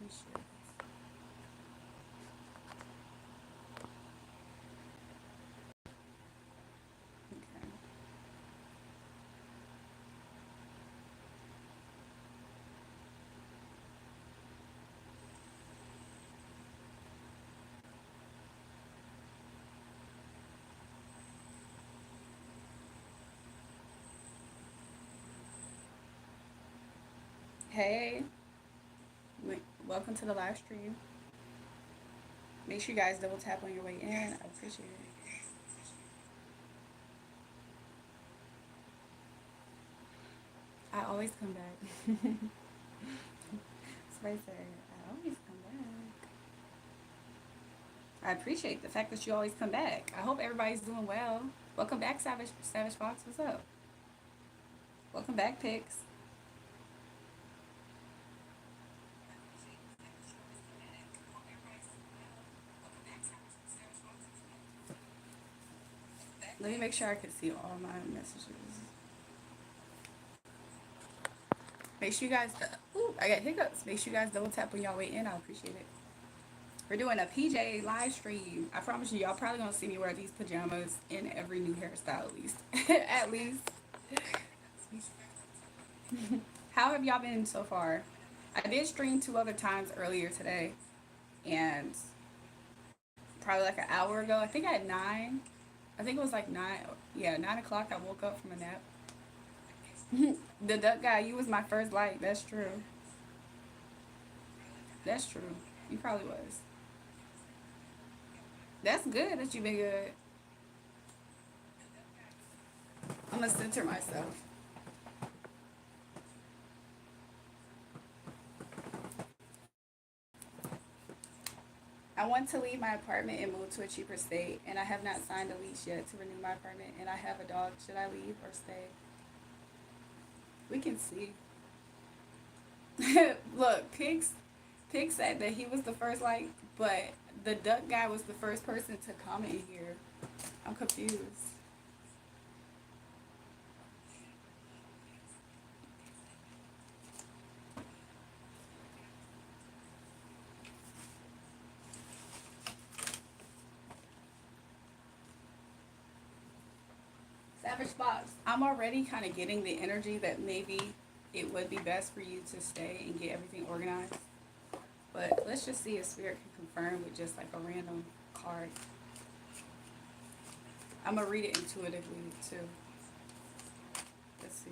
share this. Okay. Hey, welcome to the live stream. Make sure you guys double tap on your way in. I appreciate it. I always come back. Somebody said, I always come back. I appreciate the fact that you always come back. I hope everybody's doing well. Welcome back, Savage Fox. What's up? Welcome back, Pix. Let me make sure I can see all my messages. Make sure you guys, ooh, I got hiccups. Make sure you guys double tap when y'all way in. I appreciate it. We're doing a PJ live stream. I promise you, y'all probably gonna see me wear these pajamas in every new hairstyle at least. At least. How have y'all been so far? I did stream 2 other times earlier today, and probably like an hour ago. I think at 9. I think it was like 9. Yeah, 9 o'clock. I woke up from a nap. The duck guy, you was my first like. That's true. That's true. You probably was. That's good that you've been good. I'm gonna center myself. I want to leave my apartment and move to a cheaper state, and I have not signed a lease yet to renew my apartment, and I have a dog. Should I leave or stay? We can see. Look, Pig said that he was the first like, but the duck guy was the first person to comment here. I'm confused. Savage Box. I'm already kind of getting the energy that maybe it would be best for you to stay and get everything organized. But let's just see if Spirit can confirm with just like a random card. I'm gonna read it intuitively too. Let's see.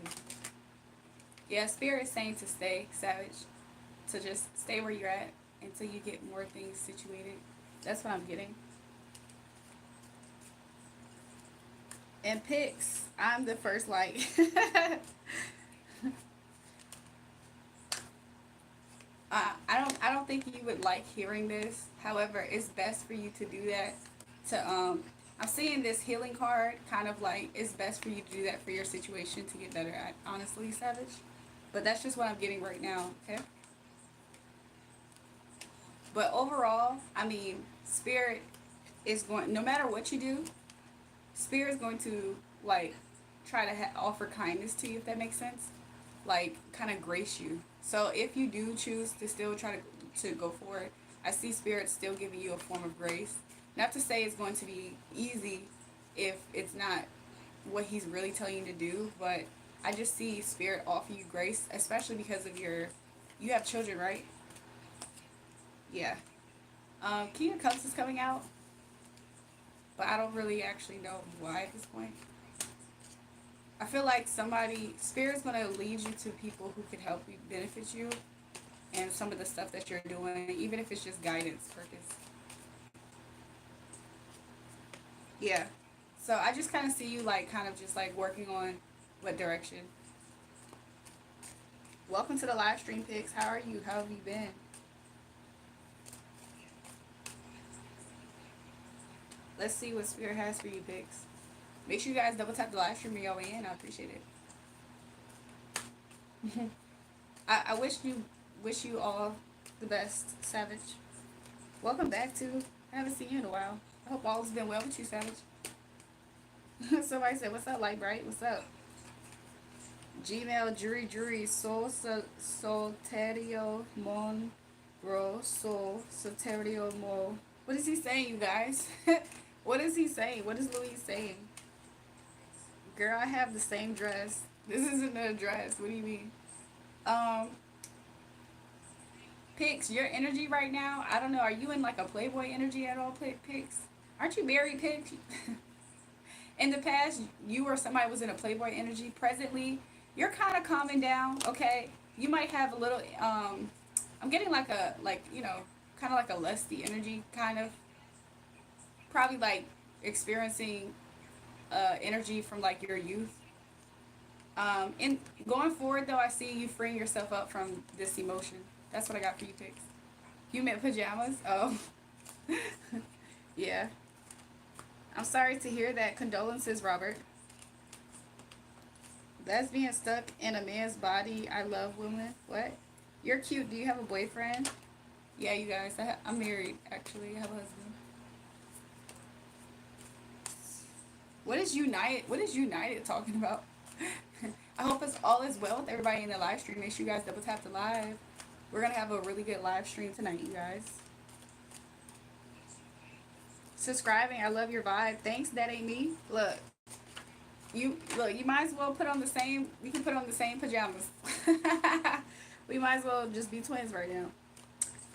Yeah, Spirit is saying to stay, Savage. To just stay where you're at until you get more things situated. That's what I'm getting. And Pix, I'm the first like. I don't think you would like hearing this. However, it's best for you to do that. I'm seeing this healing card, kind of like it's best for you to do that for your situation to get better at. Honestly, Savage, but that's just what I'm getting right now. Okay. But overall, I mean, Spirit is going. No matter what you do, Spirit is going to like try to offer kindness to you, if that makes sense. Like kind of grace you. So if you do choose to still try to go for it, I see Spirit still giving you a form of grace. Not to say it's going to be easy if it's not what he's really telling you to do, but I just see Spirit offer you grace, especially because of you have children, right? Yeah. King of Cups is coming out, but I don't really actually know why at this point. I feel like Spirit's gonna lead you to people who could help you, benefit you, and some of the stuff that you're doing, even if it's just guidance purpose. Yeah. So I just kind of see you like kind of just like working on what direction. Welcome to the live stream, Pics. How are you? How have you been? Let's see what Spirit has for you, Pics. Make sure you guys double tap the live stream on your way in. I appreciate it. I wish you all the best, Savage. Welcome back to. I haven't seen you in a while. I hope all has been well with you, Savage. Somebody said, "What's up, Light Bright? What's up?" Gmail, Jury, Solterio, Mon. Bro, so, Soterio Mo. What is he saying, you guys? What is he saying? What is Louis saying? Girl, I have the same dress. This isn't a dress. What do you mean? Um, Pix, your energy right now, I don't know. Are you in like a Playboy energy at all, Pix? Aren't you married, Pix? In the past, you or somebody was in a Playboy energy. Presently, you're kind of calming down, okay? You might have a little, I'm getting like a, like, kind of like a lusty energy, kind of. Probably like experiencing energy from like your youth. And going forward, though, I see you freeing yourself up from this emotion. That's what I got for you, Pix. You meant pajamas? Oh, yeah. I'm sorry to hear that. Condolences, Robert. That's being stuck in a man's body. I love women. What? You're cute. Do you have a boyfriend? Yeah, you guys. I'm married, actually. I have a husband. What is United? What is United talking about? I hope it's all is well with everybody in the live stream. Make sure you guys double tap the live. We're gonna have a really good live stream tonight, you guys. Subscribing. I love your vibe. Thanks. That ain't me. Look. You might as well put on the same. We can put on the same pajamas. We might as well just be twins right now.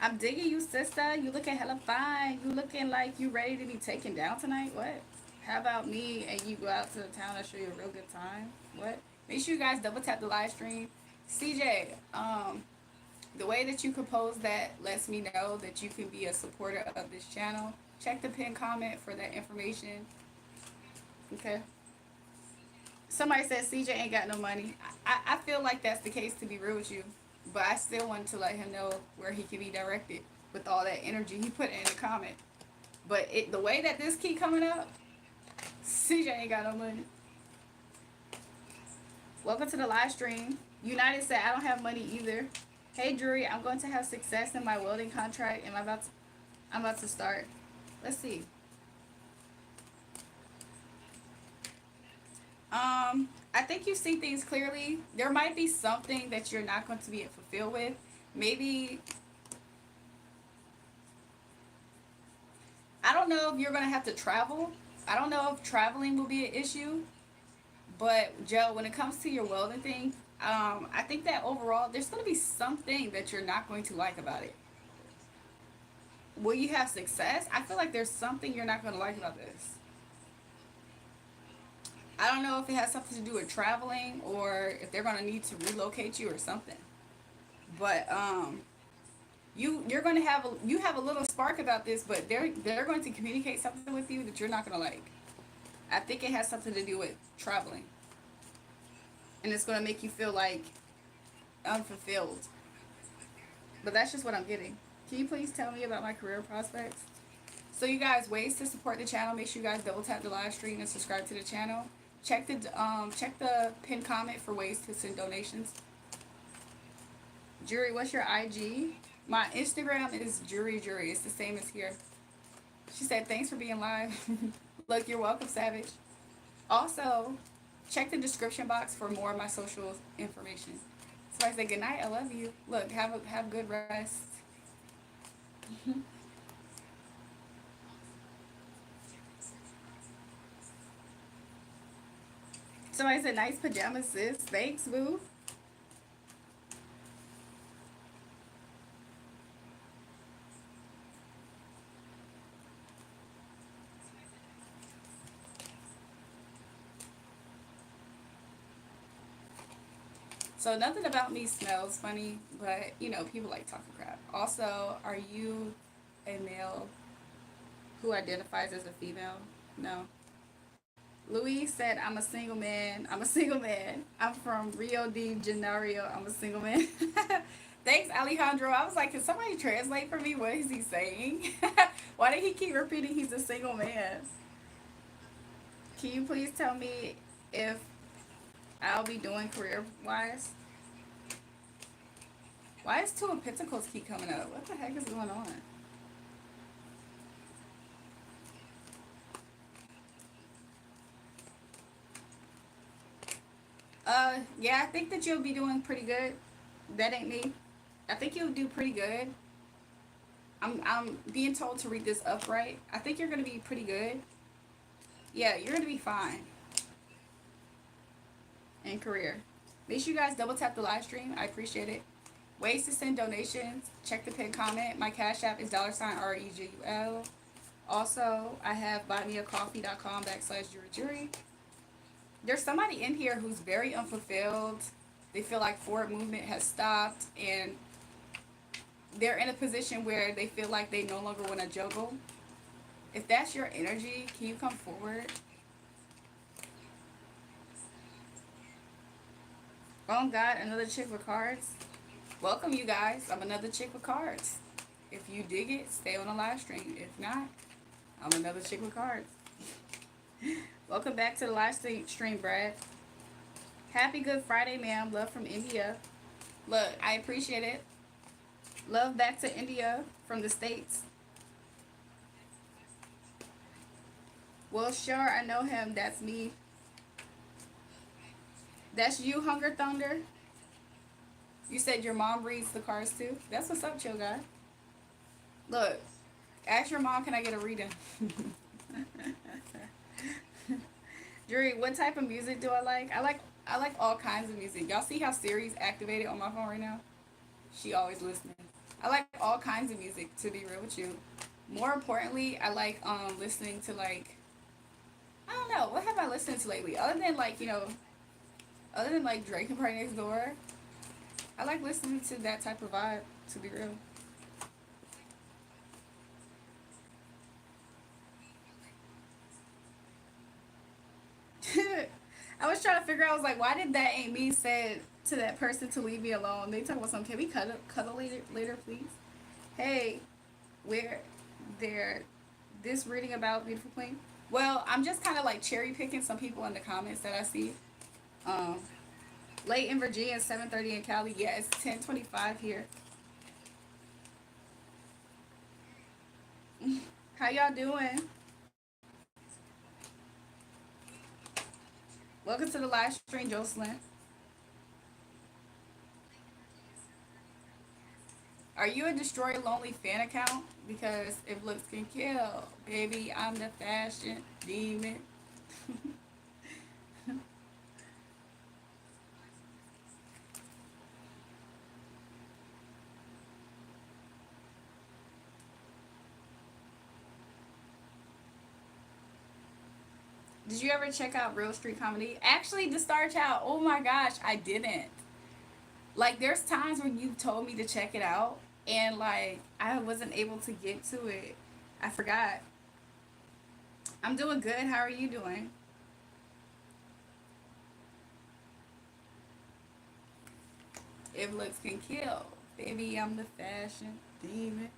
I'm digging you, sister. You looking hella fine. You looking like you ready to be taken down tonight. What? How about me and you go out to the town and show you a real good time? What? Make sure you guys double tap the live stream. CJ, the way that you compose that lets me know that you can be a supporter of this channel. Check the pinned comment for that information. Okay. Somebody said CJ ain't got no money. I feel like that's the case, to be real with you. But I still want to let him know where he can be directed with all that energy he put in the comment. But the way that this keep coming up, CJ ain't got no money. Welcome to the live stream. United said, I don't have money either. Hey, Drury, I'm going to have success in my welding contract. I'm about to start. Let's see. I think you see things clearly. There might be something that you're not going to be fulfilled with. Maybe, I don't know if you're going to have to travel. I don't know if traveling will be an issue. But, Joe, when it comes to your welding thing, I think that overall, there's going to be something that you're not going to like about it. Will you have success? I feel like there's something you're not going to like about this. I don't know if it has something to do with traveling or if they're going to need to relocate you or something. But you're going to have a little spark about this, but they're going to communicate something with you that you're not going to like. I think it has something to do with traveling. And it's going to make you feel like unfulfilled. But that's just what I'm getting. Can you please tell me about my career prospects? So you guys, ways to support the channel. Make sure you guys double tap the live stream and subscribe to the channel. Check the pinned comment for ways to send donations. Julrae, what's your IG? My Instagram is JulraeJulrae. It's the same as here. She said, thanks for being live. Look, you're welcome, Savage. Also, check the description box for more of my social information. So I say good night. I love you. Look, have good rest. Somebody said nice pajamas, sis. Thanks, boo. So nothing about me smells funny, but people like talking crap. Also, are you a male who identifies as a female? No. Luis said, I'm a single man. I'm a single man. I'm from Rio de Janeiro. I'm a single man. Thanks, Alejandro. I was like, can somebody translate for me? What is he saying? Why did he keep repeating he's a single man? Can you please tell me if I'll be doing career-wise? Why is Two of Pentacles keep coming up? What the heck is going on? Yeah, I think that you'll be doing pretty good. That ain't me. I think you'll do pretty good. I'm being told to read this upright. I think you're gonna be pretty good. Yeah, you're gonna be fine in career. Make sure you guys double tap the live stream. I appreciate it. Ways to send donations. Check the pinned comment. My cash app is $REGUL. Also, I have buymeacoffee.com/JulraeJulrae. There's somebody in here who's very unfulfilled. They feel like forward movement has stopped, and they're in a position where they feel like they no longer want to juggle. If that's your energy, can you come forward? Oh God, another chick with cards. Welcome, you guys. I'm another chick with cards. If you dig it, stay on the live stream. If not, I'm another chick with cards. Welcome back to the live stream, Brad. Happy Good Friday, ma'am. Love from India. Look, I appreciate it. Love back to India from the States. Well, sure, I know him. That's me. That's you, Hunger Thunder. You said your mom reads the cards too? That's what's up, chill guy. Look, ask your mom, can I get a reading? Julrae, what type of music do I like? I like all kinds of music. Y'all see how Siri's activated on my phone right now? She always listening. I like all kinds of music, to be real with you. More importantly, I like listening to like, I don't know, what have I listened to lately? Other than like, other than like Drake and Party Next Door, I like listening to that type of vibe, to be real. I was trying to figure out, I was like, why did that ain't me said to that person to leave me alone? They talk about something, can we cuddle later, please? Hey, where there, this reading about Beautiful Queen? Well, I'm just kind of like cherry picking some people in the comments that I see. Um, Late in Virginia, 7:30 in Cali. Yeah, it's 10:25 here. How y'all doing? Welcome to the live stream, Jocelyn. Are you a Destroy Lonely fan account? Because if looks can kill, baby, I'm the fashion demon. Did you ever check out Real Street Comedy? Actually, the Star Child, oh my gosh, I didn't. Like, there's times when you told me to check it out, and like, I wasn't able to get to it. I forgot. I'm doing good. How are you doing? If looks can kill, baby, I'm the fashion demon.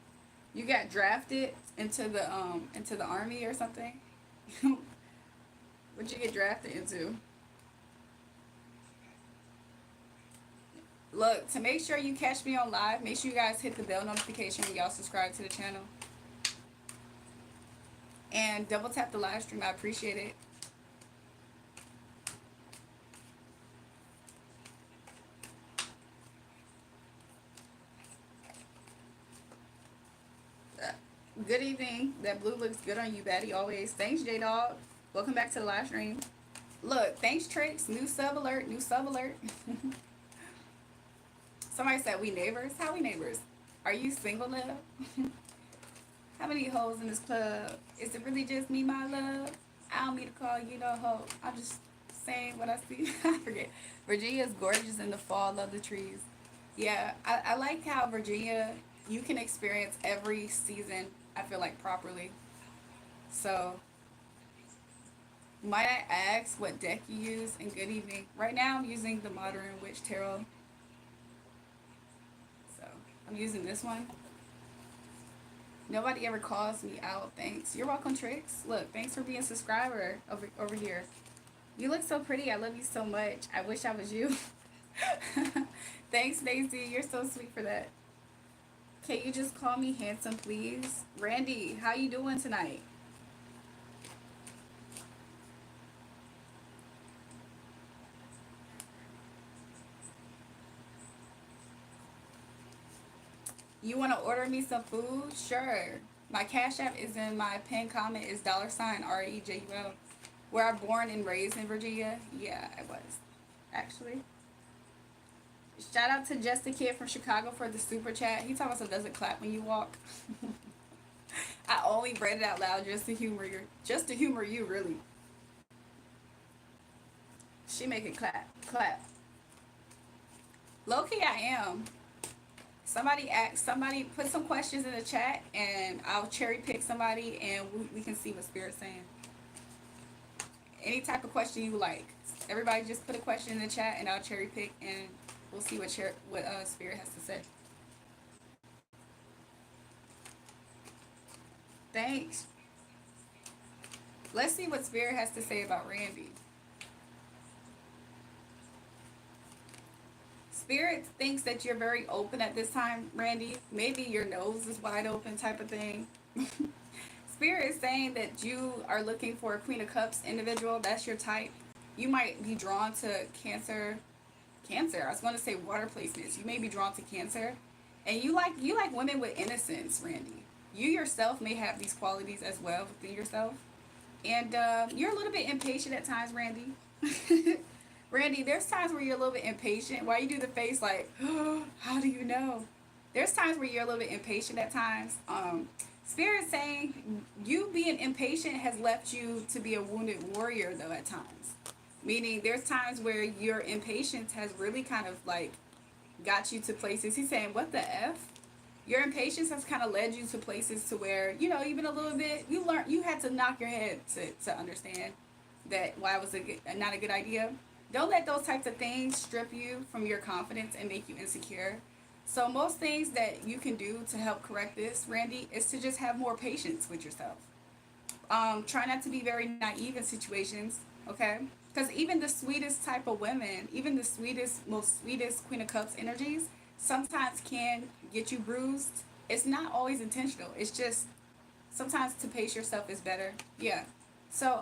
You got drafted into the army or something? What'd you get drafted into? Look, to make sure you catch me on live, make sure you guys hit the bell notification when y'all subscribe to the channel. And double tap the live stream. I appreciate it. Good evening. That blue looks good on you, Batty, always. Thanks, J-Dog. Welcome back to the live stream. Look, thanks, Tricks. New sub alert. New sub alert. Somebody said we neighbors. How we neighbors? Are you single, love? How many hoes in this club? Is it really just me, my love? I don't mean to call you no hoe. I'm just saying what I see. I forget. Virginia's gorgeous in the fall. Love the trees. Yeah, I like how Virginia, you can experience every season, I feel like, properly. So, might I ask what deck you use? And good evening. Right now, I'm using the Modern Witch Tarot. So, I'm using this one. Nobody ever calls me out. Thanks. You're welcome, Tricks. Look, thanks for being a subscriber over here. You look so pretty. I love you so much. I wish I was you. Thanks, Daisy. You're so sweet for that. Can you just call me handsome, please? Randy, how you doing tonight? You want to order me some food? Sure. My Cash App is in my pinned comment is $REJUL. Where I born and raised in Virginia? Yeah, I was. Actually. Shout out to Just a Kid from Chicago for the super chat. He talking about some doesn't clap when you walk. I only read it out loud just to humor you really. She make it clap. Clap. Low key I am. Somebody put some questions in the chat and I'll cherry pick somebody and we can see what Spirit's saying. Any type of question you like. Everybody just put a question in the chat and I'll cherry pick and we'll see what Spirit has to say. Thanks. Let's see what Spirit has to say about Randy. Spirit thinks that you're very open at this time, Randy. Maybe your nose is wide open type of thing. Spirit is saying that you are looking for a Queen of Cups individual. That's your type. You might be drawn to Cancer. I was going to say water placements. You may be drawn to Cancer. And you like women with innocence, Randy. You yourself may have these qualities as well within yourself. And you're a little bit impatient at times, Randy. Randy, there's times where you're a little bit impatient. Why you do the face like, oh, how do you know? There's times where you're a little bit impatient at times. Spirit saying you being impatient has left you to be a wounded warrior though at times. Meaning there's times where your impatience has really kind of like got you to places. He's saying, what the F? Your impatience has kind of led you to places to where, even a little bit, you had to knock your head to understand that why it was not a good idea. Don't let those types of things strip you from your confidence and make you insecure. So most things that you can do to help correct this, Randy, is to just have more patience with yourself. Try not to be very naive in situations, okay? Because even the sweetest type of women, even the most sweetest Queen of Cups energies, sometimes can get you bruised. It's not always intentional. It's just sometimes to pace yourself is better. Yeah. So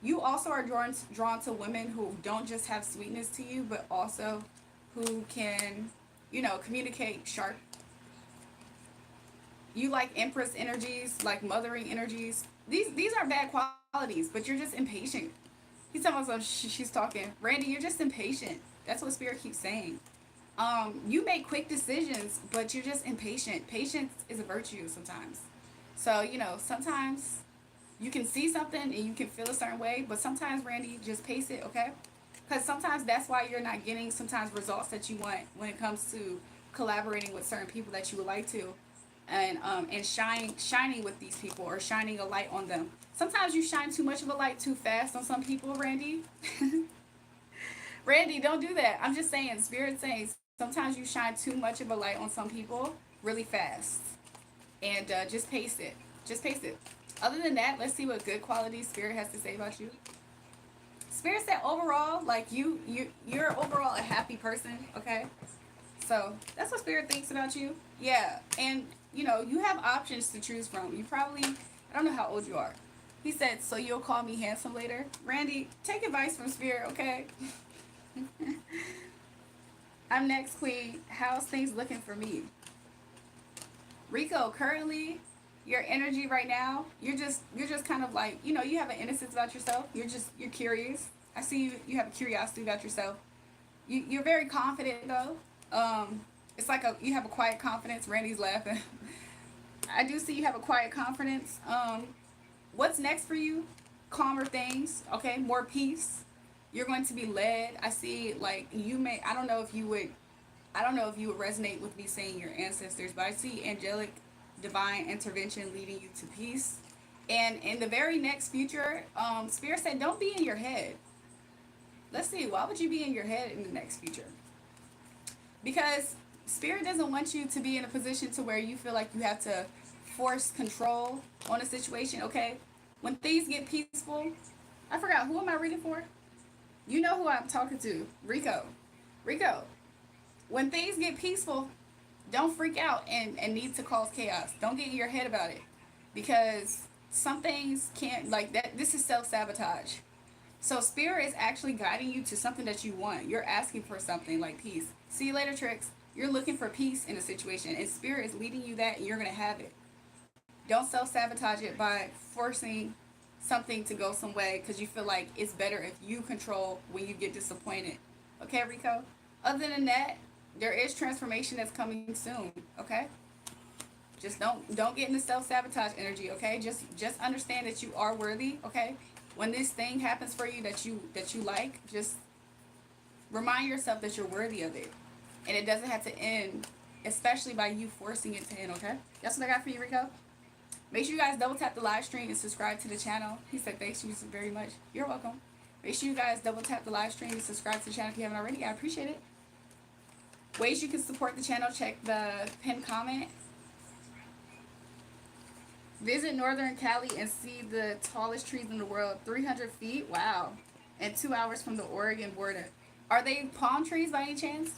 you also are drawn to women who don't just have sweetness to you, but also who can, communicate sharp. You like Empress energies, like mothering energies. These are bad qualities, but you're just impatient. He's talking about she's talking. Randy, you're just impatient. That's what Spirit keeps saying. You make quick decisions, but you're just impatient. Patience is a virtue sometimes. So, sometimes you can see something and you can feel a certain way, but sometimes, Randy, just pace it, okay? Because sometimes that's why you're not getting sometimes results that you want when it comes to collaborating with certain people that you would like to, and shining with these people or shining a light on them. Sometimes you shine too much of a light too fast on some people, Randy. Randy, don't do that. I'm just saying, Spirit saying sometimes you shine too much of a light on some people really fast, and just pace it. Just pace it. Other than that, let's see what good qualities Spirit has to say about you. Spirit said overall, like you're overall a happy person, okay? So that's what Spirit thinks about you. Yeah, and you have options to choose from. You probably, I don't know how old you are. He said, so you'll call me handsome later. Randy, take advice from Spirit, okay? I'm next, Queen. How's things looking for me? Rico, currently your energy right now, you're just kind of like, you have an innocence about yourself. You're curious. I see you have a curiosity about yourself. You're very confident though. It's like you have a quiet confidence. Randy's laughing. I do see you have a quiet confidence. What's next for you? Calmer things, okay? More peace. You're going to be led. I see like I don't know if you would resonate with me saying your ancestors, but I see angelic divine intervention leading you to peace. And in the very next future, Spirit said, don't be in your head. Let's see, why would you be in your head in the next future? Because Spirit doesn't want you to be in a position to where you feel like you have to force control on a situation, okay? When things get peaceful, I forgot, who am I reading for? You know who I'm talking to, Rico. Rico, when things get peaceful, don't freak out and need to cause chaos. Don't get in your head about it. Because some things can't, like that, this is self-sabotage. So Spirit is actually guiding you to something that you want. You're asking for something like peace. See you later, Tricks. You're looking for peace in a situation, and spirit is leading you that, and you're gonna have it. Don't self-sabotage it by forcing something to go some way because you feel like it's better if you control when you get disappointed. Okay, Rico? Other than that, there is transformation that's coming soon. Okay? Just don't get in the self-sabotage energy, okay? Just understand that you are worthy, okay? When this thing happens for you that you like, just remind yourself that you're worthy of it. And it doesn't have to end, especially by you forcing it to end, okay? That's what I got for you, Rico. Make sure you guys double tap the live stream and subscribe to the channel. He said thanks you very much. You're welcome. Make sure you guys double tap the live stream and subscribe to the channel if you haven't already. I appreciate it. Ways you can support the channel, check the pinned comment. Visit Northern Cali and see the tallest trees in the world. 300 feet? Wow. And 2 hours from the Oregon border. Are they palm trees by any chance?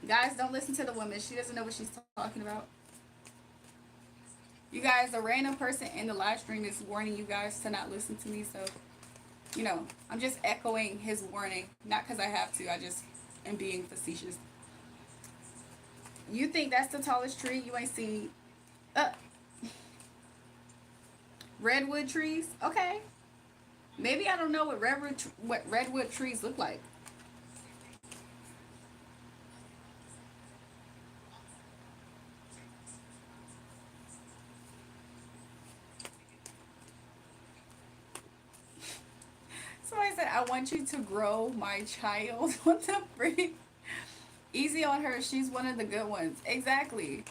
Guys, don't listen to the woman. She doesn't know what she's talking about. You guys, a random person in the live stream is warning you guys to not listen to me. So, you know, I'm just echoing his warning. Not because I have to. I just am being facetious. You think that's the tallest tree? You ain't seen redwood trees? Okay. Maybe I don't know what redwood trees look like. Somebody said, I want you to grow my child. What the freak? Easy on her. She's one of the good ones. Exactly.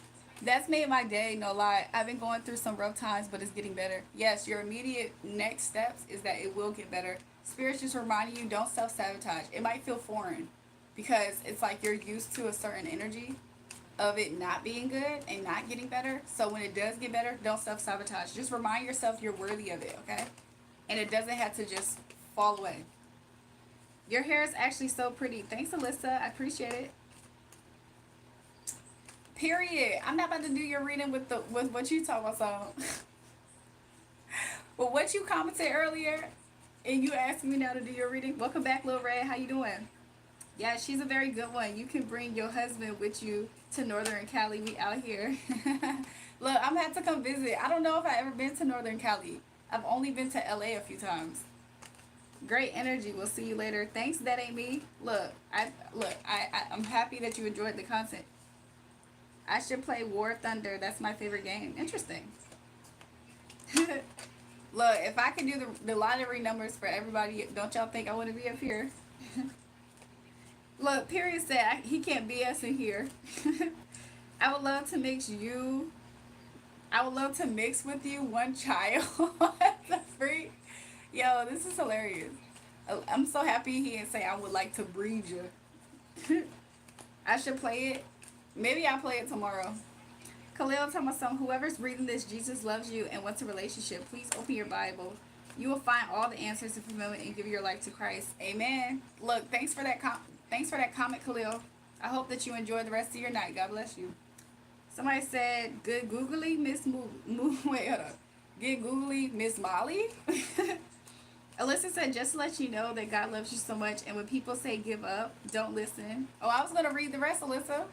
That's made my day, no lie. I've been going through some rough times, but it's getting better. Yes, your immediate next steps is that it will get better. Spirit's just reminding you, don't self-sabotage. It might feel foreign because it's like you're used to a certain energy of it not being good and not getting better. So when it does get better, don't self-sabotage. Just remind yourself you're worthy of it, okay? And it doesn't have to just fall away. Your hair is actually so pretty. Thanks, Alyssa. I appreciate it. Period. I'm not about to do your reading with what you talk about. So, well, what you commented earlier, and you asked me now to do your reading. Welcome back, Lil Ray. How you doing? Yeah, she's a very good one. You can bring your husband with you to Northern Cali. We out here. Look, I'm gonna have to come visit. I don't know if I've ever been to Northern Cali. I've only been to LA a few times. Great energy. We'll see you later. Thanks. That ain't me. I'm happy that you enjoyed the content. I should play War Thunder. That's my favorite game. Interesting. Look, if I could do the lottery numbers for everybody, don't y'all think I want to be up here? Look, Period said he can't BS in here. I would love to mix with you one child. What the freak? Yo, this is hilarious. I'm so happy he didn't say I would like to breed you. I should play it. Maybe I'll play it tomorrow. Khalil, tell my son, whoever's reading this, Jesus loves you and wants a relationship. Please open your Bible. You will find all the answers to fulfillment and give your life to Christ. Amen. Look, thanks for that comment, Khalil. I hope that you enjoy the rest of your night. God bless you. Somebody said, good googly, Miss wait, hold up. Get googly, Miss Molly. Alyssa said, just to let you know that God loves you so much, and when people say give up, don't listen. Oh, I was going to read the rest, Alyssa.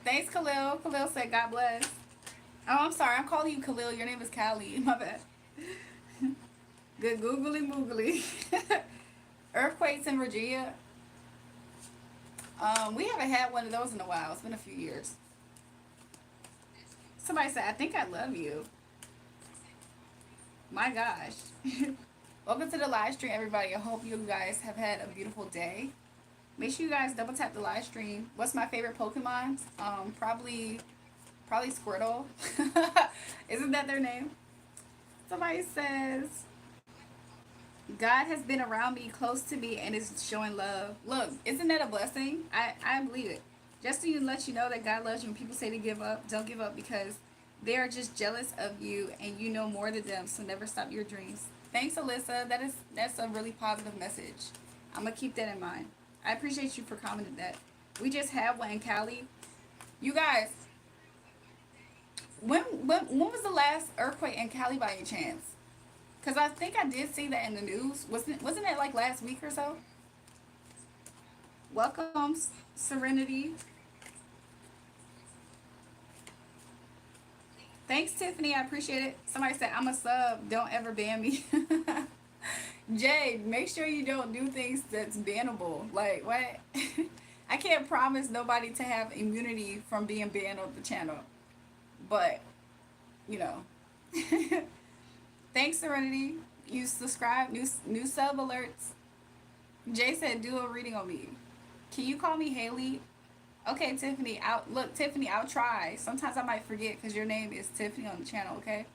Thanks, Khalil. Khalil said, God bless. Oh, I'm sorry. I'm calling you Khalil. Your name is Callie. My bad. Good googly moogly. Earthquakes in Virginia. We haven't had one of those in a while. It's been a few years. Somebody said, I think I love you. My gosh. Welcome to the live stream, everybody. I hope you guys have had a beautiful day. Make sure you guys double tap the live stream. What's my favorite Pokemon? Probably Squirtle. Isn't that their name? Somebody says, God has been around me, close to me, and is showing love. Look, isn't that a blessing? I believe it. Just to let you know that God loves you. When people say to give up, don't give up, because they are just jealous of you and you know more than them. So never stop your dreams. Thanks, Alyssa. That's a really positive message. I'm gonna keep that in mind. I appreciate you for commenting that. We just had one in Cali. You guys, when was the last earthquake in Cali by any chance? Because I think I did see that in the news. Wasn't it like last week or so? Welcome, Serenity. Thanks, Tiffany. I appreciate it. Somebody said, I'm a sub. Don't ever ban me. Jay, make sure you don't do things that's bannable. Like, what? I can't promise nobody to have immunity from being banned on the channel. But, you know. Thanks, Serenity. You subscribe, new sub alerts. Jay said, do a reading on me. Can you call me Haley? Okay, Tiffany. Look, Tiffany, I'll try. Sometimes I might forget because your name is Tiffany on the channel, okay?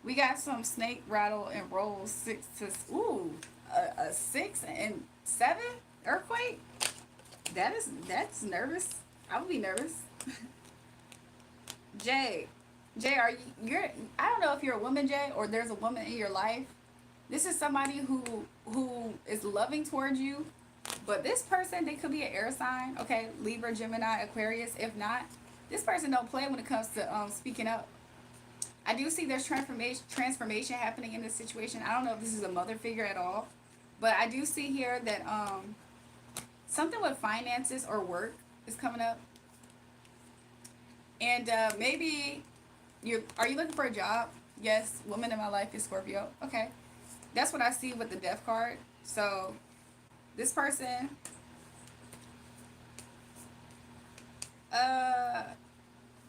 We got some snake rattle and roll 6 to a 6 and 7 earthquake. That's nervous. I would be nervous. Jay, are you're I don't know if you're a woman, Jay, or there's a woman in your life. This is somebody who is loving towards you, but this person, they could be an air sign, okay? Libra, Gemini, Aquarius. If not, this person don't play when it comes to speaking up. I do see there's transformation happening in this situation. I don't know if this is a mother figure at all, but I do see here that something with finances or work is coming up. And maybe are you looking for a job? Yes, woman in my life is Scorpio. Okay. That's what I see with the death card. So this person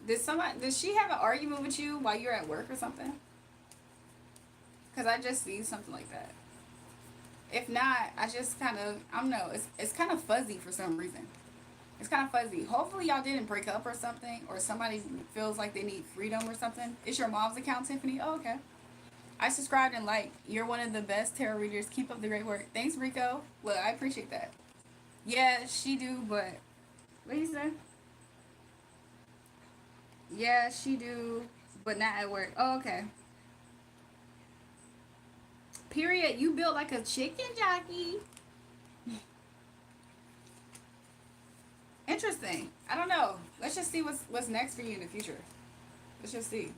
did she have an argument with you while you're at work or something? Because I just see something like that. If not, I don't know, it's kind of fuzzy for some reason. It's kind of fuzzy. Hopefully y'all didn't break up or something, or somebody feels like they need freedom or something. It's your mom's account, Tiffany? Oh, okay. I subscribed and liked. You're one of the best tarot readers. Keep up the great work. Thanks, Rico. Look, I appreciate that. Yeah, she do, but... What you say? Yeah, she do, but not at work. Oh, okay. Period. You built like a chicken jockey. Interesting. I don't know. Let's just see what's next for you in the future. Let's just see.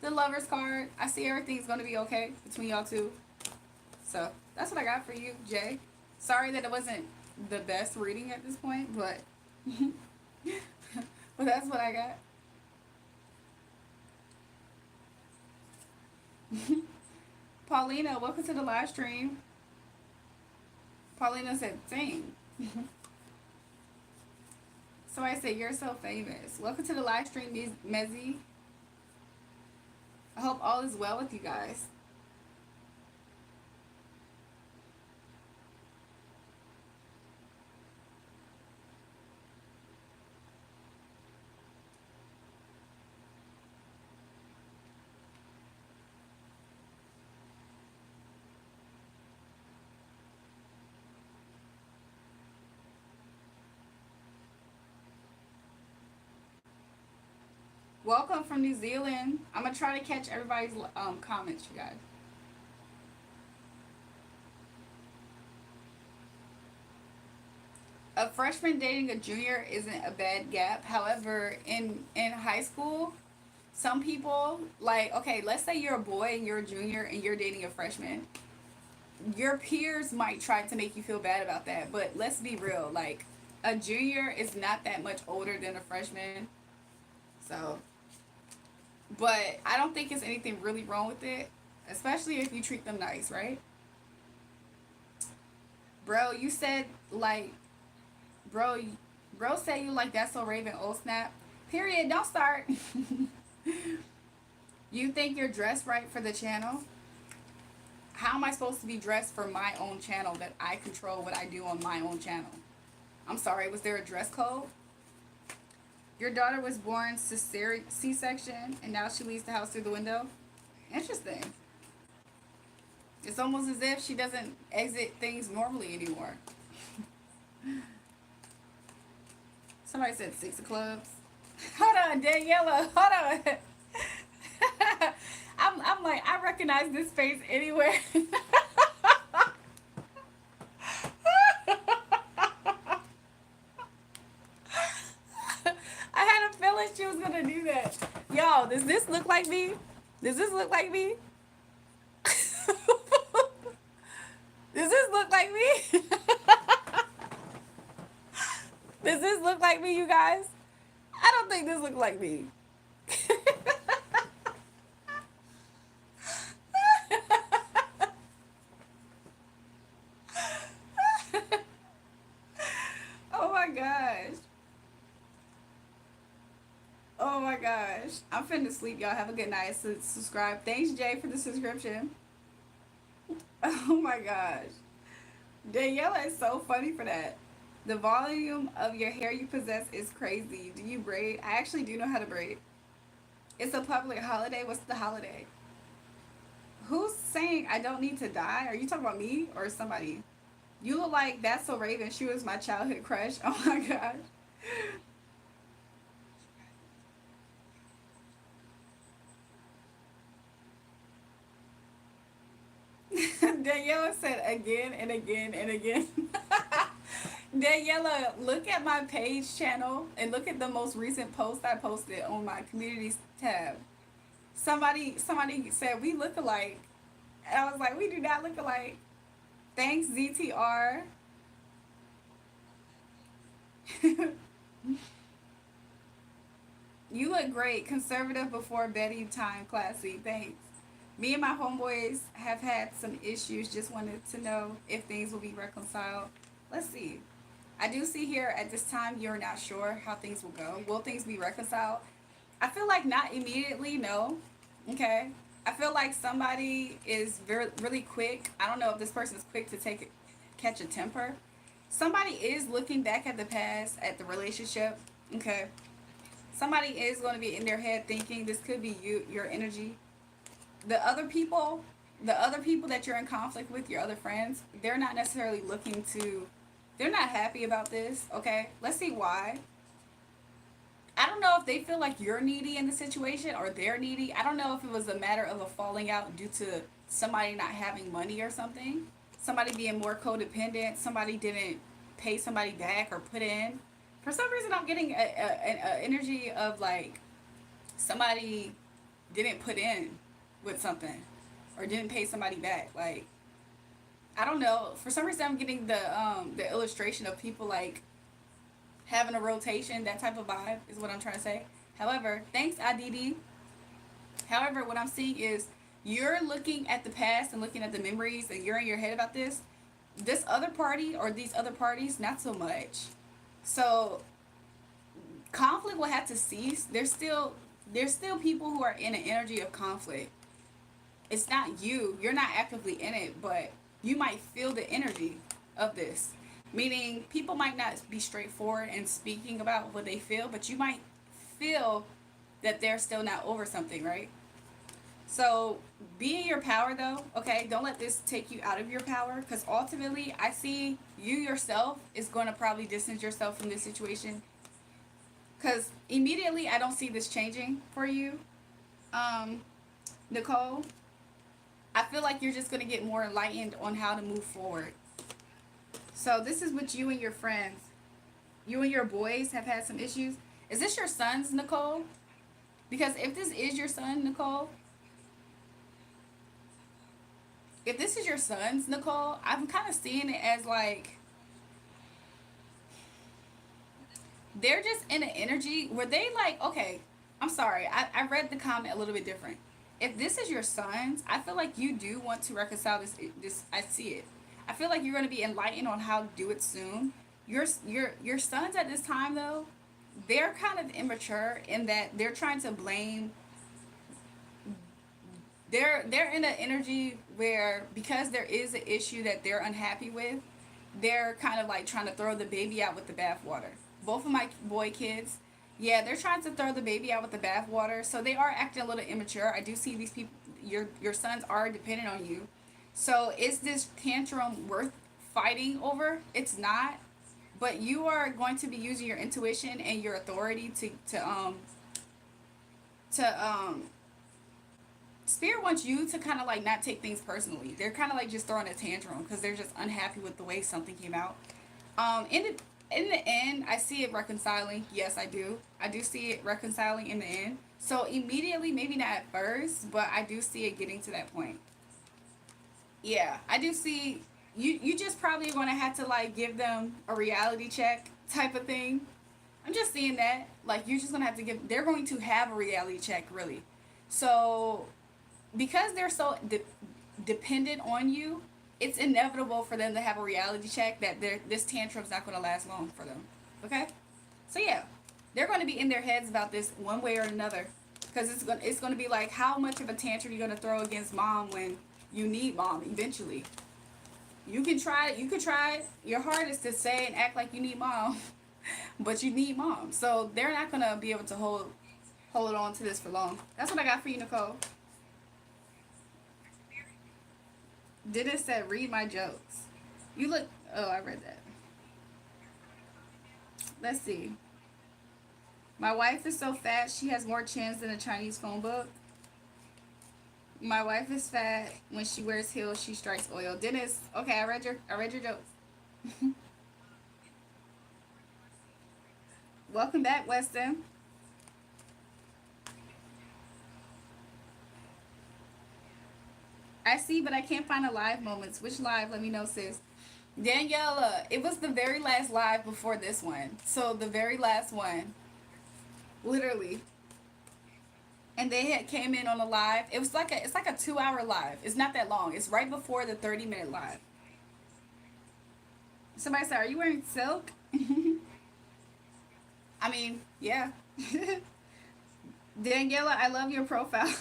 The Lover's card. I see everything's going to be okay between y'all two. So, that's what I got for you, Jay. Sorry that it wasn't the best reading at this point, but... but that's what I got. Paulina, welcome to the live stream. Paulina said, same. So I said, you're so famous. Welcome to the live stream, Mezzy. I hope all is well with you guys. Welcome from New Zealand. I'm going to try to catch everybody's comments, you guys. A freshman dating a junior isn't a bad gap. However, in high school, some people, like, okay, let's say you're a boy and you're a junior and you're dating a freshman. Your peers might try to make you feel bad about that, but let's be real. Like, a junior is not that much older than a freshman. So... But I don't think it's anything really wrong with it, especially if you treat them nice, right? Bro, you said, like, bro said you like That's So Raven, old snap. Period, don't start. You think you're dressed right for the channel? How am I supposed to be dressed for my own channel that I control what I do on my own channel? I'm sorry, was there a dress code? Your daughter was born C-section, and now she leaves the house through the window? Interesting. It's almost as if she doesn't exit things normally anymore. Somebody said 6 of clubs. Hold on, Daniela. Hold on. I'm like, I recognize this face anywhere. She was gonna do that. Y'all, does this look like me? Does this look like me? Does this look like me? Does this look like me, you guys? I don't think this looks like me. Oh my gosh. Oh my gosh. I'm finna sleep, y'all. Have a good night. Subscribe. Thanks, Jay, for the subscription. Oh my gosh. Daniela is so funny for that. The volume of your hair you possess is crazy. Do you braid? I actually do know how to braid. It's a public holiday. What's the holiday? Who's saying I don't need to die? Are you talking about me or somebody? You look like That's So Raven. She was my childhood crush. Oh my gosh. Daniela said again and again and again. Daniela, look at my page channel and look at the most recent post I posted on my communities tab. Somebody said we look alike. And I was like, we do not look alike. Thanks, ZTR. You look great. Conservative before bedtime, classy. Thanks. Me and my homeboys have had some issues. Just wanted to know if things will be reconciled. Let's see. I do see here at this time you're not sure how things will go. Will things be reconciled? I feel like not immediately, no. Okay. I feel like somebody is really quick. I don't know if this person is quick to catch a temper. Somebody is looking back at the past, at the relationship. Okay. Somebody is going to be in their head thinking this could be you, your energy. The other people, the other people that you're in conflict with, your other friends, they're not necessarily they're not happy about this. Okay. Let's see why. I don't know if they feel like you're needy in the situation or they're needy. I don't know if it was a matter of a falling out due to somebody not having money or something. Somebody being more codependent. Somebody didn't pay somebody back or put in. For some reason, I'm getting a energy of like somebody didn't put in with something or didn't pay somebody back. Like, I don't know. For some reason, I'm getting the illustration of people like having a rotation, that type of vibe is what I'm trying to say. However, thanks, IDD. However, what I'm seeing is you're looking at the past and looking at the memories and you're in your head about this. This other party or these other parties, not so much. So conflict will have to cease. There's still people who are in an energy of conflict. It's not you. You're not actively in it, but you might feel the energy of this. Meaning, people might not be straightforward in speaking about what they feel, but you might feel that they're still not over something, right? So, be in your power though, okay? Don't let this take you out of your power because ultimately, I see you yourself is going to probably distance yourself from this situation because immediately I don't see this changing for you. Um, Nicole, I feel like you're just going to get more enlightened on how to move forward. So this is what you and your friends, you and your boys have had some issues. Is this your sons, Nicole? Because if this is your son, Nicole, if this is your sons, Nicole, I'm kind of seeing it as like they're just in an energy where they like, okay, I'm sorry, I read the comment a little bit different. If this is your sons, I feel like you do want to reconcile this. I see it. I feel like you're going to be enlightened on how to do it soon. Your sons at this time though, they're kind of immature in that they're trying to blame. They're in an energy where because there is an issue that they're unhappy with, they're kind of like trying to throw the baby out with the bathwater. Both of my boy kids, yeah, they're trying to throw the baby out with the bathwater. So they are acting a little immature. I do see these people. Your sons are dependent on you. So is this tantrum worth fighting over? It's not. But you are going to be using your intuition and your authority to Spirit wants you to kind of like not take things personally. They're kind of like just throwing a tantrum because they're just unhappy with the way something came out. In the end, I see it reconciling. Yes, I do. I do see it reconciling in the end. So immediately, maybe not at first, but I do see it getting to that point. Yeah, I do see you just probably going to have to like give them a reality check type of thing. I'm just seeing that. Like, you're just gonna have to give. They're going to have a reality check, really. So, because they're so dependent on you, it's inevitable for them to have a reality check that this tantrum's not going to last long for them. Okay? So yeah, they're going to be in their heads about this one way or another, because it's going to be like, how much of a tantrum are you going to throw against mom when you need mom eventually? You can try. You could try your hardest to say and act like you need mom, but you need mom. So they're not going to be able to hold on to this for long. That's what I got for you, Nicole. Dennis said, read my jokes. You look. Oh, I read that. Let's see. My wife is so fat, she has more chins than a Chinese phone book. My wife is fat. When she wears heels, she strikes oil. Dennis, okay, I read your jokes. Welcome back, Weston. I see, but I can't find the live moments. Which live? Let me know, sis. Daniela, it was the very last live before this one. So the very last one, literally. And they had came in on a live. It's like a 2 hour live. It's not that long. It's right before the 30-minute live. Somebody said, "Are you wearing silk?" I mean, yeah. Daniela, I love your profile.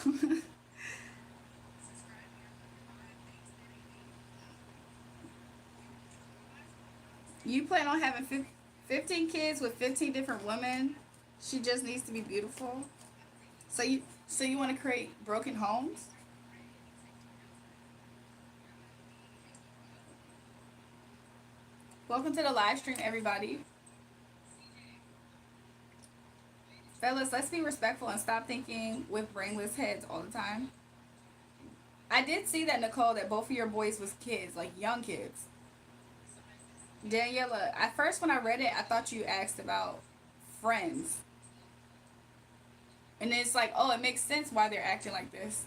You plan on having 15 kids with 15 different women. She just needs to be beautiful. So you want to create broken homes? Welcome to the live stream, everybody. Fellas, let's be respectful and stop thinking with brainless heads all the time. I did see that, Nicole, that both of your boys was kids, like young kids. Daniela, at first when I read it, I thought you asked about friends. And it's like, oh, it makes sense why they're acting like this.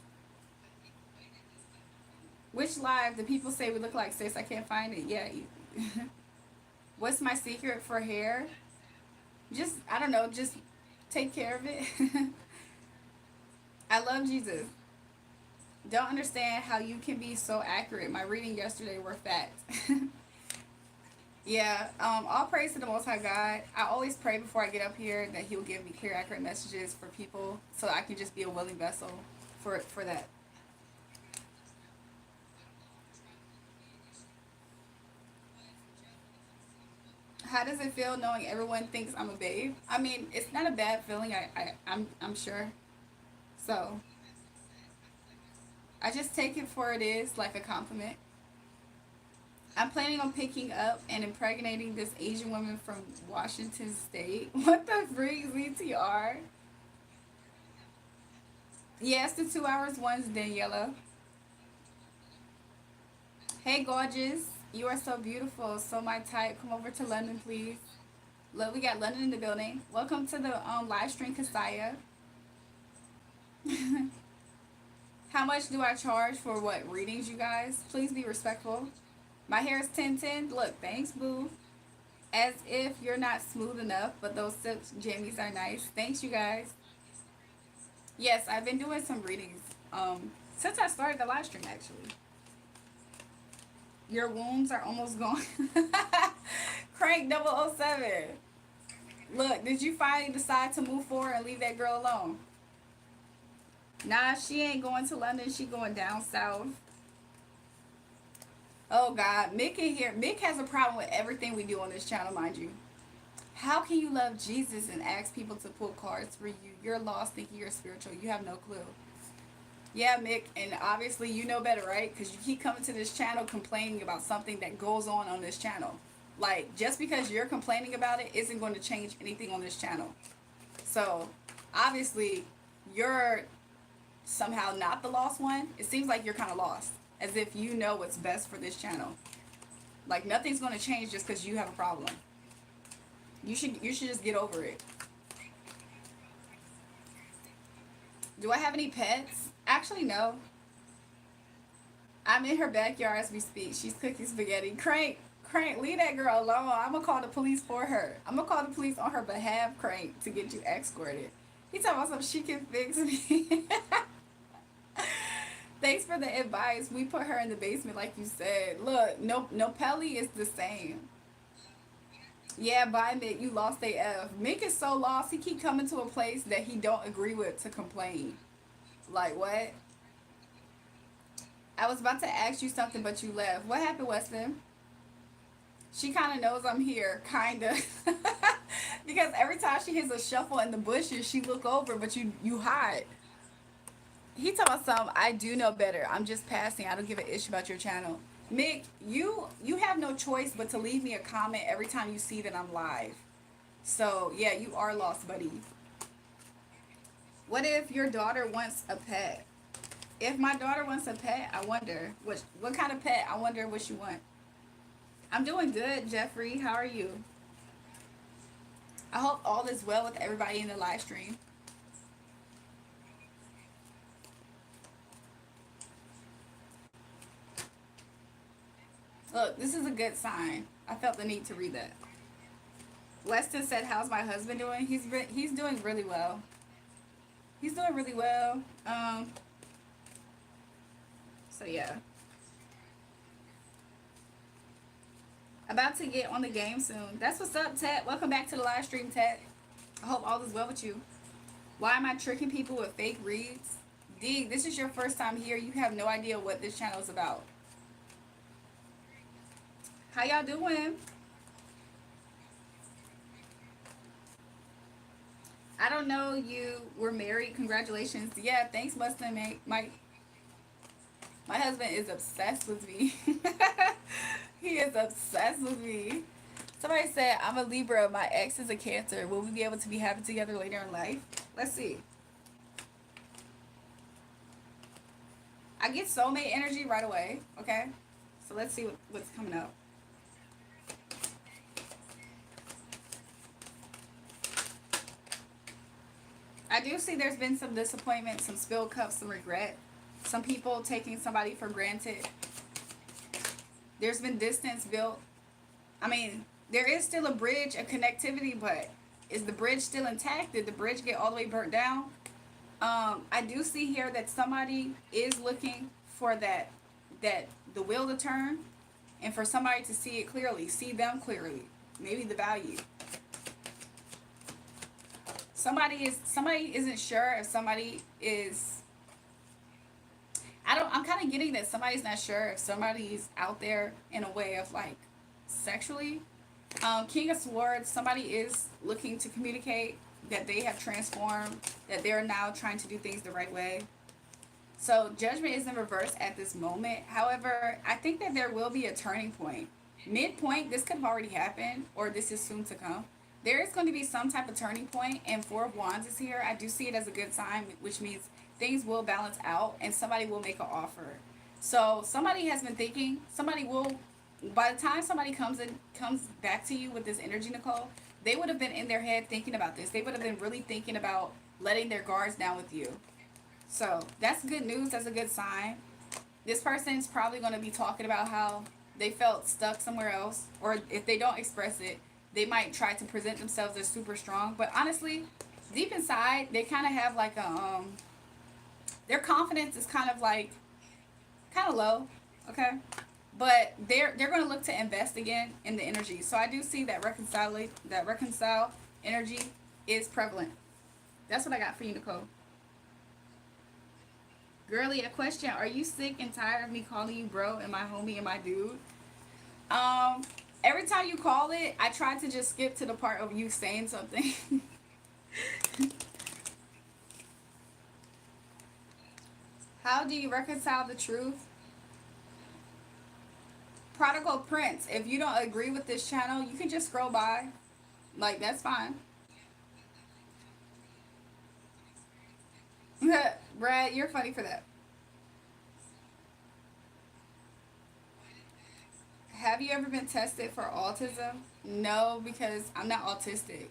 Which live do people say we look like, sis? I can't find it. Yeah. What's my secret for hair? Just, I don't know, just take care of it. I love Jesus. Don't understand how you can be so accurate. My reading yesterday were facts. Yeah, all praise to the Most High God. I always pray before I get up here that He'll give me clear, accurate messages for people, so I can just be a willing vessel for that. How does it feel knowing everyone thinks I'm a babe? I mean, it's not a bad feeling. I'm sure. So I just take it for it is, like a compliment. I'm planning on picking up and impregnating this Asian woman from Washington State. What the freak, ZTR? Yes, the 2 hours ones, Daniela. Hey, gorgeous. You are so beautiful. So my type. Come over to London, please. Look, we got London in the building. Welcome to the live stream, Kasaya. How much do I charge for what readings, you guys? Please be respectful. My hair is 1010. Look, thanks, boo. As if you're not smooth enough, but those silk jammies are nice. Thanks, you guys. Yes, I've been doing some readings. Since I started the live stream, actually. Your wounds are almost gone. Crank 007. Look, did you finally decide to move forward and leave that girl alone? Nah, she ain't going to London. She going down south. Oh God, Mick in here. Mick has a problem with everything we do on this channel, mind you. How can you love Jesus and ask people to pull cards for you? You're lost thinking you're spiritual. You have no clue. Yeah, Mick, and obviously you know better, right? Because you keep coming to this channel complaining about something that goes on this channel. Like, just because you're complaining about it isn't going to change anything on this channel. So, obviously, you're somehow not the lost one. It seems like you're kind of lost. As if you know what's best for this channel. Like, nothing's going to change just because you have a problem. You should just get over it. Do I have any pets? Actually, no. I'm in her backyard as we speak. She's cooking spaghetti. Crank. Crank, leave that girl alone. I'm gonna call the police for her. I'm gonna call the police on her behalf, Crank, to get you escorted. He talking about something she can fix me. Thanks for the advice. We put her in the basement, like you said. Look, no Pelly is the same. Yeah, bye, Mick. You lost AF. Mick is so lost. He keep coming to a place that he don't agree with to complain. Like what? I was about to ask you something, but you left. What happened, Weston? She kind of knows I'm here, kind of. Because every time she hears a shuffle in the bushes, she look over, but you hide. He talking about something. I do know better. I'm just passing. I don't give an issue about your channel. Mick, you have no choice but to leave me a comment every time you see that I'm live. So yeah, you are lost, buddy. What if your daughter wants a pet? If my daughter wants a pet, I wonder what kind of pet. I wonder what she want. I'm doing good, Jeffrey. How are you? I hope all is well with everybody in the live stream. Look, this is a good sign. I felt the need to read that. Weston said, "How's my husband doing?" He's doing really well. He's doing really well. So yeah. About to get on the game soon. That's what's up, Ted. Welcome back to the live stream, Ted. I hope all is well with you. Why am I tricking people with fake reads? D, this is your first time here. You have no idea what this channel is about. How y'all doing? I don't know you were married. Congratulations. Yeah, thanks, Mustang. My husband is obsessed with me. He is obsessed with me. Somebody said, I'm a Libra. My ex is a Cancer. Will we be able to be happy together later in life? Let's see. I get soulmate energy right away. Okay. So let's see what's coming up. I do see there's been some disappointment, some spilled cups, some regret. Some people taking somebody for granted. There's been distance built. I mean, there is still a bridge, a connectivity, but is the bridge still intact? Did the bridge get all the way burnt down? I do see here that somebody is looking for that the wheel to turn, and for somebody to see it clearly, see them clearly, maybe the value. Somebody isn't sure if somebody is. I'm kind of getting that somebody's not sure if somebody's out there in a way of like sexually. King of Swords, somebody is looking to communicate that they have transformed, that they're now trying to do things the right way. So Judgment is in reverse at this moment. However, I think that there will be a turning point. Midpoint, this could have already happened, or this is soon to come. There is going to be some type of turning point, and Four of Wands is here. I do see it as a good sign, which means things will balance out and somebody will make an offer. So somebody has been thinking, somebody will, by the time somebody comes back to you with this energy, Nicole, they would have been in their head thinking about this. They would have been really thinking about letting their guards down with you. So that's good news. That's a good sign. This person's probably going to be talking about how they felt stuck somewhere else, or if they don't express it, they might try to present themselves as super strong. But honestly, deep inside, they kind of have like a their confidence is kind of low, okay? But they're going to look to invest again in the energy. So I do see that reconcile energy is prevalent. That's what I got for you, Nicole. Girly, a question. Are you sick and tired of me calling you bro and my homie and my dude? Every time you call it, I try to just skip to the part of you saying something. How do you reconcile the truth? Prodigal Prince, if you don't agree with this channel, you can just scroll by. Like, that's fine. Brad, you're funny for that. Have you ever been tested for autism? No, because I'm not autistic.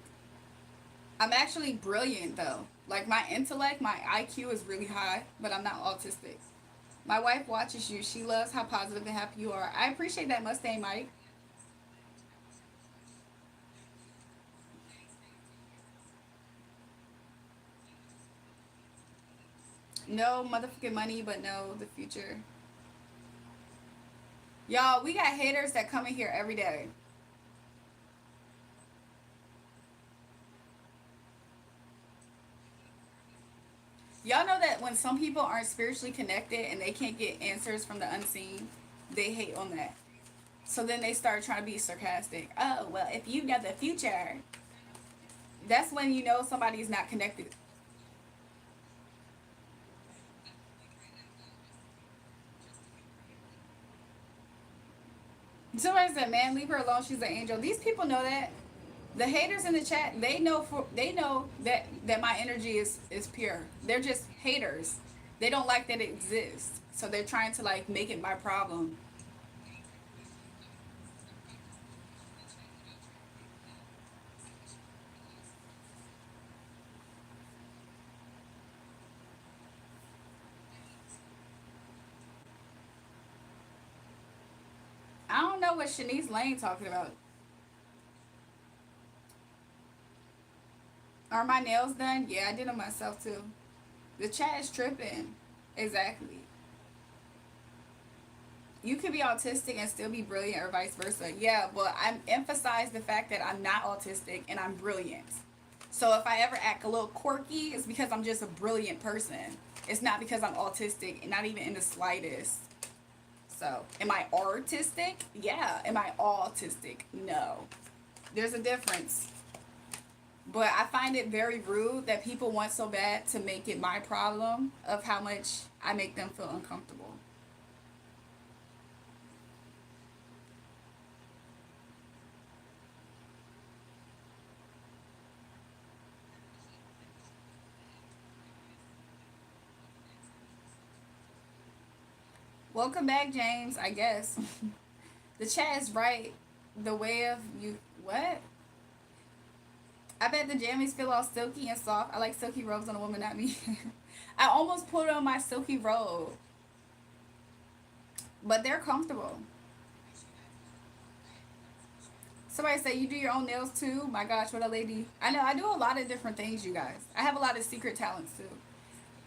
I'm actually brilliant, though. Like, my intellect, my IQ is really high, but I'm not autistic. My wife watches you. She loves how positive and happy you are. I appreciate that, Mustang Mike. No motherfucking money, but no the future. Y'all, we got haters that come in here every day. Y'all know that when some people aren't spiritually connected and they can't get answers from the unseen, they hate on that. So then they start trying to be sarcastic. Oh, well, if you know the future, that's when you know somebody's not connected. Somebody said, "Man, leave her alone. She's an angel." These people know that. The haters in the chat, they know that my energy is pure. They're just haters. They don't like that it exists, so they're trying to like make it my problem. I don't know what Shanice Lane talking about. Are my nails done? Yeah, I did them myself too. The chat is tripping. Exactly. You could be autistic and still be brilliant, or vice versa. Yeah, but I emphasize the fact that I'm not autistic and I'm brilliant. So if I ever act a little quirky, it's because I'm just a brilliant person. It's not because I'm autistic, not even in the slightest. So, am I artistic? Yeah. Am I autistic? No. There's a difference. But I find it very rude that people want so bad to make it my problem of how much I make them feel uncomfortable. Welcome back, James, I guess. The chat is right. The way of you. What? I bet the jammies feel all silky and soft. I like silky robes on a woman, not me. I almost put on my silky robe, but they're comfortable. Somebody say you do your own nails too. My gosh, what a lady. I know, I do a lot of different things, you guys. I have a lot of secret talents too.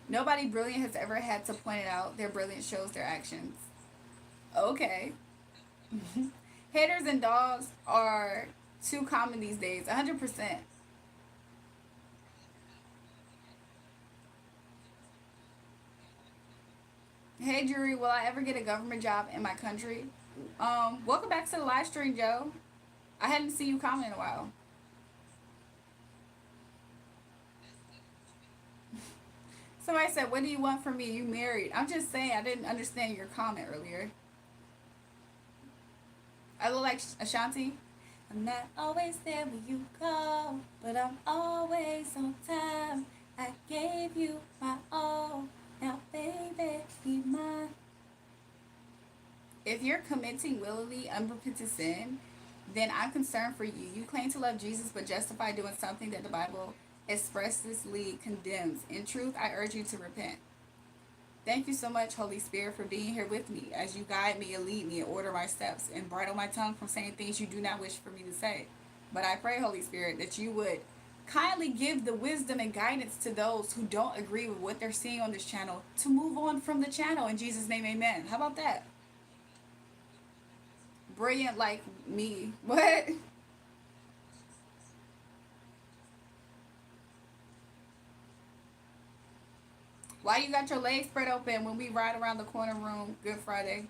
Nobody brilliant has ever had to point it out. Their brilliance shows their actions. Okay. Haters and dogs are too common these days. 100%. Hey, Jury, will I ever get a government job in my country? Welcome back to the live stream, Joe. I hadn't seen you comment in a while. Somebody said, "What do you want from me? You married?" I'm just saying, I didn't understand your comment earlier. I look like Ashanti. I'm not always there when you call, but I'm always on time. I gave you my all. Now, baby, be mine. If you're committing willingly unrepentant sin, then I'm concerned for you. You claim to love Jesus but justify doing something that the Bible expressly condemns. In truth, I urge you to repent. Thank you so much, Holy Spirit, for being here with me as you guide me and lead me and order my steps and bridle my tongue from saying things you do not wish for me to say. But I pray, Holy Spirit, that you would kindly give the wisdom and guidance to those who don't agree with what they're seeing on this channel to move on from the channel. In Jesus' name, amen. How about that? Brilliant like me. What? Why you got your legs spread open when we ride around the corner room Good Friday?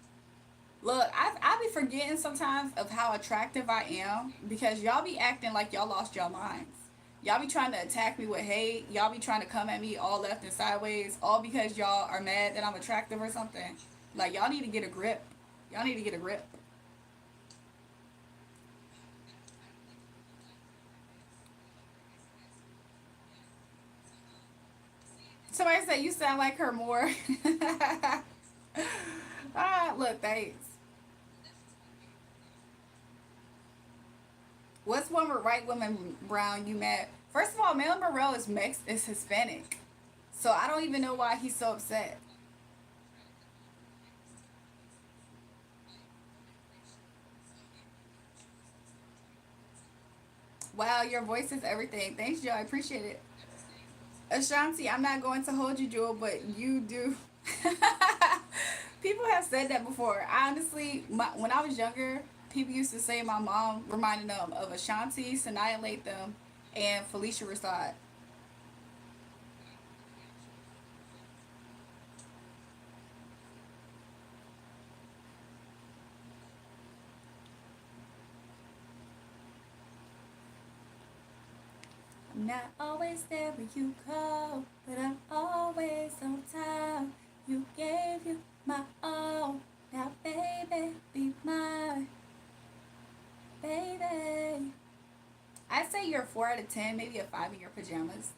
Look, I be forgetting sometimes of how attractive I am because y'all be acting like y'all lost your minds. Y'all be trying to attack me with hate. Y'all be trying to come at me all left and sideways, all because y'all are mad that I'm attractive or something. Like, y'all need to get a grip. Y'all need to get a grip. Somebody said you sound like her more. Ah, look, thanks. What's one with right woman brown you met? First of all, Marilyn Monroe is Hispanic, so I don't even know why he's so upset. Wow, your voice is everything. Thanks, Joe. I appreciate it. Ashanti, I'm not going to hold you, Jewel, but you do. People have said that before. Honestly, when I was younger, people used to say my mom reminded them of Ashanti, Sanaya Lathan, and Felicia Rashad. I'm not always there when you call, but I'm always on time. You gave you my all. Now, baby, be my baby. I'd say you're a 4 out of 10, maybe a 5 in your pajamas.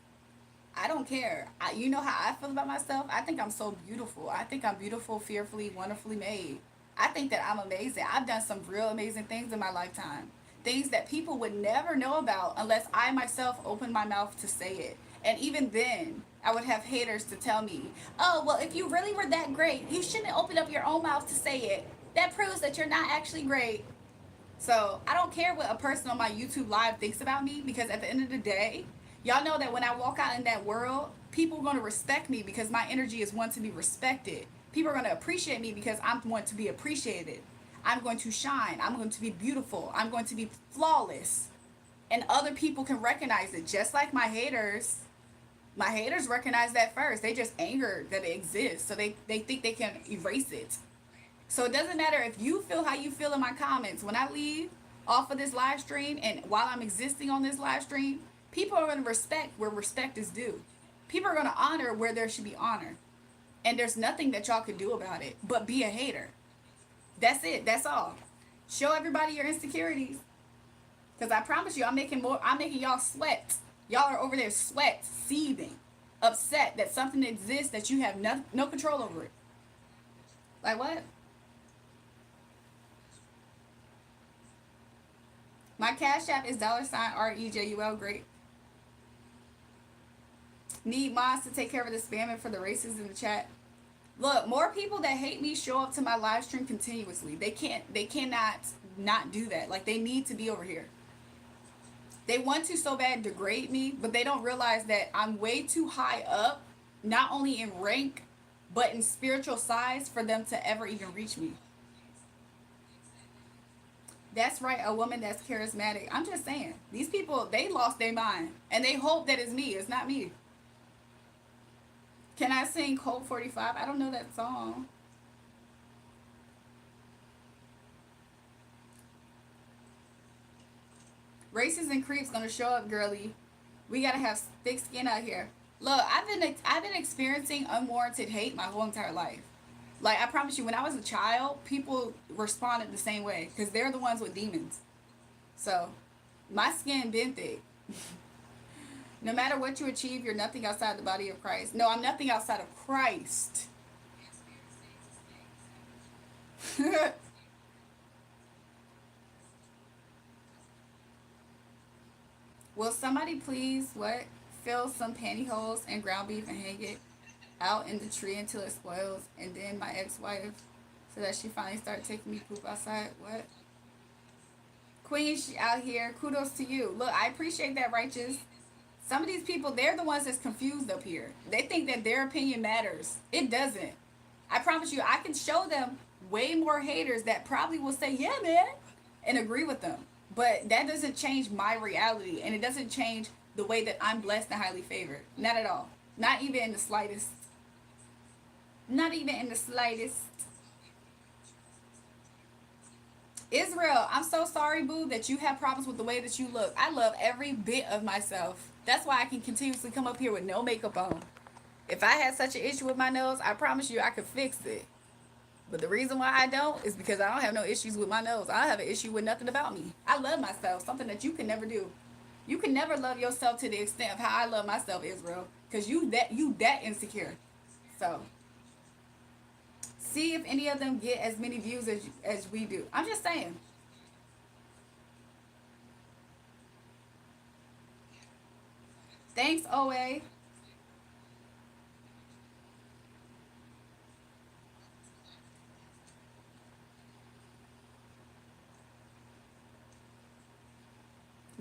I don't care. You know how I feel about myself? I think I'm so beautiful. I think I'm beautiful, fearfully, wonderfully made. I think that I'm amazing. I've done some real amazing things in my lifetime. Things that people would never know about unless I myself opened my mouth to say it. And even then, I would have haters to tell me, oh, well, if you really were that great, you shouldn't open up your own mouth to say it. That proves that you're not actually great. So I don't care what a person on my YouTube live thinks about me because at the end of the day, y'all know that when I walk out in that world, people are going to respect me because my energy is one to be respected. People are going to appreciate me because I'm one to be appreciated. I'm going to shine. I'm going to be beautiful. I'm going to be flawless. And other people can recognize it just like my haters. My haters recognize that first. They just angered that it exists. So they think they can erase it. So it doesn't matter if you feel how you feel in my comments. When I leave off of this live stream and while I'm existing on this live stream, people are going to respect where respect is due. People are going to honor where there should be honor. And there's nothing that y'all can do about it but be a hater. That's it. That's all. Show everybody your insecurities. Because I promise you, I'm making y'all sweat. Y'all are over there sweat, seething, upset that something exists that you have no control over it. Like what? My cash app is $REJUL. Great. Need mods to take care of the spamming for the races in the chat. Look, more people that hate me show up to my live stream continuously. They cannot not do that. Like, they need to be over here. They want to so bad degrade me, but they don't realize that I'm way too high up, not only in rank, but in spiritual size for them to ever even reach me. That's right, a woman that's charismatic. I'm just saying, these people, they lost their mind. And they hope that it's me. It's not me. Can I sing Cold 45? I don't know that song. Races and creeps gonna show up, girly. We gotta have thick skin out here. Look, I've been experiencing unwarranted hate my whole entire life. Like, I promise you, when I was a child, people responded the same way because they're the ones with demons. So, my skin been thick. No matter what you achieve, you're nothing outside the body of Christ. No, I'm nothing outside of Christ. Will somebody please, what? Fill some pantyhose and ground beef and hang it out in the tree until it spoils. And then my ex-wife, so that she finally started taking me poop outside. What? Queen out here, kudos to you. Look, I appreciate that, righteous. Some of these people, they're the ones that's confused up here. They think that their opinion matters. It doesn't. I promise you, I can show them way more haters that probably will say, yeah, man, and agree with them. But that doesn't change my reality, and it doesn't change the way that I'm blessed and highly favored. Not at all. Not even in the slightest. Not even in the slightest. Israel, I'm so sorry, boo, that you have problems with the way that you look. I love every bit of myself. That's why I can continuously come up here with no makeup on. If I had such an issue with my nose, I promise you I could fix it. But the reason why I don't is because I don't have no issues with my nose. I don't have an issue with nothing about me. I love myself, something that you can never do. You can never love yourself to the extent of how I love myself, Israel. Because you that insecure. So, see if any of them get as many views as we do. I'm just saying. Thanks, OA.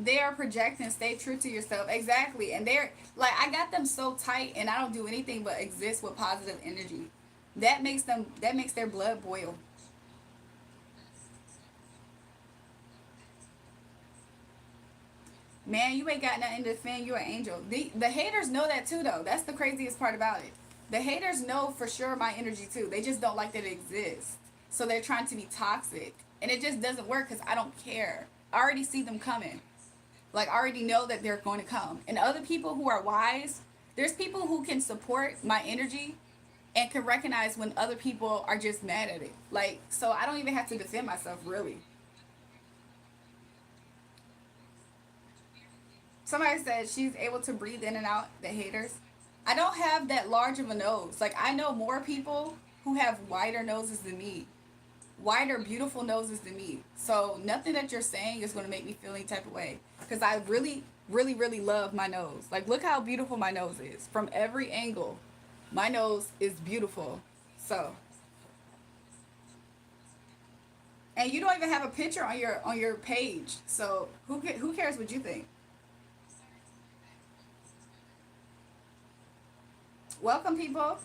they are projecting. Stay true to yourself. Exactly. And they're like, I got them so tight, and I don't do anything but exist with positive energy. That makes them, that makes their blood boil. Man, you ain't got nothing to defend. You're an angel. The haters know that too, though. That's the craziest part about it. The haters know for sure my energy too. They just don't like that it exists. So they're trying to be toxic. And it just doesn't work because I don't care. I already see them coming. Like, I already know that they're going to come. And other people who are wise, there's people who can support my energy and can recognize when other people are just mad at it. Like, so I don't even have to defend myself, really. Somebody said she's able to breathe in and out, the haters. I don't have that large of a nose. Like, I know more people who have wider noses than me, wider, beautiful noses than me. So nothing that you're saying is going to make me feel any type of way. Because I really, really, really love my nose. Like, look how beautiful my nose is. From every angle, my nose is beautiful. So, and you don't even have a picture on your page. So who cares what you think? Welcome, people.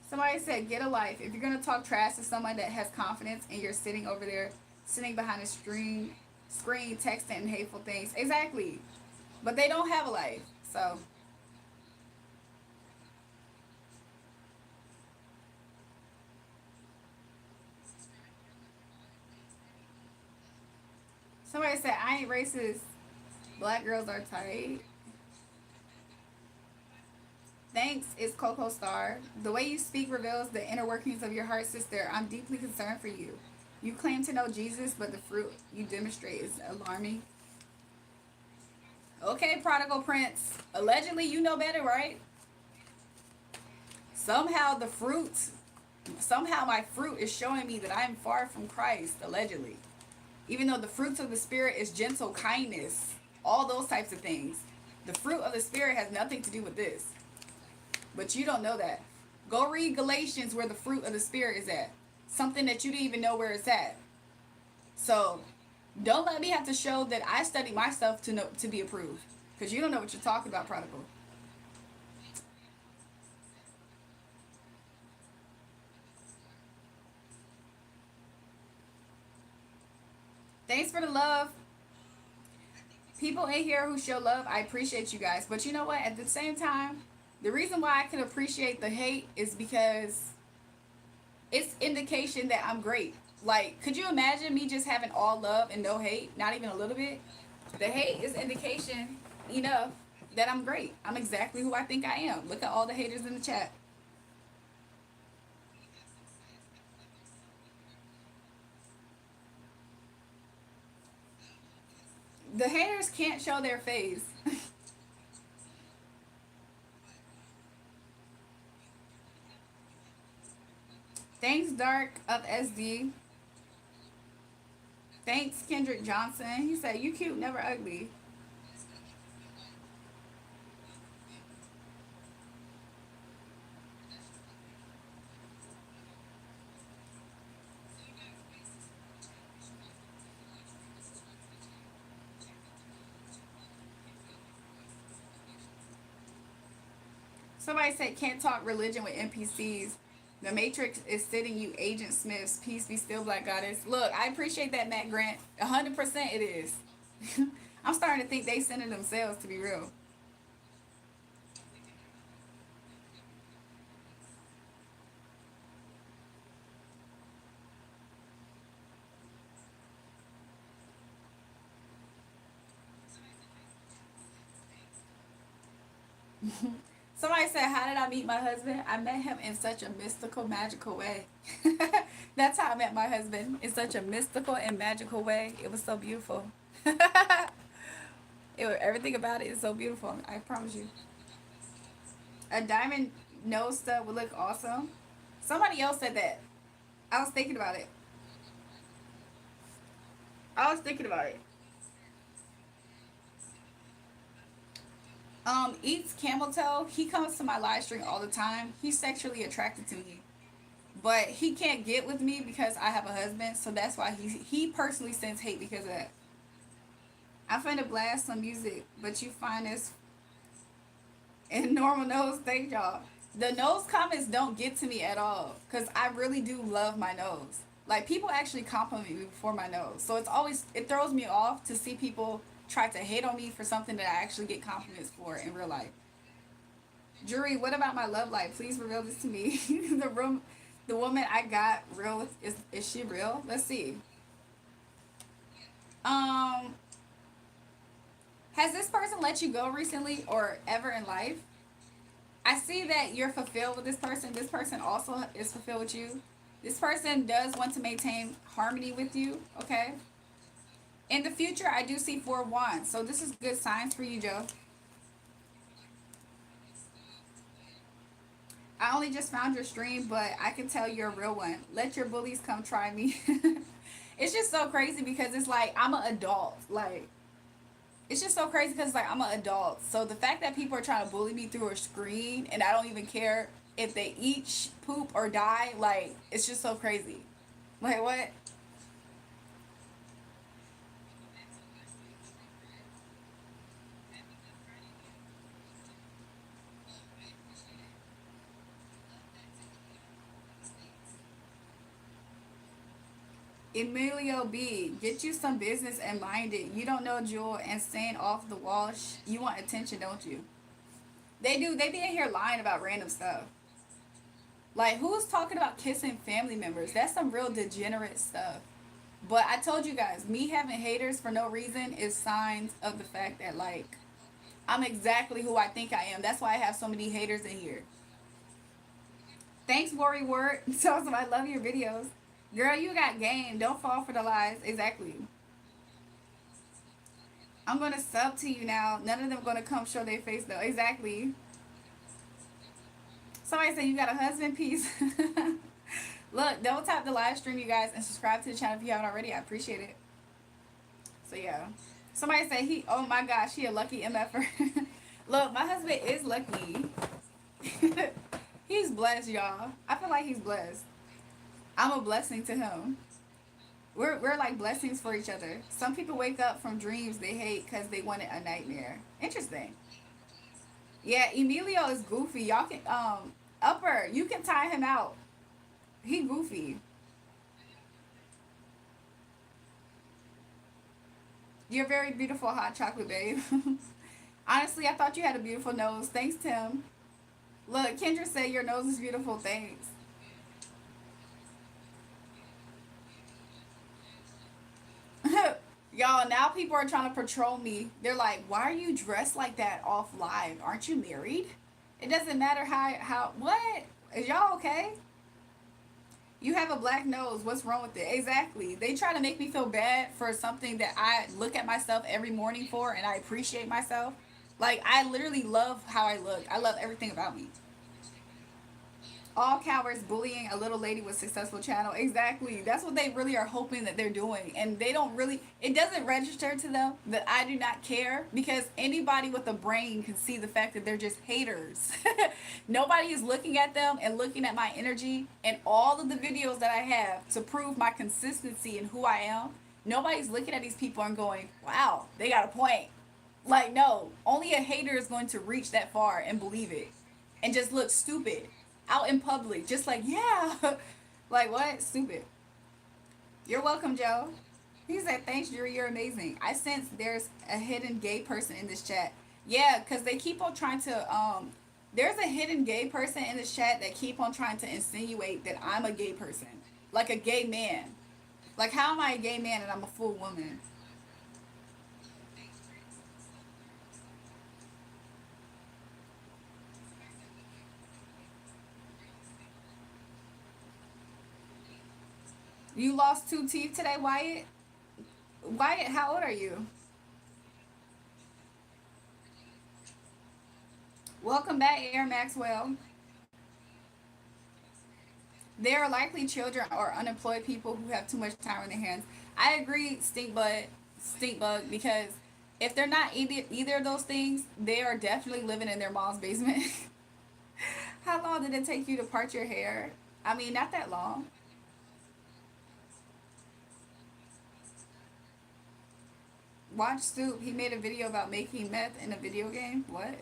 Somebody said, get a life. If you're gonna talk trash to someone that has confidence and you're sitting over there, sitting behind a screen, texting and hateful things. Exactly. But they don't have a life. So somebody said, I ain't racist. Black girls are tight. Thanks, it's Coco Star. The way you speak reveals the inner workings of your heart, sister. I'm deeply concerned for you. You claim to know Jesus, but the fruit you demonstrate is alarming. Okay, prodigal prince. Allegedly, you know better, right? Somehow the fruit, somehow my fruit is showing me that I am far from Christ, allegedly. Even though the fruits of the Spirit is gentle kindness, all those types of things. The fruit of the Spirit has nothing to do with this. But you don't know that. Go read Galatians where the fruit of the Spirit is at. Something that you didn't even know where it's at. So don't let me have to show that I study myself to know to be approved. Because you don't know what you're talking about, prodigal. Thanks for the love. People in here who show love, I appreciate you guys. But you know what? At the same time, the reason why I can appreciate the hate is because it's indication that I'm great. Like, could you imagine me just having all love and no hate? Not even a little bit. The hate is indication enough that I'm great. I'm exactly who I think I am. Look at all the haters in the chat. The haters can't show their face. Thanks, Dark of SD. Thanks, Kendrick Johnson. He said, you cute, never ugly. Somebody said, can't talk religion with NPCs. The Matrix is sitting you, Agent Smiths. Peace be still, Black Goddess. Look, I appreciate that, Matt Grant. 100% it is. I'm starting to think they sending themselves, to be real. Somebody said, how did I meet my husband? I met him in such a mystical, magical way. That's how I met my husband. In such a mystical and magical way. It was so beautiful. Everything about it is so beautiful. I promise you. A diamond nose stud would look awesome. Somebody else said that. I was thinking about it. I was thinking about it. Eats camel toe. He comes to my live stream all the time. He's sexually attracted to me. But he can't get with me because I have a husband, so that's why he personally sends hate because of that. I'm finna blast some music, but you find this in normal nose. Thank y'all. The nose comments don't get to me at all because I really do love my nose. Like people actually compliment me for my nose, so it's always it throws me off to see people try to hate on me for something that I actually get compliments for in real life. Jury, what about my love life? Please reveal this to me. The woman I got real with is she real? Let's see. Um, has this person let you go recently or ever in life? I see that you're fulfilled with this person. This person also is fulfilled with you. This person does want to maintain harmony with you. Okay. In the future, I do see 4 wands, so this is good signs for you, Joe. I only just found your stream, but I can tell you're a real one. Let your bullies come try me. It's just so crazy because it's like I'm an adult. Like it's just so crazy because like I'm an adult. So the fact that people are trying to bully me through a screen and I don't even care if they eat, poop, or die, like it's just so crazy. Like what? Emilio B, get you some business and mind it. You don't know Jewel and staying off the wall. You want attention, don't you? They do. They be in here lying about random stuff. Like who's talking about kissing family members? That's some real degenerate stuff. But I told you guys, me having haters for no reason is signs of the fact that like I'm exactly who I think I am. That's why I have so many haters in here. Thanks, Worry Word. So awesome. I love your videos. Girl, you got game. Don't fall for the lies. Exactly. I'm gonna sub to you now. None of them gonna come show their face though. Exactly. Somebody said you got a husband piece. Look, don't tap the live stream, you guys, and subscribe to the channel if you haven't already. I appreciate it. So yeah. Somebody said he. Oh my gosh, he a lucky mf'er. Look, my husband is lucky. He's blessed, y'all. I feel like he's blessed. I'm a blessing to him. We're like blessings for each other. Some people wake up from dreams they hate because they wanted a nightmare. Interesting. Yeah, Emilio is goofy. Y'all can upper. You can tie him out. He goofy. You're very beautiful, hot chocolate babe. Honestly, I thought you had a beautiful nose. Thanks, Tim. Look, Kendra said your nose is beautiful. Thanks. Y'all, now people are trying to patrol me. They're like, why are you dressed like that off live? Aren't you married? It doesn't matter how what? Is y'all okay? You have a black nose. What's wrong with it? Exactly. They try to make me feel bad for something that I look at myself every morning for and I appreciate myself. Like I literally love how I look. I love everything about me. All cowards bullying a little lady with successful channel. Exactly. That's what they really are hoping that they're doing. And they don't really, it doesn't register to them that I do not care because anybody with a brain can see the fact that they're just haters. Nobody is looking at them and looking at my energy and all of the videos that I have to prove my consistency and who I am. Nobody's looking at these people and going, wow, they got a point. Like, no, only a hater is going to reach that far and believe it and just look stupid out in public, just like, yeah. Like, what? Stupid. You're welcome, Joe. He said, thanks, Yuri, you're amazing. I sense there's a hidden gay person in this chat. Yeah, because they keep on trying to, there's a hidden gay person in this chat that keep on trying to insinuate that I'm a gay person. Like a gay man. Like, how am I a gay man and I'm a full woman? You lost 2 teeth today, Wyatt? Wyatt, how old are you? Welcome back, Air Maxwell. There are likely children or unemployed people who have too much time on their hands. I agree, stink bug, because if they're not either of those things, they are definitely living in their mom's basement. How long did it take you to part your hair? I mean, not that long. Watch Stoop. He made a video about making meth in a video game. What?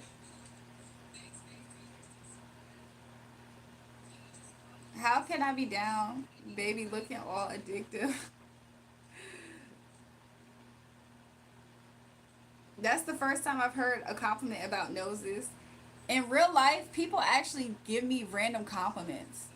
How can I be down, baby, looking all addictive? That's the first time I've heard a compliment about noses. In real life, people actually give me random compliments.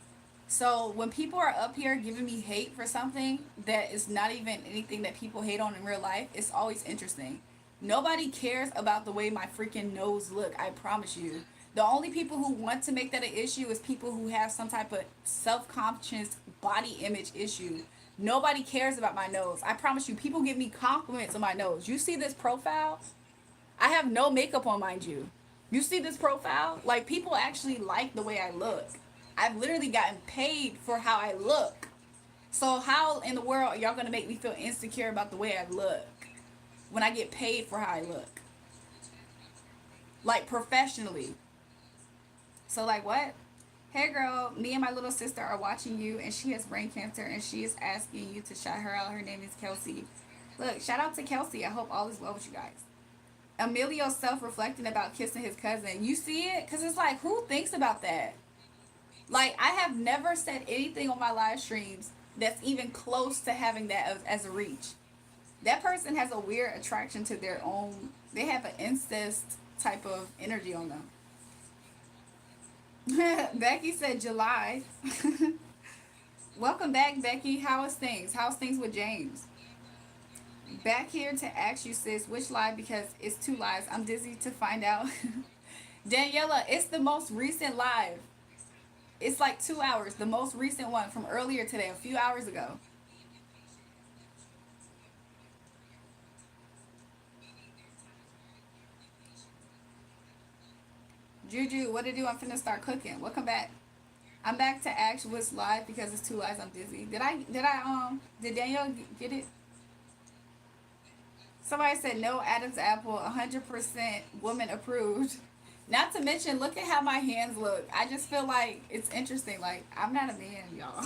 So when people are up here giving me hate for something that is not even anything that people hate on in real life, it's always interesting. Nobody cares about the way my freaking nose look, I promise you. The only people who want to make that an issue is people who have some type of self-conscious body image issue. Nobody cares about my nose. I promise you, people give me compliments on my nose. You see this profile? I have no makeup on, mind you. You see this profile? Like, people actually like the way I look. I've literally gotten paid for how I look. So how in the world are y'all gonna make me feel insecure about the way I look when I get paid for how I look? Like, professionally. So like, what? Hey girl, me and my little sister are watching you and she has brain cancer and she is asking you to shout her out. Her name is Kelsey. Look, shout out to Kelsey. I hope all is well with you guys. Emilio self-reflecting about kissing his cousin. You see it? Because it's like, who thinks about that? Like, I have never said anything on my live streams that's even close to having that as a reach. That person has a weird attraction to their own. They have an incest type of energy on them. Becky said July. Welcome back, Becky. How is things? How's things with James? Back here to ask you, sis, which live, because it's two lives. I'm dizzy to find out. Daniela, it's the most recent live. It's like 2 hours. The most recent one from earlier today, a few hours ago. Juju, what to do? I'm finna start cooking. Welcome back. I'm back to ask what's live because it's two lives. I'm dizzy. Did Danielle get it? Somebody said no Adam's apple, 100% woman approved. Not to mention, look at how my hands look. I just feel like it's interesting. Like, I'm not a man, y'all.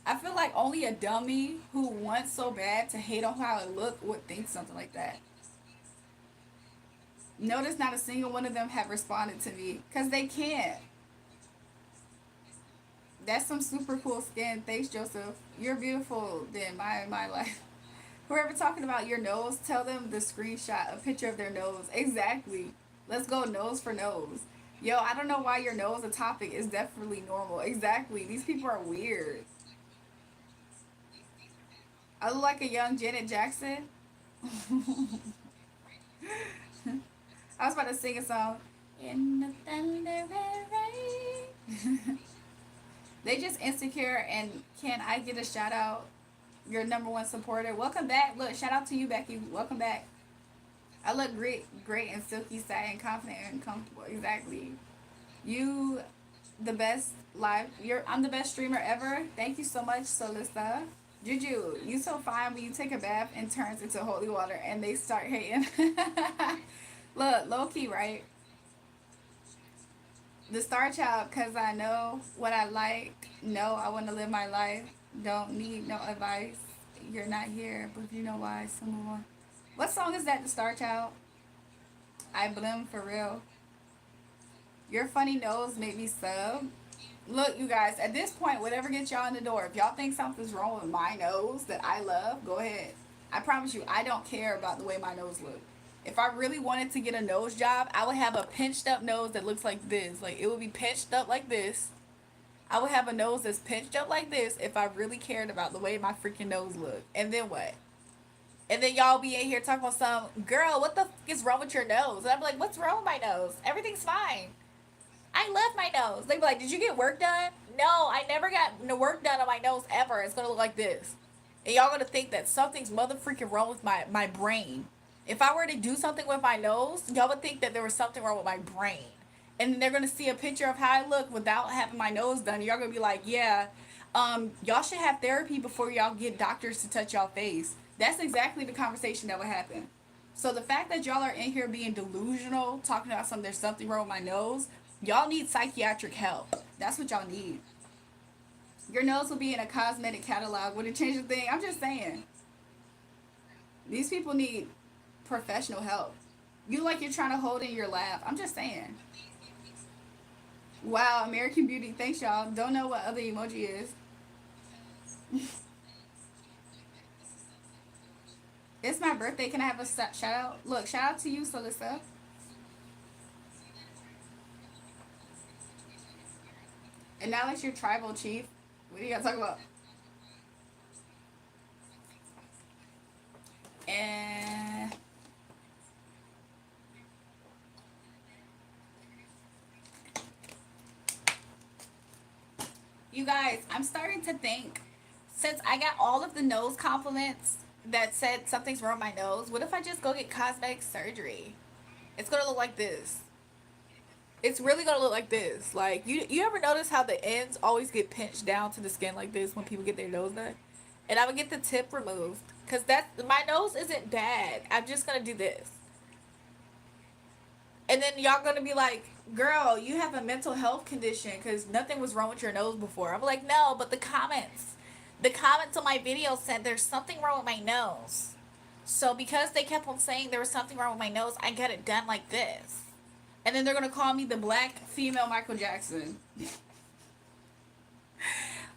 I feel like only a dummy who wants so bad to hate on how I look would think something like that. Notice not a single one of them have responded to me because they can't. That's some super cool skin. Thanks, Joseph. You're beautiful. Then my life. Whoever talking about your nose, tell them the screenshot, a picture of their nose. Exactly. Let's go nose for nose. Yo, I don't know why your nose a topic is definitely normal. Exactly. These people are weird. I look like a young Janet Jackson. I was about to sing a song. In the thunder rain. They just insecure and can I get a shout out? Your number one supporter. Welcome back. Look, shout out to you, Becky. Welcome back. I look great and silky, satin, confident, and comfortable. Exactly. You, the best live. I'm the best streamer ever. Thank you so much, Solista. Juju, you so fine when you take a bath and turns into holy water and they start hating. Look, low key, right? The Star Child, cause I know what I like. No, I want to live my life. Don't need no advice. You're not here, but you know why. So move on. What song is that? The Star Child. I blim for real. Your funny nose made me sub. Look, you guys. At this point, whatever gets y'all in the door. If y'all think something's wrong with my nose that I love, go ahead. I promise you, I don't care about the way my nose looks. If I really wanted to get a nose job, I would have a pinched up nose that looks like this. Like, it would be pinched up like this. I would have a nose that's pinched up like this if I really cared about the way my freaking nose looked. And then what? And then y'all be in here talking about some, girl, what the is wrong with your nose? And I'm like, what's wrong with my nose? Everything's fine. I love my nose. They be like, did you get work done? No, I never got no work done on my nose ever. It's going to look like this. And y'all going to think that something's mother freaking wrong with my brain. If I were to do something with my nose, y'all would think that there was something wrong with my brain. And they're going to see a picture of how I look without having my nose done. Y'all going to be like, yeah, y'all should have therapy before y'all get doctors to touch y'all face. That's exactly the conversation that would happen. So the fact that y'all are in here being delusional, talking about there's something wrong with my nose, y'all need psychiatric help. That's what y'all need. Your nose will be in a cosmetic catalog. Would it change a thing? I'm just saying. These people need professional help. You like you're trying to hold in your laugh. I'm just saying. Wow, American Beauty. Thanks, y'all. Don't know what other emoji is. It's my birthday. Can I have a shout out? Look, shout out to you, Solissa. And now that you're tribal chief, what do you got to talk about? And you guys, I'm starting to think, since I got all of the nose compliments that said something's wrong with my nose, what if I just go get cosmetic surgery? It's gonna look like this. It's really gonna look like this. Like you ever notice how the ends always get pinched down to the skin like this when people get their nose done? And I would get the tip removed because that my nose isn't bad. I'm just gonna do this, and then y'all gonna be like, "Girl, you have a mental health condition because nothing was wrong with your nose before." I'm like, "No, but the comments on my video said there's something wrong with my nose." So because they kept on saying there was something wrong with my nose, I got it done like this. And then they're gonna call me the black female Michael Jackson.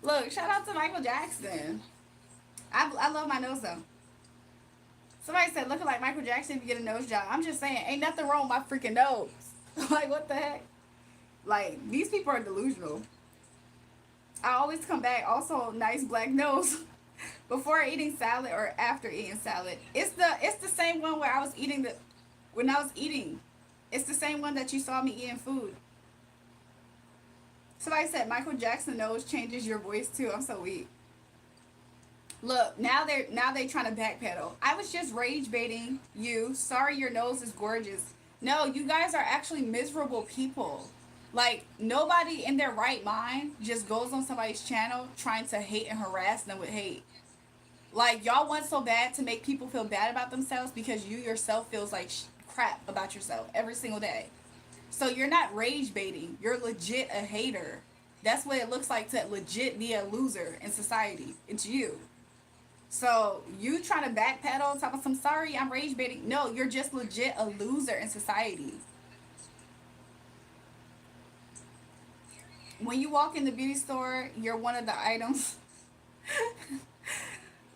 Look, shout out to Michael Jackson. I love my nose though. Somebody said looking like Michael Jackson if you get a nose job. I'm just saying, ain't nothing wrong with my freaking nose. Like what the heck? Like these people are delusional. I always come back. Also, nice black nose. Before eating salad or after eating salad. It's the same one where I was eating the when I was eating. It's the same one that you saw me eating food. Somebody said Michael Jackson nose changes your voice too. I'm so weak. Look, now they trying to backpedal. I was just rage baiting you. Sorry your nose is gorgeous. No, you guys are actually miserable people. Like nobody in their right mind just goes on somebody's channel trying to hate and harass them with hate. Like y'all want so bad to make people feel bad about themselves because you yourself feels like crap about yourself every single day. So you're not rage baiting. You're legit a hater. That's what it looks like to legit be a loser in society. It's you. So you trying to backpedal, talking some sorry, I'm rage baiting. No, you're just legit a loser in society. When you walk in the beauty store, you're one of the items.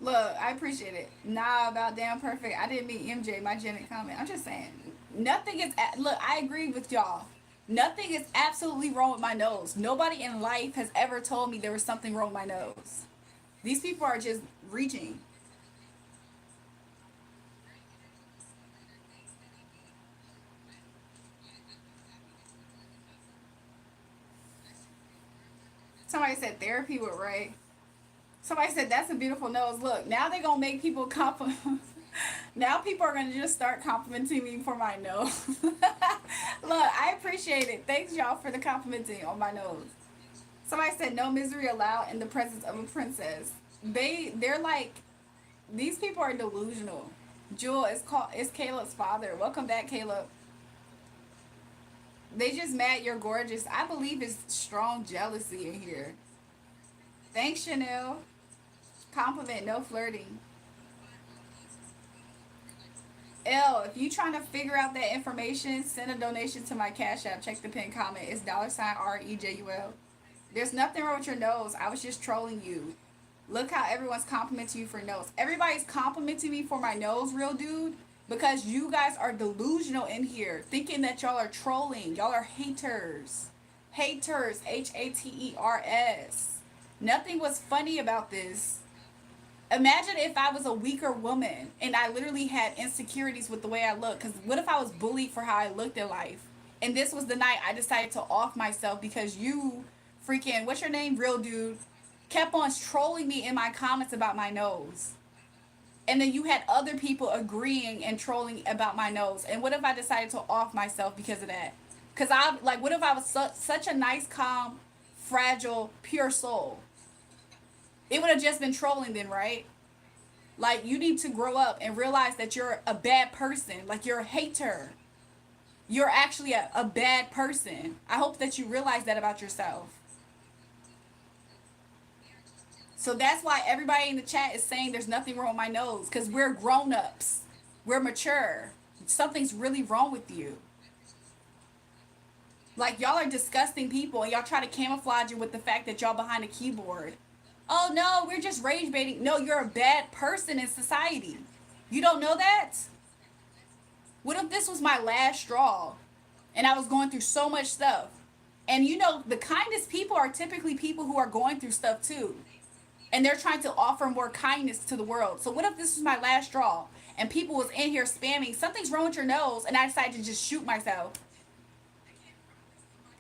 Look, I appreciate it. Nah, about damn perfect. I didn't mean MJ, my Janet comment. I'm just saying, nothing is. Look, I agree with y'all. Nothing is absolutely wrong with my nose. Nobody in life has ever told me there was something wrong with my nose. These people are just reaching. Somebody said therapy would right. Somebody said that's a beautiful nose. Look, now they're gonna make people compliment. Now people are gonna just start complimenting me for my nose. Look, I appreciate it. Thanks y'all for the complimenting on my nose. Somebody said no misery allowed in the presence of a princess. They're like these people are delusional. Jewel is Caleb's father. Welcome back, Caleb. They just mad you're gorgeous. I believe it's strong jealousy in here. Thanks, Chanel. Compliment, no flirting. L, if you trying to figure out that information, send a donation to my Cash App. Check the pin comment. It's $REJUL. There's nothing wrong with your nose. I was just trolling you. Look how everyone's complimenting you for nose. Everybody's complimenting me for my nose, real dude, because you guys are delusional in here, thinking that y'all are trolling. Y'all are haters. Haters, Haters. Nothing was funny about this. Imagine if I was a weaker woman and I literally had insecurities with the way I look. Because what if I was bullied for how I looked in life? And this was the night I decided to off myself because you freaking, what's your name, real dude, kept on trolling me in my comments about my nose. And then you had other people agreeing and trolling about my nose. And what if I decided to off myself because of that? Because what if I was such a nice, calm, fragile, pure soul? It would have just been trolling then, right? Like, you need to grow up and realize that you're a bad person. Like, you're a hater. You're actually a bad person. I hope that you realize that about yourself. So that's why everybody in the chat is saying there's nothing wrong with my nose, because we're grown-ups. We're mature. Something's really wrong with you. Like, y'all are disgusting people, and y'all try to camouflage it with the fact that y'all behind a keyboard. Oh no, we're just rage baiting. No, you're a bad person in society. You don't know that? What if this was my last straw and I was going through so much stuff? And you know, the kindest people are typically people who are going through stuff too. And they're trying to offer more kindness to the world. So what if this was my last straw and people was in here spamming, something's wrong with your nose, and I decided to just shoot myself?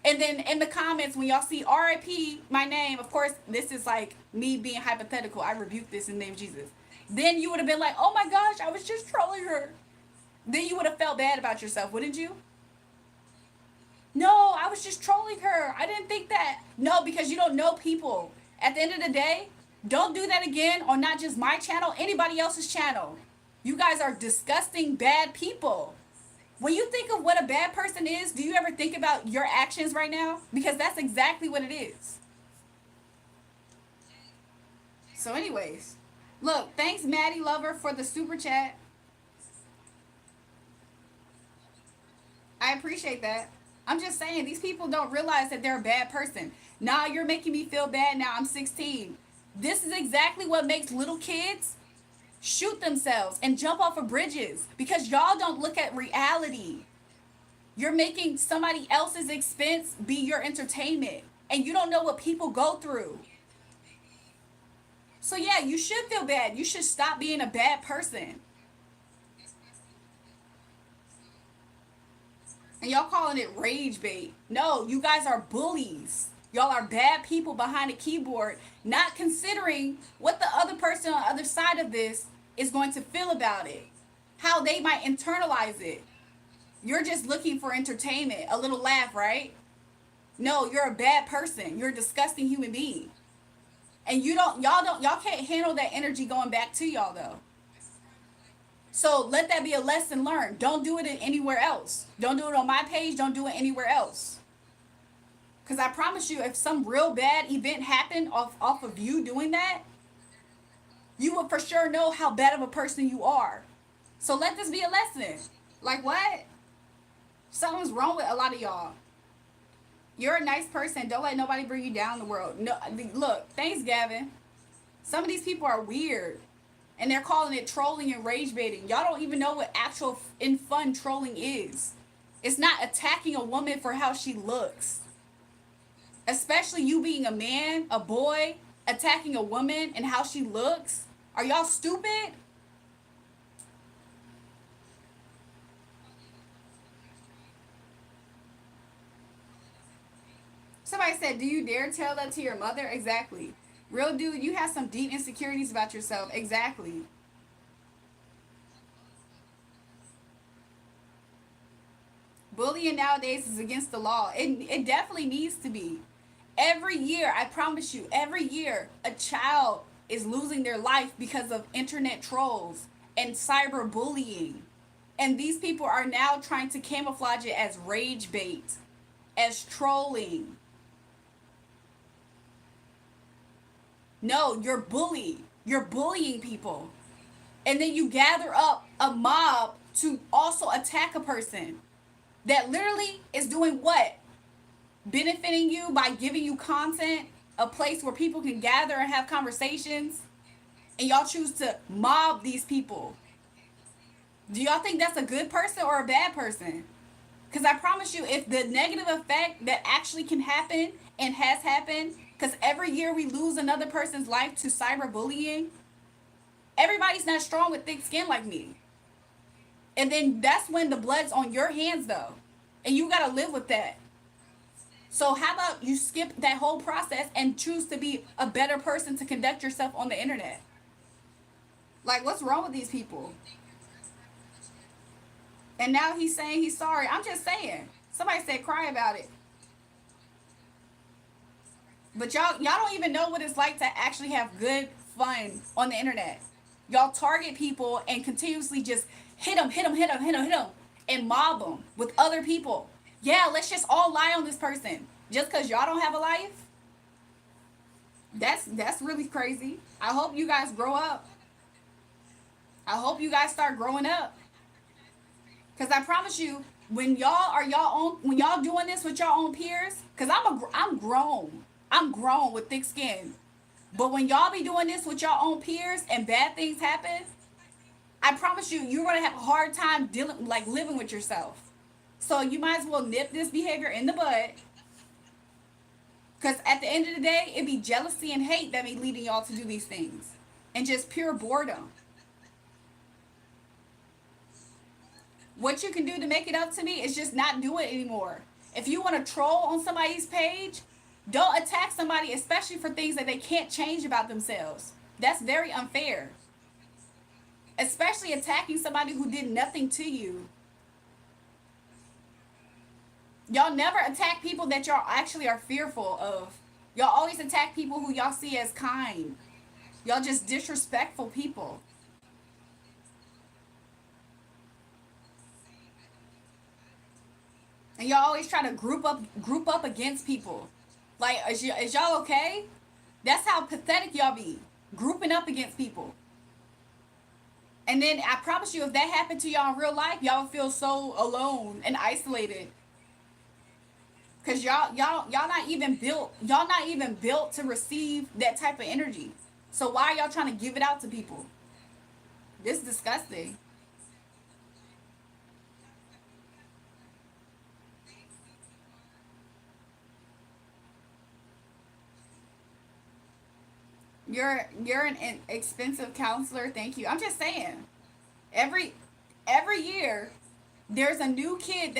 And then in the comments, when y'all see RIP, my name, of course, this is like me being hypothetical. I rebuke this in the name of Jesus. Then you would have been like, oh my gosh, I was just trolling her. Then you would have felt bad about yourself, wouldn't you? No, I was just trolling her. I didn't think that. No, because you don't know people. At the end of the day, don't do that again on not just my channel, anybody else's channel. You guys are disgusting, bad people. When you think of what a bad person is, do you ever think about your actions right now? Because that's exactly what it is. So anyways, look, thanks Maddie Lover for the super chat. I appreciate that. I'm just saying, these people don't realize that they're a bad person. Now you're making me feel bad. Now I'm 16. This is exactly what makes little kids shoot themselves and jump off of bridges, because y'all don't look at reality. You're making somebody else's expense be your entertainment, and you don't know what people go through. So yeah, you should feel bad. You should stop being a bad person. And y'all calling it rage bait. No, you guys are bullies. Y'all are bad people behind a keyboard, not considering what the other person on the other side of this is going to feel about it, how they might internalize it. You're just looking for entertainment, a little laugh, right? No, you're a bad person. You're a disgusting human being. And y'all can't handle that energy going back to y'all though. So let that be a lesson learned. Don't do it anywhere else. Don't do it on my page. Don't do it anywhere else. Because I promise you, if some real bad event happened off of you doing that, you would for sure know how bad of a person you are. So let this be a lesson. Like what? Something's wrong with a lot of y'all. You're a nice person. Don't let nobody bring you down in the world. No, look, thanks, Gavin. Some of these people are weird. And they're calling it trolling and rage baiting. Y'all don't even know what actual in fun trolling is. It's not attacking a woman for how she looks. Especially you being a man, a boy, attacking a woman and how she looks. Are y'all stupid? Somebody said, do you dare tell that to your mother? Exactly. Real dude, you have some deep insecurities about yourself. Exactly. Bullying nowadays is against the law. It definitely needs to be. Every year, I promise you, every year, a child is losing their life because of internet trolls and cyberbullying. And these people are now trying to camouflage it as rage bait, as trolling. No, you're bullied. You're bullying people. And then you gather up a mob to also attack a person that literally is doing what? Benefiting you by giving you content, a place where people can gather and have conversations, and y'all choose to mob these people. Do y'all think that's a good person or a bad person? Because I promise you, if the negative effect that actually can happen and has happened, because every year we lose another person's life to cyberbullying, everybody's not strong with thick skin like me. And then that's when the blood's on your hands though. And you got to live with that. So how about you skip that whole process and choose to be a better person to conduct yourself on the internet? Like, what's wrong with these people? And now he's saying he's sorry. I'm just saying. Somebody said cry about it. But y'all don't even know what it's like to actually have good fun on the internet. Y'all target people and continuously just hit them, and mob them with other people. Yeah, let's just all lie on this person. Just because y'all don't have a life? That's really crazy. I hope you guys grow up. I hope you guys start growing up. Cause I promise you, when y'all are y'all own, when y'all doing this with your own peers, cause I'm grown. I'm grown with thick skin. But when y'all be doing this with your own peers and bad things happen, I promise you, you're gonna have a hard time dealing, like living with yourself. So you might as well nip this behavior in the bud. Cause at the end of the day, it be jealousy and hate that be leading y'all to do these things, and just pure boredom. What you can do to make it up to me is just not do it anymore. If you want to troll on somebody's page, don't attack somebody, especially for things that they can't change about themselves. That's very unfair. Especially attacking somebody who did nothing to you. Y'all never attack people that y'all actually are fearful of. Y'all always attack people who y'all see as kind. Y'all just disrespectful people. And y'all always try to group up against people. Like, is y'all okay? That's how pathetic y'all be. Grouping up against people. And then I promise you, if that happened to y'all in real life, y'all would feel so alone and isolated. Cause y'all not even built to receive that type of energy. So why are y'all trying to give it out to people? This is disgusting. You're an expensive counselor. Thank you. I'm just saying. Every every year there's a new kid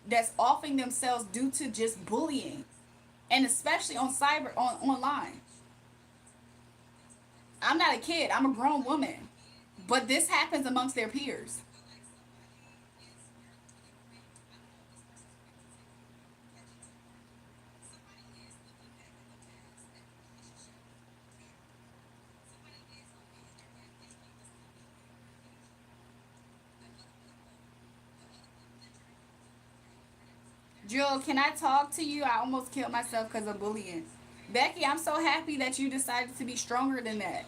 that's offing themselves due to just bullying, and especially on cyber on online. I'm not a kid. I'm a grown woman, but this happens amongst their peers. Jill, can I talk to you? I almost killed myself because of bullying. Becky, I'm so happy that you decided to be stronger than that.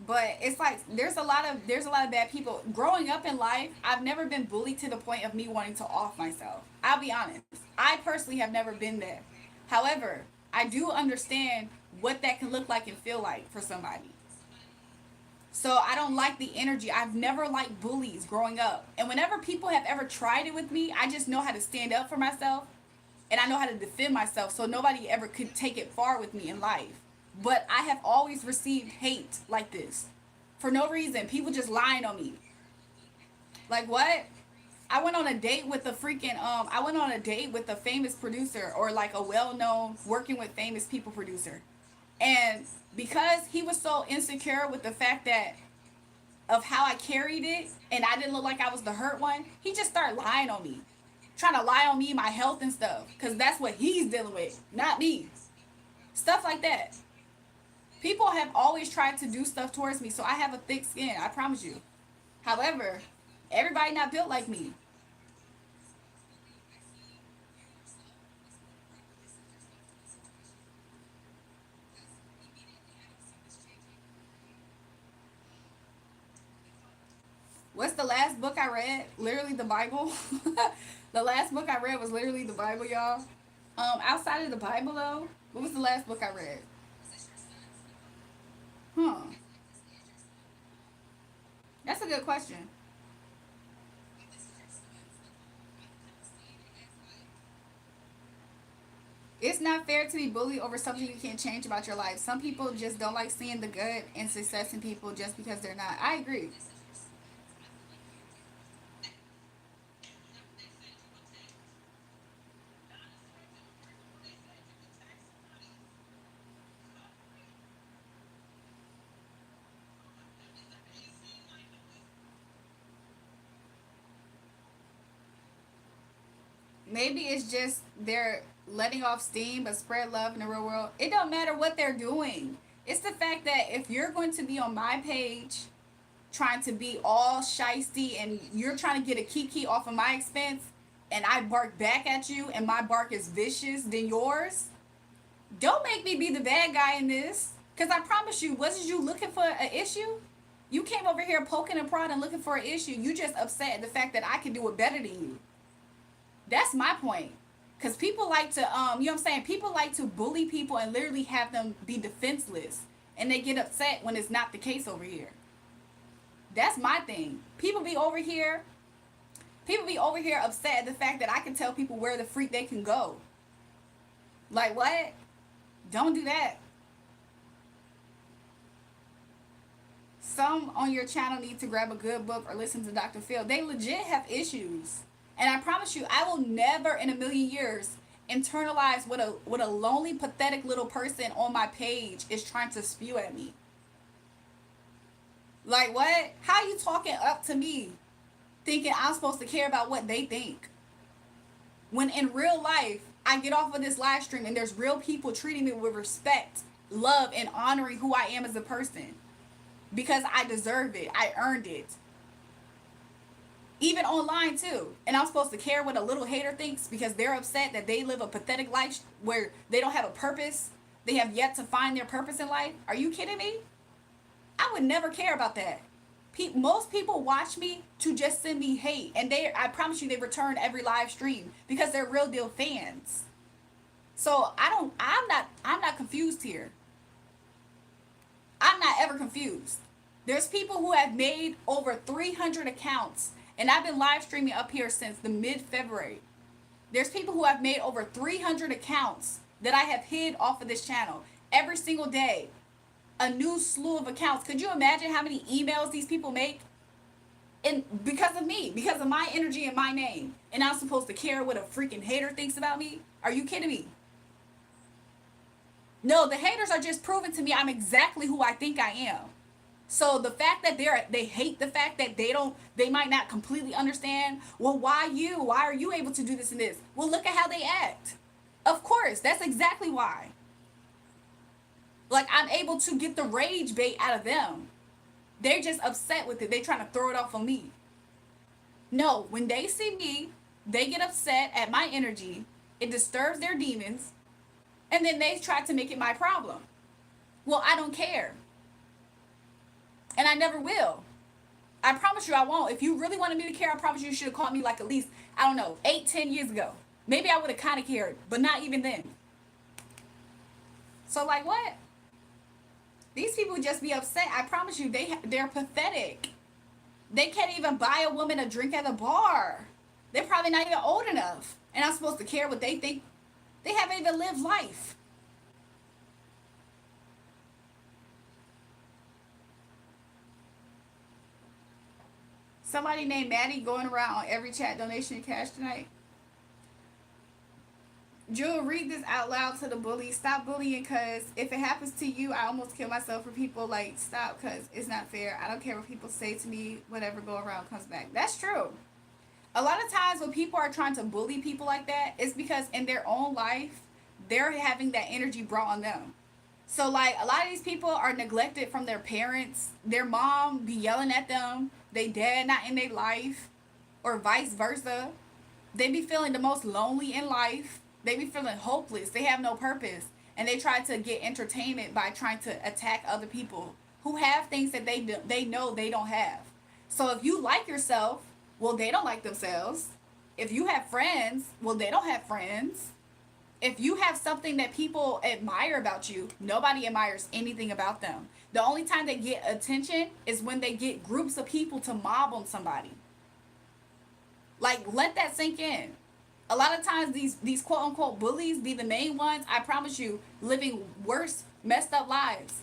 But it's like there's a lot of bad people. Growing up in life, I've never been bullied to the point of me wanting to off myself. I'll be honest. I personally have never been there. However, I do understand what that can look like and feel like for somebody. So I don't like the energy. I've never liked bullies growing up. And whenever people have ever tried it with me, I just know how to stand up for myself and I know how to defend myself so nobody ever could take it far with me in life. But I have always received hate like this for no reason. People just lying on me. Like what? I went on a date with a freaking I went on a date with a famous producer, or like a well-known working with famous people producer. And because he was so insecure with the fact that of how I carried it and I didn't look like I was the hurt one, he just started lying on me. Trying to lie on me, my health and stuff. Cause that's what he's dealing with, not me. Stuff like that. People have always tried to do stuff towards me, so I have a thick skin, I promise you. However, everybody not built like me. What's the last book I read? Literally the Bible. The last book I read was literally the Bible, y'all. Outside of the Bible though, what was the last book I read? Huh. That's a good question. It's not fair to be bullied over something you can't change about your life. Some people just don't like seeing the good and success in people just because they're not. I agree. Maybe it's just they're letting off steam but spread love in the real world. It don't matter what they're doing. It's the fact that if you're going to be on my page trying to be all shisty and you're trying to get a kiki off of my expense and I bark back at you and my bark is vicious than yours, Don't make me be the bad guy in this. Because I promise you, wasn't you looking for an issue? You came over here poking and prodding looking for an issue. You just upset at the fact that I can do it better than you. That's my point. Because people like to, you know what I'm saying? People like to bully people and literally have them be defenseless. And they get upset when it's not the case over here. That's my thing. People be over here upset at the fact that I can tell people where the freak they can go. Like what? Don't do that. Some on your channel need to grab a good book or listen to Dr. Phil. They legit have issues. And I promise you, I will never in a million years internalize what a lonely, pathetic little person on my page is trying to spew at me. Like what? How you talking up to me thinking I'm supposed to care about what they think? When in real life, I get off of this live stream and there's real people treating me with respect, love, and honoring who I am as a person. Because I deserve it. I earned it. Even online too. And I'm supposed to care what a little hater thinks because they're upset that they live a pathetic life where they don't have a purpose. They have yet to find their purpose in life. Are you kidding me? I would never care about that. Most people watch me to just send me hate. And I promise you they return every live stream because they're real deal fans. So I'm not confused here. I'm not ever confused. There's people who have made over 300 accounts, and I've been live streaming up here since the mid-February. There's people who have made over 300 accounts that I have hid off of this channel every single day. A new slew of accounts. Could you imagine how many emails these people make? And because of me, because of my energy and my name. And I'm supposed to care what a freaking hater thinks about me? Are you kidding me? No, the haters are just proving to me I'm exactly who I think I am. So the fact that they hate the fact that they might not completely understand, well, why you? Why are you able to do this and this? Well, look at how they act. Of course, that's exactly why. Like, I'm able to get the rage bait out of them. They're just upset with it. They're trying to throw it off on me. No, when they see me, they get upset at my energy. It disturbs their demons. And then they try to make it my problem. Well, I don't care. And I never will. I promise you I won't. If you really wanted me to care, I promise you should have called me like at least, I don't know, 8-10 years ago. Maybe I would have kind of cared, but not even then. So like what? These people just be upset. I promise you, they're pathetic. They can't even buy a woman a drink at a bar. They're probably not even old enough. And I'm supposed to care what they think. They haven't even lived life. Somebody named Maddie going around on every chat donation and cash tonight. Jewel, read this out loud to the bullies. Stop bullying, because if it happens to you, I almost kill myself for people. Like, stop, because it's not fair. I don't care what people say to me. Whatever go around comes back. That's true. A lot of times when people are trying to bully people like that, it's because in their own life, they're having that energy brought on them. So, like, a lot of these people are neglected from their parents. Their mom be yelling at them. They dad not in their life. Or vice versa. They be feeling the most lonely in life. They be feeling hopeless. They have no purpose. And they try to get entertainment by trying to attack other people who have things that they know they don't have. So if you like yourself, well, they don't like themselves. If you have friends, well, they don't have friends. If you have something that people admire about you, nobody admires anything about them. The only time they get attention is when they get groups of people to mob on somebody. Like, let that sink in. A lot of times these quote-unquote bullies be the main ones, I promise you, living worse, messed up lives.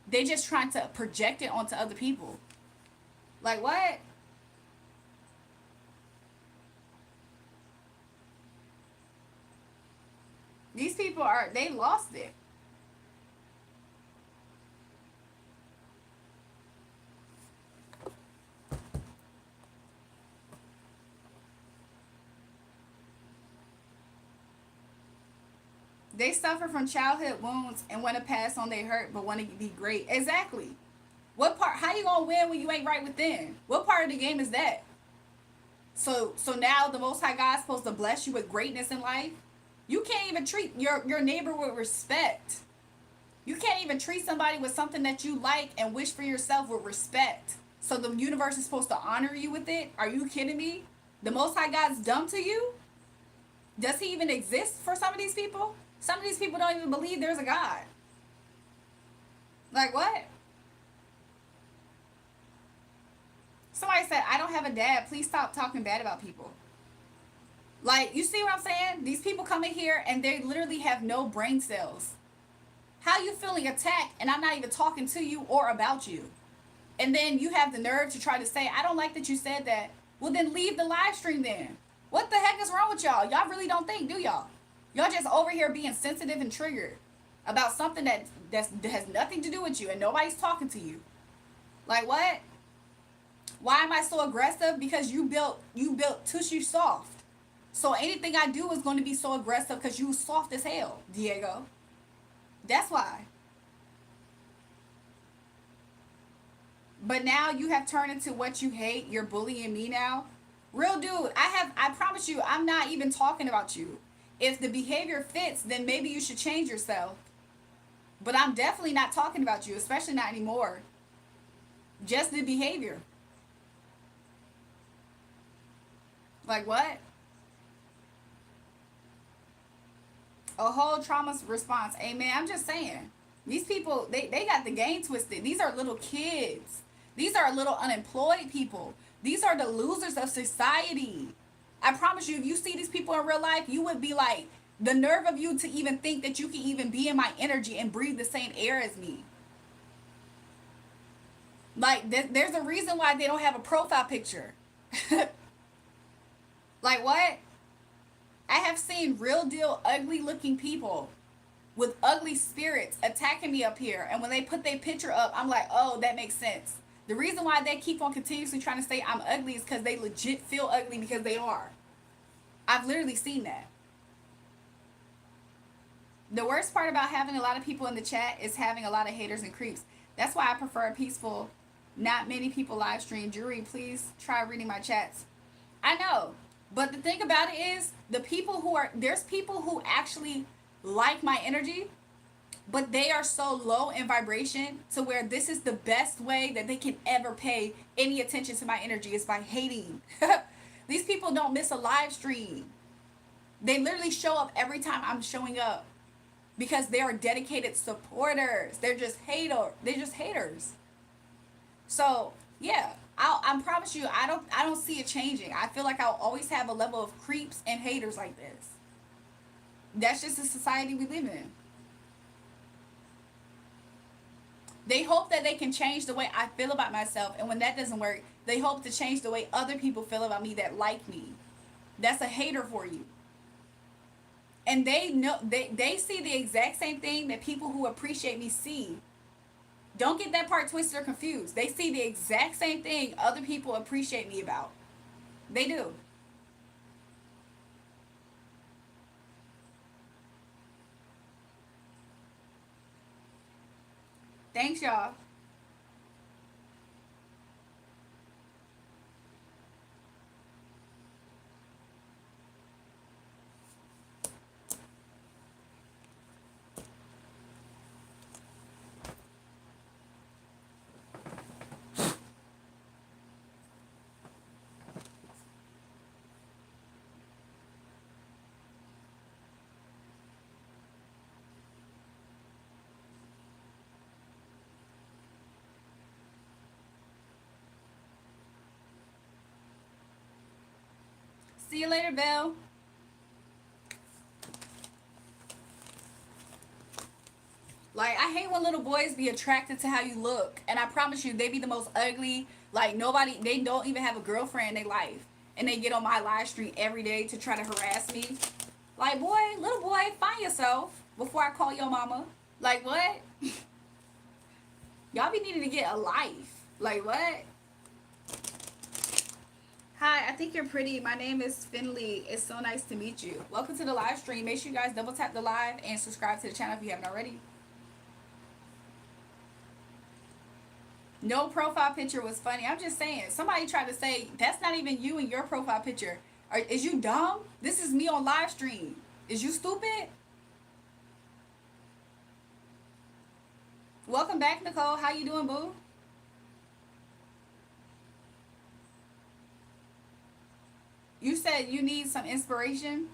They just trying to project it onto other people. Like, what? These people they lost it. They suffer from childhood wounds and want to pass on their hurt, but want to be great. Exactly. What part? How you gonna win when you ain't right within? What part of the game is that? So now the Most High God's supposed to bless you with greatness in life. You can't even treat your neighbor with respect. You can't even treat somebody with something that you like and wish for yourself with respect. So the universe is supposed to honor you with it? Are you kidding me? The Most High God's dumb to you? Does he even exist for some of these people? Some of these people don't even believe there's a God. Like what? Somebody said, I don't have a dad. Please stop talking bad about people. Like, you see what I'm saying? These people come in here and they literally have no brain cells. How you feeling attacked and I'm not even talking to you or about you? And then you have the nerve to try to say, I don't like that you said that. Well, then leave the live stream then. What the heck is wrong with y'all? Y'all really don't think, do y'all? Y'all just over here being sensitive and triggered about something that has nothing to do with you and nobody's talking to you. Like what? Why am I so aggressive? Because you built Tushy soft. So anything I do is going to be so aggressive because you soft as hell, Diego. That's why. But now you have turned into what you hate. You're bullying me now. Real dude, I promise you, I'm not even talking about you. If the behavior fits, then maybe you should change yourself. But I'm definitely not talking about you, especially not anymore. Just the behavior. Like what? A whole trauma response. Amen. I'm just saying. These people, they got the game twisted. These are little kids. These are little unemployed people. These are the losers of society. I promise you, if you see these people in real life, you would be like, the nerve of you to even think that you can even be in my energy and breathe the same air as me. Like, there's a reason why they don't have a profile picture. Like, what? I have seen real deal ugly looking people with ugly spirits attacking me up here. And when they put their picture up, I'm like, oh, that makes sense. The reason why they keep on continuously trying to say I'm ugly is because they legit feel ugly because they are. I've literally seen that. The worst part about having a lot of people in the chat is having a lot of haters and creeps. That's why I prefer a peaceful, not many people live stream. Julrae, please try reading my chats. I know. But the thing about it is, there's people who actually like my energy, but they are so low in vibration to where this is the best way that they can ever pay any attention to my energy is by hating. These people don't miss a live stream. They literally show up every time I'm showing up because they are dedicated supporters. They're just haters. So, yeah. I promise you, I don't see it changing. I feel like I'll always have a level of creeps and haters like this. That's just the society we live in. They hope that they can change the way I feel about myself, and when that doesn't work, they hope to change the way other people feel about me that like me. That's a hater for you. And they know they see the exact same thing that people who appreciate me see. Don't get that part twisted or confused. They see the exact same thing other people appreciate me about. They do. Thanks, y'all. See you later, Belle. Like, I hate when little boys be attracted to how you look. And I promise you, they be the most ugly. Like, they don't even have a girlfriend in their life. And they get on my live stream every day to try to harass me. Like, boy, little boy, find yourself before I call your mama. Like, what? Y'all be needing to get a life. Like, what? Hi, I think you're pretty. My name is Finley. It's so nice to meet you. Welcome to the live stream. Make sure you guys double tap the live and subscribe to the channel if you haven't already. No profile picture was funny. I'm just saying. Somebody tried to say, that's not even you in your profile picture. Is you dumb? This is me on live stream. Is you stupid? Welcome back, Nicole. How you doing, boo? You said you need some inspiration.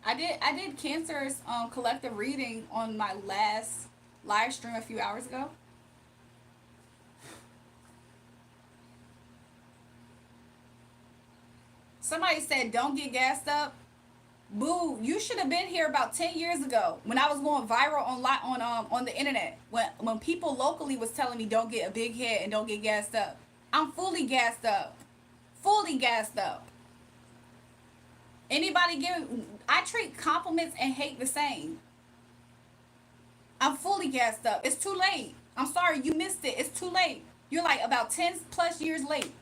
I did Cancer's collective reading on my last live stream a few hours ago. Somebody said don't get gassed up. Boo, you should have been here about 10 years ago when I was going viral on the internet. When people locally was telling me don't get a big head and don't get gassed up. I'm fully gassed up. Fully gassed up. Anybody give I treat compliments and hate the same. I'm fully gassed up. It's too late. I'm sorry you missed it. It's too late. You're like about 10 plus years late.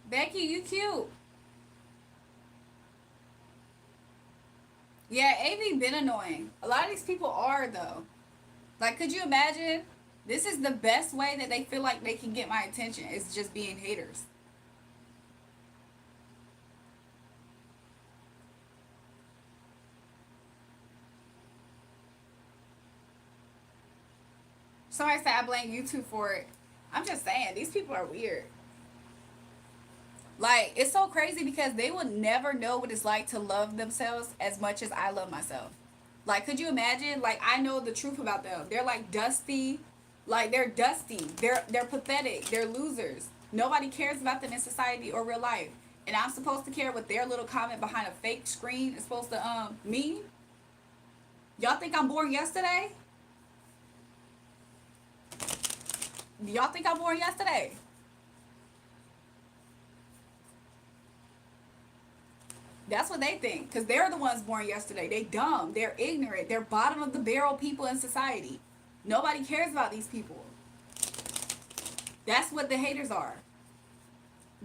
Becky, you cute. Yeah, AV been annoying. A lot of these people are though. Like, could you imagine? This is the best way that they feel like they can get my attention is just being haters. Somebody said I blame YouTube for it. I'm just saying, these people are weird. Like, it's so crazy because they would never know what it's like to love themselves as much as I love myself. Like, could you imagine? Like, I know the truth about them. They're like dusty. Like, they're dusty. They're pathetic. They're losers. Nobody cares about them in society or real life. And I'm supposed to care what their little comment behind a fake screen is supposed to mean? Y'all think I'm born yesterday? Y'all think I'm born yesterday? That's what they think, because they're the ones born yesterday. They dumb. They're ignorant. They're bottom of the barrel people in society. Nobody cares about these people. That's what the haters are.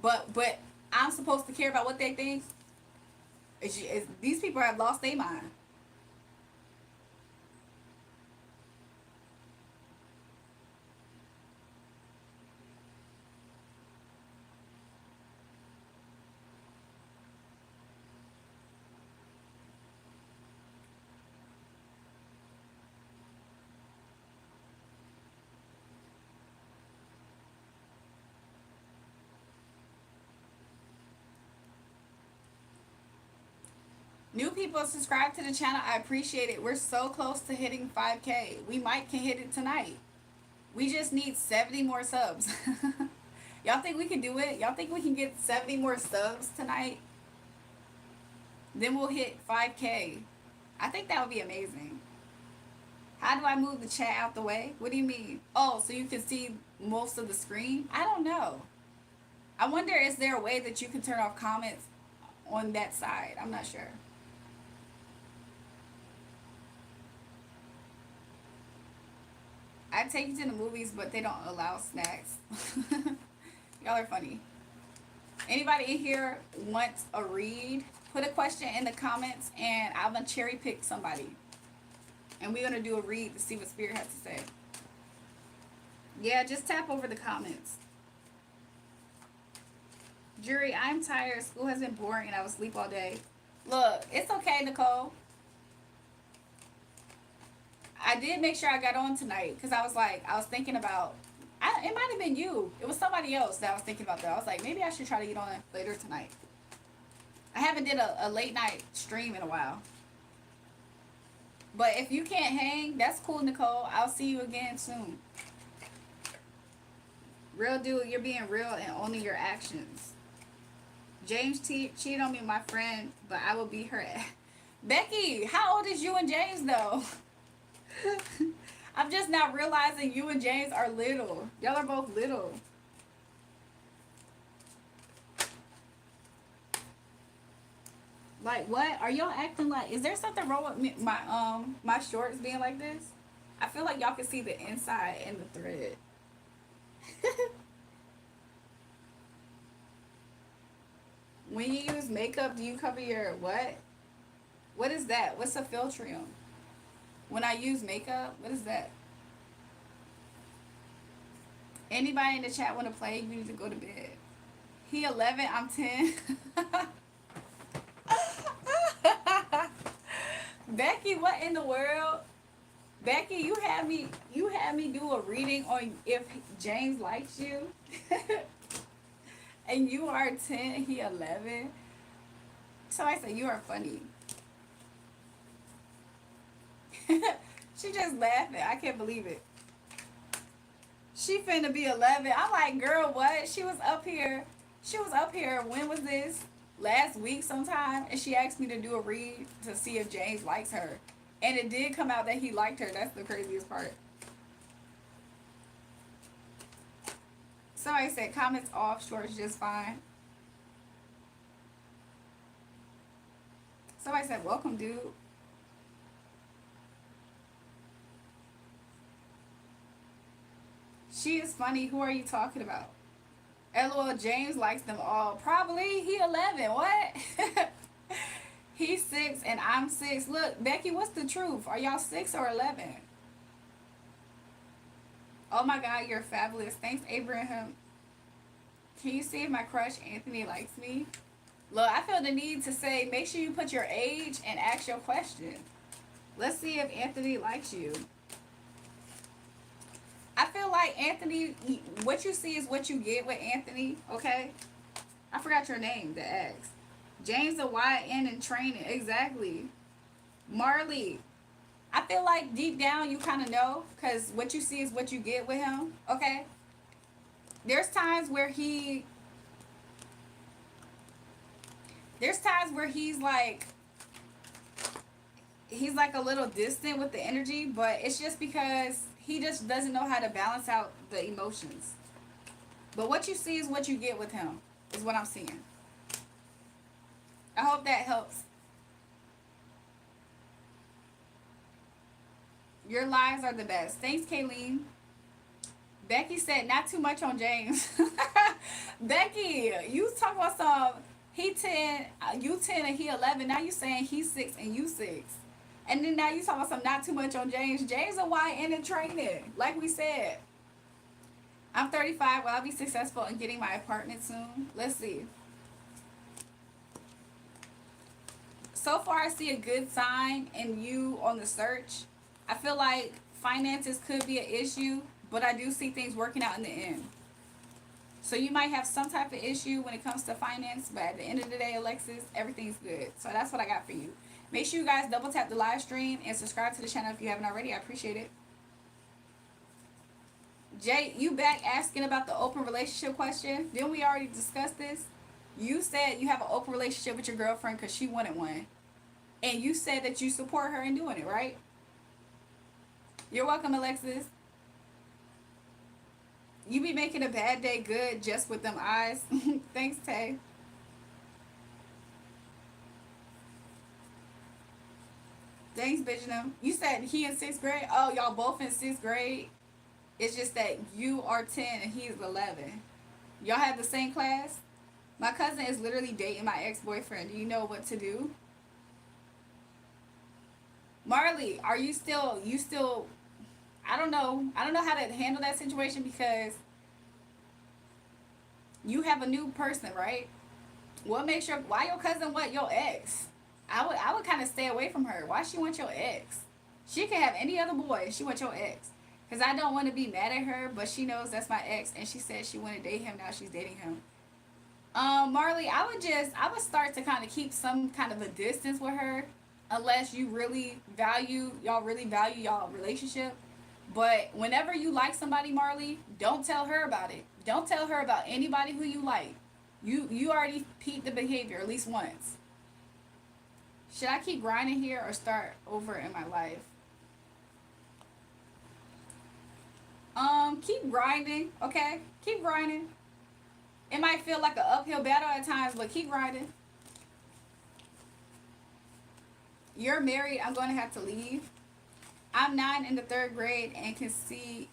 But I'm supposed to care about what they think. These people have lost their mind. New people subscribe to the channel. I appreciate it. We're so close to hitting 5K. We might can hit it tonight. We just need 70 more subs. Y'all think we can do it? Y'all think we can get 70 more subs tonight? Then we'll hit 5K. I think that would be amazing. How do I move the chat out the way? What do you mean? Oh, so you can see most of the screen? I don't know. I wonder, is there a way that you can turn off comments on that side? I'm not sure. I take you to the movies, but they don't allow snacks. Y'all are funny. Anybody in here wants a read? Put a question in the comments, and I'm gonna cherry pick somebody, and we're gonna do a read to see what Spirit has to say. Yeah, just tap over the comments. Jury, I'm tired. School has been boring and I was asleep all day. Look, it's okay, Nicole. I did make sure I got on tonight because I was thinking about, it might have been you. It was somebody else that I was thinking about that. I was like, maybe I should try to get on later tonight. I haven't did a late night stream in a while. But if you can't hang, that's cool, Nicole. I'll see you again soon. Real dude, you're being real and owning your actions. James cheated on me, my friend, but I will beat her ass. Becky, how old is you and James, though? I'm just now realizing you and James are little. Y'all are both little. Like, what? Are y'all acting like... Is there something wrong with me, my shorts being like this? I feel like y'all can see the inside and the thread. When you use makeup, do you cover your what? What is that? What's a filtrium? When I use makeup, what is that? Anybody in the chat want to play? You need to go to bed. He 11, I'm 10. Becky, what in the world? Becky, you had me do a reading on if James likes you. And you are 10, he 11. So I said, you are funny. She just laughing. I can't believe it. She finna be 11. I'm like, girl, what? She was up here. When was this? Last week sometime. And she asked me to do a read to see if James likes her. And it did come out that he liked her. That's the craziest part. Somebody said comments off, shorts just fine. Somebody said, welcome, dude. She is funny. Who are you talking about? LOL, James likes them all. Probably. He 11. What? He's 6 and I'm 6. Look, Becky, what's the truth? Are y'all 6 or 11? Oh my God, you're fabulous. Thanks, Abraham. Can you see if my crush Anthony likes me? Look, I feel the need to say, make sure you put your age and ask your question. Let's see if Anthony likes you. I feel like Anthony, what you see is what you get with Anthony, okay? I forgot your name to ask. James a YN in training, exactly. Marley, I feel like deep down you kind of know, because what you see is what you get with him, okay? There's times where he's like a little distant with the energy, but it's just because he just doesn't know how to balance out the emotions. But what you see is what you get with him, is what I'm seeing. I hope that helps. Your lives are the best. Thanks, Kayleen. Becky said, not too much on James. Becky, you talk about some, he 10, you 10 and he 11. Now you saying he's 6 and you 6. And then now you talk about some not too much on James. James a YN in training, like we said. I'm 35. Will I be successful in getting my apartment soon? Let's see. So far, I see a good sign in you on the search. I feel like finances could be an issue, but I do see things working out in the end. So you might have some type of issue when it comes to finance, but at the end of the day, Alexis, everything's good. So that's what I got for you. Make sure you guys double tap the live stream and subscribe to the channel if you haven't already. I appreciate it. Jay, you back asking about the open relationship question? Didn't we already discuss this? You said you have an open relationship with your girlfriend because she wanted one. And you said that you support her in doing it, right? You're welcome, Alexis. You be making a bad day good just with them eyes. Thanks, Tay. Thanks, Benjamin. You said he in 6th grade? Oh, y'all both in 6th grade? It's just that you are 10 and he's 11. Y'all have the same class? My cousin is literally dating my ex-boyfriend. Do you know what to do? Marley, are you still, I don't know. I don't know how to handle that situation because you have a new person, right? What makes your why your cousin want your ex? I would kind of stay away from her. Why she want your ex? She could have any other boy. She want your ex. Cause I don't want to be mad at her, but she knows that's my ex, and she said she want to date him. Now she's dating him. Marley, I would start to kind of keep some kind of a distance with her, unless you really value y'all relationship. But whenever you like somebody, Marley, don't tell her about it. Don't tell her about anybody who you like. You already peeped the behavior at least once. Should I keep grinding here or start over in my life? Keep grinding, okay? Keep grinding. It might feel like an uphill battle at times, but keep grinding. You're married, I'm going to have to leave. I'm 9 in the 3rd grade and can see.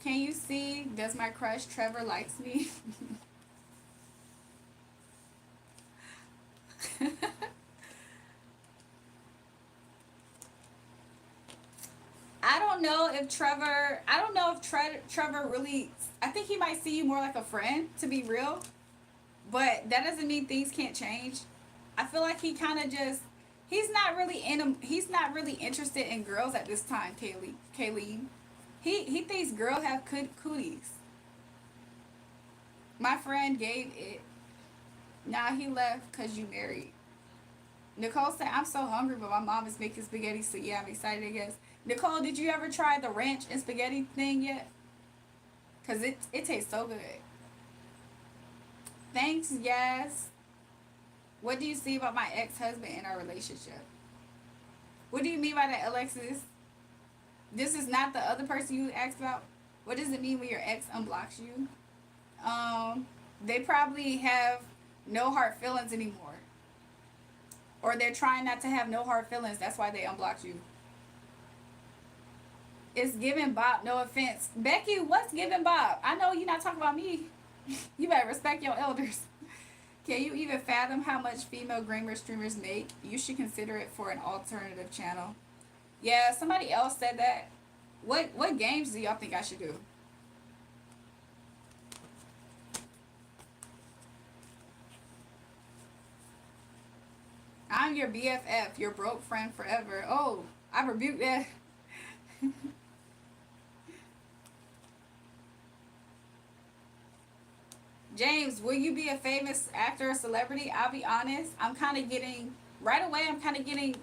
Can you see? Does my crush Trevor likes me? I don't know if Trevor. I don't know if Trevor really. I think he might see you more like a friend, to be real. But that doesn't mean things can't change. I feel like he kind of just. He's not really in him. He's not really interested in girls at this time, Kaylee. He thinks girls have cooties. My friend gave it. Now he left because you married. Nicole said, I'm so hungry, but my mom is making spaghetti, so yeah, I'm excited, I guess. Nicole, did you ever try the ranch and spaghetti thing yet? Because it tastes so good. Thanks, yes. What do you see about my ex-husband in our relationship? What do you mean by that, Alexis? This is not the other person you asked about? What does it mean when your ex unblocks you? They probably have no hard feelings anymore. Or they're trying not to have no hard feelings. That's why they unblocked you. It's giving Bob, no offense. Becky, what's giving Bob? I know you're not talking about me. You better respect your elders. Can you even fathom how much female gamer streamers make? You should consider it for an alternative channel. Yeah, somebody else said that. What games do y'all think I should do? I'm your BFF, your broke friend forever. Oh, I rebuke that. James, will you be a famous actor or celebrity? I'll be honest. Right away, I'm kind of getting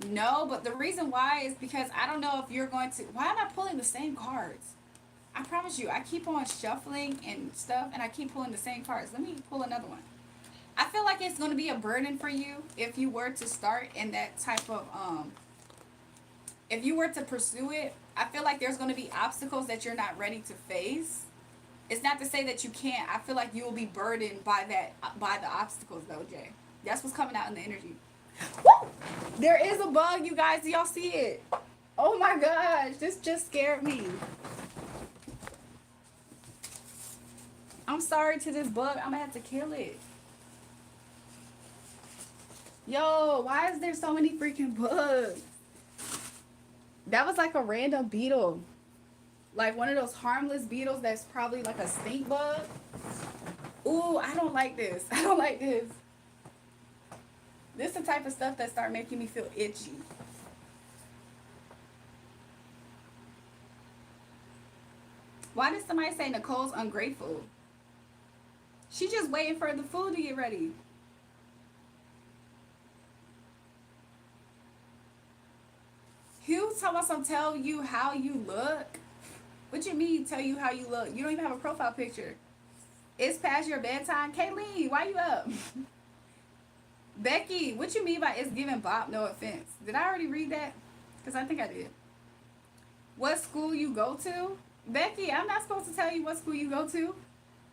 no, but the reason why is because I don't know if you're going to. Why am I pulling the same cards? I promise you, I keep on shuffling and stuff, and I keep pulling the same cards. Let me pull another one. I feel like it's going to be a burden for you if you were to start in that type of if you were to pursue it. I feel like there's going to be obstacles that you're not ready to face. It's not to say that you can't. I feel like you will be burdened by the obstacles though, Jay. That's what's coming out in the energy. Woo! There is a bug, you guys. Do y'all see it? Oh my gosh, this just scared me. I'm sorry to this bug. I'm gonna have to kill it. Yo, why is there so many freaking bugs? That was like a random beetle. Like one of those harmless beetles that's probably like a stink bug. Ooh, I don't like this. I don't like this. This is the type of stuff that start making me feel itchy. Why did somebody say Nicole's ungrateful? She just waiting for the food to get ready. Hugh told us I'll tell you how you look. What you mean tell you how you look? You don't even have a profile picture. It's past your bedtime. Kaylee, why you up? Becky, what you mean by it's giving Bob no offense? Did I already read that? Because I think I did. What school you go to? Becky, I'm not supposed to tell you what school you go to.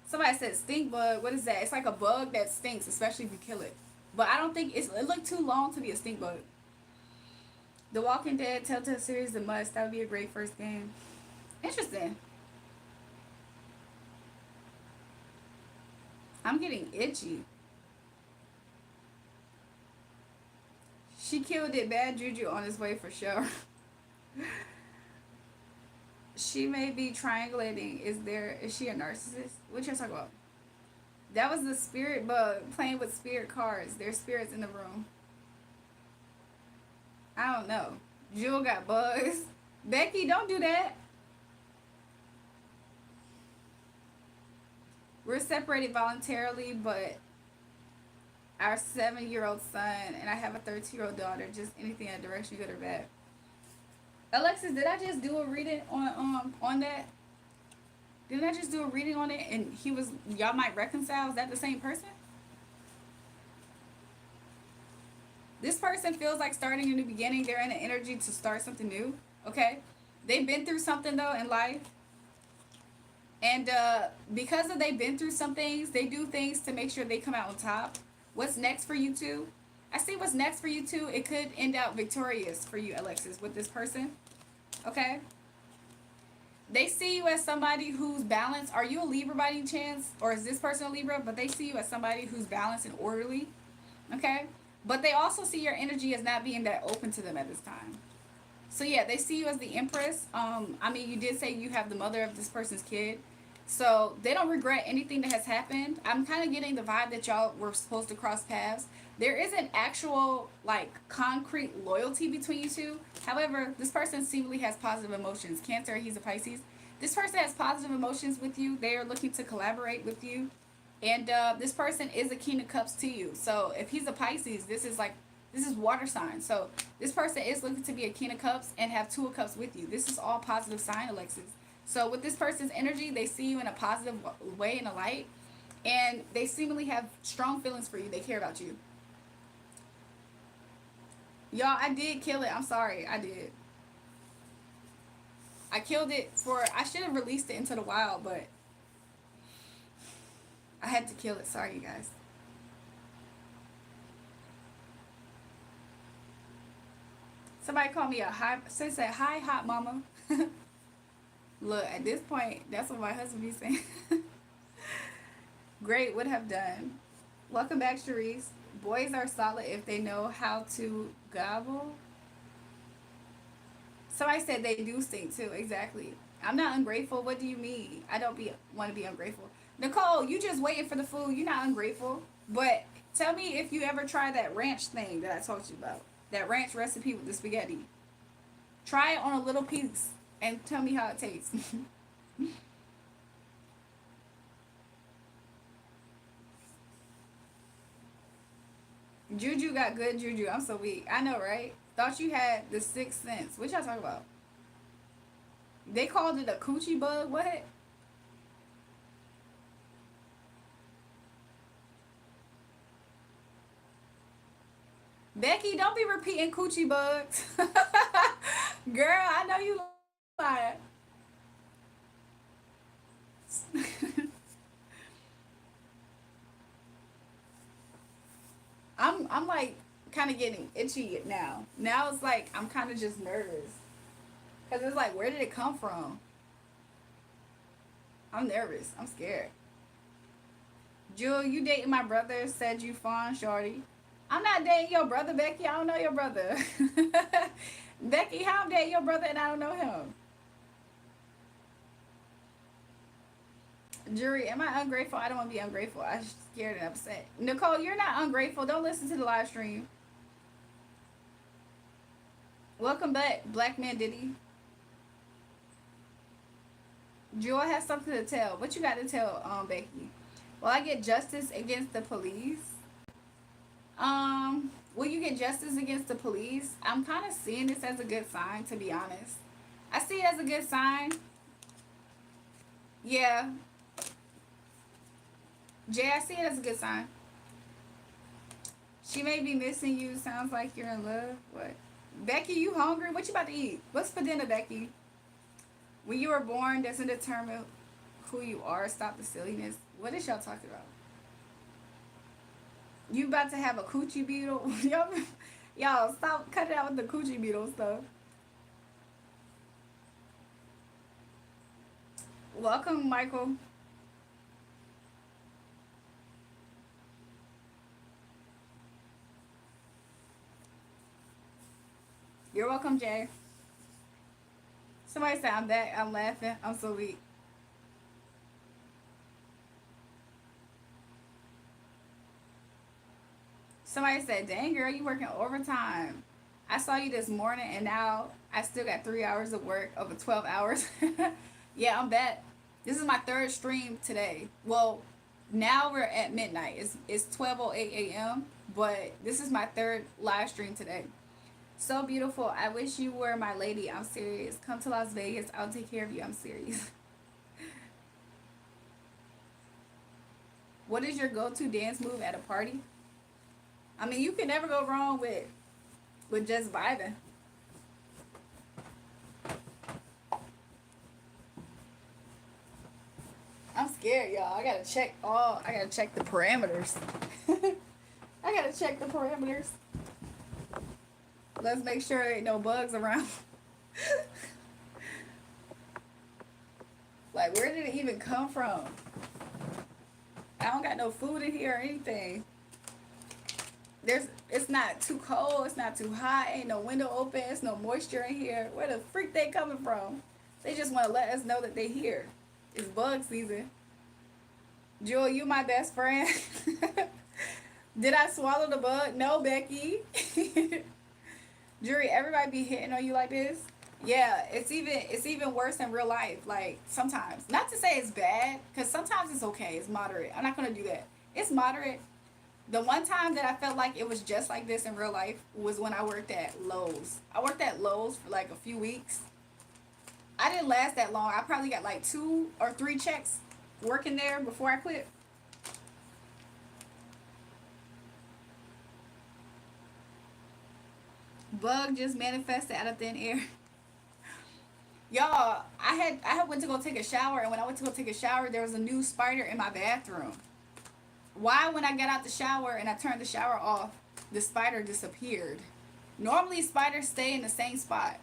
Somebody said stink bug. What is that? It's like a bug that stinks, especially if you kill it. But I don't think it looked too long to be a stink bug. The Walking Dead Telltale series, the must. That would be a great first game. Interesting. I'm getting itchy. She killed it. Bad juju on his way for sure. She may be triangulating. Is she a narcissist? What you talking about? That was the spirit bug playing with spirit cards. There's spirits in the room. I don't know. Jewel got bugs. Becky, don't do that. We're separated voluntarily, but our 7-year-old son and I have a 13-year-old daughter. Just anything in a direction, good or bad. Alexis, did I just do a reading on that? Didn't I just do a reading on it and y'all might reconcile? Is that the same person? This person feels like starting a new beginning. They're in the energy to start something new. Okay? They've been through something though in life. And because of they've been through some things, they do things to make sure they come out on top. What's next for you two? I see what's next for you two. It could end out victorious for you, Alexis, with this person. Okay? They see you as somebody who's balanced. Are you a Libra by any chance? Or is this person a Libra? But they see you as somebody who's balanced and orderly. Okay? But they also see your energy as not being that open to them at this time. So yeah, they see you as the Empress. I mean, you did say you have the mother of this person's kid. So they don't regret anything that has happened. I'm kind of getting the vibe that y'all were supposed to cross paths. There isn't actual, like, concrete loyalty between you two. However, this person seemingly has positive emotions. Cancer, he's a Pisces. This person has positive emotions with you. They are looking to collaborate with you. And this person is a King of Cups to you. So if he's a Pisces, this is water sign. So this person is looking to be a King of Cups and have Two of Cups with you. This is all positive sign, Alexis. So with this person's energy, they see you in a positive way, in a light. And they seemingly have strong feelings for you. They care about you. Y'all, I did kill it. I'm sorry. I did. I killed it I should have released it into the wild, but I had to kill it. Sorry, you guys. Somebody called me say hi, hot mama. Look, at this point, that's what my husband be saying. Great, would have done. Welcome back, Charisse. Boys are solid if they know how to gobble. Somebody said they do stink too. Exactly. I'm not ungrateful. What do you mean? I don't want to be ungrateful. Nicole, you just waiting for the food. You're not ungrateful. But tell me if you ever tried that ranch thing that I told you about. That ranch recipe with the spaghetti. Try it on a little piece and tell me how it tastes. Juju got good juju. I'm so weak. I know, right? Thought you had the sixth sense. What y'all talking about? They called it a coochie bug. What? Becky, don't be repeating coochie bugs. Girl, I know you lying. I'm like kind of getting itchy now. Now it's like I'm kind of just nervous. Cause it's like, where did it come from? I'm nervous. I'm scared. Jewel, you dating my brother? Said you fun, shorty. I'm not dating your brother, Becky. I don't know your brother. Becky, how I'm dating your brother and I don't know him? Jury, am I ungrateful? I don't want to be ungrateful. I'm scared and upset. Nicole, you're not ungrateful. Don't listen to the live stream. Welcome back, Black Man Diddy. Jewel has something to tell. What you got to tell, Becky? Will I get justice against the police? Will you get justice against the police? I'm kind of seeing this as a good sign, to be honest. I see it as a good sign. Yeah. Jay, I see it as a good sign. She may be missing you. Sounds like you're in love. What? Becky, you hungry? What you about to eat? What's for dinner, Becky? When you were born doesn't determine who you are. Stop the silliness. What is y'all talking about? You about to have a coochie beetle? Y'all, stop cutting out with the coochie beetle stuff. Welcome, Michael. You're welcome, Jay. Somebody said I'm back. I'm laughing. I'm so weak. Somebody said, dang girl, you working overtime. I saw you this morning and now I still got 3 hours of work over 12 hours. Yeah, I'm back. This is my third stream today. Well, now we're at midnight. It's 12:08 a.m. But this is my third live stream today. So beautiful. I wish you were my lady. I'm serious. Come to Las Vegas. I'll take care of you. I'm serious. What is your go-to dance move at a party? I mean, you can never go wrong with just vibing. I'm scared, y'all. I gotta check the parameters. I gotta check the parameters. Let's make sure there ain't no bugs around. Like, where did it even come from? I don't got no food in here or anything. It's not too cold, it's not too hot, ain't no window open, it's no moisture in here. Where the freak they coming from? They just want to let us know that they here. It's bug season. Jewel, you my best friend. Did I swallow the bug? No, Becky. Jury, everybody be hitting on you like this? Yeah, it's even worse in real life. Like sometimes, not to say it's bad, because sometimes it's okay. It's moderate. I'm not gonna do that. It's moderate. The one time that I felt like it was just like this in real life was when I worked at Lowe's. I worked at Lowe's for like a few weeks. I didn't last that long. I probably got like 2 or 3 checks working there before I quit. Bug just manifested out of thin air. Y'all, I had went to go take a shower, and when I went to go take a shower, there was a new spider in my bathroom. Why, when I got out the shower and I turned the shower off, the spider disappeared? Normally, spiders stay in the same spot.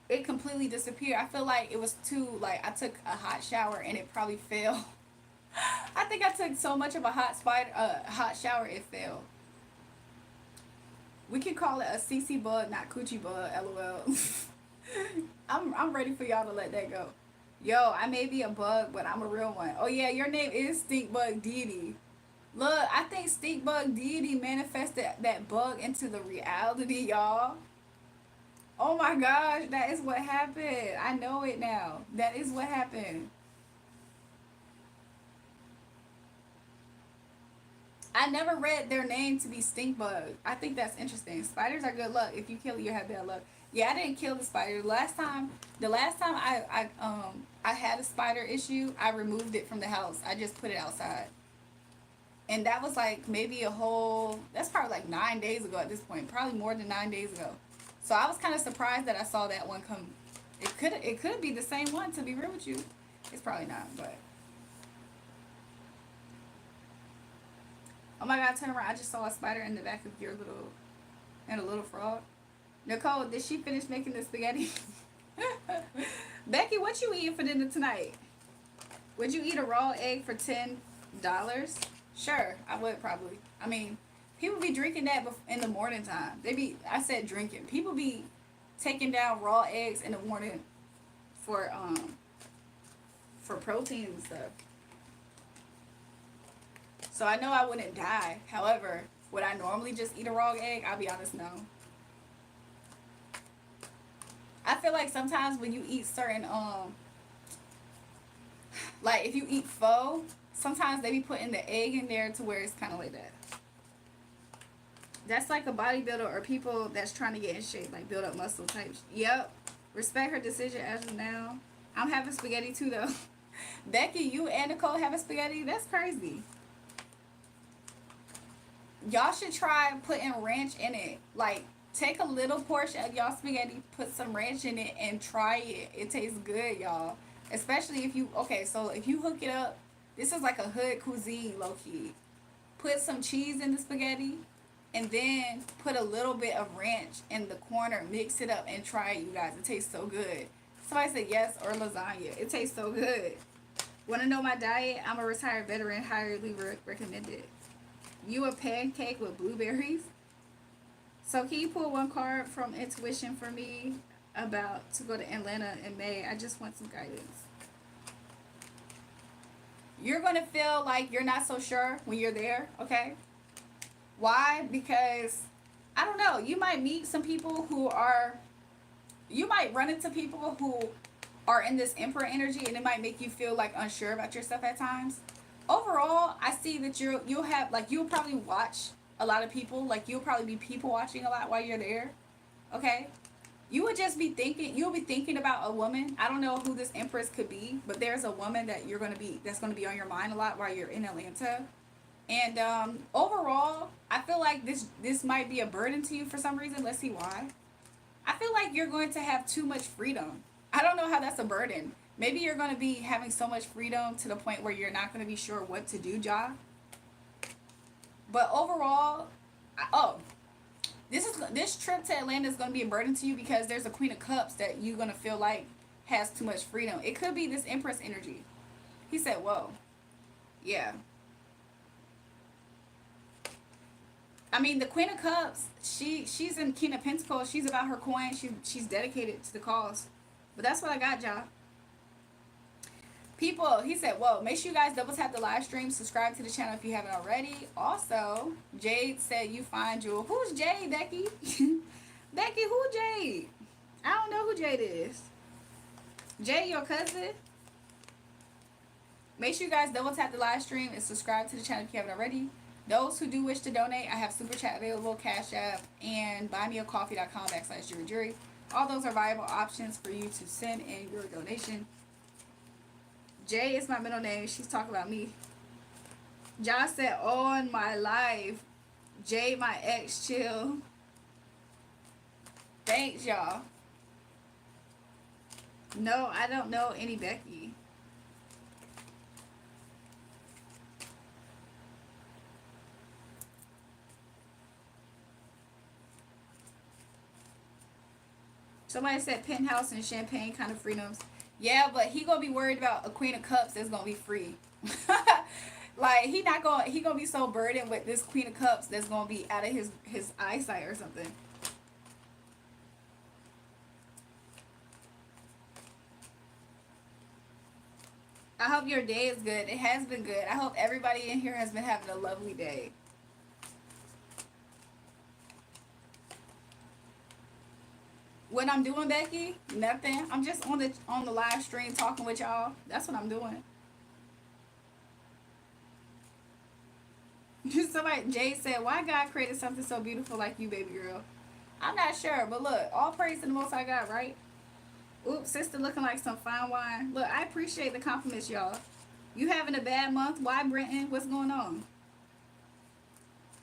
It completely disappeared. I feel like it was too, like, I took a hot shower and it probably fell. I think I took so much of a hot shower it fell. We can call it a CC bug, not coochie bug. LOL. I'm ready for y'all to let that go. Yo, I may be a bug, but I'm a real one. Oh yeah, your name is Stink Bug Deity. Look, I think Stink Bug Deity manifested that bug into the reality, y'all. Oh my gosh, that is what happened. I know it now. That is what happened. I never read their name to be stink bug. I think that's interesting. Spiders are good luck. If you kill it, you have bad luck. Yeah, I didn't kill the spider. The last time I had a spider issue, I removed it from the house. I just put it outside. And that was like maybe that's probably like 9 days ago at this point. Probably more than 9 days ago. So I was kind of surprised that I saw that one come. It could be the same one, to be real with you. It's probably not, but oh my god, turn around. I just saw a spider in the back of your little, and a little frog. Nicole, did she finish making the spaghetti? Becky, what you eating for dinner tonight? Would you eat a raw egg for $10? Sure, I would probably. I mean, people be drinking that in the morning time. I said drinking. People be taking down raw eggs in the morning for protein and stuff. So I know I wouldn't die. However, would I normally just eat a raw egg? I'll be honest, no. I feel like sometimes when you eat certain like if you eat pho, sometimes they be putting the egg in there to where it's kind of like that. That's like a bodybuilder or people that's trying to get in shape, like build up muscle type. Yep. Respect her decision as of now. I'm having spaghetti too though. Becky, you and Nicole having spaghetti? That's crazy. Y'all should try putting ranch in it. Like, take a little portion of y'all spaghetti, put some ranch in it, and try it. It tastes good, y'all. Especially if you, okay, so if you hook it up, this is like a hood cuisine, low-key. Put some cheese in the spaghetti, and then put a little bit of ranch in the corner. Mix it up and try it, you guys. It tastes so good. Somebody said yes, or lasagna. It tastes so good. Want to know my diet? I'm a retired veteran, highly recommended. You a pancake with blueberries? So can you pull one card from intuition for me? about to go to Atlanta in May. I just want some guidance. You're going to feel like you're not so sure when you're there, okay? Why? Because, I don't know, you might meet some people who are, you might run into people who are in this emperor energy, and it might make you feel like unsure about yourself at times. Overall, I see that you'll have, like, you'll probably watch a lot of people, like you'll probably be people watching a lot while you're there, okay? You would just be thinking, you'll be thinking about a woman. I don't know who this empress could be, but there's a woman that that's going to be on your mind a lot while you're in Atlanta. And overall, I feel like this might be a burden to you for some reason. Let's see why. I feel like you're going to have too much freedom. I don't know how that's a burden. Maybe you're going to be having so much freedom to the point where you're not going to be sure what to do, Ja. But overall, this trip to Atlanta is going to be a burden to you because there's a Queen of Cups that you're going to feel like has too much freedom. It could be this Empress energy. He said, whoa. Yeah. I mean, the Queen of Cups, she's in King of Pentacles. She's about her coin. She's dedicated to the cause. But that's what I got, y'all. People, he said, whoa, make sure you guys double tap the live stream. Subscribe to the channel if you haven't already. Also, Jade said you find Jewel. Who's Jade, Becky? Becky, who Jade? I don't know who Jade is. Jade, your cousin? Make sure you guys double tap the live stream and subscribe to the channel if you haven't already. Those who do wish to donate, I have Super Chat available, Cash App, and buymeacoffee.com/JulraeJulrae. All those are viable options for you to send in your donation. Jay is my middle name. She's talking about me. Josh said, on my life, Jay, my ex, chill. Thanks, y'all. No, I don't know any Becky. Somebody said penthouse and champagne kind of freedoms. Yeah, but he gonna be worried about a Queen of Cups that's gonna be free. Like he gonna be so burdened with this Queen of Cups that's gonna be out of his eyesight or something. I hope your day is good. It has been good. I hope everybody in here has been having a lovely day. What I'm doing, Becky? Nothing. I'm just on the live stream talking with y'all. That's what I'm doing. Somebody, Jade said, why God created something so beautiful like you, baby girl? I'm not sure, but look, all praise to the Most High God, right? Oops, sister looking like some fine wine. Look, I appreciate the compliments, y'all. You having a bad month? Why, Brenton? What's going on?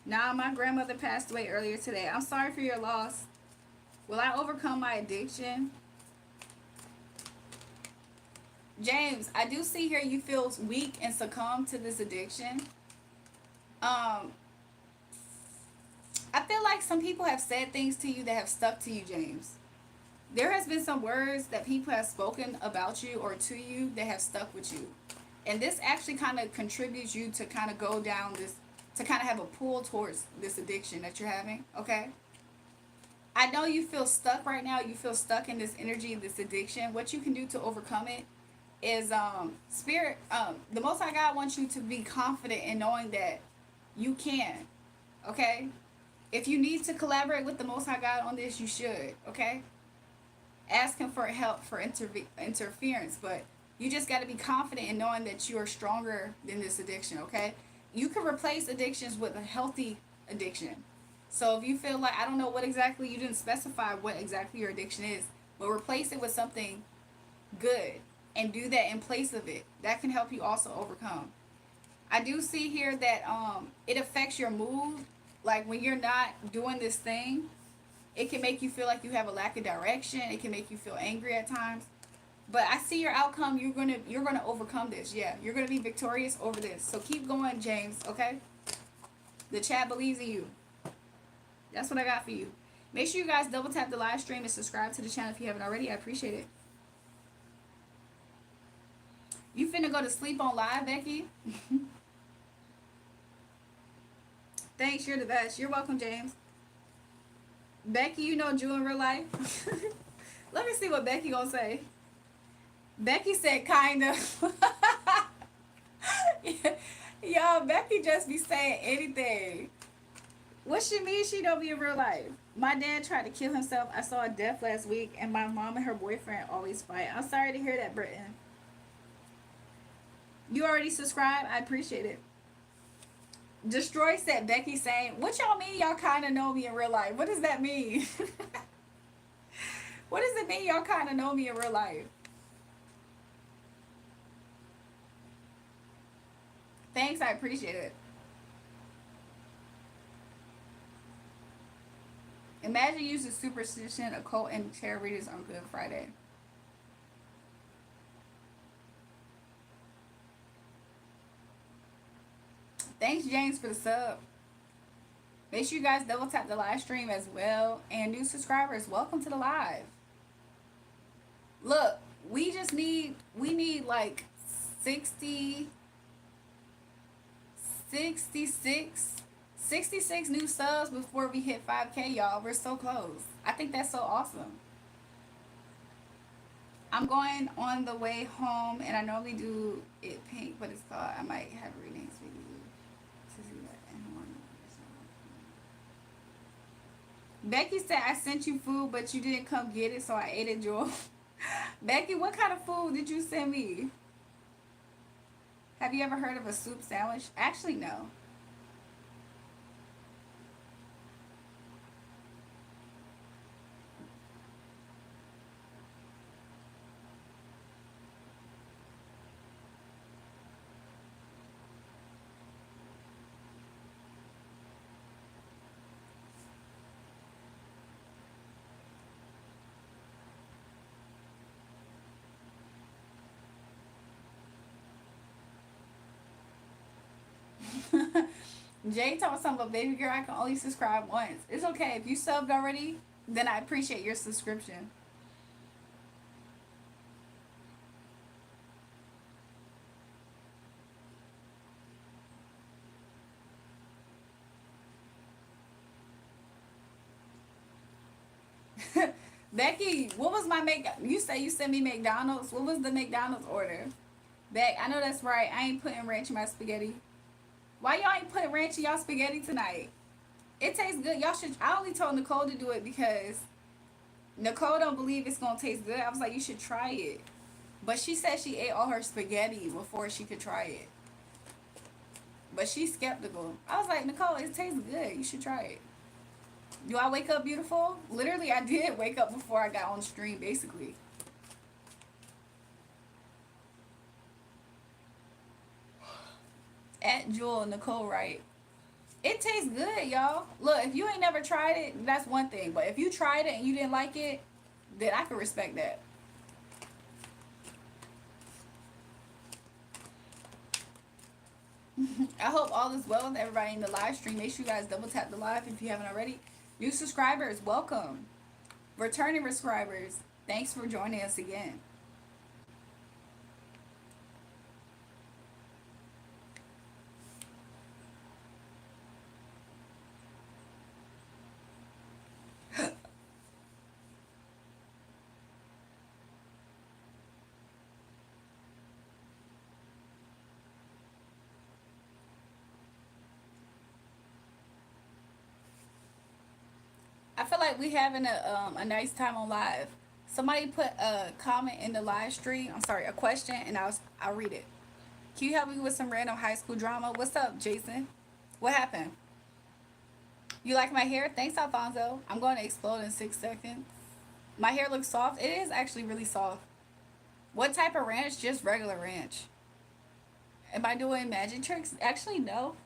Nah, my grandmother passed away earlier today. I'm sorry for your loss. Will I overcome my addiction? James, I do see here you feel weak and succumb to this addiction. I feel like some people have said things to you that have stuck to you, James. There has been some words that people have spoken about you or to you that have stuck with you. And this actually kind of contributes you to kind of go down this, to kind of have a pull towards this addiction that you're having, okay? I know you feel stuck right now. You feel stuck in this energy, this addiction. What you can do to overcome it is, spirit, the Most High God wants you to be confident in knowing that you can, okay? If you need to collaborate with the Most High God on this, you should, okay? Ask him for help for interference, but you just got to be confident in knowing that you are stronger than this addiction, okay? You can replace addictions with a healthy addiction. So if you feel like, I don't know what exactly, you didn't specify what exactly your addiction is, but replace it with something good and do that in place of it. That can help you also overcome. I do see here that it affects your mood. Like when you're not doing this thing, it can make you feel like you have a lack of direction. It can make you feel angry at times. But I see your outcome. You're gonna overcome this. Yeah, you're gonna be victorious over this. So keep going, James. Okay. The chat believes in you. That's what I got for you. Make sure you guys double tap the live stream and subscribe to the channel if you haven't already. I appreciate it. You finna go to sleep on live, Becky? Thanks, you're the best. You're welcome, James. Becky, you know Jewel in real life? Let me see what Becky gonna say. Becky said kind of. Y'all, Becky just be saying anything. What she mean she don't be in real life? My dad tried to kill himself. I saw a death last week, and my mom and her boyfriend always fight. I'm sorry to hear that, Britton. You already subscribed? I appreciate it. Destroy said Becky saying, what y'all mean y'all kind of know me in real life? What does that mean? What does it mean y'all kind of know me in real life? Thanks, I appreciate it. Imagine using superstition, occult, and tarot readers on Good Friday. Thanks, James, for the sub. Make sure you guys double tap the live stream as well. And new subscribers, welcome to the live. Look, we need like 60, 66, 66 new subs before we hit 5K, y'all. We're so close. I think that's so awesome. I'm going on the way home, and I normally do it pink, but it's called. I might have readings for you to see that. Becky said I sent you food, but you didn't come get it, so I ate it, Jewel. Becky, what kind of food did you send me? Have you ever heard of a soup sandwich? Actually, no. Jay told something about baby girl. I can only subscribe once. It's okay if you subbed already. Then I appreciate your subscription. Becky, what was my make? You say you sent me McDonald's. What was the McDonald's order? Beck, I know that's right. I ain't putting ranch in my spaghetti. Why y'all ain't putting ranch in y'all spaghetti tonight? It tastes good. Y'all should. I only told Nicole to do it because Nicole don't believe it's gonna taste good. I was like, you should try it. But she said she ate all her spaghetti before she could try it. But she's skeptical. I was like, Nicole, it tastes good. You should try it. Do I wake up beautiful? Literally, I did wake up before I got on stream, basically. At Jewel Nicole Wright. It tastes good, y'all. Look, if you ain't never tried it, that's one thing. But if you tried it and you didn't like it, then I can respect that. I hope all is well with everybody in the live stream. Make sure you guys double tap the live if you haven't already. New subscribers, welcome. Returning subscribers, thanks for joining us again. I feel like we having a nice time on live. Somebody put a comment in the live stream. I'm sorry, a question, and I'll read it. Can you help me with some random high school drama? What's up, Jason? What happened? You like my hair? Thanks, Alfonso. I'm going to explode in 6 seconds. My hair looks soft. It is actually really soft. What type of ranch? Just regular ranch. Am I doing magic tricks? Actually, no.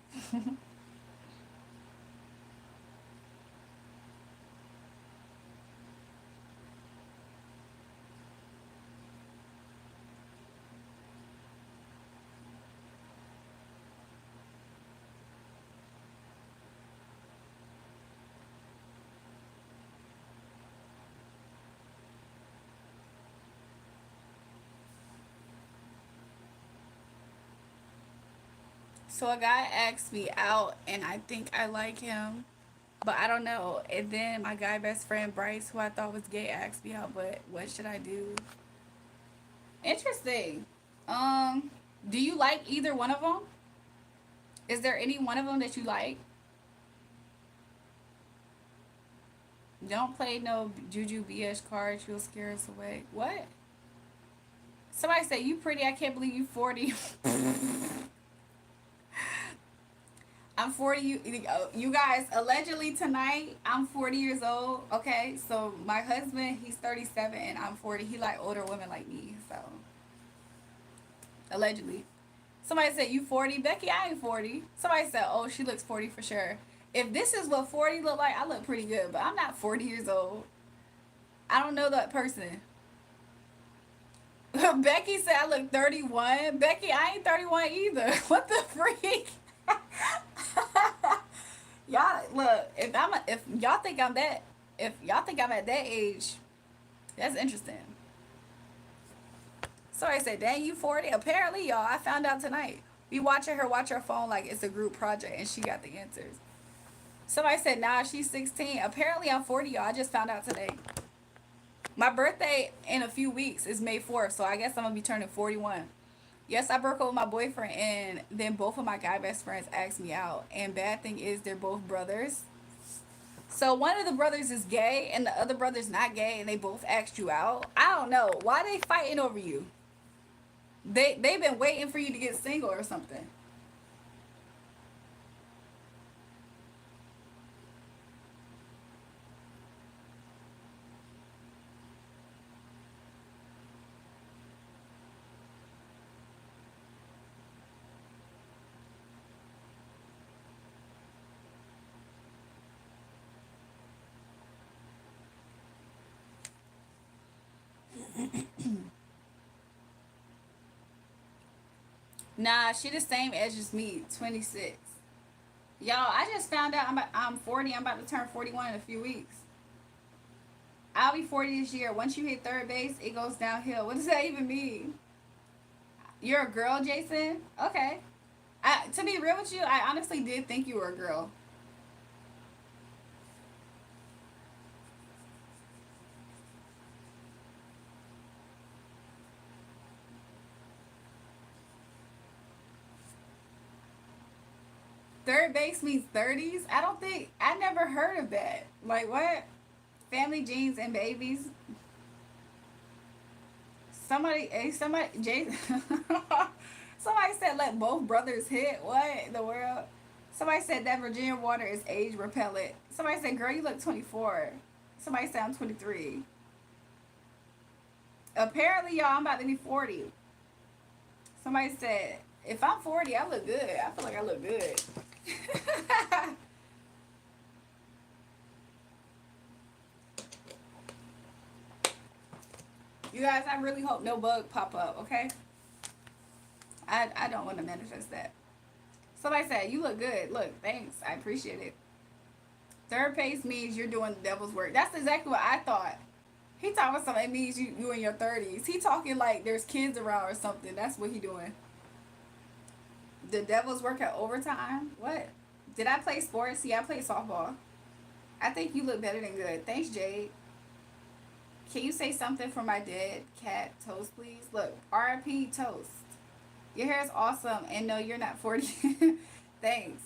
So a guy asked me out, and I think I like him. But I don't know. And then my guy best friend Bryce, who I thought was gay, asked me out. But what should I do? Interesting. Um, do you like either one of them? Is there any one of them that you like? Don't play no juju BS cards. You'll scare us away. What? Somebody said you pretty. I can't believe you 40. I'm 40. You guys, allegedly tonight, I'm 40 years old. Okay, so my husband, he's 37 and I'm 40. He like older women like me. So allegedly. Somebody said you 40. Becky, I ain't 40. Somebody said, oh, she looks 40 for sure. If this is what 40 look like, I look pretty good, but I'm not 40 years old. I don't know that person. Becky said I look 31. Becky, I ain't 31 either. What the freak? Y'all look, if y'all think I'm that, if y'all think I'm at that age, that's interesting. Somebody said, dang, you 40? Apparently, y'all, I found out tonight. We watching her watch her phone like it's a group project and she got the answers. Somebody said, nah, she's 16. Apparently, I'm 40, y'all. I just found out today. My birthday in a few weeks is May 4th, so I guess I'm going to be turning 41. Yes, I broke up with my boyfriend, and then both of my guy best friends asked me out. And bad thing is, they're both brothers. So one of the brothers is gay, and the other brother's not gay, and they both asked you out. I don't know. Why they fighting over you? They've been waiting for you to get single or something. Nah, she the same age as me, 26. Y'all, I just found out I'm 40. I'm about to turn 41 in a few weeks. I'll be 40 this year. Once you hit third base, it goes downhill. What does that even mean? You're a girl, Jason? Okay. To be real with you, I honestly did think you were a girl. Third base means 30s? I don't think, I never heard of that. Like, what? Family genes and babies? Jason. Somebody said let both brothers hit. What in the world? Somebody said that Virginia water is age repellent. Somebody said, girl, you look 24. Somebody said I'm 23. Apparently, y'all, I'm about to be 40. Somebody said, if I'm 40, I look good. I feel like I look good. You guys, I really hope no bug pop up, okay? I don't want to manifest that. Somebody said, you look good. Look, thanks. I appreciate it. Third pace means you're doing the devil's work. That's exactly what I thought. He talking about something that means you in your 30s. He talking like there's kids around or something. That's what he doing. The devil's work at overtime? What? Did I play sports? Yeah, I played softball. I think you look better than good. Thanks, Jade. Can you say something for my dead cat, Toast, please? Look, R.I.P. Toast. Your hair is awesome. And no, you're not 40. Thanks.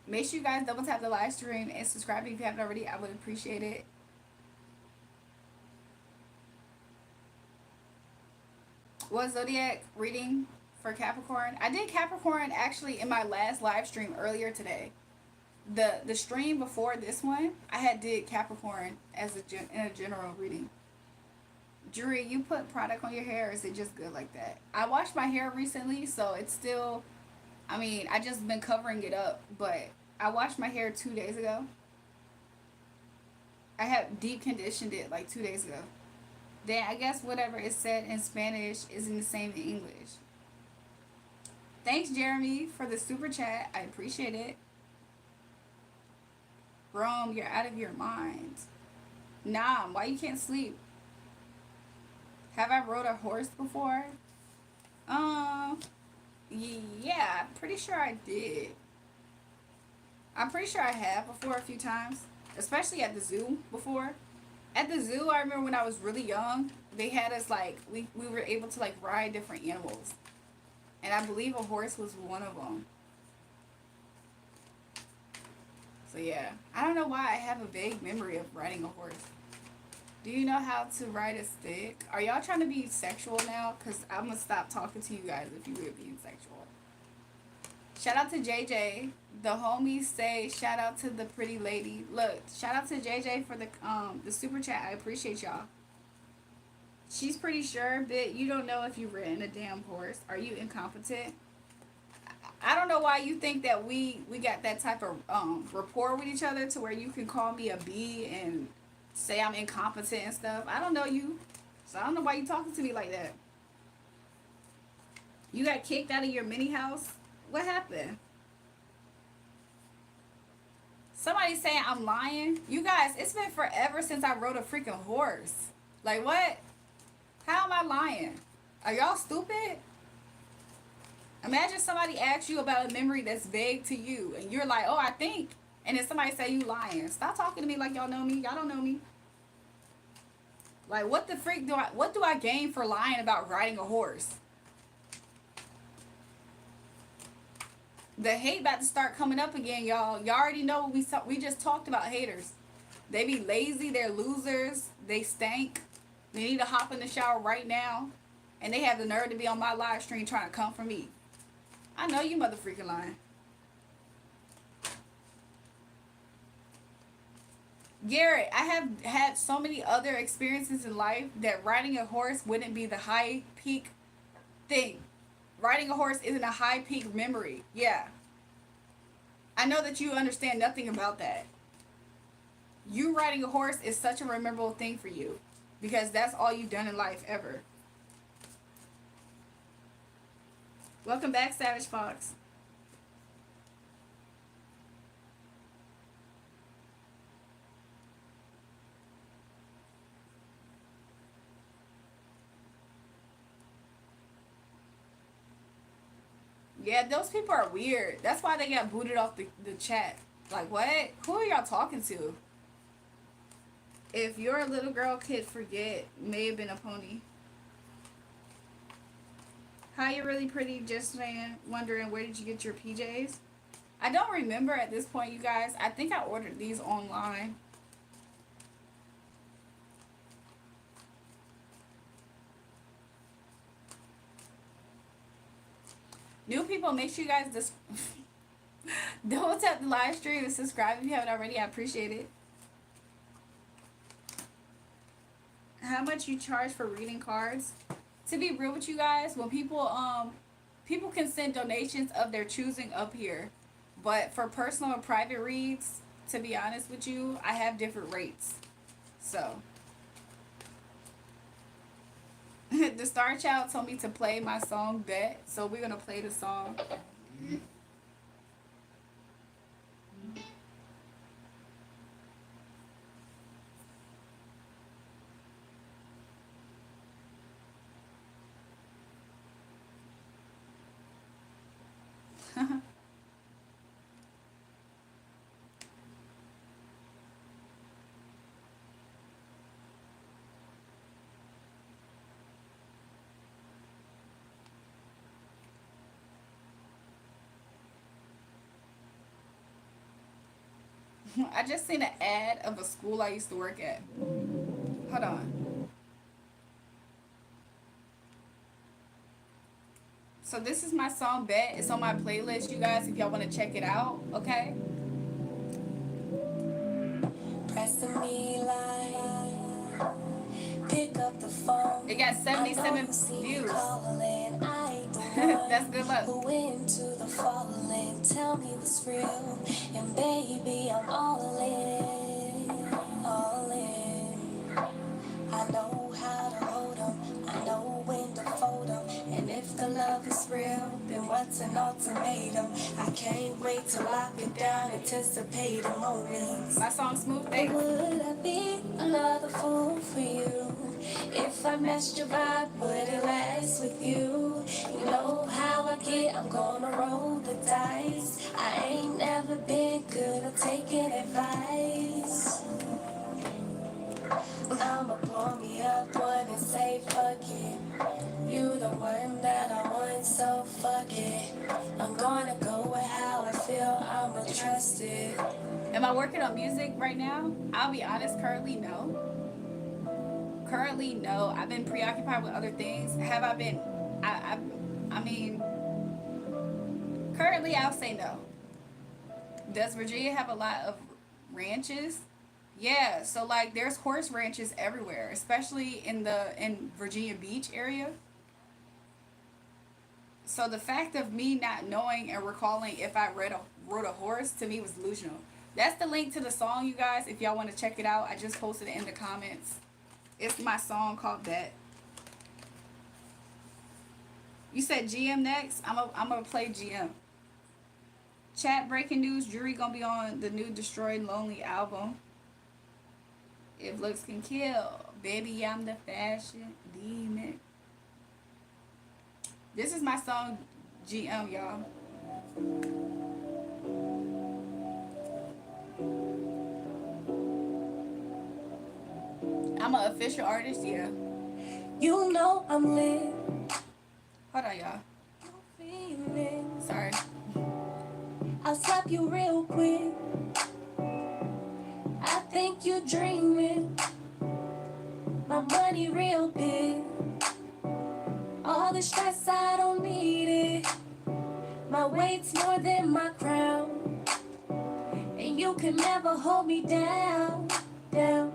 Make sure you guys double tap the live stream and subscribe if you haven't already. I would appreciate it. What zodiac reading for Capricorn? I did Capricorn actually in my last live stream earlier today. The stream before this one, I had did Capricorn as in a general reading. Julrae, you put product on your hair, or is it just good like that? I washed my hair recently, so it's still. I mean, I just been covering it up, but I washed my hair 2 days ago. I have deep conditioned it like 2 days ago. Then I guess whatever is said in Spanish isn't the same in English. Thanks, Jeremy, for the super chat. I appreciate it. Rome, you're out of your mind. Nah, why you can't sleep? Have I rode a horse before? Um, yeah, pretty sure I did. I'm pretty sure I have before a few times, especially at the zoo before. At the zoo, I remember when I was really young, they had us like we were able to like ride different animals, and I believe a horse was one of them. So yeah, I don't know why I have a vague memory of riding a horse. Do you know how to ride a stick? Are y'all trying to be sexual now? Cause I'm gonna stop talking to you guys if you were being sexual. Shout out to JJ. The homies say shout out to the pretty lady. Look, shout out to JJ for the super chat. I appreciate y'all. She's pretty sure, but you don't know if you've ridden a damn horse. Are you incompetent? I don't know why you think that we got that type of rapport with each other to where you can call me a B and say I'm incompetent and stuff. I don't know you, so I don't know why you talking to me like that. You got kicked out of your mini house. What happened? Somebody's saying I'm lying. You guys, it's been forever since I rode a freaking horse. Like what? How am I lying? Are y'all stupid? Imagine somebody asks you about a memory that's vague to you, and you're like, "Oh, I think," and then somebody say you lying. Stop talking to me like y'all know me. Y'all don't know me. Like, what the freak do I? What do I gain for lying about riding a horse? The hate about to start coming up again, y'all. Y'all already know what we just talked about haters. They be lazy. They're losers. They stank. They need to hop in the shower right now, and they have the nerve to be on my live stream trying to come for me. I know you mother freaking lying. Garrett, I have had so many other experiences in life that riding a horse wouldn't be the high peak thing. Riding a horse isn't a high peak memory. Yeah. I know that you understand nothing about that. You riding a horse is such a memorable thing for you because that's all you've done in life ever. Welcome back, Savage Fox. Yeah, those people are weird. That's why they got booted off the chat. Like, what? Who are y'all talking to? If your little girl could forget, may have been a pony. Hi, you're really pretty. Just saying, wondering where did you get your PJs? I don't remember at this point, you guys. I think I ordered these online. New people, make sure you guys don't tap the live stream and subscribe if you haven't already. I appreciate it. How much you charge for reading cards? To be real with you guys, when people can send donations of their choosing up here, but for personal and private reads, to be honest with you, I have different rates. So the Star Child told me to play my song Bet, so we're gonna play the song. I just seen an ad of a school I used to work at. Hold on. So this is my song Bet. It's on my playlist, you guys, if y'all want to check it out, okay? Pressing me like pick up the phone. It got 77 views. That's good luck. Who into the falling? Tell me what's real. And baby, I'm all in, all in. I know how to hold 'em. I know when to fold 'em. And if the love is real, then what's an ultimatum? I can't wait to lock it down, anticipate the moments. My song Smooth Day. Would I be another fool for you? If I messed your vibe, would it last with you? You know how I it, I'm gonna roll the dice. I ain't never been good at taking advice. I'ma pour me up one and say fuck it. You the one that I want, so fuck it. I'm gonna go with how I feel, I'ma trust it. Am I working on music right now? I'll be honest, currently no. Currently no. I've been preoccupied with other things. Have I been? I mean, currently I'll say no. Does Virginia have a lot of ranches? Yeah, so like there's horse ranches everywhere, especially in Virginia Beach area. So the fact of me not knowing and recalling if I rode a horse to me was delusional. That's the link to the song, you guys. If y'all want to check it out, I just posted it in the comments. It's my song called Bet. You said GM next. I'm gonna play GM. Chat breaking news: Julrae gonna be on the new Destroyed Lonely album. If looks can kill, baby, I'm the fashion demon. This is my song, GM, y'all. I'm an official artist, yeah. You know I'm lit. Hold on, y'all. Feeling. Sorry. I'll slap you real quick. I think you dreaming. My money real big. All the stress, I don't need it. My weight's more than my crown. And you can never hold me down, down.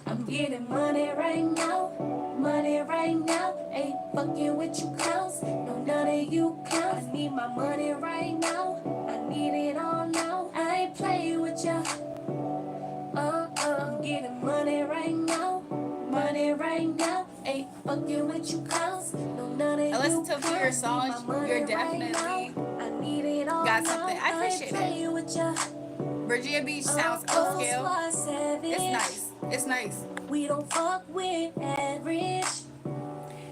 I'm getting money right now, money right now. Ain't fucking with you clowns, no none of you clowns. I need my money right now, I need it all now. I ain't playing with ya. I'm getting money right now, money right now. Ain't fucking with you clowns, no none of you I listened to a few of your songs. You're definitely got something. I appreciate it. Virginia Beach sounds upscale. It's nice. It's nice. We don't fuck with average.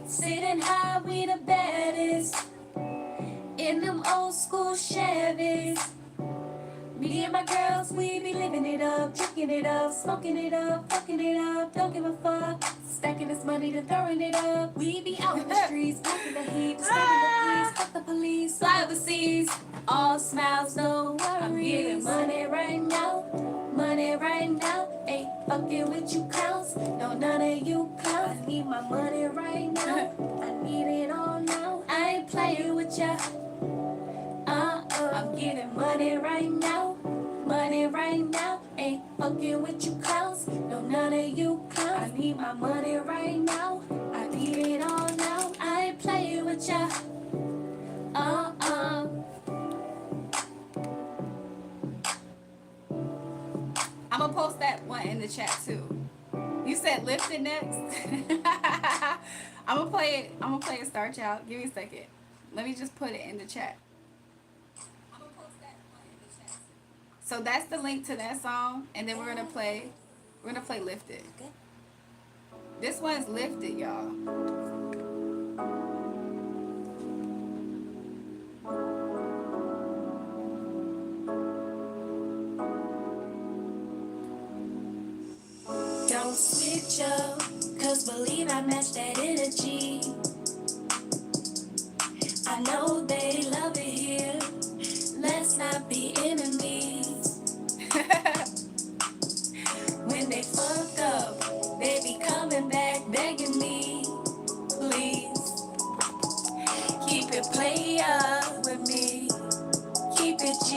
Sitting high, we the baddest. In them old school Chevys. Me and my girls, we be living it up, drinking it up, smoking it up, fucking it up, don't give a fuck. Stacking this money, then throwing it up. We be out in the streets, packing the heat, disturbing the police, fuck the police, fly overseas. All smiles, no worries. I'm getting money right now, money right now. Ain't fucking with you clowns, no none of you clowns. I need my money right now, I need it all now. I ain't playing with ya. I'm getting money right now, money right now. Ain't fucking with you clowns, no none of you clowns. I need my money right now, I need it all now. I ain't playing with ya. I'm gonna post that one in the chat too. You said lift it next. I'm gonna play it. I'm gonna play it. Star Child. Give me a second. Let me just put it in the chat. So that's the link to that song, and then we're gonna play Lifted. This one's Lifted, y'all. Don't switch up, cause believe I match that energy. I know they love it here. Let's not be enemies. When they fuck up, they be coming back begging me. Please, keep it player with me. Keep it G.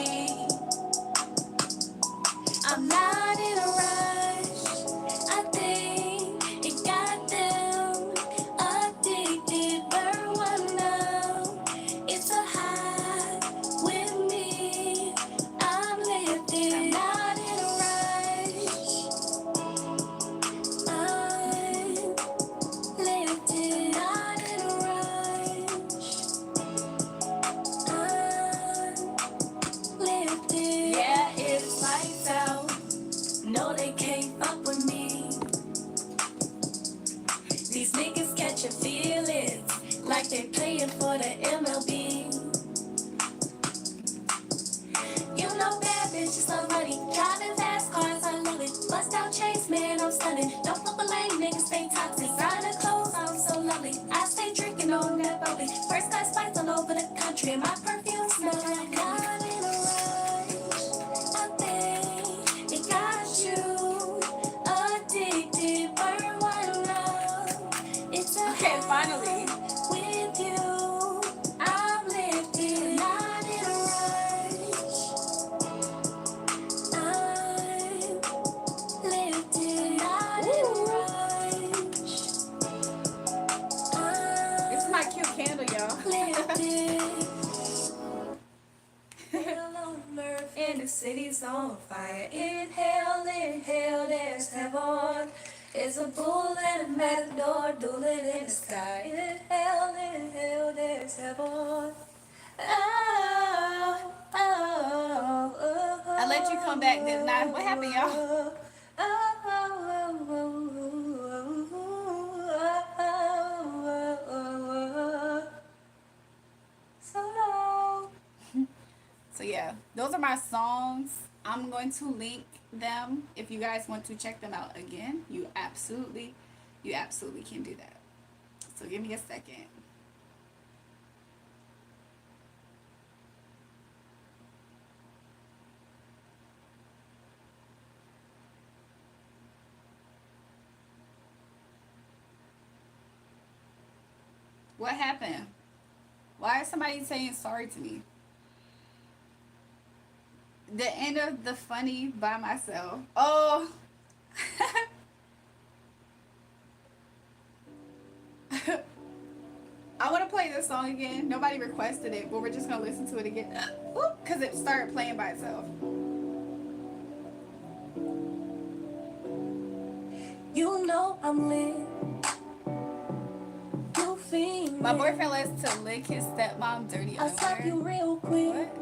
I'm not in a rush. I think it got them addicted. Burn one now. It's a high. stunning. Don't fuck with lame niggas, stay toxic. Designer clothes, I'm so lovely. I stay drinking on that bubbly. First class flights all over the country. My perfume smells like God in a rush. I think it got you addicted. Burn one love. It's a Okay, finally. with you. I'm lifted, not in a rush. I'm lifted, not in a rush. It's my cute candle, y'all. And the city's on fire. Inhale, there's heaven. There's a bull and a matador dueling in the sky. Inhale, there's heaven. Oh, oh, oh, I let you come back, didn't I? What happened, y'all? So long. So yeah, those are my songs. I'm going to link them if you guys want to check them out again. You absolutely can do that. So give me a second. What happened? Why is somebody saying sorry to me? The end of the funny by myself. Oh. I want to play this song again. Nobody requested it, but we're just going to listen to it again. Because it started playing by itself. You know I'm lit. You feel My boyfriend likes to lick his stepmom dirty I'll stop you underwear. real quick. What?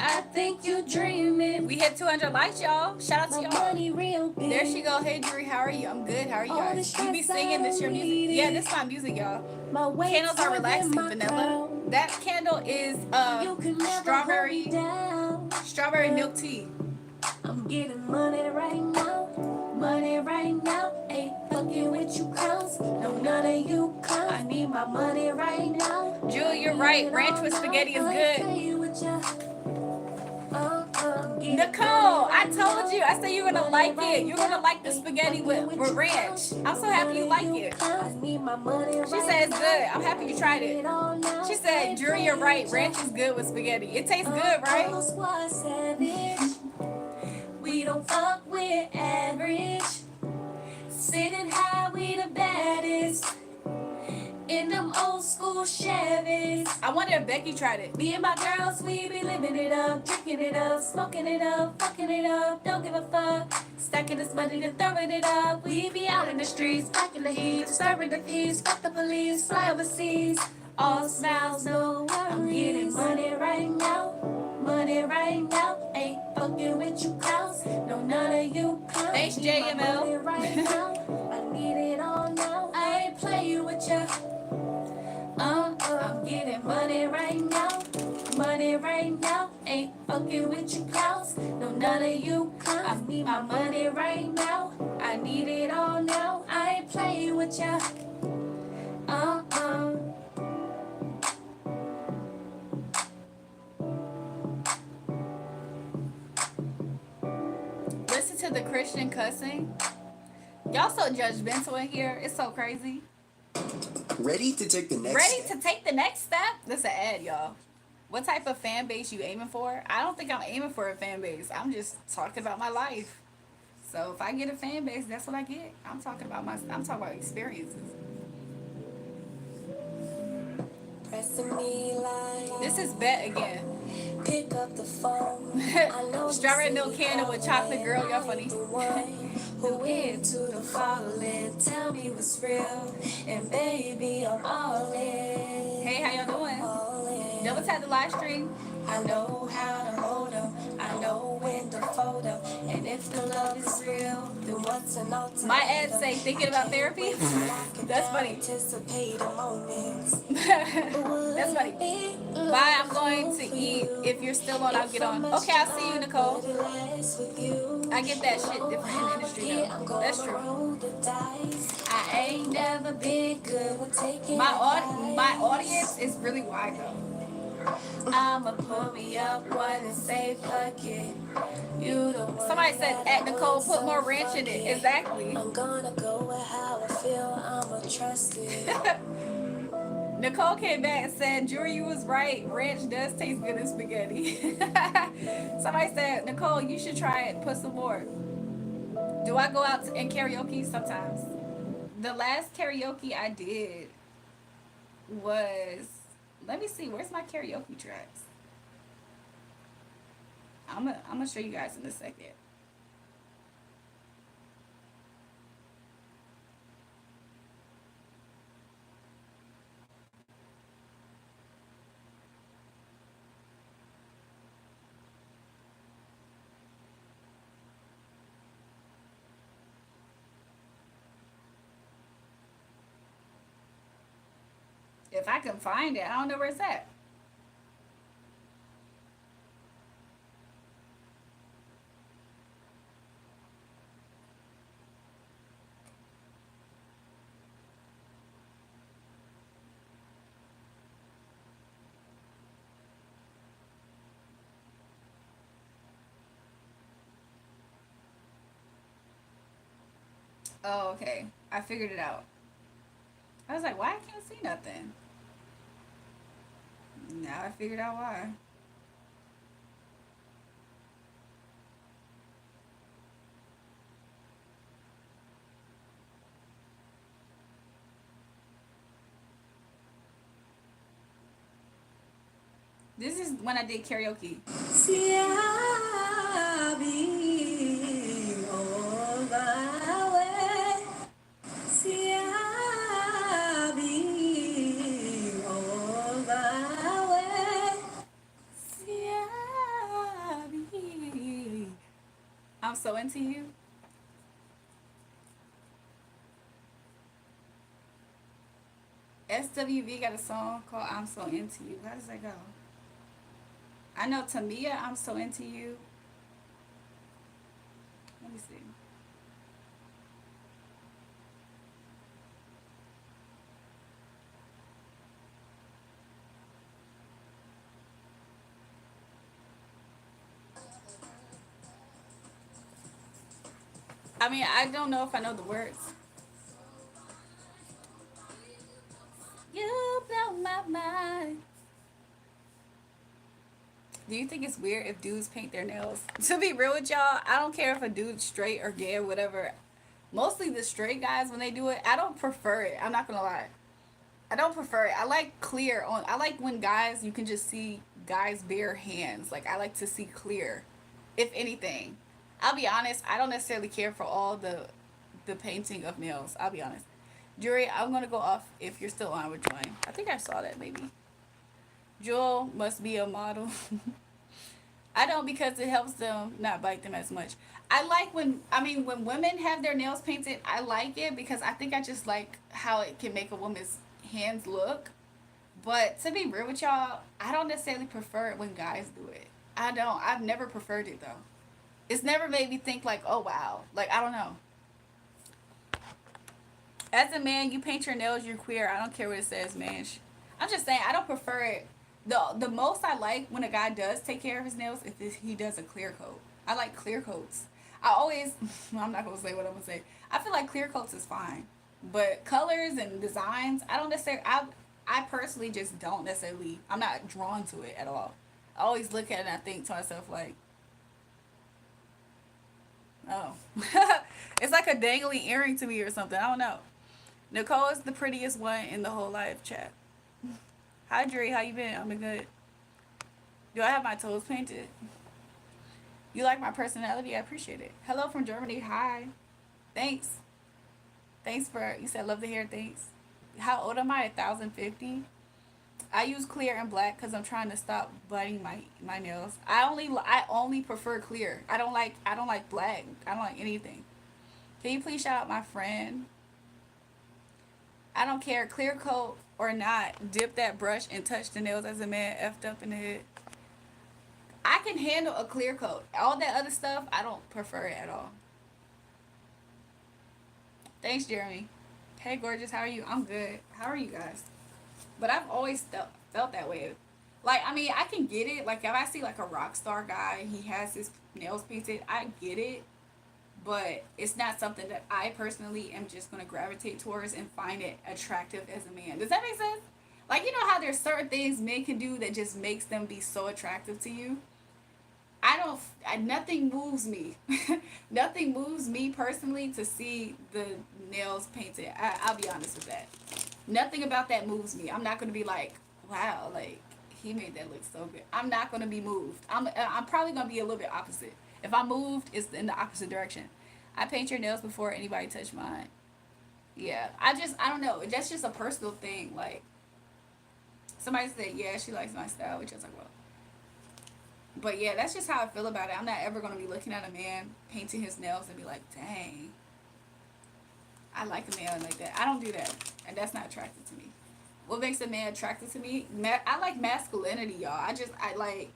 I think you dreaming. We hit 200 likes, y'all. Shout out to My y'all. money real big. There she go. Hey, Julrae, how are you? I'm good. How are you guys? You be singing this your music? Yeah, this is my music, y'all. My weight's Candles are within relaxing, my vanilla. crown. That candle is You can never strawberry hold me down. strawberry milk tea. I'm getting money right now. Money right now. Ain't fucking with you clowns. No, none of you clowns. I need my money right now. Jewel, you're right. Ranch with spaghetti is good. Nicole, I told you. I said you're gonna like it. You're gonna like the spaghetti with ranch. I'm so happy you like it. She said it's good. I'm happy you tried it. She said, Julrae, you're right. Ranch is good with spaghetti. It tastes good, right? We don't fuck with average. Sitting high, we the baddest. In them old school Chevys. I wonder if Becky tried it. Me and my girls, we be living it up, drinking it up, smoking it up, fucking it up, don't give a fuck. Stacking this money and throwing it up. We be out in the streets, packing the heat, disturbing the peace, fuck the police, fly overseas. All smiles, no worries. I'm getting money right now. Money right now. Ain't fucking with you clowns. No, none of you clowns. Thanks, Need my JML. money right now. I need it all now. I ain't playing with ya. I'm getting money right now. Money right now. Ain't fucking with you clowns. No, none of you clowns. I need my money right now. I need it all now. I ain't playing with ya. Listen to the Christian cussing. Y'all so judgmental in here. It's so crazy. Ready to take the next Ready step? to take the next step? This is an ad, y'all. What type of fan base you aiming for? I don't think I'm aiming for a fan base. I'm just talking about my life. So if I get a fan base, that's what I get. I'm talking about experiences. Pressing me like This is Bet again. pick up the phone. I know Strawberry milk candle with chocolate girl. Y'all funny. Who into the falling? Tell me what's real, and baby I'm all in. Hey, how y'all doing? All in. Double tap the live stream. I know how to hold 'em. I know when to fold 'em. And if the love is real, then My ads say thinking about therapy. That's funny. That's funny. Bye, I'm going to eat. If you're still on, I'll get on. Okay, I'll see you, Nicole. I get that shit different in the industry though. That's true. I ain't never been good with taking my audience is really wide though. I'ma pull me up one and say fuck it. You the one. Somebody said at Nicole put more ranch in it. Exactly. I'm gonna go with how I feel. I'ma trust it. Nicole came back and said, Julrae, you was right. Ranch does taste good in spaghetti. Somebody said, Nicole, you should try it. Put some more. Do I go out and karaoke sometimes? The last karaoke I did was, let me see, where's my karaoke tracks? I'm gonna show you guys in a second. If I can find it, I don't know where it's at. Oh, okay. I figured it out. I was like, why I can't see nothing? Now I figured out why. This is when I did karaoke. See, I'll be all my way. See, I'll be all my way. See, I'll be. I'm so into you. SWV got a song called I'm So Into You. How does that go? I know Tamia, I'm So Into You. Let me see. I mean, I don't know if I know the words. You blow my mind. Do you think it's weird if dudes paint their nails? To be real with y'all, I don't care if a dude's straight or gay or whatever. Mostly the straight guys, when they do it, I don't prefer it. I'm not gonna lie. I don't prefer it. I like clear on. I like when guys, you can just see guys' bare hands. Like, I like to see clear. If anything, I'll be honest. I don't necessarily care for all the painting of nails. I'll be honest. Julrae, I'm gonna go off if you're still on with join. I think I saw that maybe. Jewel must be a model. I don't, because it helps them not bite them as much. I like when women have their nails painted, I like it because I think I just like how it can make a woman's hands look. But to be real with y'all, I don't necessarily prefer it when guys do it. I don't. I've never preferred it though. It's never made me think like, oh wow. Like, I don't know. As a man, you paint your nails, you're queer. I don't care what it says, man. I'm just saying, I don't prefer it. The most I like when a guy does take care of his nails if he does a clear coat. I like clear coats. I always, I'm not going to say what I'm going to say. I feel like clear coats is fine. But colors and designs, I don't necessarily, I personally just don't necessarily, I'm not drawn to it at all. I always look at it and I think to myself like, oh. It's like a dangly earring to me or something. I don't know. Nicole is the prettiest one in the whole live chat. Hi, Julrae. How you been? I'm good. Do I have my toes painted? You like my personality? I appreciate it. Hello from Germany. Hi. Thanks. Thanks for, you said love the hair. Thanks. How old am I? 1,050. I use clear and black because I'm trying to stop biting my nails. I only prefer clear. I don't like black. I don't like anything. Can you please shout out my friend? I don't care, clear coat or not, dip that brush and touch the nails as a man effed up in the head. I can handle a clear coat. All that other stuff, I don't prefer it at all. Thanks, Jeremy. Hey, gorgeous, how are you? I'm good. How are you guys? But I've always felt that way. Like, I mean, I can get it. Like, if I see, like, a rock star guy, he has his nails painted, I get it. But it's not something that I personally am just going to gravitate towards and find it attractive as a man. Does that make sense? Like, you know how there's certain things men can do that just makes them be so attractive to you? Nothing moves me. Nothing moves me personally to see the nails painted. I'll be honest with that. Nothing about that moves me. I'm not going to be like, wow, like, he made that look so good. I'm not going to be moved. I'm probably going to be a little bit opposite. If I'm moved, it's in the opposite direction. I paint your nails before anybody touch mine. Yeah, I don't know. That's just a personal thing. Like, somebody said, yeah, she likes my style, which I was like, well. But yeah, that's just how I feel about it. I'm not ever going to be looking at a man painting his nails and be like, dang, I like a man like that. I don't do that. And that's not attractive to me. What makes a man attractive to me? I like masculinity, y'all. I like,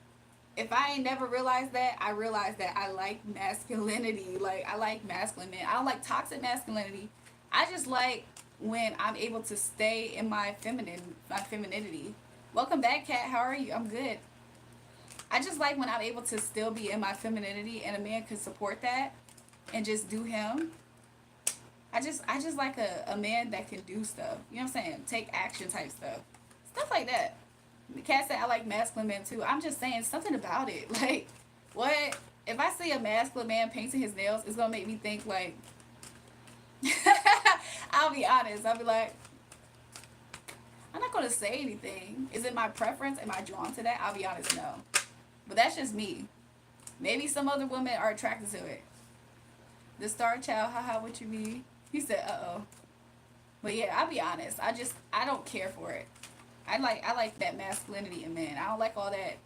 if I ain't never realized that, I realized that I like masculinity. Like, I like masculine men. I don't like toxic masculinity. I just like when I'm able to stay in my femininity. Welcome back, Kat. How are you? I'm good. I just like when I'm able to still be in my femininity and a man can support that and just do him. I just like a man that can do stuff. You know what I'm saying? Take action type stuff. Stuff like that. Kat said I like masculine men too. I'm just saying something about it. Like, what? If I see a masculine man painting his nails, it's going to make me think like, I'll be honest. I'll be like, I'm not going to say anything. Is it my preference? Am I drawn to that? I'll be honest, no. But that's just me. Maybe some other women are attracted to it. The star child, haha, what you mean? He said, uh-oh. But yeah, I'll be honest. I don't care for it. I like that masculinity in men. I don't like all that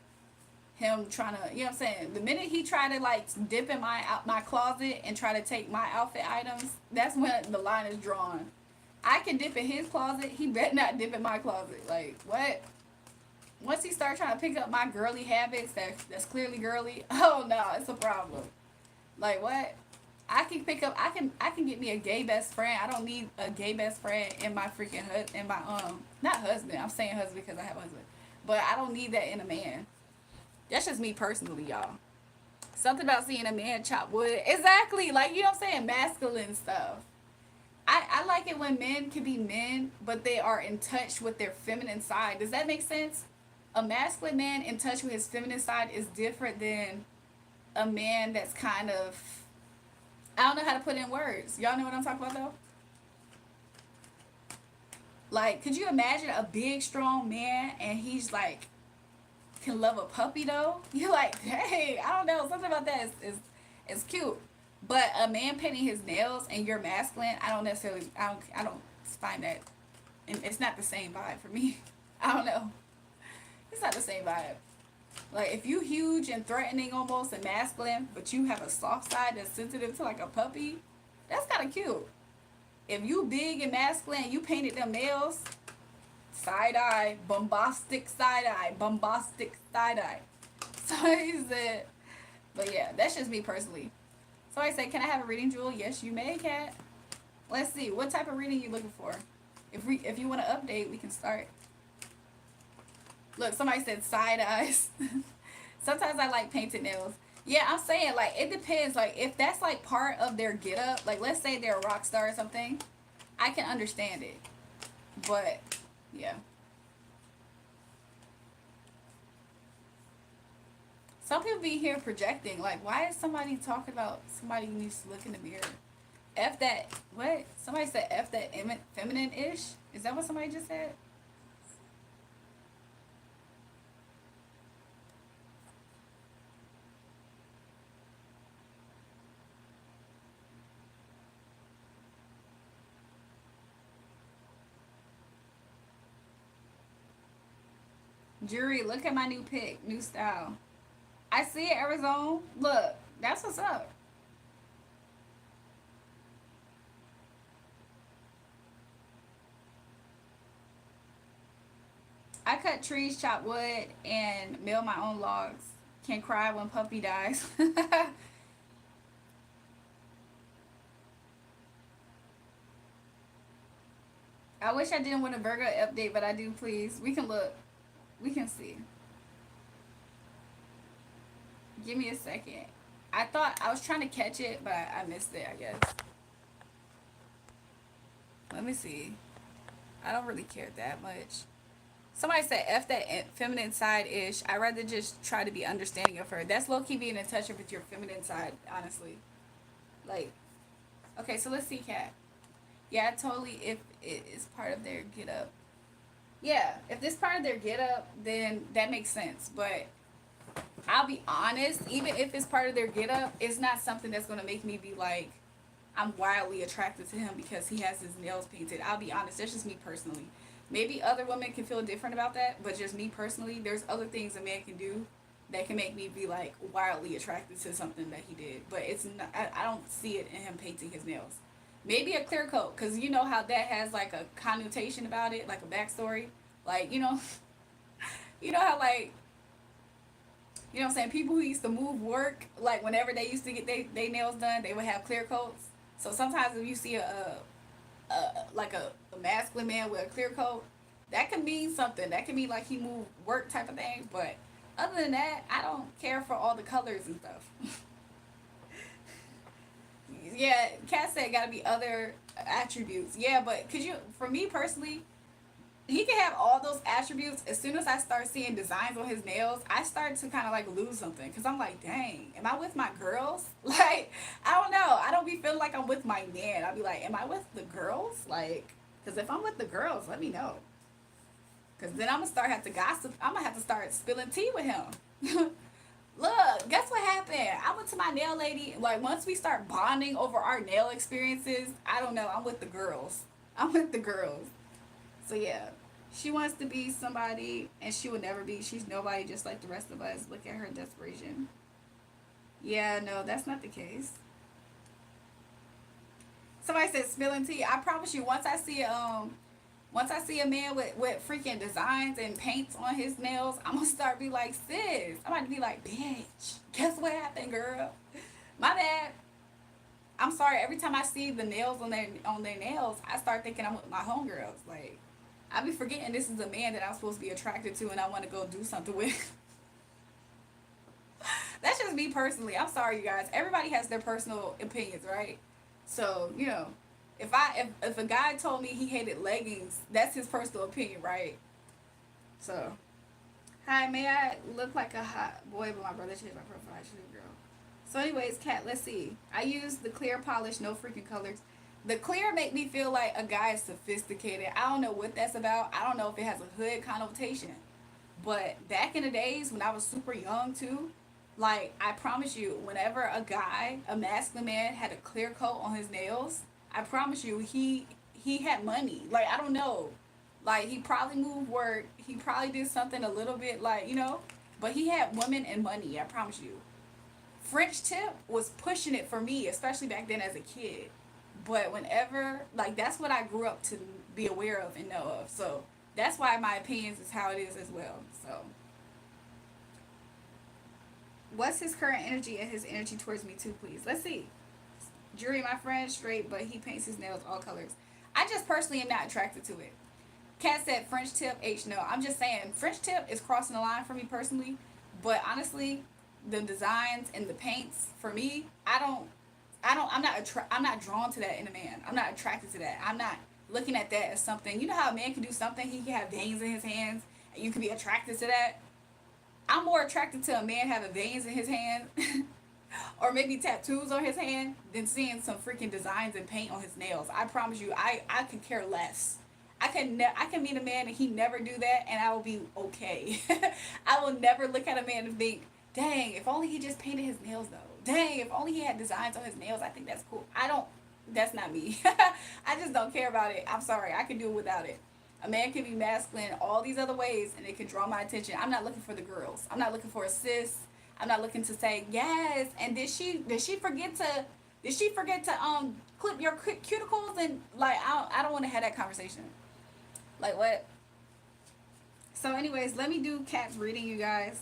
him trying to, you know what I'm saying? The minute he tried to like dip in my closet and try to take my outfit items, that's when the line is drawn. I can dip in his closet. He better not dip in my closet. Like, what? Once he starts trying to pick up my girly habits, that's clearly girly. Oh no, it's a problem. Like, what? I can pick up. I can get me a gay best friend. I don't need a gay best friend in my freaking in my not husband. I'm saying husband because I have a husband, but I don't need that in a man. That's just me personally, y'all. Something about seeing a man chop wood. Exactly, like, you know what I'm saying, masculine stuff. I like it when men can be men, but they are in touch with their feminine side. Does that make sense? A masculine man in touch with his feminine side is different than a man that's kind of, I don't know how to put in words. Y'all know what I'm talking about though? Like, could you imagine a big, strong man and he's like, can love a puppy though? You're like, hey, I don't know. Something about that is cute. But a man painting his nails and you're masculine, I don't find that. And it's not the same vibe for me. I don't know. It's not the same vibe. Like, if you huge and threatening almost and masculine, but you have a soft side that's sensitive to like a puppy, that's kind of cute. If you big and masculine, you painted them nails, side eye, bombastic side eye, bombastic side eye. Somebody said, but yeah, that's just me personally. Somebody said, can I have a reading, Jewel? Yes, you may, Kat. Let's see, what type of reading you looking for? If you want to update, we can start. Look, somebody said side eyes. Sometimes I like painted nails. Yeah, I'm saying, like, it depends. Like, if that's, like, part of their get-up, like, let's say they're a rock star or something, I can understand it. But, yeah. Some people be here projecting. Like, why is somebody talking about somebody who needs to look in the mirror? F that, what? Somebody said F that feminine-ish? Is that what somebody just said? Jury, look at my new pic, new style. I see it, Arizona. Look, that's what's up. I cut trees, chop wood, and mill my own logs. Can cry when puppy dies. I wish I didn't want a Virgo update, but I do. Please, we can look. We can see. Give me a second. I thought I was trying to catch it, but I missed it, I guess. Let me see. I don't really care that much. Somebody said F that feminine side ish. I'd rather just try to be understanding of her. That's low key being in touch with your feminine side, honestly. Like, okay, so let's see, Kat. Yeah, totally. If it is part of their get up. Yeah, if this part of their get up, then that makes sense. But I'll be honest, even if it's part of their get up, it's not something that's gonna make me be like, I'm wildly attracted to him because he has his nails painted. I'll be honest, that's just me personally. Maybe other women can feel different about that, but just me personally, there's other things a man can do that can make me be like wildly attracted to something that he did. But it's not. I don't see it in him painting his nails. Maybe a clear coat, cause you know how that has like a connotation about it, like a backstory. Like you know how like you know what I'm saying? People who used to move work, like whenever they used to get they nails done, they would have clear coats. So sometimes if you see a masculine man with a clear coat, that can mean something. That can mean like he moved work type of thing. But other than that, I don't care for all the colors and stuff. Yeah, Kat said gotta be other attributes. Yeah, but could you? For me personally, he can have all those attributes. As soon as I start seeing designs on his nails, I start to kind of like lose something because I'm like, dang, am I with my girls? Like, I don't know. I don't be feeling like I'm with my man. I'll be like, am I with the girls? Like, because if I'm with the girls, let me know. Because then I'm gonna start have to gossip. I'm gonna have to start spilling tea with him. Look, guess what happened? I went to my nail lady. Like, once we start bonding over our nail experiences, I don't know. I'm with the girls. I'm with the girls. So yeah, she wants to be somebody, and she would never be. She's nobody, just like the rest of us. Look at her desperation. Yeah, no, that's not the case. Somebody said spilling tea. I promise you, once I see a man with freaking designs and paints on his nails, I'm gonna start be like, sis. I'm about to be like, bitch. Guess what happened, girl? My bad. I'm sorry. Every time I see the nails on their nails, I start thinking I'm with my homegirls. Like, I be forgetting this is a man that I'm supposed to be attracted to and I want to go do something with. That's just me personally. I'm sorry, you guys. Everybody has their personal opinions, right? So, if a guy told me he hated leggings, that's his personal opinion, right? So, hi, may I look like a hot boy, but my brother changed my profile. I should be a girl. So, anyways, Kat, let's see. I use the clear polish, no freaking colors. The clear make me feel like a guy is sophisticated. I don't know what that's about. I don't know if it has a hood connotation. But back in the days when I was super young too, like I promise you, whenever a masculine man had a clear coat on his nails, I promise you he had money. Like I don't know. Like he probably moved work. He probably did something a little bit but he had women and money, I promise you. French tip was pushing it for me, especially back then as a kid. But whenever, like, that's what I grew up to be aware of and know of. So that's why my opinions is how it is as well. So, what's his current energy and his energy towards me too, please? Let's see. Jury, my friend, straight, but he paints his nails all colors. I just personally am not attracted to it. Kat said French tip, H no. I'm just saying French tip is crossing the line for me personally. But honestly, the designs and the paints for me, I'm not drawn to that in a man. I'm not attracted to that. I'm not looking at that as something. You know how a man can do something, he can have veins in his hands and you can be attracted to that. I'm more attracted to a man having veins in his hand or maybe tattoos on his hand than seeing some freaking designs and paint on his nails. I promise you, I could care less. I can meet a man and he never do that and I will be okay. I will never look at a man and think, dang, if only he just painted his nails though. Dang, if only he had designs on his nails, I think that's cool. That's not me. I just don't care about it. I'm sorry, I can do it without it. A man can be masculine all these other ways and it can draw my attention. I'm not looking for the girls. I'm not looking for a sis. I'm not looking to say, yes, and did she forget to clip your cuticles and like I don't want to have that conversation. Like what? So anyways, let me do Cat's reading, you guys.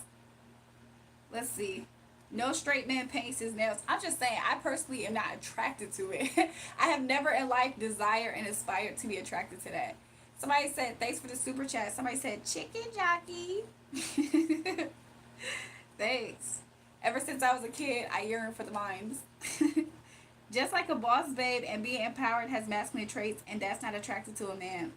Let's see. No straight man paints his nails. I'm just saying, I personally am not attracted to it. I have never in life desired and aspired to be attracted to that. Somebody said, thanks for the super chat. Somebody said, chicken jockey. Thanks. Ever since I was a kid, I yearn for the mimes. Just like a boss babe and being empowered has masculine traits, and that's not attracted to a man.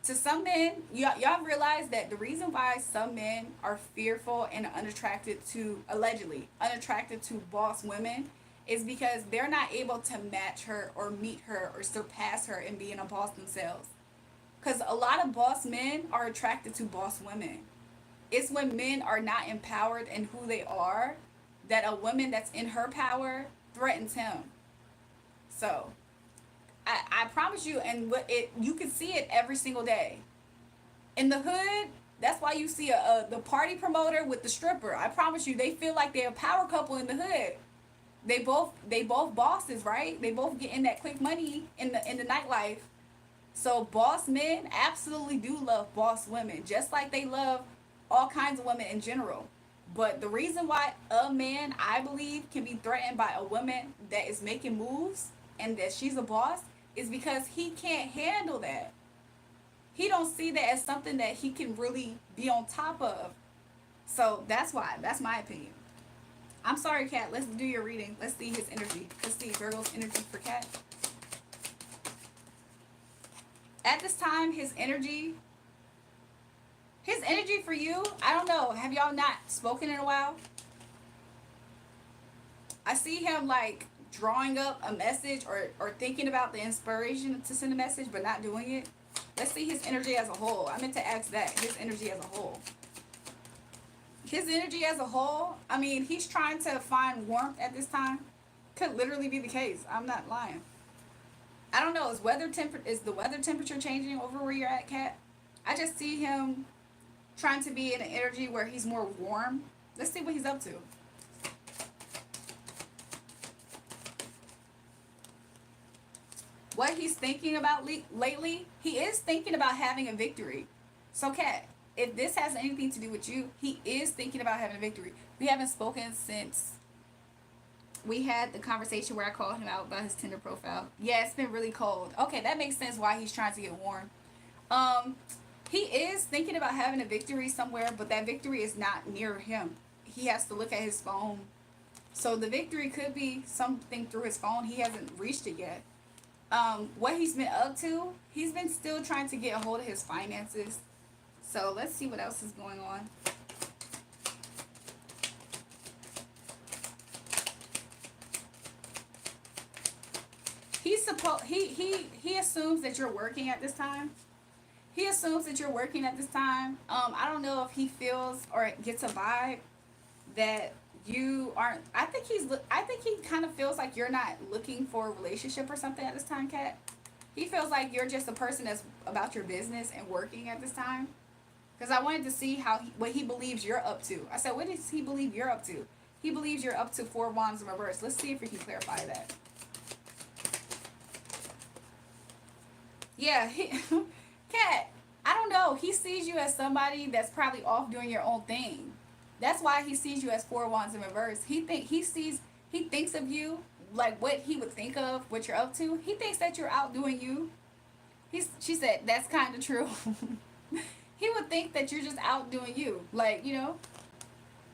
To some men, y'all realize that the reason why some men are fearful and unattracted to, allegedly, unattracted to boss women is because they're not able to match her or meet her or surpass her in being a boss themselves. Because a lot of boss men are attracted to boss women. It's when men are not empowered in who they are that a woman that's in her power threatens him. So, I promise you, and you can see it every single day. In the hood, that's why you see the party promoter with the stripper. I promise you, they feel like they're a power couple in the hood. They both bosses, right? They both get in that quick money in the nightlife. So boss men absolutely do love boss women, just like they love all kinds of women in general. But the reason why a man, I believe, can be threatened by a woman that is making moves and that she's a boss is because he can't handle that. He don't see that as something that he can really be on top of. So that's why. That's my opinion. I'm sorry, Kat. Let's do your reading. Let's see his energy. Let's see Virgo's energy for Kat. At this time, his energy for you, I don't know. Have y'all not spoken in a while? I see him like drawing up a message or thinking about the inspiration to send a message, but not doing it. Let's see his energy as a whole. I meant to ask that. His energy as a whole. His energy as a whole, I mean, he's trying to find warmth at this time. Could literally be the case. I'm not lying. I don't know. Is the weather temperature changing over where you're at, Kat? I just see him trying to be in an energy where he's more warm. Let's see what he's up to. What he's thinking about lately, he is thinking about having a victory. So, Kat, if this has anything to do with you, he is thinking about having a victory. We haven't spoken since we had the conversation where I called him out about his Tinder profile. Yeah, it's been really cold. Okay, that makes sense why he's trying to get warm. He is thinking about having a victory somewhere, but that victory is not near him. He has to look at his phone. So the victory could be something through his phone. He hasn't reached it yet. What he's been up to, he's been still trying to get a hold of his finances. So let's see what else is going on. He assumes that you're working at this time. He assumes that you're working at this time. I don't know if he feels or gets a vibe that you aren't. I think he kind of feels like you're not looking for a relationship or something at this time, Kat. He feels like you're just a person that's about your business and working at this time. Because I wanted to see what he believes you're up to. I said, what does he believe you're up to? He believes you're up to 4 wands in reverse. Let's see if we can clarify that. Yeah, Kat, I don't know. He sees you as somebody that's probably off doing your own thing. That's why he sees you as 4 wands in reverse. He thinks of you like what he would think of, what you're up to. He thinks that you're outdoing you. She said, that's kind of true. He would think that you're just outdoing you. Like,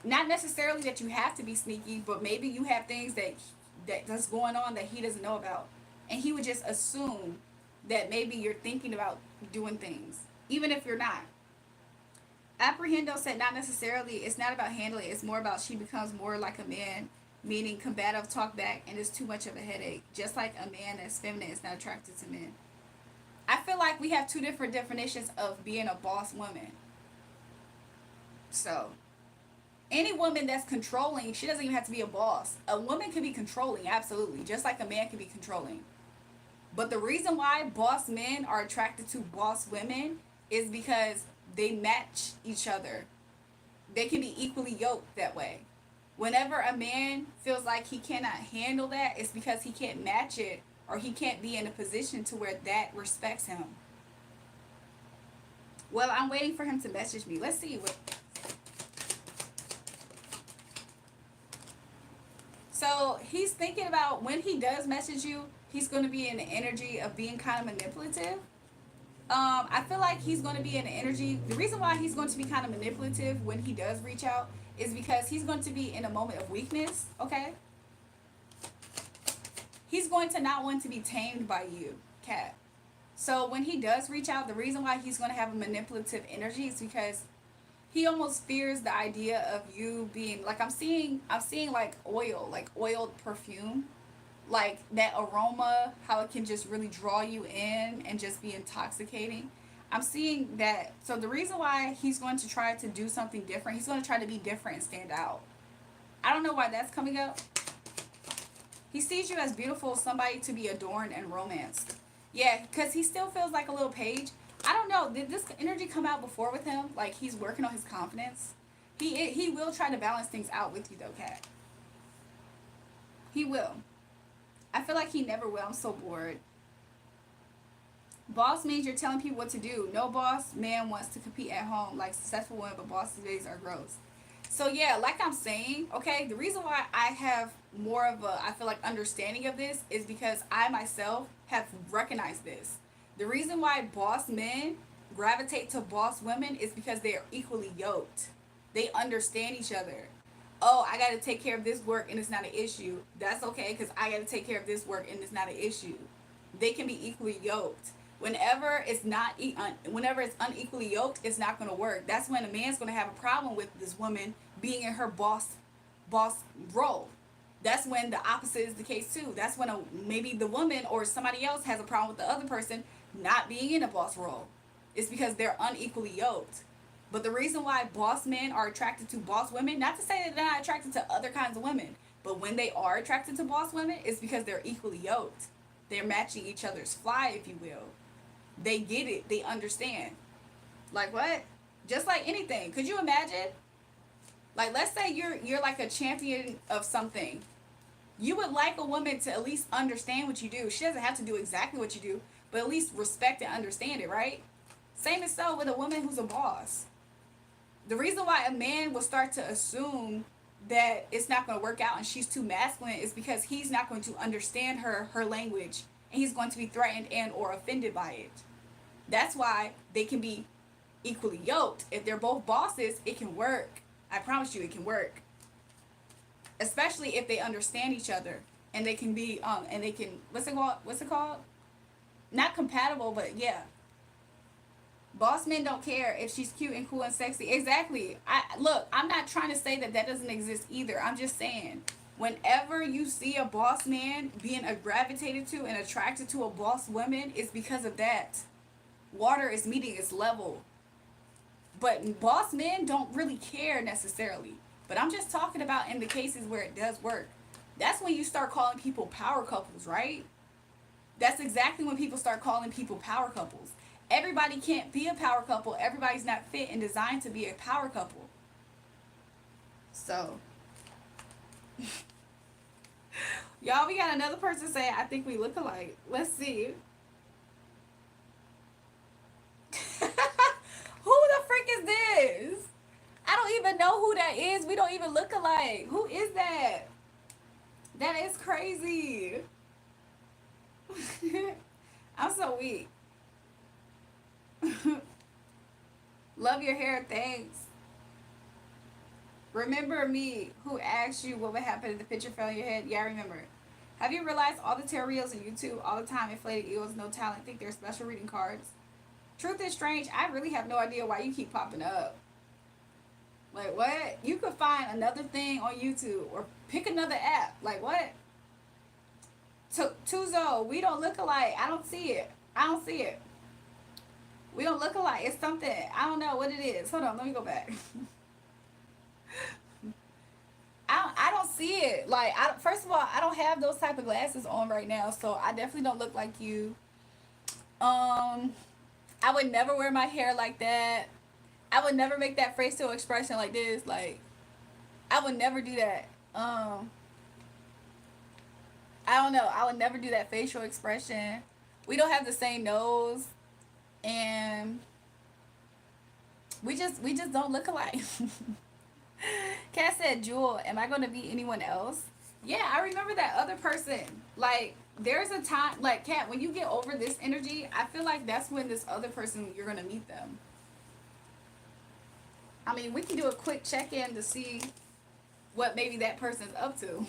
not necessarily that you have to be sneaky, but maybe you have things that's going on that he doesn't know about. And he would just assume that maybe you're thinking about doing things, even if you're not. Apprehendo said not necessarily. It's not about handling. It's more about she becomes more like a man, meaning combative, talk back, and is too much of a headache. Just like a man that's feminine is not attracted to men. I feel like we have 2 different definitions of being a boss woman. So, any woman that's controlling, she doesn't even have to be a boss. A woman can be controlling, absolutely, just like a man can be controlling. But the reason why boss men are attracted to boss women is because they match each other. They can be equally yoked that way. Whenever a man feels like he cannot handle that, it's because he can't match it or he can't be in a position to where that respects him. Well, I'm waiting for him to message me. Let's see what. So he's thinking about when he does message you, he's going to be in the energy of being kind of manipulative. I feel like he's going to be in the energy. The reason why he's going to be kind of manipulative when he does reach out is because he's going to be in a moment of weakness. Okay. He's going to not want to be tamed by you, cat. So when he does reach out, the reason why he's going to have a manipulative energy is because he almost fears the idea of you being like I'm seeing like oil, like oiled perfume, like that aroma, how it can just really draw you in and just be intoxicating. I'm seeing that. So the reason why he's going to try to do something different, he's going to try to be different and stand out. I don't know why that's coming up. He sees you as beautiful, somebody to be adorned and romanced. Yeah, because he still feels like a little page. I don't know. Did this energy come out before with him? Like he's working on his confidence. He will try to balance things out with you though, cat. He will. I feel like he never will. I'm so bored. Boss means you're telling people what to do. No boss man wants to compete at home like successful women, but bosses days are gross. So yeah, like I'm saying, okay, the reason why I have more of a, I feel like, understanding of this is because I myself have recognized this. The reason why boss men gravitate to boss women is because they are equally yoked. They understand each other. Oh, I got to take care of this work and it's not an issue. That's okay because I got to take care of this work and it's not an issue. They can be equally yoked. Whenever it's not, whenever it's unequally yoked, it's not going to work. That's when a man's going to have a problem with this woman being in her boss role. That's when the opposite is the case too. That's when maybe the woman or somebody else has a problem with the other person not being in a boss role. It's because they're unequally yoked. But the reason why boss men are attracted to boss women, not to say that they're not attracted to other kinds of women, but when they are attracted to boss women, it's because they're equally yoked. They're matching each other's fly, if you will. They get it. They understand. Like what? Just like anything. Could you imagine? Like let's say you're like a champion of something. You would like a woman to at least understand what you do. She doesn't have to do exactly what you do, but at least respect and understand it, right? Same as so with a woman who's a boss. The reason why a man will start to assume that it's not going to work out and she's too masculine is because he's not going to understand her language and he's going to be threatened and or offended by it. That's why they can be equally yoked. If they're both bosses, it can work. I promise you it can work. Especially if they understand each other and they can be and they can what's it called? Not compatible, but yeah. Boss men don't care if she's cute and cool and sexy. Exactly. I'm not trying to say that doesn't exist either. I'm just saying whenever you see a boss man being gravitated to and attracted to a boss woman, it's because of that. Water is meeting its level. But boss men don't really care necessarily. But I'm just talking about in the cases where it does work. That's when you start calling people power couples, right? That's exactly when people start calling people power couples. Everybody can't be a power couple. Everybody's not fit and designed to be a power couple. So, y'all, we got another person saying, I think we look alike. Let's see. Who the frick is this? I don't even know who that is. We don't even look alike. Who is that? That is crazy. I'm so weak. Love your hair, thanks. Remember me who asked you what would happen if the picture fell on your head? Yeah, I remember. Have you realized all the tarot reels on YouTube all the time inflated egos, no talent, think they're special reading cards? Truth is strange. I really have no idea why you keep popping up. Like what? You could find another thing on YouTube or pick another app. Like what? Tuzo, we don't look alike. I don't see it. I don't see it. We don't look alike. It's something. I don't know what it is. Hold on. Let me go back. I don't see it. Like, first of all, I don't have those type of glasses on right now, so I definitely don't look like you. I would never wear my hair like that. I would never make that facial expression like this. Like, I would never do that. I don't know. I would never do that facial expression. We don't have the same nose. And We just don't look alike. Kat said, Jewel, am I going to be anyone else? Yeah, I remember that other person. Like, there's a time, like, Kat, when you get over this energy, I feel like that's when this other person, you're going to meet them. I mean, we can do a quick check-in to see what maybe that person's up to.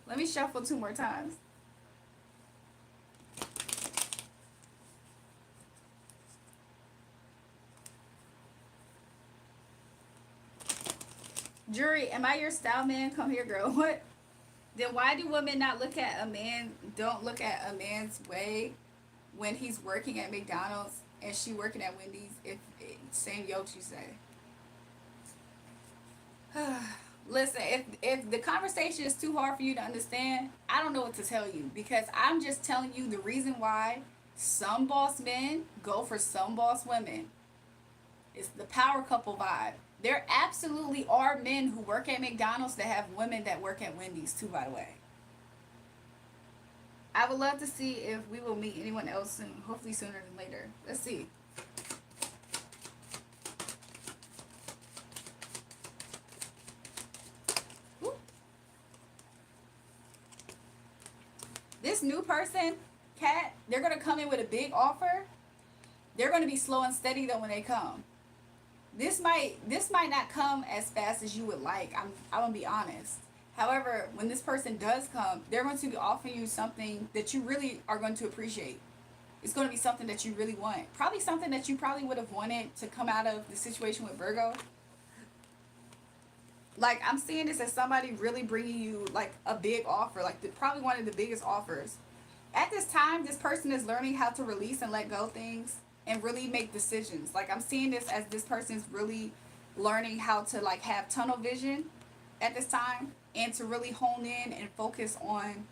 Let me shuffle 2 more times. Jury, am I your style man? Come here, girl. What? Then why do women not look at a man, don't look at a man's way when he's working at McDonald's and she working at Wendy's? If same yokes you say. Listen, if the conversation is too hard for you to understand, I don't know what to tell you, because I'm just telling you the reason why some boss men go for some boss women. It's the power couple vibe. There absolutely are men who work at McDonald's that have women that work at Wendy's too, by the way. I would love to see if we will meet anyone else soon. Hopefully sooner than later. Let's see. Ooh. This new person, Kat, they're going to come in with a big offer. They're going to be slow and steady though when they come. This might not come as fast as you would like. I'm gonna be honest. However, when this person does come, they're going to be offering you something that you really are going to appreciate. It's going to be something that you really want. Probably something that you probably would have wanted to come out of the situation with Virgo. Like, I'm seeing this as somebody really bringing you like a big offer, like probably one of the biggest offers. At this time, this person is learning how to release and let go things and really make decisions. Like, I'm seeing this as this person's really learning how to like have tunnel vision at this time and to really hone in and focus on,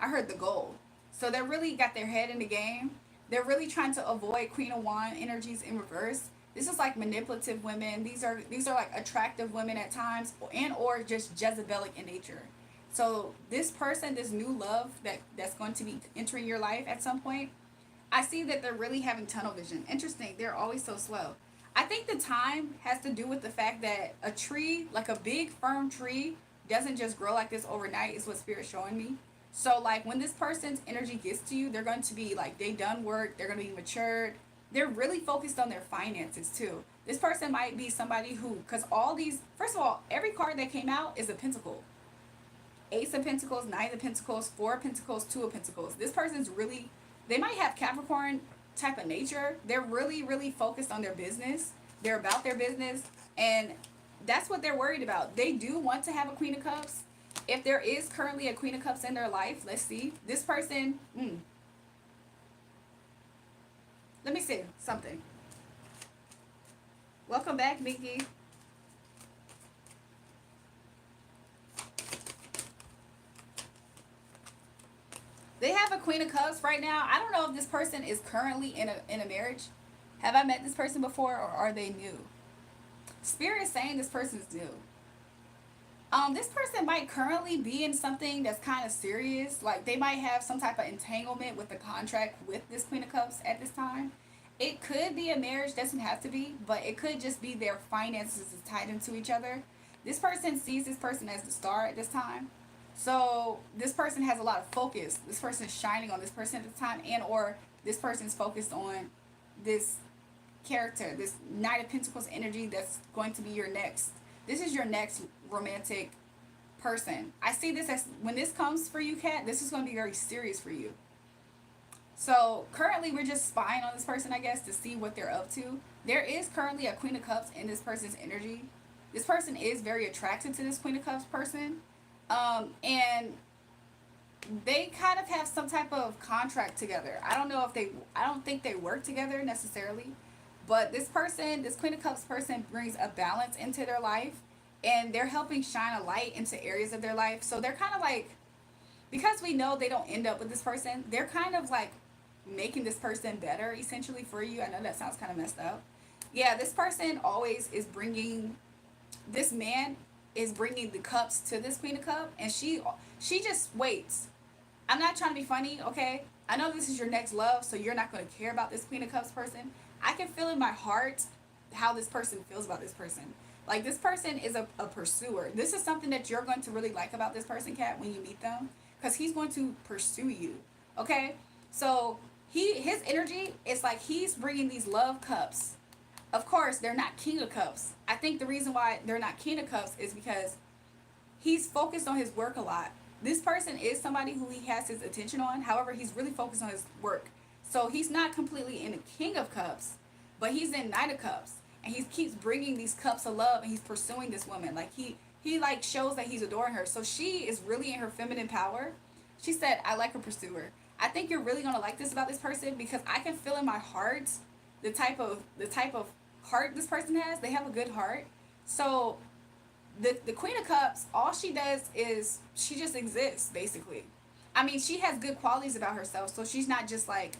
I heard, the goal. So they're really got their head in the game. They're really trying to avoid Queen of Wands energies in reverse. This is like manipulative women. These are like attractive women at times, and or just Jezebelic in nature. So this person, this new love that's going to be entering your life at some point, I see that they're really having tunnel vision. Interesting. They're always so slow. I think the time has to do with the fact that a tree, like a big firm tree, doesn't just grow like this overnight, is what Spirit's showing me. So like when this person's energy gets to you, they're going to be like, they done work, they're going to be matured. They're really focused on their finances too. This person might be somebody who, because all these, first of all, every card that came out is a pentacle. Ace of Pentacles, Nine of Pentacles, Four of Pentacles, Two of Pentacles. This person's really, they might have Capricorn type of nature. They're really, really focused on their business. They're about their business. And that's what they're worried about. They do want to have a Queen of Cups. If there is currently a Queen of Cups in their life, let's see. This person, let me see something. Welcome back, Mickey. They have a Queen of Cups right now. I don't know if this person is currently in a marriage. Have I met this person before, or are they new? Spirit is saying this person's new. This person might currently be in something that's kind of serious. Like, they might have some type of entanglement with the contract with this Queen of Cups at this time. It could be a marriage, doesn't have to be, but it could just be their finances is tied into each other. This person sees this person as the star at this time. So this person has a lot of focus. This person is shining on this person at the time, and or this person is focused on this character, this Knight of Pentacles energy that's going to be your next. This is your next romantic person. I see this as, when this comes for you, Kat, this is going to be very serious for you. So currently we're just spying on this person, I guess, to see what they're up to. There is currently a Queen of Cups in this person's energy. This person is very attracted to this Queen of Cups person. And they kind of have some type of contract together. I don't think they work together necessarily, but this person, this Queen of Cups person, brings a balance into their life, and they're helping shine a light into areas of their life. So they're kind of like, because we know they don't end up with this person, they're kind of like making this person better essentially for you. I know that sounds kind of messed up. Yeah, this person always is bringing, this man is bringing the cups to this Queen of Cups, and she just waits. I'm not trying to be funny, okay? I know this is your next love, so you're not going to care about this Queen of Cups person. I can feel in my heart how this person feels about this person. Like, this person is a pursuer. This is something that you're going to really like about this person, Kat, when you meet them, because he's going to pursue you. Okay, so his energy is like he's bringing these love cups. Of course, they're not king of cups. I think the reason why they're not king of cups is because he's focused on his work a lot. This person is somebody who he has his attention on. However, he's really focused on his work. So he's not completely in a king of cups, but he's in knight of cups. And he keeps bringing these cups of love, and he's pursuing this woman. Like, he like shows that he's adoring her. So she is really in her feminine power. She said, I like a pursuer. I think you're really going to like this about this person, because I can feel in my heart the type of heart this person has. They have a good heart. So the Queen of Cups, all she does is she just exists, basically. I mean, she has good qualities about herself. So she's not just like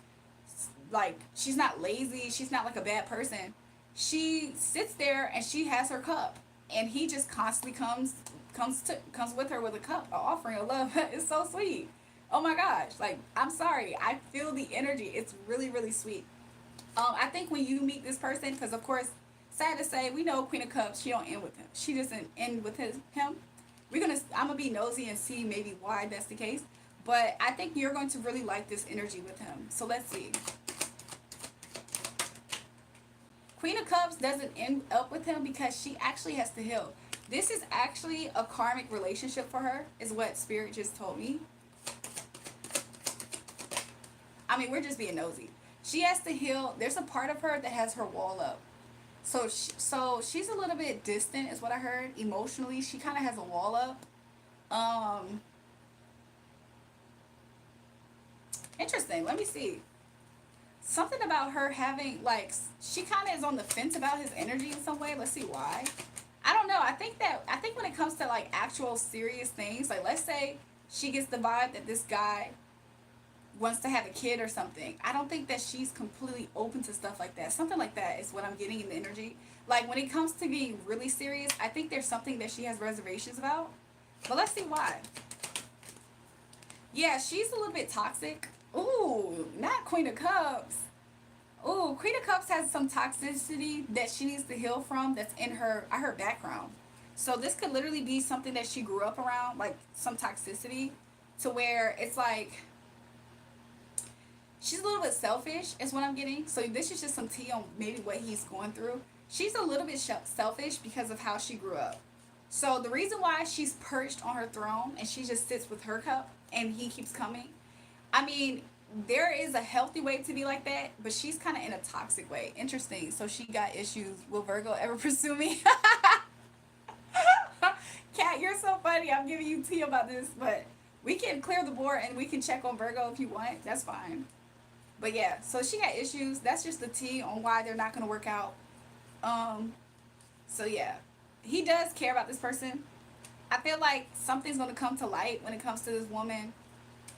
she's not lazy. She's not like a bad person. She sits there and she has her cup, and he just constantly comes with her with a cup, an offering of love. It's so sweet. Oh my gosh. Like, I'm sorry. I feel the energy. It's really, really sweet. I think when you meet this person, because of course, sad to say, we know Queen of Cups, she don't end with him. She doesn't end with him. I'm gonna be nosy and see maybe why that's the case. But I think you're going to really like this energy with him. So let's see. Queen of Cups doesn't end up with him because she actually has to heal. This is actually a karmic relationship for her, is what Spirit just told me. I mean, we're just being nosy. She has to heal. There's a part of her that has her wall up. So she's a little bit distant, is what I heard. Emotionally, she kind of has a wall up. Interesting. Let me see. Something about her having, like, she kind of is on the fence about his energy in some way. Let's see why. I don't know. I think when it comes to, like, actual serious things, like, let's say she gets the vibe that this guy wants to have a kid or something. I don't think that she's completely open to stuff like that. Something like that is what I'm getting in the energy. Like, when it comes to being really serious, I think there's something that she has reservations about. But let's see why. Yeah, she's a little bit toxic. Ooh, not Queen of Cups. Ooh, Queen of Cups has some toxicity that she needs to heal from that's in her background. So this could literally be something that she grew up around, like some toxicity, to where it's like she's a little bit selfish is what I'm getting. So this is just some tea on maybe what he's going through. She's a little bit selfish because of how she grew up. So the reason why she's perched on her throne and she just sits with her cup and he keeps coming, I mean, there is a healthy way to be like that, but she's kind of in a toxic way. Interesting. So she got issues. Will Virgo ever pursue me? Kat, you're so funny. I'm giving you tea about this, but we can clear the board and we can check on Virgo if you want. That's fine. But yeah, so she got issues. That's just the tea on why they're not going to work out. So yeah, he does care about this person. I feel like something's going to come to light when it comes to this woman.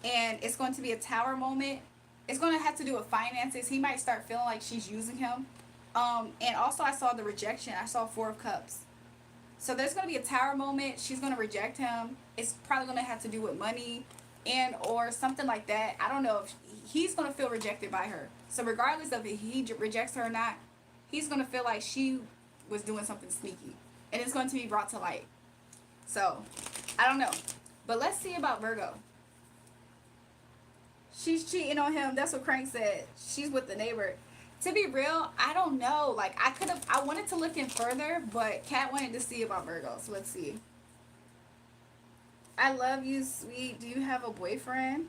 And it's going to be a tower moment. It's going to have to do with finances. He might start feeling like she's using him. And also I saw the rejection. I saw 4 of Cups. So there's going to be a tower moment. She's going to reject him. It's probably going to have to do with money and or something like that. I don't know if he's going to feel rejected by her. So regardless of if he rejects her or not, he's going to feel like she was doing something sneaky. And it's going to be brought to light. So, I don't know. But let's see about Virgo. She's cheating on him. That's what Crank said. She's with the neighbor. To be real, I don't know. Like, I wanted to look in further, but Kat wanted to see about Virgo. So let's see. I love you, sweet. Do you have a boyfriend?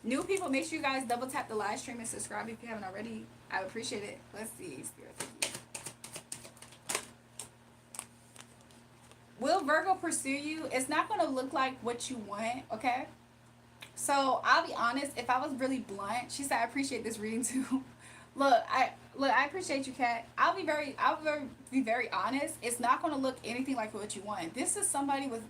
New people, make sure you guys double tap the live stream and subscribe if you haven't already. I appreciate it. Let's see. Spirit. Will Virgo pursue you? It's not going to look like what you want, okay? So I'll be honest. If I was really blunt, she said, "I appreciate this reading too." I appreciate you, Kat. I'll be very honest. It's not going to look anything like what you want. This is somebody with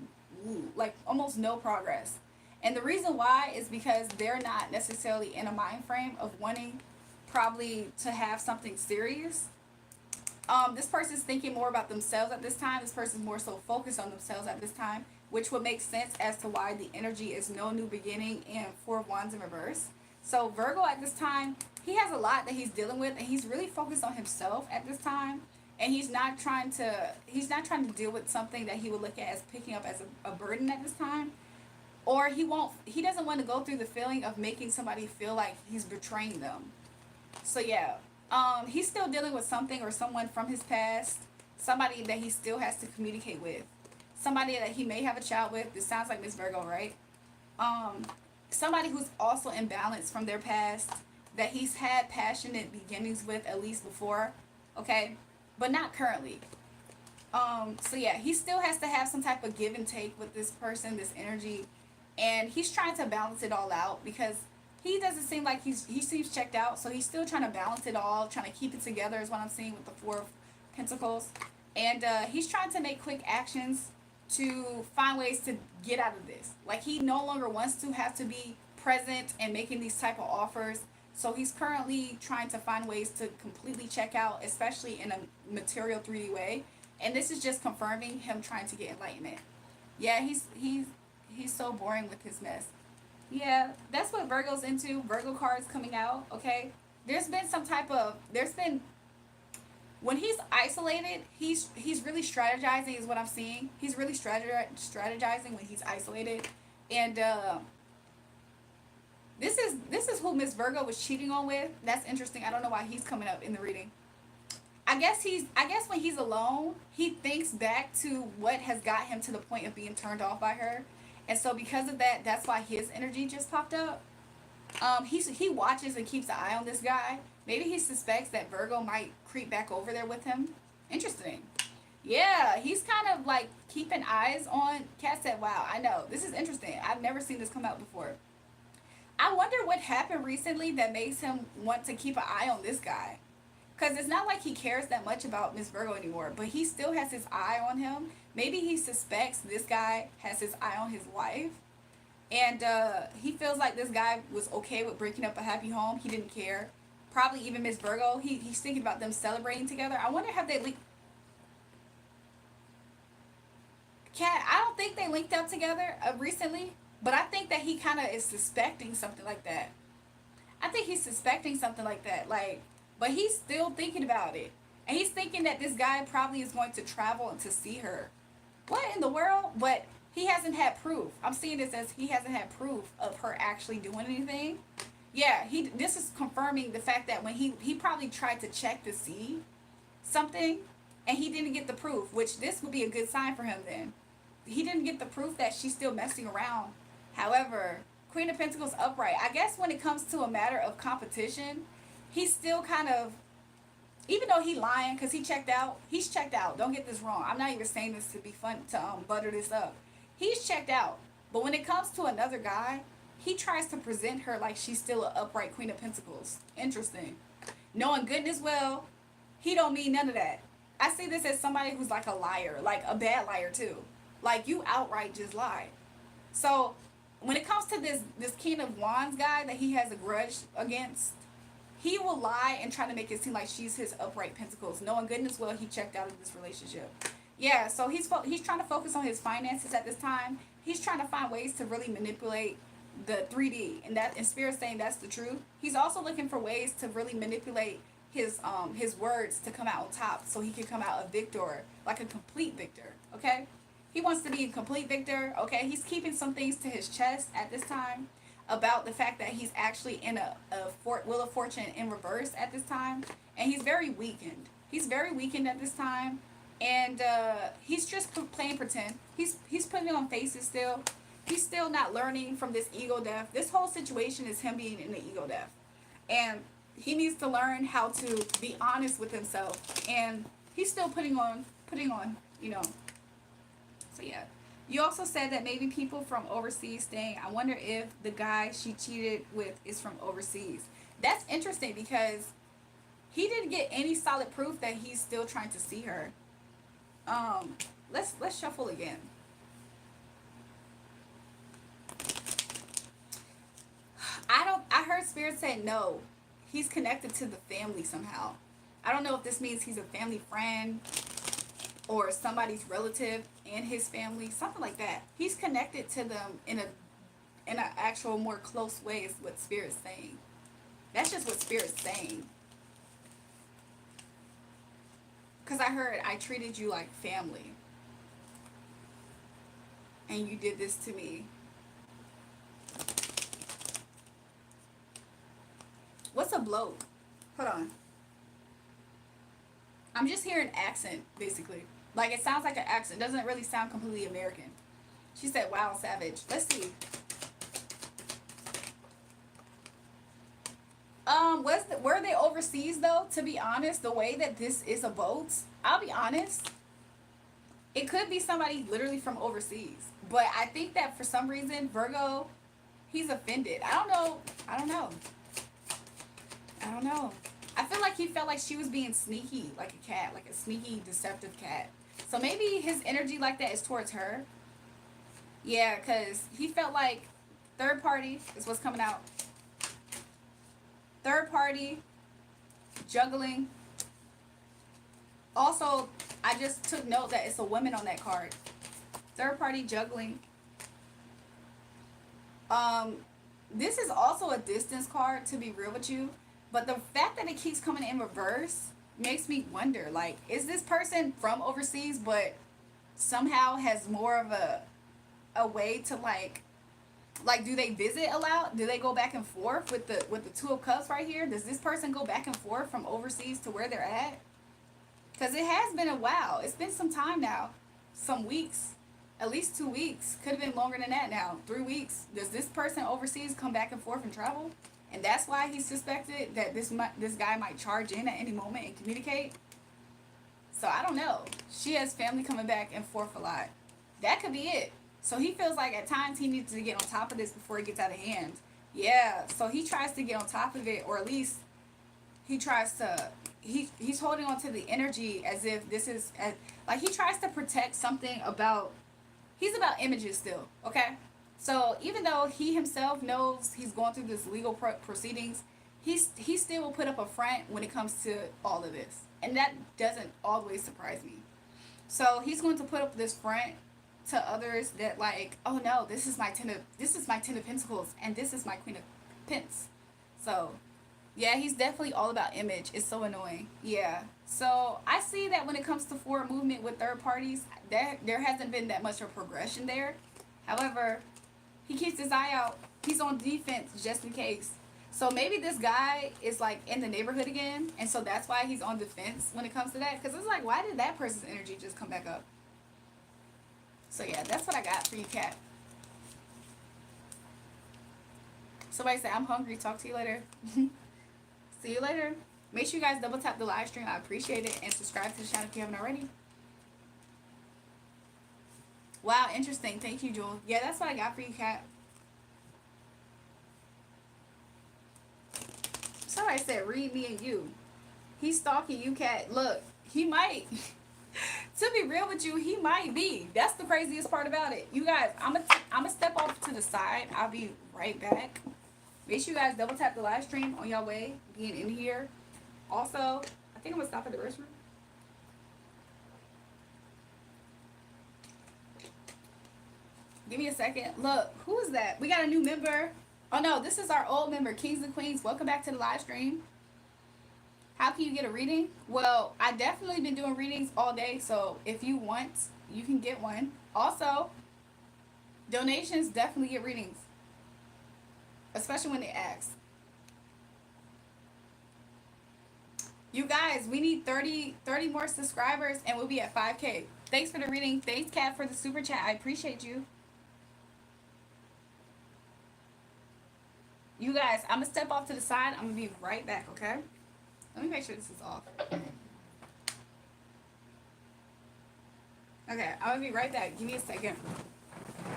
like almost no progress, and the reason why is because they're not necessarily in a mind frame of wanting probably to have something serious. This person's thinking more about themselves at this time. This person's more so focused on themselves at this time, which would make sense as to why the energy is no new beginning and 4 of Wands in reverse. So Virgo at this time, he has a lot that he's dealing with, and he's really focused on himself at this time. And he's not trying to deal with something that he would look at as picking up as a burden at this time. Or he doesn't want to go through the feeling of making somebody feel like he's betraying them. So yeah, he's still dealing with something or someone from his past, somebody that he still has to communicate with, somebody that he may have a child with. This sounds like Miss Virgo, right? Um, Somebody who's also imbalanced from their past, that he's had passionate beginnings with at least before, okay, but not currently. So yeah, he still has to have some type of give and take with this person, this energy, and he's trying to balance it all out because he doesn't seem like he seems checked out. So he's still trying to balance it all, trying to keep it together is what I'm seeing with the Four of Pentacles, and he's trying to make quick actions to find ways to get out of this. Like he no longer wants to have to be present and making these type of offers. So he's currently trying to find ways to completely check out, especially in a material 3D way. And this is just confirming him trying to get enlightenment. Yeah, he's so boring with his mess. Yeah, that's what Virgo's into. Virgo cards coming out, okay? There's been when he's isolated, he's really strategizing is what I'm seeing. He's really strategizing when he's isolated. And this is who Miss Virgo was cheating on with. That's interesting. I don't know why he's coming up in the reading. I guess when he's alone, he thinks back to what has got him to the point of being turned off by her. And so because of that, that's why his energy just popped up. He watches and keeps an eye on this guy. Maybe he suspects that Virgo might creep back over there with him. Interesting. Yeah, he's kind of like keeping eyes on. Kat said, wow, I know. This is interesting. I've never seen this come out before. I wonder what happened recently that makes him want to keep an eye on this guy. Because it's not like he cares that much about Miss Virgo anymore, but he still has his eye on him. Maybe he suspects this guy has his eye on his wife. And he feels like this guy was okay with breaking up a happy home. He didn't care. Probably even Miss Virgo. He's thinking about them celebrating together. I wonder have they linked. Cat, I don't think they linked up together recently, but I think that he kind of is suspecting something like that. I think he's suspecting something like that. Like, but he's still thinking about it. And he's thinking that this guy probably is going to travel to see her. What in the world? But he hasn't had proof. I'm seeing this as he hasn't had proof of her actually doing anything. Yeah, this is confirming the fact that when he probably tried to check to see something and he didn't get the proof, which this would be a good sign for him then. He didn't get the proof that she's still messing around. However, Queen of Pentacles upright. I guess when it comes to a matter of competition, he's still kind of, even though he lying because he checked out, he's checked out. Don't get this wrong. I'm not even saying this to be fun, to butter this up. He's checked out. But when it comes to another guy, he tries to present her like she's still an upright Queen of Pentacles. Interesting. Knowing goodness well, he don't mean none of that. I see this as somebody who's like a liar, like a bad liar too. Like you outright just lied. So when it comes to this King of Wands guy that he has a grudge against, he will lie and try to make it seem like she's his upright Pentacles, knowing goodness well he checked out of this relationship. Yeah, so he's trying to focus on his finances at this time. He's trying to find ways to really manipulate the 3D, and Spirit's saying that's the truth. He's also looking for ways to really manipulate his words to come out on top, so he can come out a victor, like a complete victor. Okay, he wants to be a complete victor. Okay, he's keeping some things to his chest at this time about the fact that he's actually in a Wheel of Fortune in reverse at this time, and he's very weakened. He's very weakened at this time, and he's just playing pretend. He's putting on faces still. He's still not learning from this ego death. This whole situation is him being in the ego death, and he needs to learn how to be honest with himself. And he's still putting on, you know. So yeah. You also said that maybe people from overseas staying. I wonder if the guy she cheated with is from overseas. That's interesting because he didn't get any solid proof that he's still trying to see her. Let's shuffle again. I heard Spirit say no. He's connected to the family somehow. I don't know if this means he's a family friend or somebody's relative and his family, something like that. He's connected to them in an actual more close way is what Spirit's saying. That's just what Spirit's saying. Because I heard I treated you like family. And you did this to me. What's a bloke? Hold on. I'm just hearing accent, basically. Like, it sounds like an accent. It doesn't really sound completely American. She said, wow, savage. Let's see. Were they overseas, though? To be honest, the way that this is a boat, I'll be honest, it could be somebody literally from overseas. But I think that for some reason, Virgo, he's offended. I don't know. I feel like he felt like she was being sneaky, like a cat, like a sneaky, deceptive cat. So maybe his energy like that is towards her. Yeah, because he felt like third party is what's coming out. Third party, juggling. Also, I just took note that it's a woman on that card. Third party, juggling. This is also a distance card, to be real with you. But the fact that it keeps coming in reverse makes me wonder, like, is this person from overseas but somehow has more of a way to like do they visit a lot? Do they go back and forth with the Two of Cups right here? Does this person go back and forth from overseas to where they're at? Because it has been a while. It's been some time now. Some weeks. At least 2 weeks. Could have been longer than that now. 3 weeks. Does this person overseas come back and forth and travel? And that's why he suspected that this guy might charge in at any moment and communicate. So I don't know. She has family coming back and forth a lot. That could be it. So he feels like at times he needs to get on top of this before it gets out of hand. Yeah. So he tries to get on top of it, or at least he tries to. He's holding on to the energy as if this is like he tries to protect something about. He's about images still. Okay. So even though he himself knows he's going through this legal proceedings, he still will put up a front when it comes to all of this, and that doesn't always surprise me. So he's going to put up this front to others that like, oh no, this is my ten of Pentacles, and this is my Queen of Pence. So yeah, he's definitely all about image. It's so annoying. Yeah. So I see that when it comes to forward movement with third parties, there hasn't been that much of progression there. However, he keeps his eye out. He's on defense just in case. So maybe this guy is like in the neighborhood again, and so that's why he's on defense when it comes to that. Because it's like, why did that person's energy just come back up? So yeah, that's what I got for you, Kat. Somebody said, I'm hungry. Talk to you later. See you later. Make sure you guys double tap the live stream. I appreciate it. And subscribe to the channel if you haven't already. Wow, interesting. Thank you, Jewel. Yeah, that's what I got for you, Kat. Somebody said, read me and you. He's stalking you, Kat. Look, he might. To be real with you, he might be. That's the craziest part about it. You guys, I'm gonna step off to the side. I'll be right back. Make sure you guys double tap the live stream on your way being in here. Also, I think I'm gonna stop at the restroom. Give me a second. Look, who is that? We got a new member. Oh no, this is our old member, Kings and Queens. Welcome back to the live stream. How can you get a reading? Well, I definitely been doing readings all day, so if you want, you can get one. Also, donations definitely get readings, especially when they ask. You guys, we need 30 more subscribers and we'll be at 5K. Thanks for the reading. Thanks, Kat, for the super chat. I appreciate you. You guys, I'm going to step off to the side. I'm going to be right back, okay? Let me make sure this is off. Okay, I'm going to be right back. Give me a second.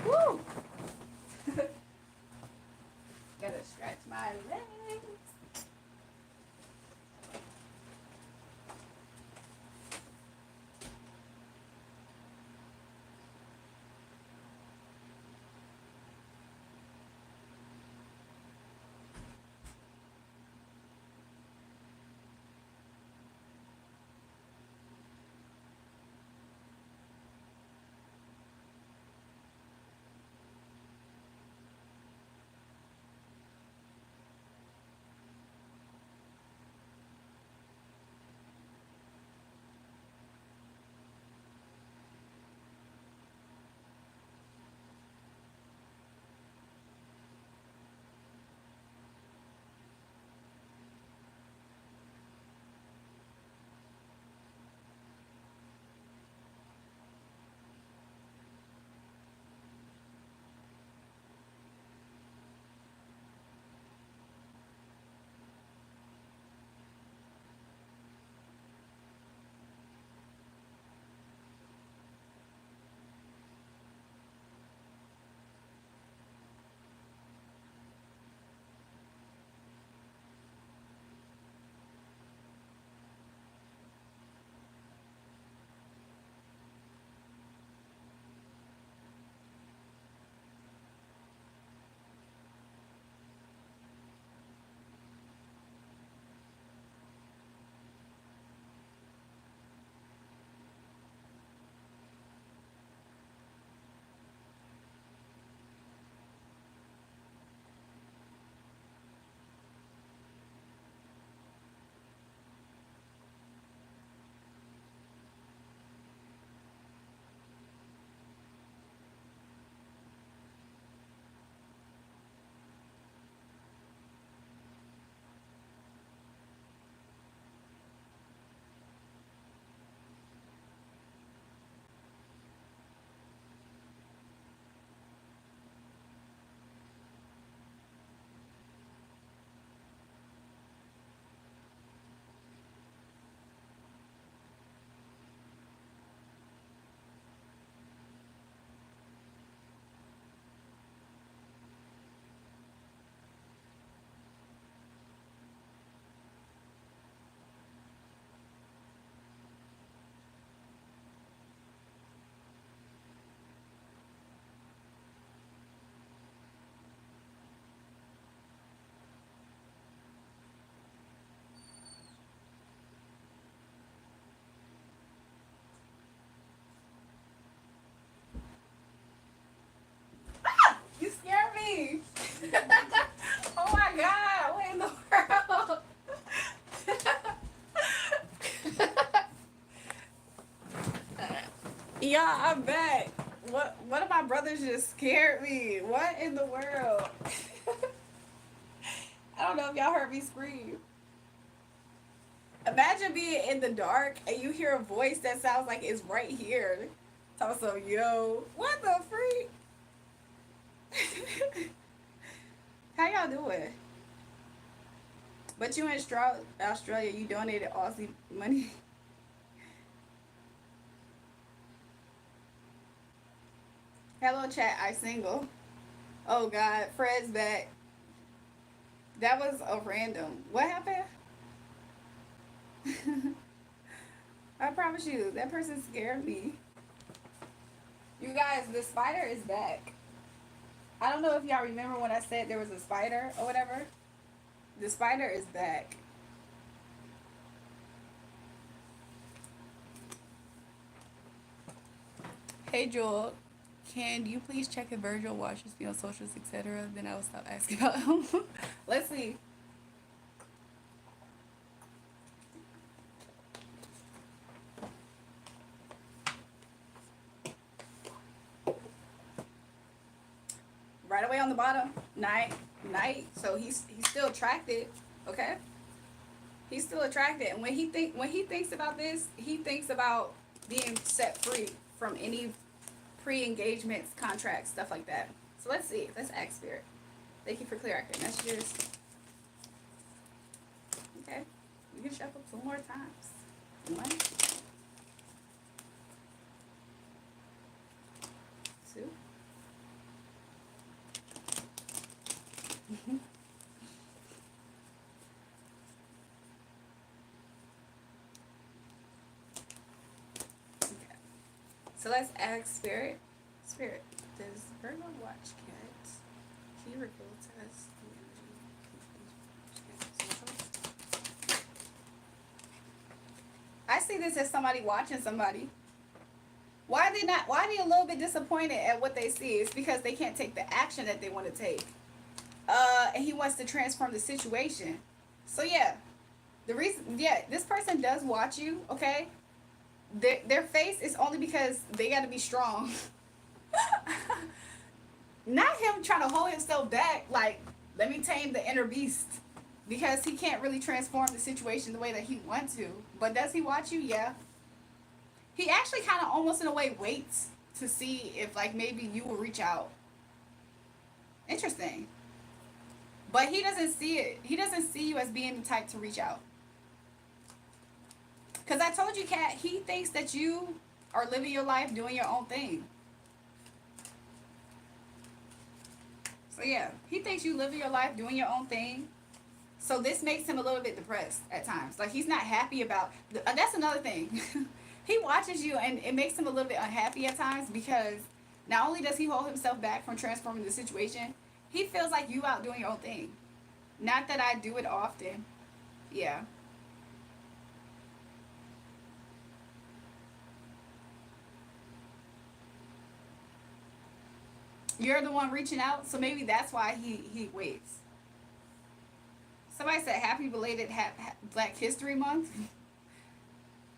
Woo! Gotta stretch my legs. Yeah, I'm back. What? One of my brothers just scared me. What in the world? I don't know if y'all heard me scream. Imagine being in the dark and you hear a voice that sounds like it's right here. Talk so, yo, what the freak? How y'all doing? But you in Australia, you donated Aussie money. Hello, chat. I single. Oh God, Fred's back. That was a random. What happened? I promise you, that person scared me. You guys, the spider is back. I don't know if y'all remember when I said there was a spider or whatever. The spider is back. Hey Joel, can you please check if Virgil watches me on socials, etc.? Then I will stop asking about him. Let's see. Right away on the bottom, night. So he's still attracted, okay? He's still attracted, and when he thinks about this, he thinks about being set free from any pre-engagements, contracts, stuff like that. So let's see. Let's ask Spirit. Thank you for clear accurate messages. Okay, we can shuffle 2 more times. 1, 2. Okay. So let's ask Spirit. Spirit, does Virgo watch cats? Can you reveal to us the energy? I see this as somebody watching somebody. Why are they a little bit disappointed at what they see? It's because they can't take the action that they want to take. And he wants to transform the situation. So yeah, this person does watch you, okay? Their face is only because they got to be strong. Not him trying to hold himself back, like, let me tame the inner beast. Because he can't really transform the situation the way that he wants to. But does he watch you? Yeah. He actually kind of almost in a way waits to see if, like, maybe you will reach out. Interesting. But he doesn't see it. He doesn't see you as being the type to reach out. Because I told you, Kat, he thinks that you are living your life doing your own thing. So yeah, he thinks you living your life doing your own thing. So this makes him a little bit depressed at times. Like, he's not happy about... that's another thing. He watches you and it makes him a little bit unhappy at times because not only does he hold himself back from transforming the situation, he feels like you out doing your own thing. Not that I do it often. Yeah. You're the one reaching out, so maybe that's why he waits. Somebody said happy belated Black History Month.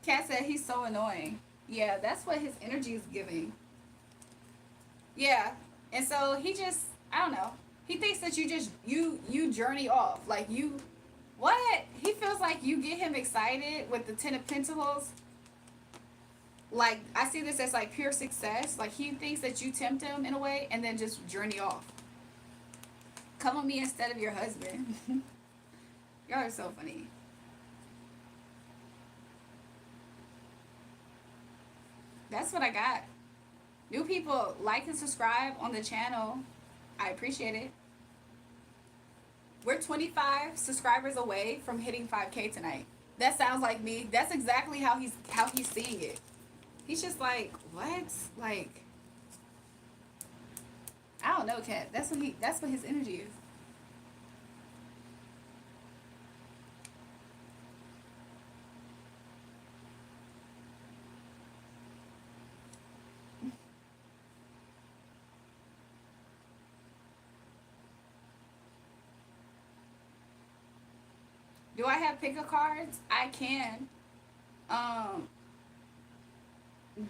Kat said he's so annoying. Yeah, that's what his energy is giving. Yeah, and so he just, I don't know. He thinks that you journey off. Like, you, what? He feels like you get him excited with the 10 of Pentacles. Like, I see this as like pure success. Like, he thinks that you tempt him in a way and then just journey off. Come with me instead of your husband. Y'all are so funny. That's what I got. New people, like and subscribe on the channel. I appreciate it. We're 25 subscribers away from hitting 5K tonight. That sounds like me. That's exactly how he's seeing it. He's just like, what? Like, I don't know, Kat. That's what his energy is. Do I have pick-a cards? I can.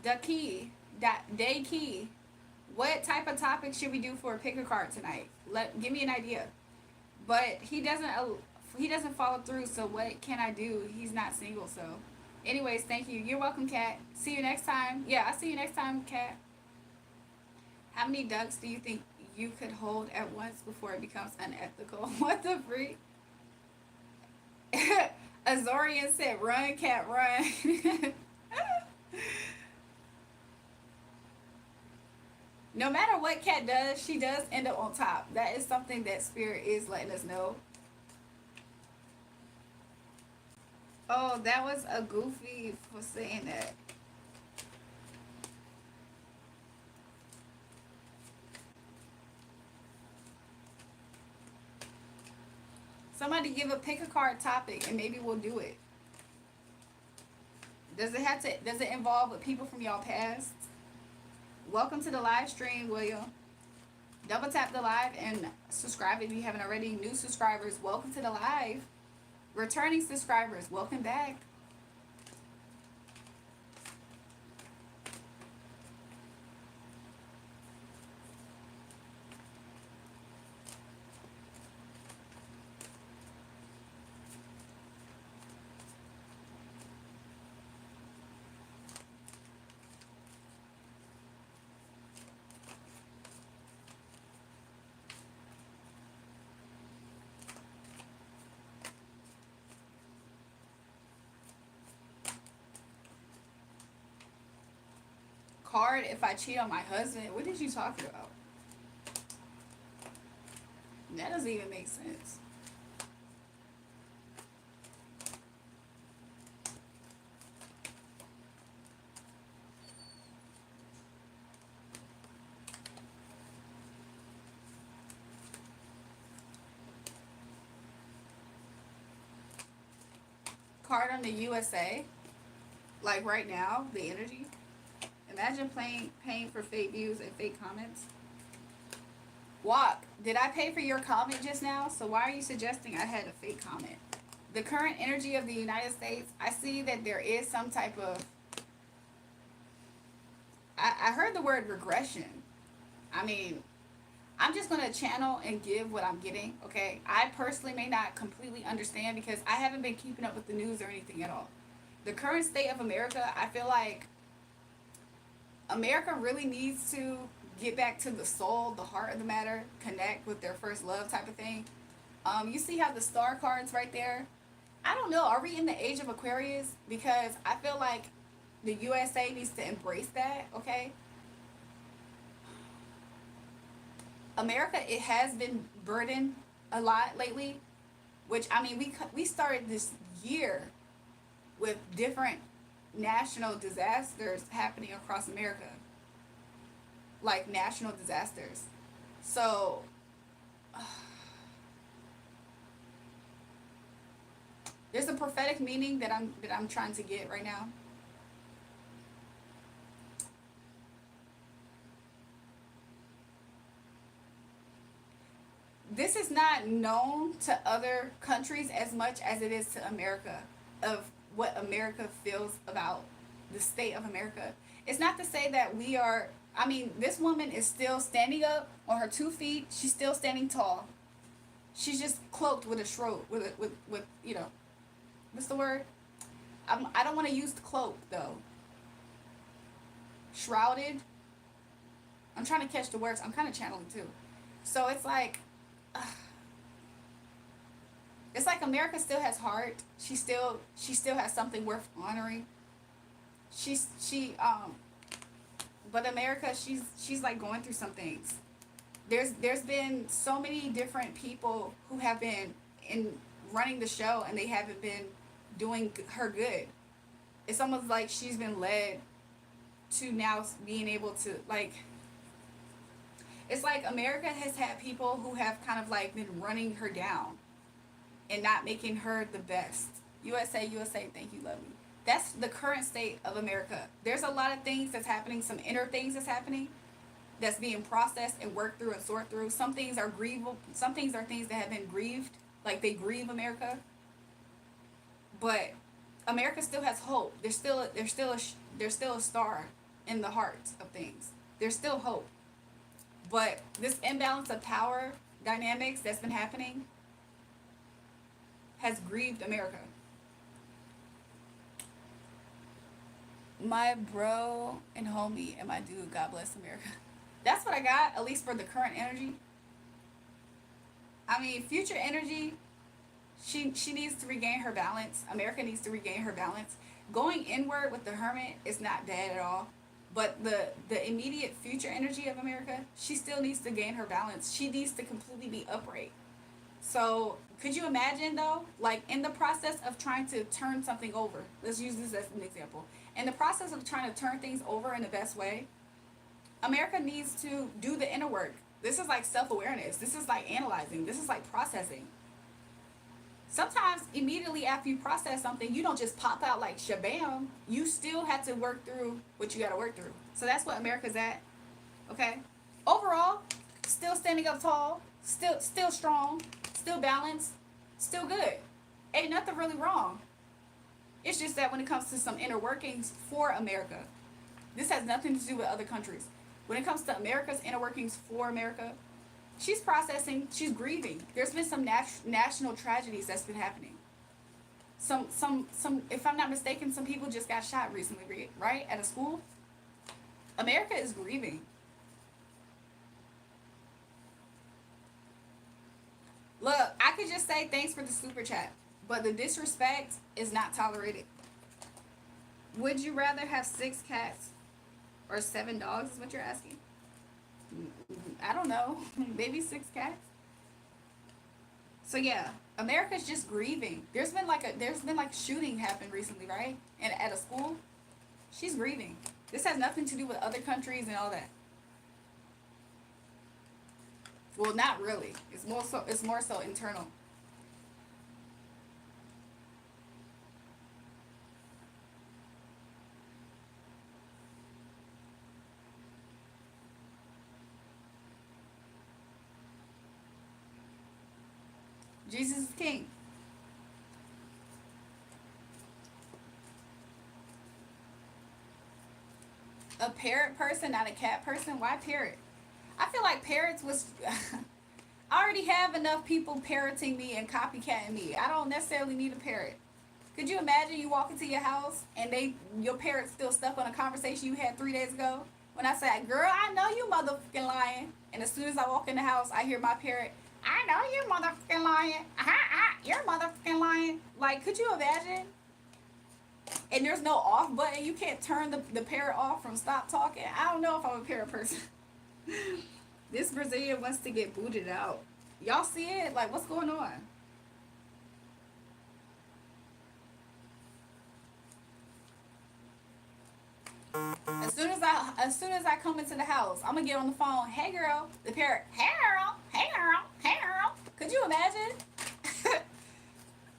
The key. Day Key, what type of topic should we do for a pick a card tonight? Give me an idea. But he doesn't follow through. So what can I do? He's not single. So, anyways, thank you. You're welcome, Kat. See you next time. Yeah, I'll see you next time, Kat. How many ducks do you think you could hold at once before it becomes unethical? What the freak? Azorian said, "Run, cat, run." No matter what Cat does, she does end up on top. That is something that Spirit is letting us know. Oh, that was a goofy for saying that. Somebody give a pick a card topic and maybe we'll do it. Does it involve with people from y'all past? Welcome to the live stream, William. Double tap the live and subscribe if you haven't already. New subscribers, welcome to the live. Returning subscribers, welcome back. Card if I cheat on my husband. What did you talking about? That doesn't even make sense. Card on the USA. Like right now, the energy. Imagine paying for fake views and fake comments. Walk, did I pay for your comment just now? So why are you suggesting I had a fake comment? The current energy of the United States, I see that there is some type of... I heard the word regression. I mean, I'm just going to channel and give what I'm getting, okay? I personally may not completely understand because I haven't been keeping up with the news or anything at all. The current state of America, I feel like America really needs to get back to the soul, the heart of the matter, connect with their first love type of thing. You see how the star cards right there? I don't know. Are we in the age of Aquarius? Because I feel like the USA needs to embrace that, okay? America, it has been burdened a lot lately, which, I mean, we started this year with different national disasters happening across America, like national disasters. So there's a prophetic meaning that I'm trying to get right now. This is not known to other countries as much as it is to America, of what America feels about the state of America. It's not to say that we are... I mean, this woman is still standing up on her 2 feet. She's still standing tall. She's just cloaked with a shroud, with you know, what's the word? I don't want to use the cloak though. Shrouded. I'm trying to catch the words. I'm kind of channeling too. So it's like America still has heart. She still has something worth honoring. But America, she's like going through some things. There's been so many different people who have been in running the show and they haven't been doing her good. It's almost like she's been led to now being able to, like, it's like America has had people who have kind of like been running her down and not making her the best. USA, thank you, love me. That's the current state of America. There's a lot of things that's happening, some inner things that's happening, that's being processed and worked through and sorted through. Some things are grievable. Some things are things that have been grieved, like they grieve America. But America still has hope. There's still a star. in the heart of things. There's still hope. But this imbalance of power dynamics that's been happening has grieved America. My bro and homie and my dude, God bless America. That's what I got, at least for the current energy. I mean, future energy, she needs to regain her balance. America needs to regain her balance. Going inward with the Hermit is not bad at all. But the immediate future energy of America, she still needs to gain her balance. She needs to completely be upright. So, could you imagine though, like in the process of trying to turn something over, let's use this as an example. In the process of trying to turn things over in the best way, America needs to do the inner work. This is like self-awareness. This is like analyzing. This is like processing. Sometimes immediately after you process something, you don't just pop out like shabam. You still have to work through what you got to work through. So that's what America's at. Okay? Overall, still standing up tall, still strong, still balanced, still good. Ain't nothing really wrong. It's just that when it comes to some inner workings for America, this has nothing to do with other countries. When it comes to America's inner workings for America, she's processing, she's grieving. There's been some national tragedies that's been happening. Some, if I'm not mistaken, some people just got shot recently, right? At a school. America is grieving. Look, I could just say thanks for the super chat, but the disrespect is not tolerated. Would you rather have 6 cats or 7 dogs is what you're asking? I don't know. Maybe 6 cats. So yeah, America's just grieving. There's been like shooting happened recently, right? And at a school, she's grieving. This has nothing to do with other countries and all that. Well, not really. It's more so internal. Jesus is king. A parrot person, not a cat person? Why parrot? I feel like parrots was... I already have enough people parroting me and copycatting me. I don't necessarily need a parrot. Could you imagine you walk into your house and your parrot's still stuck on a conversation you had 3 days ago? When I say, girl, I know you motherfucking lying. And as soon as I walk in the house, I hear my parrot, I know you motherfucking lying. You're motherfucking lying. Like, could you imagine? And there's no off button. You can't turn the parrot off from stop talking. I don't know if I'm a parrot person. This Brazilian wants to get booted out. Y'all see it? Like, what's going on? As soon as I come into the house, I'm gonna get on the phone. Hey girl, the parrot. Hey girl, hey girl, hey girl. Could you imagine?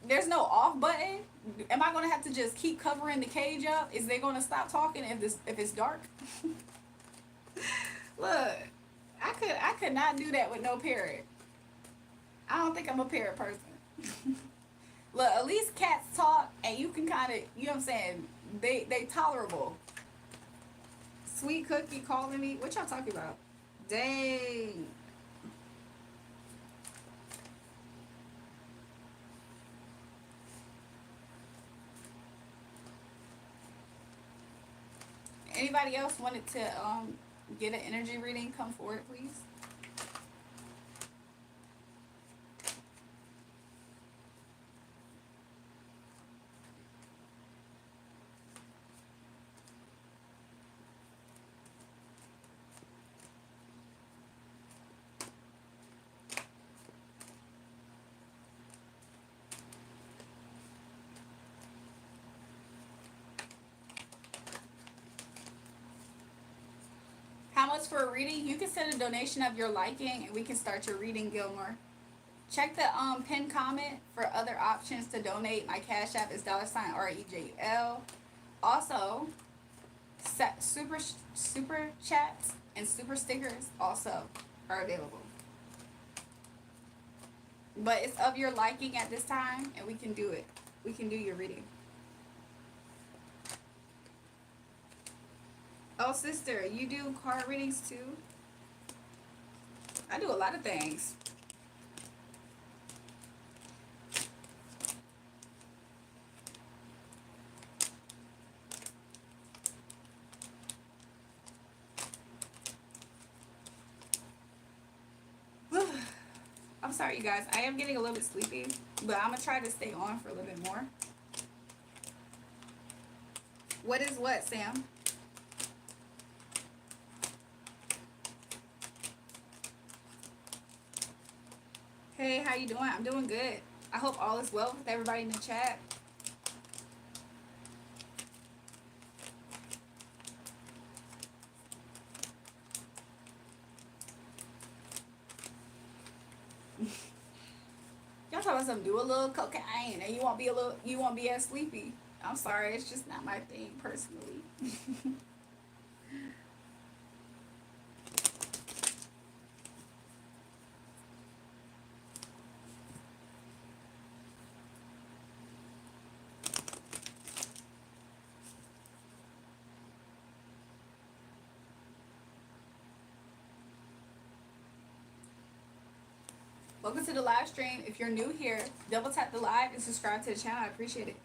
There's no off button. Am I gonna have to just keep covering the cage up? Is they gonna stop talking if it's dark? Look, I could not do that with no parrot. I don't think I'm a parrot person. Look, at least cats talk and you can kind of, you know what I'm saying? They tolerable. Sweet Cookie calling me. What y'all talking about? Dang. Anybody else wanted to get an energy reading? Come forward, please. How much for a reading? You can send a donation of your liking and we can start your reading, Gilmore. Check the pinned comment for other options to donate. My Cash App is $REJUL. Also, super chats and super stickers also are available. But it's of your liking at this time and we can do it. We can do your reading. Oh, sister, you do card readings too? I do a lot of things. I'm sorry, you guys. I am getting a little bit sleepy, but I'm gonna try to stay on for a little bit more. What is what, Sam? Hey, how you doing? I'm doing good. I hope all is well with everybody in the chat. Y'all talking about something, do a little cocaine and you won't be as sleepy. I'm sorry, it's just not my thing personally. Welcome to the live stream. If you're new here, double tap the live and subscribe to the channel. I appreciate it.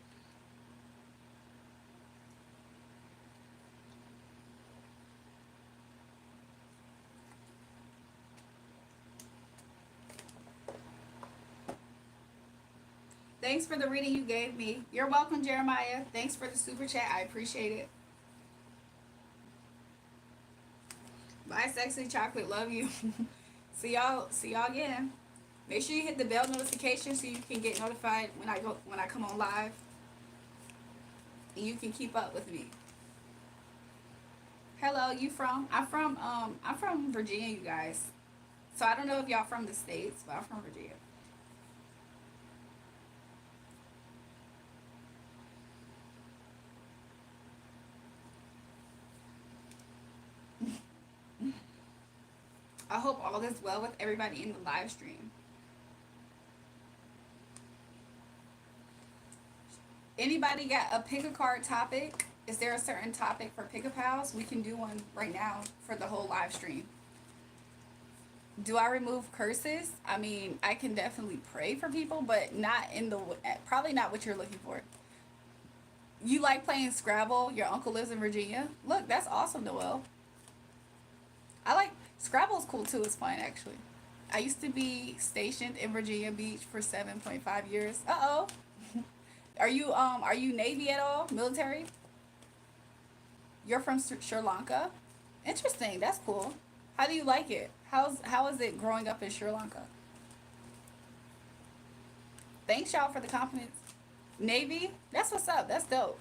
Thanks for the reading you gave me. You're welcome, Jeremiah. Thanks for the super chat. I appreciate it. Bye, sexy chocolate. Love you. See y'all again. Make sure you hit the bell notification so you can get notified when I come on live. And you can keep up with me. Hello, you from? I'm from Virginia, you guys. So I don't know if y'all from the States, but I'm from Virginia. I hope all is well with everybody in the live stream. Anybody got a pick a card topic? Is there a certain topic for pick a pals? We can do one right now for the whole live stream. Do I remove curses? I mean, I can definitely pray for people, but not in the probably not what you're looking for. You like playing Scrabble? Your uncle lives in Virginia. Look, that's awesome, Noel. I like Scrabble's cool too. It's fun actually. I used to be stationed in Virginia Beach for 7.5 years. Uh-oh. Are you Navy at all? Military? You're from Sri Lanka? Interesting. That's cool. How do you like it? How is it growing up in Sri Lanka? Thanks y'all for the compliments. Navy? That's what's up. That's dope.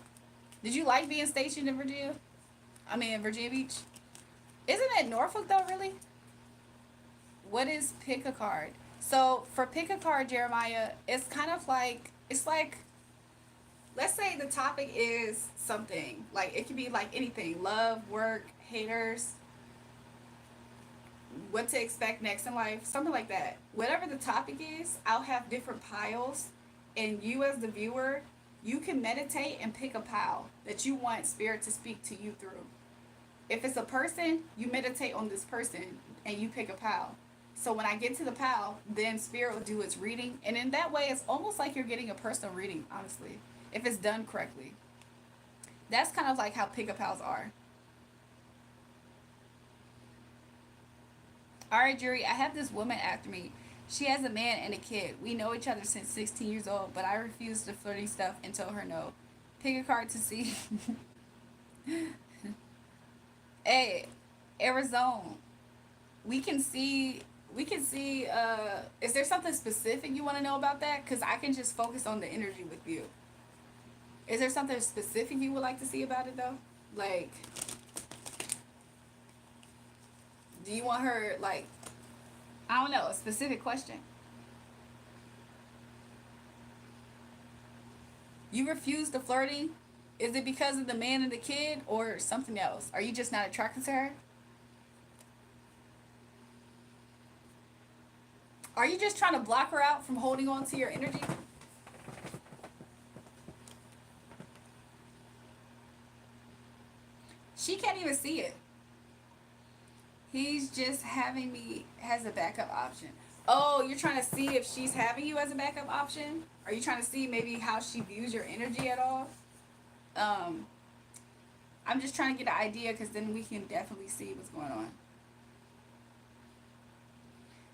Did you like being stationed in Virginia? I mean, in Virginia Beach? Isn't it Norfolk though, really? What is pick a card? So for pick a card, Jeremiah, it's kind of like, it's like, let's say the topic is something. Like, it could be like anything. Love, work, haters, what to expect next in life, something like that. Whatever the topic is, I'll have different piles. And you as the viewer, you can meditate and pick a pile that you want spirit to speak to you through. If it's a person, you meditate on this person and you pick a pal. So when I get to the pal, then spirit will do its reading. And in that way, it's almost like you're getting a personal reading, honestly, if it's done correctly. That's kind of like how pick a pals are. All right, Jury, I have this woman after me. She has a man and a kid. We know each other since 16 years old, but I refused the flirting stuff and told her no. Pick a card to see. Hey, Arizona, we can see, is there something specific you want to know about that? Because I can just focus on the energy with you. Is there something specific you would like to see about it, though? Like, do you want her, like, I don't know, a specific question? You refuse the flirting? Is it because of the man and the kid or something else? Are you just not attracted to her? Are you just trying to block her out from holding on to your energy? She can't even see it. He's just having me as a backup option. Oh, you're trying to see if she's having you as a backup option? Are you trying to see maybe how she views your energy at all? Um, I'm just trying to get an idea because then we can definitely see what's going on.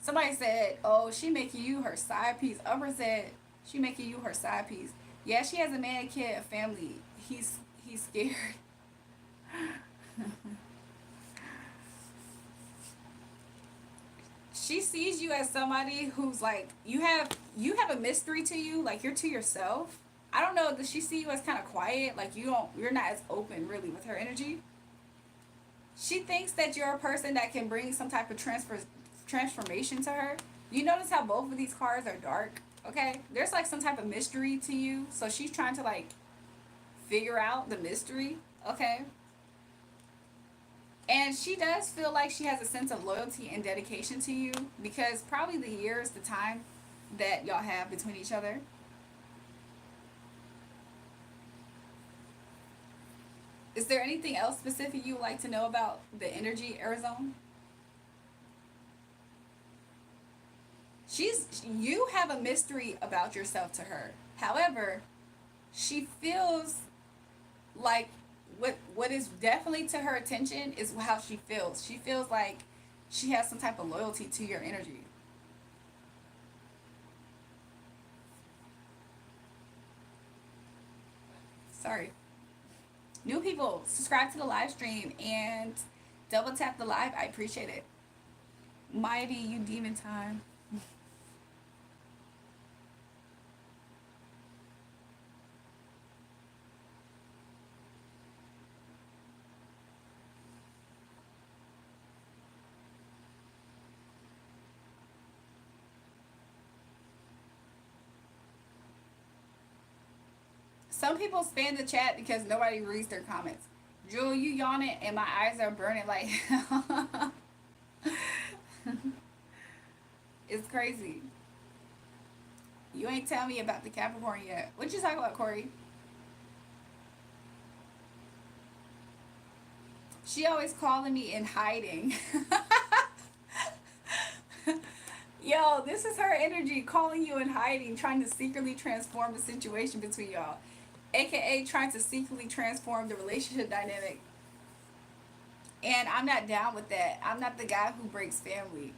Somebody said, "Oh, she making you her side piece." Upper said, "She making you her side piece." Yeah, she has a man, a kid, a family. He's scared. She sees you as somebody who's like you have a mystery to you, like you're to yourself. I don't know, does she see you as kind of quiet, like you're not as open really with her energy? She thinks that you're a person that can bring some type of transformation to her. You notice how both of these cards are dark, okay? There's like some type of mystery to you, so she's trying to like figure out the mystery, okay? And she does feel like she has a sense of loyalty and dedication to you because probably the years, the time that y'all have between each other. Is there anything else specific you would like to know about the energy, Arizona? You have a mystery about yourself to her. However, she feels like what is definitely to her attention is how she feels. She feels like she has some type of loyalty to your energy. Sorry. New people, subscribe to the live stream and double tap the live. I appreciate it. Mighty, you demon time. Some people spam the chat because nobody reads their comments. Jewel, you yawning and my eyes are burning like it's crazy. You ain't tell me about the Capricorn yet. What you talking about, Corey? She always calling me in hiding. Yo, this is her energy calling you in hiding, trying to secretly transform the situation between y'all. AKA trying to secretly transform the relationship dynamic. And I'm not down with that. I'm not the guy who breaks family.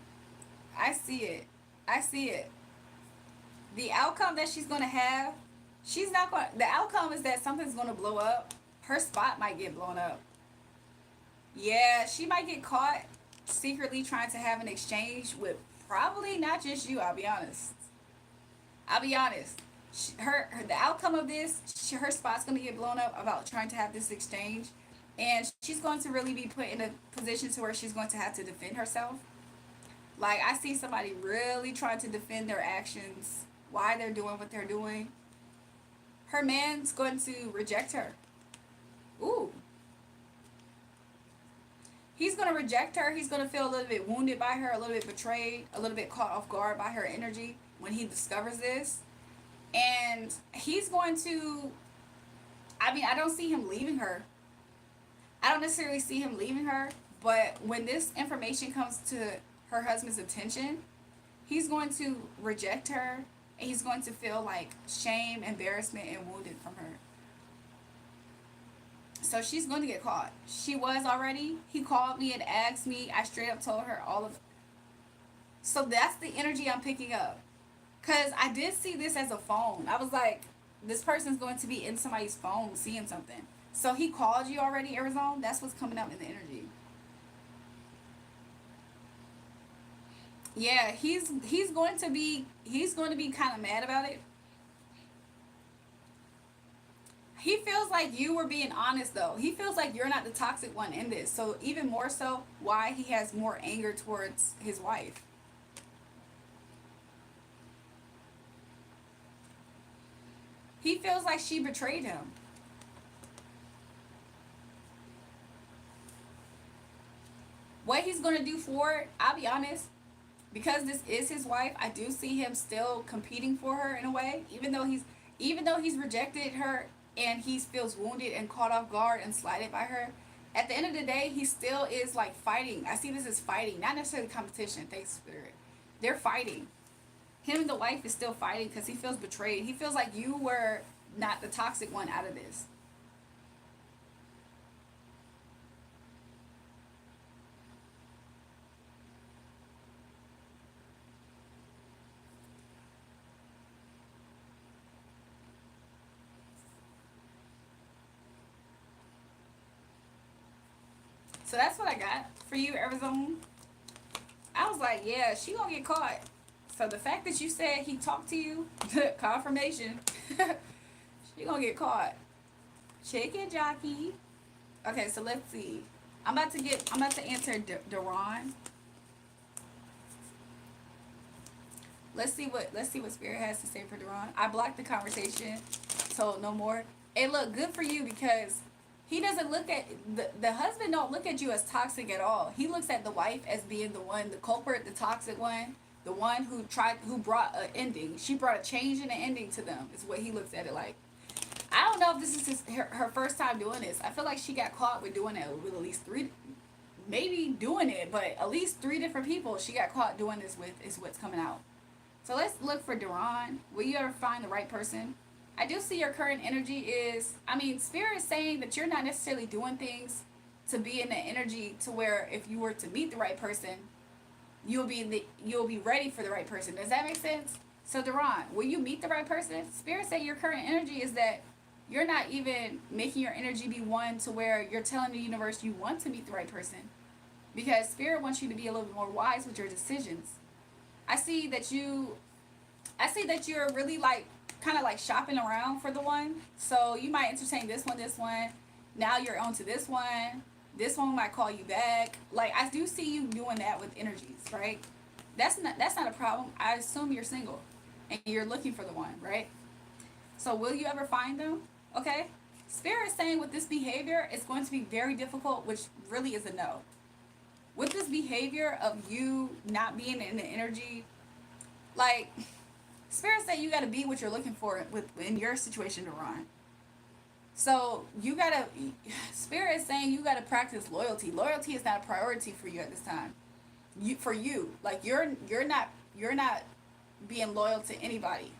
I see it. I see it. The outcome that she's going to have, she's not going the outcome is that something's going to blow up. Her spot might get blown up. Yeah, she might get caught secretly trying to have an exchange with probably not just you, I'll be honest. I'll be honest. The outcome of this, her spot's going to get blown up about trying to have this exchange. And she's going to really be put in a position to where she's going to have to defend herself. Like, I see somebody really trying to defend their actions, why they're doing what they're doing. Her man's going to reject her. Ooh. He's going to reject her. He's going to feel a little bit wounded by her, a little bit betrayed, a little bit caught off guard by her energy when he discovers this. And he's going to, I don't see him leaving her. I don't necessarily see him leaving her, but when this information comes to her husband's attention, he's going to reject her, and he's going to feel like shame, embarrassment, and wounded from her. So she's going to get caught. She was already. He called me and asked me. I straight up told her all of. So that's the energy I'm picking up. Because I did see this as a phone. I was like, this person's going to be in somebody's phone seeing something. So he called you already, Arizona? That's what's coming up in the energy. Yeah, he's going to be kind of mad about it. He feels like you were being honest, though. He feels like you're not the toxic one in this. So even more so, why he has more anger towards his wife. He feels like she betrayed him. What he's going to do for it, I'll be honest, because this is his wife, I do see him still competing for her in a way, even though he's rejected her and he feels wounded and caught off guard and slighted by her. At the end of the day, he still is like fighting. I see this as fighting, not necessarily competition. Thanks, Spirit. They're fighting. Him and the wife is still fighting because he feels betrayed. He feels like you were not the toxic one out of this. So that's what I got for you, Arizona. I was like, yeah, she gonna get caught. So the fact that you said he talked to you, confirmation, she gonna get caught. Check it, jockey. Okay, so let's see. I'm about to answer Duran. Let's see what Spirit has to say for Duran. I blocked the conversation, so no more. Hey, look, good for you because he doesn't look at the husband don't look at you as toxic at all. He looks at the wife as being the one, the culprit, the toxic one, the one who brought an ending. She brought a change and an ending to them. Is what he looks at it like. I don't know if this is her first time doing this. I feel like she got caught with doing it with at least three, maybe doing it, but at least three different people she got caught doing this with is what's coming out. So let's look for Duran. Will you ever find the right person? I do see your current energy is, Spirit is saying that you're not necessarily doing things to be in the energy to where if you were to meet the right person, you'll be ready for the right person. Does that make sense? So Duran, will you meet the right person? Spirit say your current energy is that you're not even making your energy be one to where you're telling the universe you want to meet the right person. Because Spirit wants you to be a little bit more wise with your decisions. I see that you're really like kind of like shopping around for the one. So you might entertain this one. Now you're on to this one. This one might call you back. Like I do see you doing that with energies, right? That's not a problem. I assume you're single and you're looking for the one, right? So will you ever find them? Okay. Spirit is saying with this behavior, it's going to be very difficult, which really is a no. With this behavior of you not being in the energy, like Spirit say you got to be what you're looking for in your situation to run. So you gotta. Spirit is saying you gotta practice loyalty. Loyalty is not a priority for you at this time. For you, like you're not being loyal to anybody.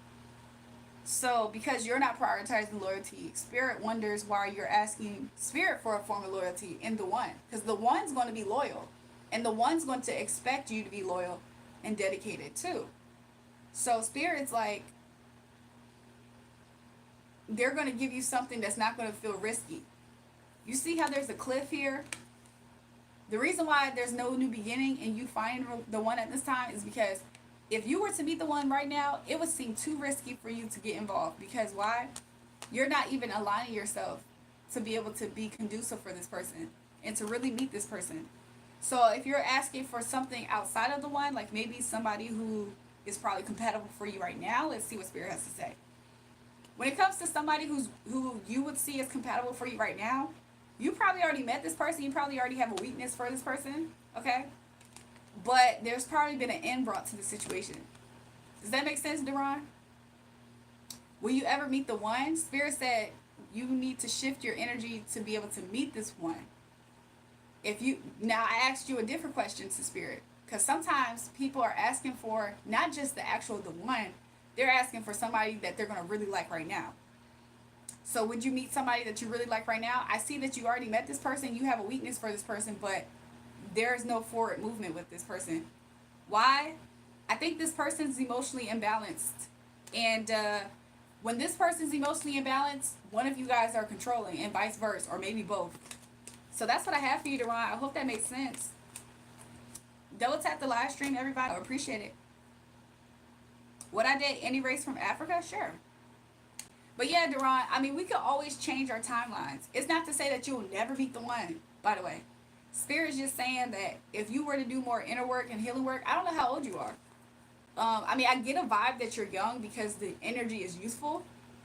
So because you're not prioritizing loyalty, Spirit wonders why you're asking Spirit for a form of loyalty in the one, because the one's going to be loyal, and the one's going to expect you to be loyal and dedicated too. So Spirit's like they're going to give you something that's not going to feel risky. You see how there's a cliff here? The reason why there's no new beginning and you find the one at this time is because if you were to meet the one right now, it would seem too risky for you to get involved. Because why? You're not even aligning yourself to be able to be conducive for this person and to really meet this person. So if you're asking for something outside of the one, like maybe somebody who is probably compatible for you right now, let's see what Spirit has to say. When it comes to somebody who you would see as compatible for you right now, you probably already met this person. You probably already have a weakness for this person. Okay? But there's probably been an end brought to the situation. Does that make sense, Duran? Will you ever meet the one? Spirit said you need to shift your energy to be able to meet this one. If you now, I asked you a different question to Spirit, because sometimes people are asking for not just the actual the one, they're asking for somebody that they're gonna really like right now. So would you meet somebody that you really like right now? I see that you already met this person. You have a weakness for this person, but there is no forward movement with this person. Why? I think this person's emotionally imbalanced. And when this person's emotionally imbalanced, one of you guys are controlling and vice versa, or maybe both. So that's what I have for you, Duran. I hope that makes sense. Double tap the live stream, everybody. I appreciate it. Would I date any race from Africa? Sure. But yeah, Duran, we could always change our timelines. It's not to say that you'll never meet the one, by the way. Spirit's just saying that if you were to do more inner work and healing work, I don't know how old you are. I get a vibe that you're young because the energy is youthful.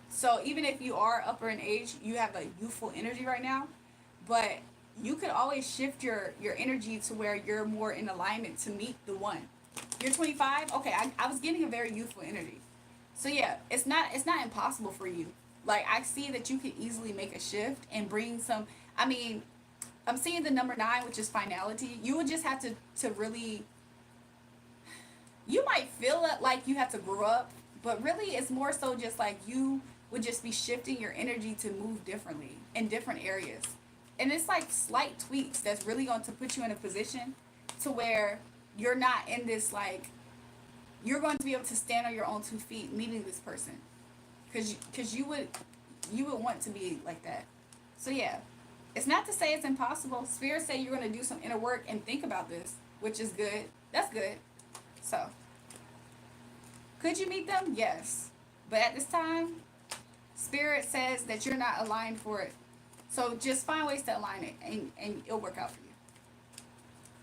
So even if you are upper in age, you have a youthful energy right now. But you could always shift your energy to where you're more in alignment to meet the one. You're 25? Okay, I was getting a very youthful energy. So yeah, it's not impossible for you. Like I see that you could easily make a shift and bring some. I'm seeing the number 9, which is finality. You would just have to really, you might feel it like you have to grow up, but really it's more so just like you would just be shifting your energy to move differently in different areas. And it's like slight tweaks that's really going to put you in a position to where you're not in this like, you're going to be able to stand on your own 2 feet meeting this person. Because you would want to be like that. So yeah, it's not to say it's impossible. Spirits say you're going to do some inner work and think about this, which is good. That's good. So, could you meet them? Yes. But at this time, Spirit says that you're not aligned for it. So just find ways to align it and it'll work out for you.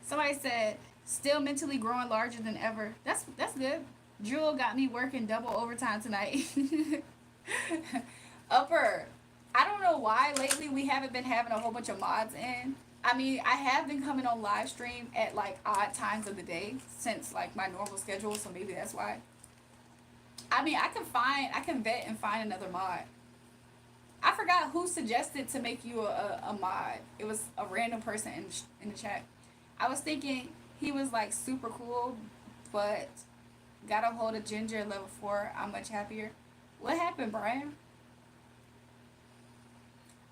Somebody said, still mentally growing larger than ever. That's good. Jewel got me working double overtime tonight. Upper, I don't know why lately we haven't been having a whole bunch of mods in. I mean, I have been coming on live stream at like odd times of the day since like my normal schedule, so maybe that's why. I mean, I can vet and find another mod. I forgot who suggested to make you a mod. It was a random person in the chat. I was thinking he was like super cool, but got a hold of Ginger level 4. I'm much happier. What happened, Brian?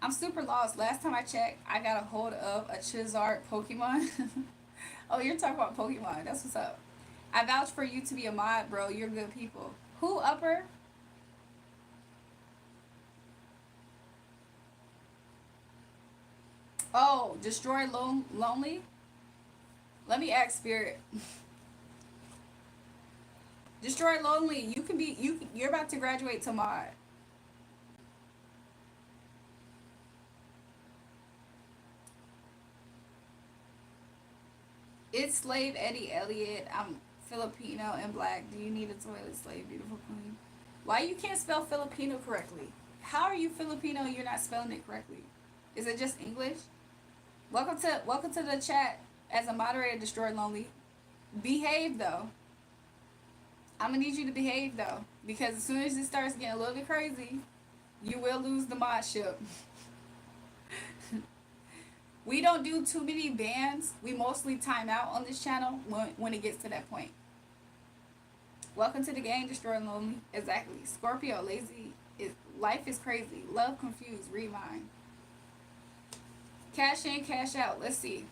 I'm super lost. Last time I checked, I got a hold of a Charizard Pokemon. Oh, you're talking about Pokemon. That's what's up. I vouch for you to be a mod, bro. You're good people. Who, Upper? Oh, destroy lonely? Let me ask Spirit. Destroy lonely. You can be you're about to graduate to mod. It's Slave Eddie Elliott. I'm Filipino and black. Do you need a toilet slave, beautiful queen? Why you can't spell Filipino correctly? How are you Filipino and you're not spelling it correctly? Is it just English? Welcome to the chat as a moderator, Destroy Lonely. Behave though. I'm gonna need you to behave though, because as soon as it starts getting a little bit crazy, you will lose the modship. We don't do too many bans. We mostly time out on this channel when it gets to that point. Welcome to the game, Destroy Lonely. Exactly. Scorpio, lazy. Life is crazy. Love confused. Read mine. Cash in, cash out. Let's see.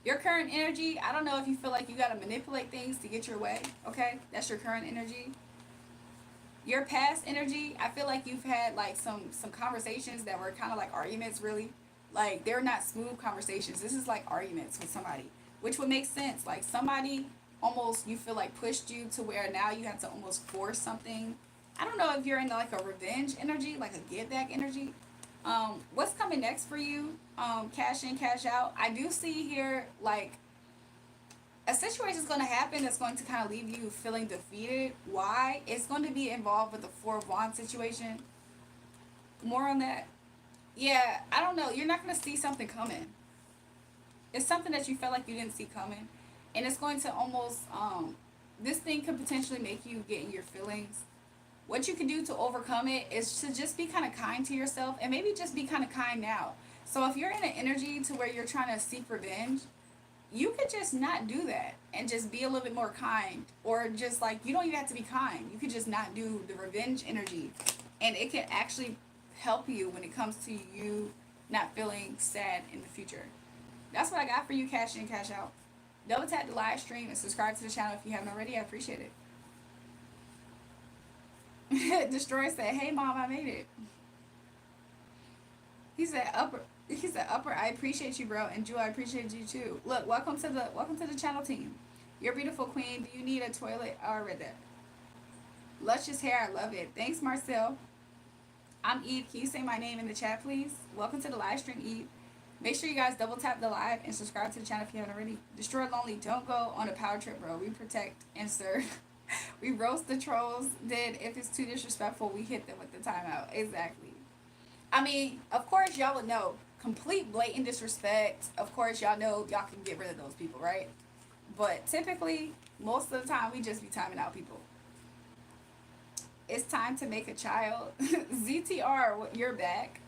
Your current energy, I don't know if you feel like you got to manipulate things to get your way, okay? That's your current energy. Your past energy, I feel like you've had like some conversations that were kind of like arguments, really. Like, they're not smooth conversations. This is like arguments with somebody, which would make sense. Like, somebody almost, you feel like pushed you to where now you have to almost force something. I don't know if you're in like a revenge energy, like a give back energy. What's coming next for you? Cash in, cash out. I do see here like a situation is going to happen that's going to kind of leave you feeling defeated. Why? It's going to be involved with the 4 of Wands situation. More on that. Yeah, I don't know. You're not going to see something coming. It's something that you felt like you didn't see coming. And it's going to almost, this thing could potentially make you get in your feelings. What you can do to overcome it is to just be kind of kind to yourself, and maybe just be kind of kind now. So if you're in an energy to where you're trying to seek revenge, you could just not do that and just be a little bit more kind, or just like, you don't even have to be kind. You could just not do the revenge energy, and it can actually help you when it comes to you not feeling sad in the future. That's what I got for you, cash in, cash out. Double tap the live stream and subscribe to the channel if you haven't already. I appreciate it. Destroy said, "Hey mom, I made it." He said, "Upper, I appreciate you, bro, and Jewel, I appreciate you too. Look, welcome to the channel team. You're a beautiful queen. Do you need a toilet?" I read that. Luscious hair, I love it. Thanks, Marcel. I'm Eve. Can you say my name in the chat, please? Welcome to the live stream, Eve. Make sure you guys double tap the live and subscribe to the channel if you haven't already. Destroy Lonely, don't go on a power trip, bro. We protect and serve. We roast the trolls. Then if it's too disrespectful, we hit them with the timeout. Exactly. I mean, of course y'all would know. Complete blatant disrespect. Of course y'all know y'all can get rid of those people, right? But typically, most of the time, we just be timing out people. It's time to make a child. ZTR, you're back.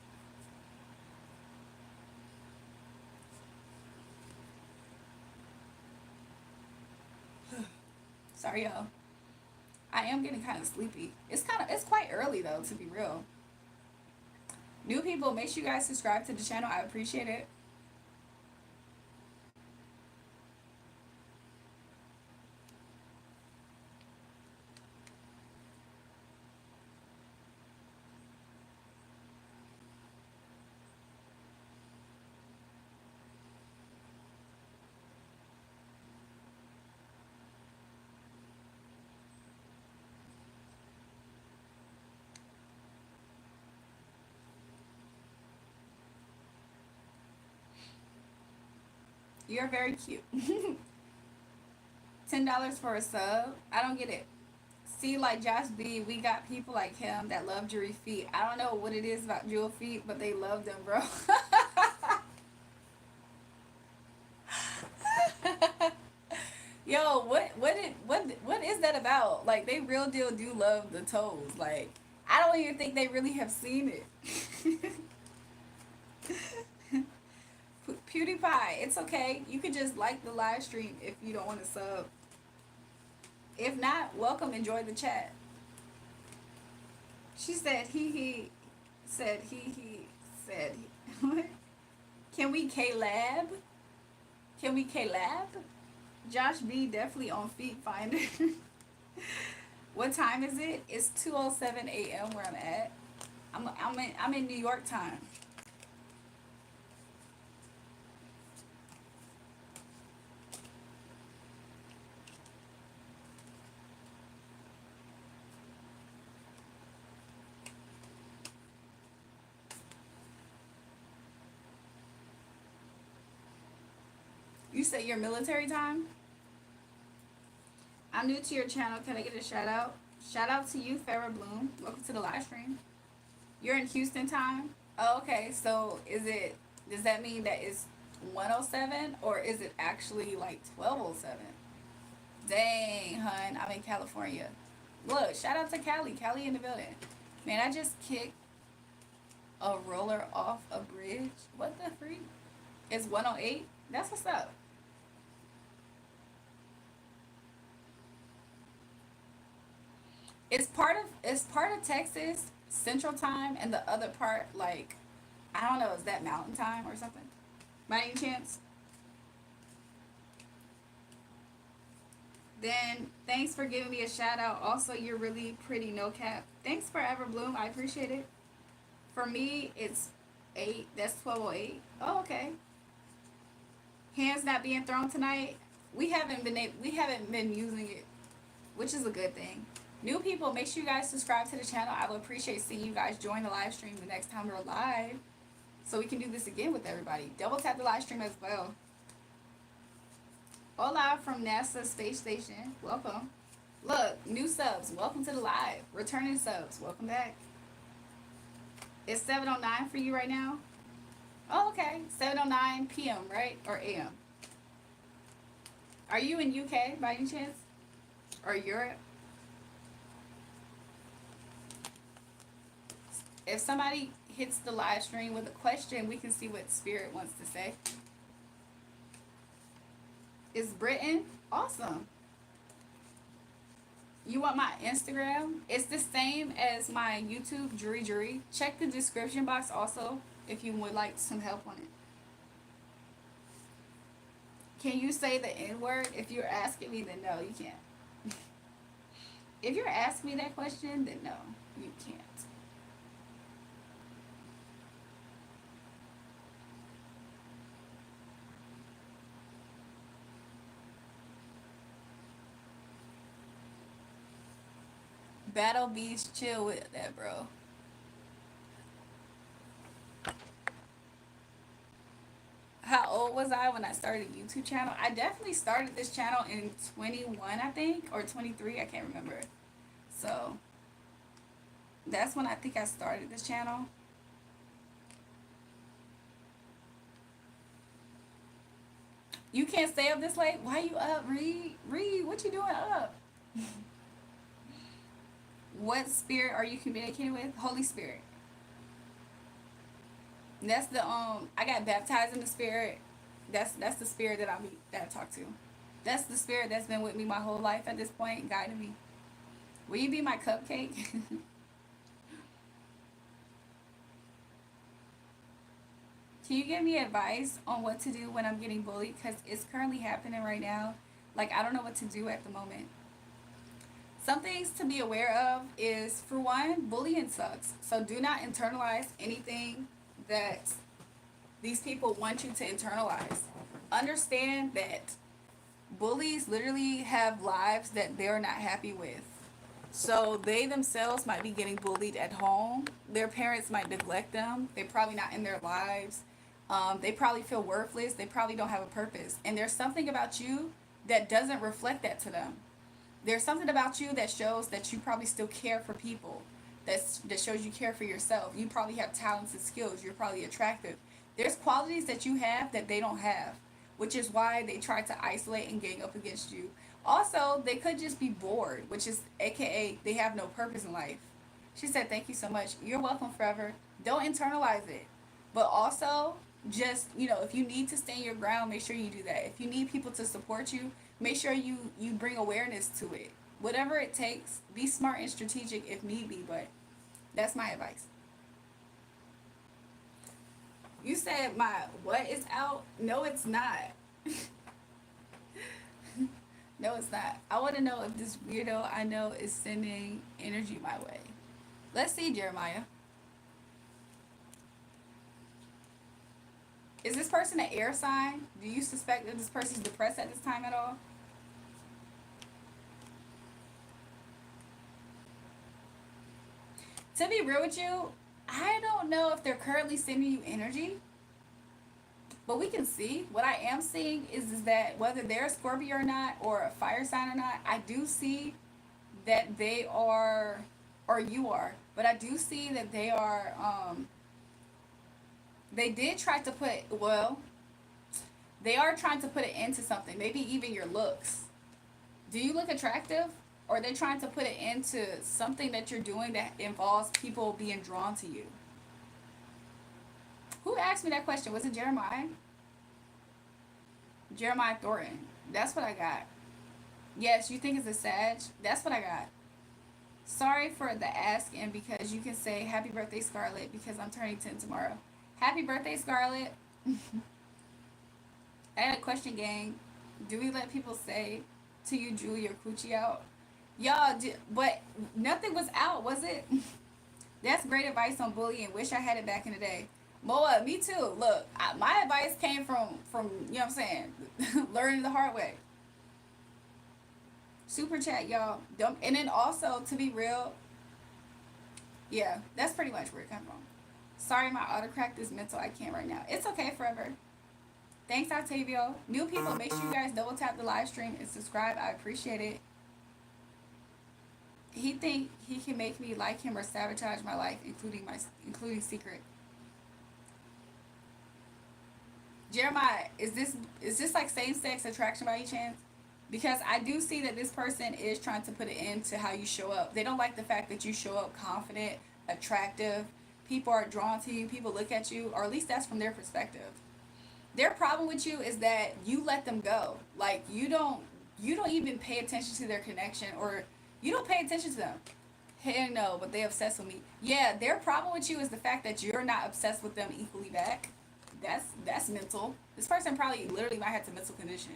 Sorry, y'all. I am getting kind of sleepy. It's quite early though, to be real. New people, make sure you guys subscribe to the channel. I appreciate it. You're very cute. $10 for a sub. I don't get it. See, like Josh B, we got people like him that love jewelry feet. I don't know what it is about jewel feet, but they love them, bro. Yo, what is that about? Like they real deal do love the toes. Like I don't even think they really have seen it. PewDiePie, it's okay. You could just like the live stream if you don't want to sub. If not, welcome. Enjoy the chat. She said he said he said what? Can we K-Lab? Can we K-Lab? Josh B definitely on Feet Finder. What time is it? It's 2:07 a.m. where I'm at. I'm in New York time. You said your military time? I'm new to your channel. Can I get a shout out? Shout out to you, Farrah Bloom. Welcome to the live stream. You're in Houston time? Oh, okay. So does that mean that it's 107 or is it actually like 1207? Dang, hun. I'm in California. Look, shout out to Cali. Cali in the building. Man, I just kicked a roller off a bridge. What the freak? It's 108? That's what's up. It's part of Texas Central Time, and the other part, like, I don't know, is that Mountain Time or something? By any chance? Then thanks for giving me a shout out. Also, you're really pretty, no cap. Thanks Forever Bloom. I appreciate it. For me, it's 8. That's 12:08. Oh, okay. Hands not being thrown tonight. We haven't been using it, which is a good thing. New people, make sure you guys subscribe to the channel. I will appreciate seeing you guys join the live stream the next time we're live, so we can do this again with everybody. Double tap the live stream as well. Hola from NASA Space Station. Welcome. Look, new subs. Welcome to the live. Returning subs. Welcome back. It's 7:09 for you right now. Oh, okay. 7:09 p.m., right? Or a.m. Are you in UK by any chance? Or Europe? If somebody hits the live stream with a question, we can see what Spirit wants to say. Is Britain? Awesome. You want my Instagram? It's the same as my YouTube, JulraeJulrae. Check the description box also if you would like some help on it. Can you say the N-word? If you're asking me, then no, you can't. If you're asking me that question, then no, you can't. Battle Beast, chill with that, bro. How old was I when I started a YouTube channel? I definitely started this channel in 21, I think, or 23, I can't remember. So, that's when I think I started this channel. You can't stay up this late? Why you up, Reed? Reed, what you doing up? What spirit are you communicating with? Holy Spirit. That's the I got baptized in the spirit. That's the spirit that I talk to. That's the spirit that's been with me my whole life at this point, guiding me. Will you be my cupcake? Can you give me advice on what to do when I'm getting bullied? Because it's currently happening right now. Like, I don't know what to do at the moment. Some things to be aware of is, for one, bullying sucks. So do not internalize anything that these people want you to internalize. Understand that bullies literally have lives that they're not happy with. So they themselves might be getting bullied at home. Their parents might neglect them. They're probably not in their lives. They probably feel worthless. They probably don't have a purpose. And there's something about you that doesn't reflect that to them. There's something about you that shows that you probably still care for people. That shows you care for yourself. You probably have talents and skills. You're probably attractive. There's qualities that you have that they don't have, which is why they try to isolate and gang up against you. Also, they could just be bored, which is AKA they have no purpose in life. She said, "Thank you so much. You're welcome forever." Don't internalize it. But also, just, if you need to stand your ground, make sure you do that. If you need people to support you, make sure you bring awareness to it. Whatever it takes, be smart and strategic if need be, but that's my advice. You said my what is out? No, it's not. No, it's not. I want to know if this weirdo I know is sending energy my way. Let's see, Jeremiah. Is this person an air sign? Do you suspect that this person's depressed at this time at all? To be real with you, I don't know if they're currently sending you energy, but we can see. What I am seeing is that whether they're a Scorpio or not, or a fire sign or not, I do see that they are, or you are, but I do see that they are, they did try to put, well, they are trying to put it into something, maybe even your looks. Do you look attractive? Or they're trying to put it into something that you're doing that involves people being drawn to you. Who asked me that question? Was it Jeremiah? Jeremiah Thornton. That's what I got. Yes, you think it's a Sag? That's what I got. Sorry for the asking, because you can say happy birthday, Scarlett, because I'm turning 10 tomorrow. Happy birthday, Scarlett. I had a question, gang. Do we let people say to you, Julie, your coochie out? Y'all, but nothing was out, was it? That's great advice on bullying. Wish I had it back in the day. Moa, me too. Look, my advice came from you know what I'm saying, learning the hard way. Super chat, y'all. Don't, and then also, to be real, yeah, that's pretty much where it comes from. Sorry, my autocorrect is mental. I can't right now. It's okay, forever. Thanks, Octavio. New people, make sure you guys double tap the live stream and subscribe. I appreciate it. He think he can make me like him or sabotage my life, including secret. Jeremiah, is this like same sex attraction by any chance? Because I do see that this person is trying to put it into how you show up. They don't like the fact that you show up confident, attractive. People are drawn to you. People look at you, or at least that's from their perspective. Their problem with you is that you let them go. Like, you don't even pay attention to their connection, or you don't pay attention to them. Hell no, but they obsessed with me. Yeah, their problem with you is the fact that you're not obsessed with them equally back. That's mental. This person probably literally might have a mental condition.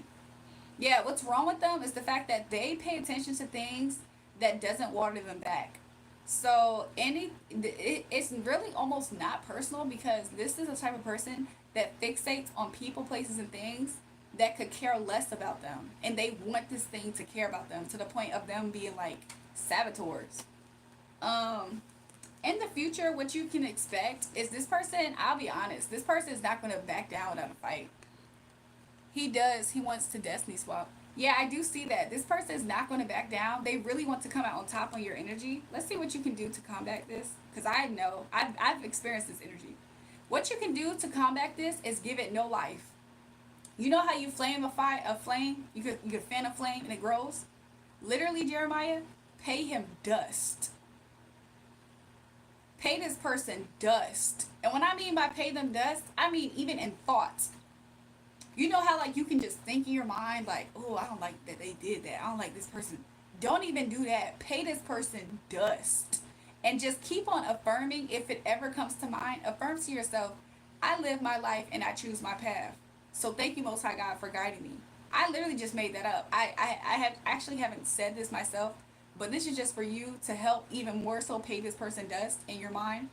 Yeah, what's wrong with them is the fact that they pay attention to things that doesn't water them back. So it's really almost not personal, because this is the type of person that fixates on people, places, and things that could care less about them, and they want this thing to care about them to the point of them being like saboteurs. In the future, what you can expect is this person, I'll be honest, this person is not going to back down without a fight. He wants to destiny swap. Yeah, I do see that. This person is not going to back down. They really want to come out on top on your energy. Let's see what you can do to combat this, because I know, I've experienced this energy. What you can do to combat this is give it no life. You know how you flame a flame? You could fan a flame and it grows? Literally, Jeremiah, pay him dust. Pay this person dust. And when I mean by pay them dust, I mean even in thoughts. You know how like you can just think in your mind like, oh, I don't like that they did that. I don't like this person. Don't even do that. Pay this person dust. And just keep on affirming if it ever comes to mind. Affirm to yourself, I live my life and I choose my path. So thank you, Most High God, for guiding me. I literally just made that up. I have actually haven't said this myself, but this is just for you to help even more so pay this person dust in your mind.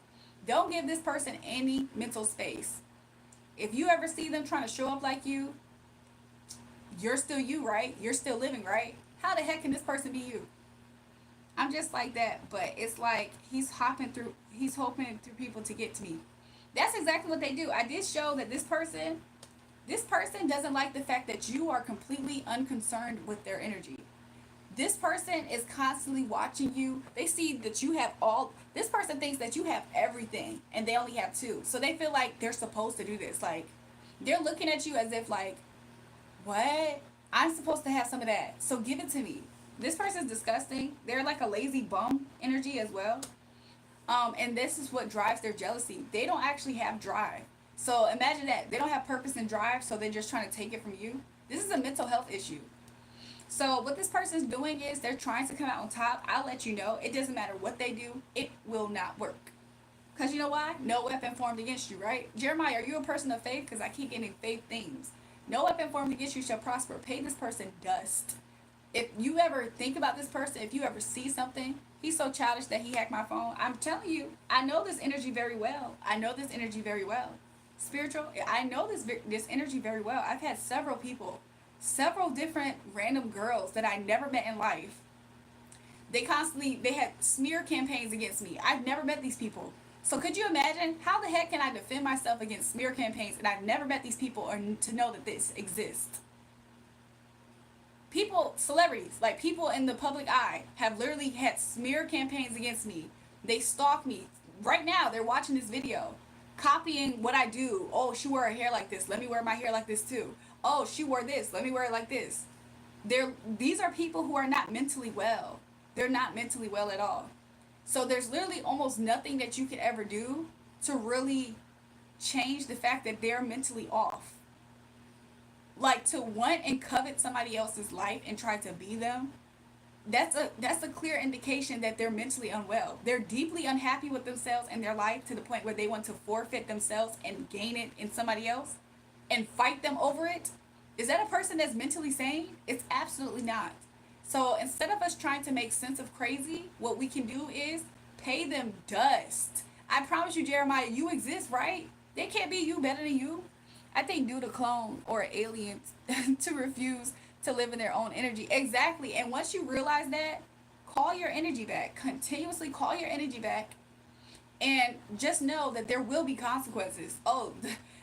Don't give this person any mental space. If you ever see them trying to show up like you're still you, right? You're still living, right? How the heck can this person be you? I'm just like that, but it's like he's hoping through people to get to me. That's exactly what they do. I did show that this person doesn't like the fact that you are completely unconcerned with their energy. This person is constantly watching you. They see that you have all, this person thinks that you have everything and they only have two. So they feel like they're supposed to do this. Like, they're looking at you as if, like, what? I'm supposed to have some of that. So give it to me. This person's disgusting. They're like a lazy bum energy as well. And this is what drives their jealousy. They don't actually have drive. So imagine that. They don't have purpose and drive, so they're just trying to take it from you. This is a mental health issue. So what this person's doing is they're trying to come out on top. I'll let you know. It doesn't matter what they do. It will not work. Because you know why? No weapon formed against you, right? Jeremiah, are you a person of faith? Because I keep getting faith themes. No weapon formed against you shall prosper. Pay this person dust. If you ever think about this person, if you ever see something, he's so childish that he hacked my phone. I'm telling you, I know this energy very well. I know this energy very well. Spiritual, I know this energy very well. I've had several people, several different random girls that I never met in life. They had smear campaigns against me. I've never met these people. So could you imagine how the heck can I defend myself against smear campaigns and I've never met these people or to know that this exists? People, celebrities, like people in the public eye, have literally had smear campaigns against me. They stalk me. Right now, they're watching this video, copying what I do. Oh, she wore her hair like this. Let me wear my hair like this too. Oh, she wore this. Let me wear it like this. These are people who are not mentally well. They're not mentally well at all. So there's literally almost nothing that you could ever do to really change the fact that they're mentally off. Like, to want and covet somebody else's life and try to be them, that's a clear indication that they're mentally unwell. They're deeply unhappy with themselves and their life to the point where they want to forfeit themselves and gain it in somebody else and fight them over it. Is that a person that's mentally sane? It's absolutely not. So instead of us trying to make sense of crazy, what we can do is pay them dust. I promise you, Jeremiah, you exist, right? They can't be you better than you. I think due to clone or alien to refuse to live in their own energy. Exactly. And once you realize that, call your energy back. Continuously call your energy back. And just know that there will be consequences. Oh,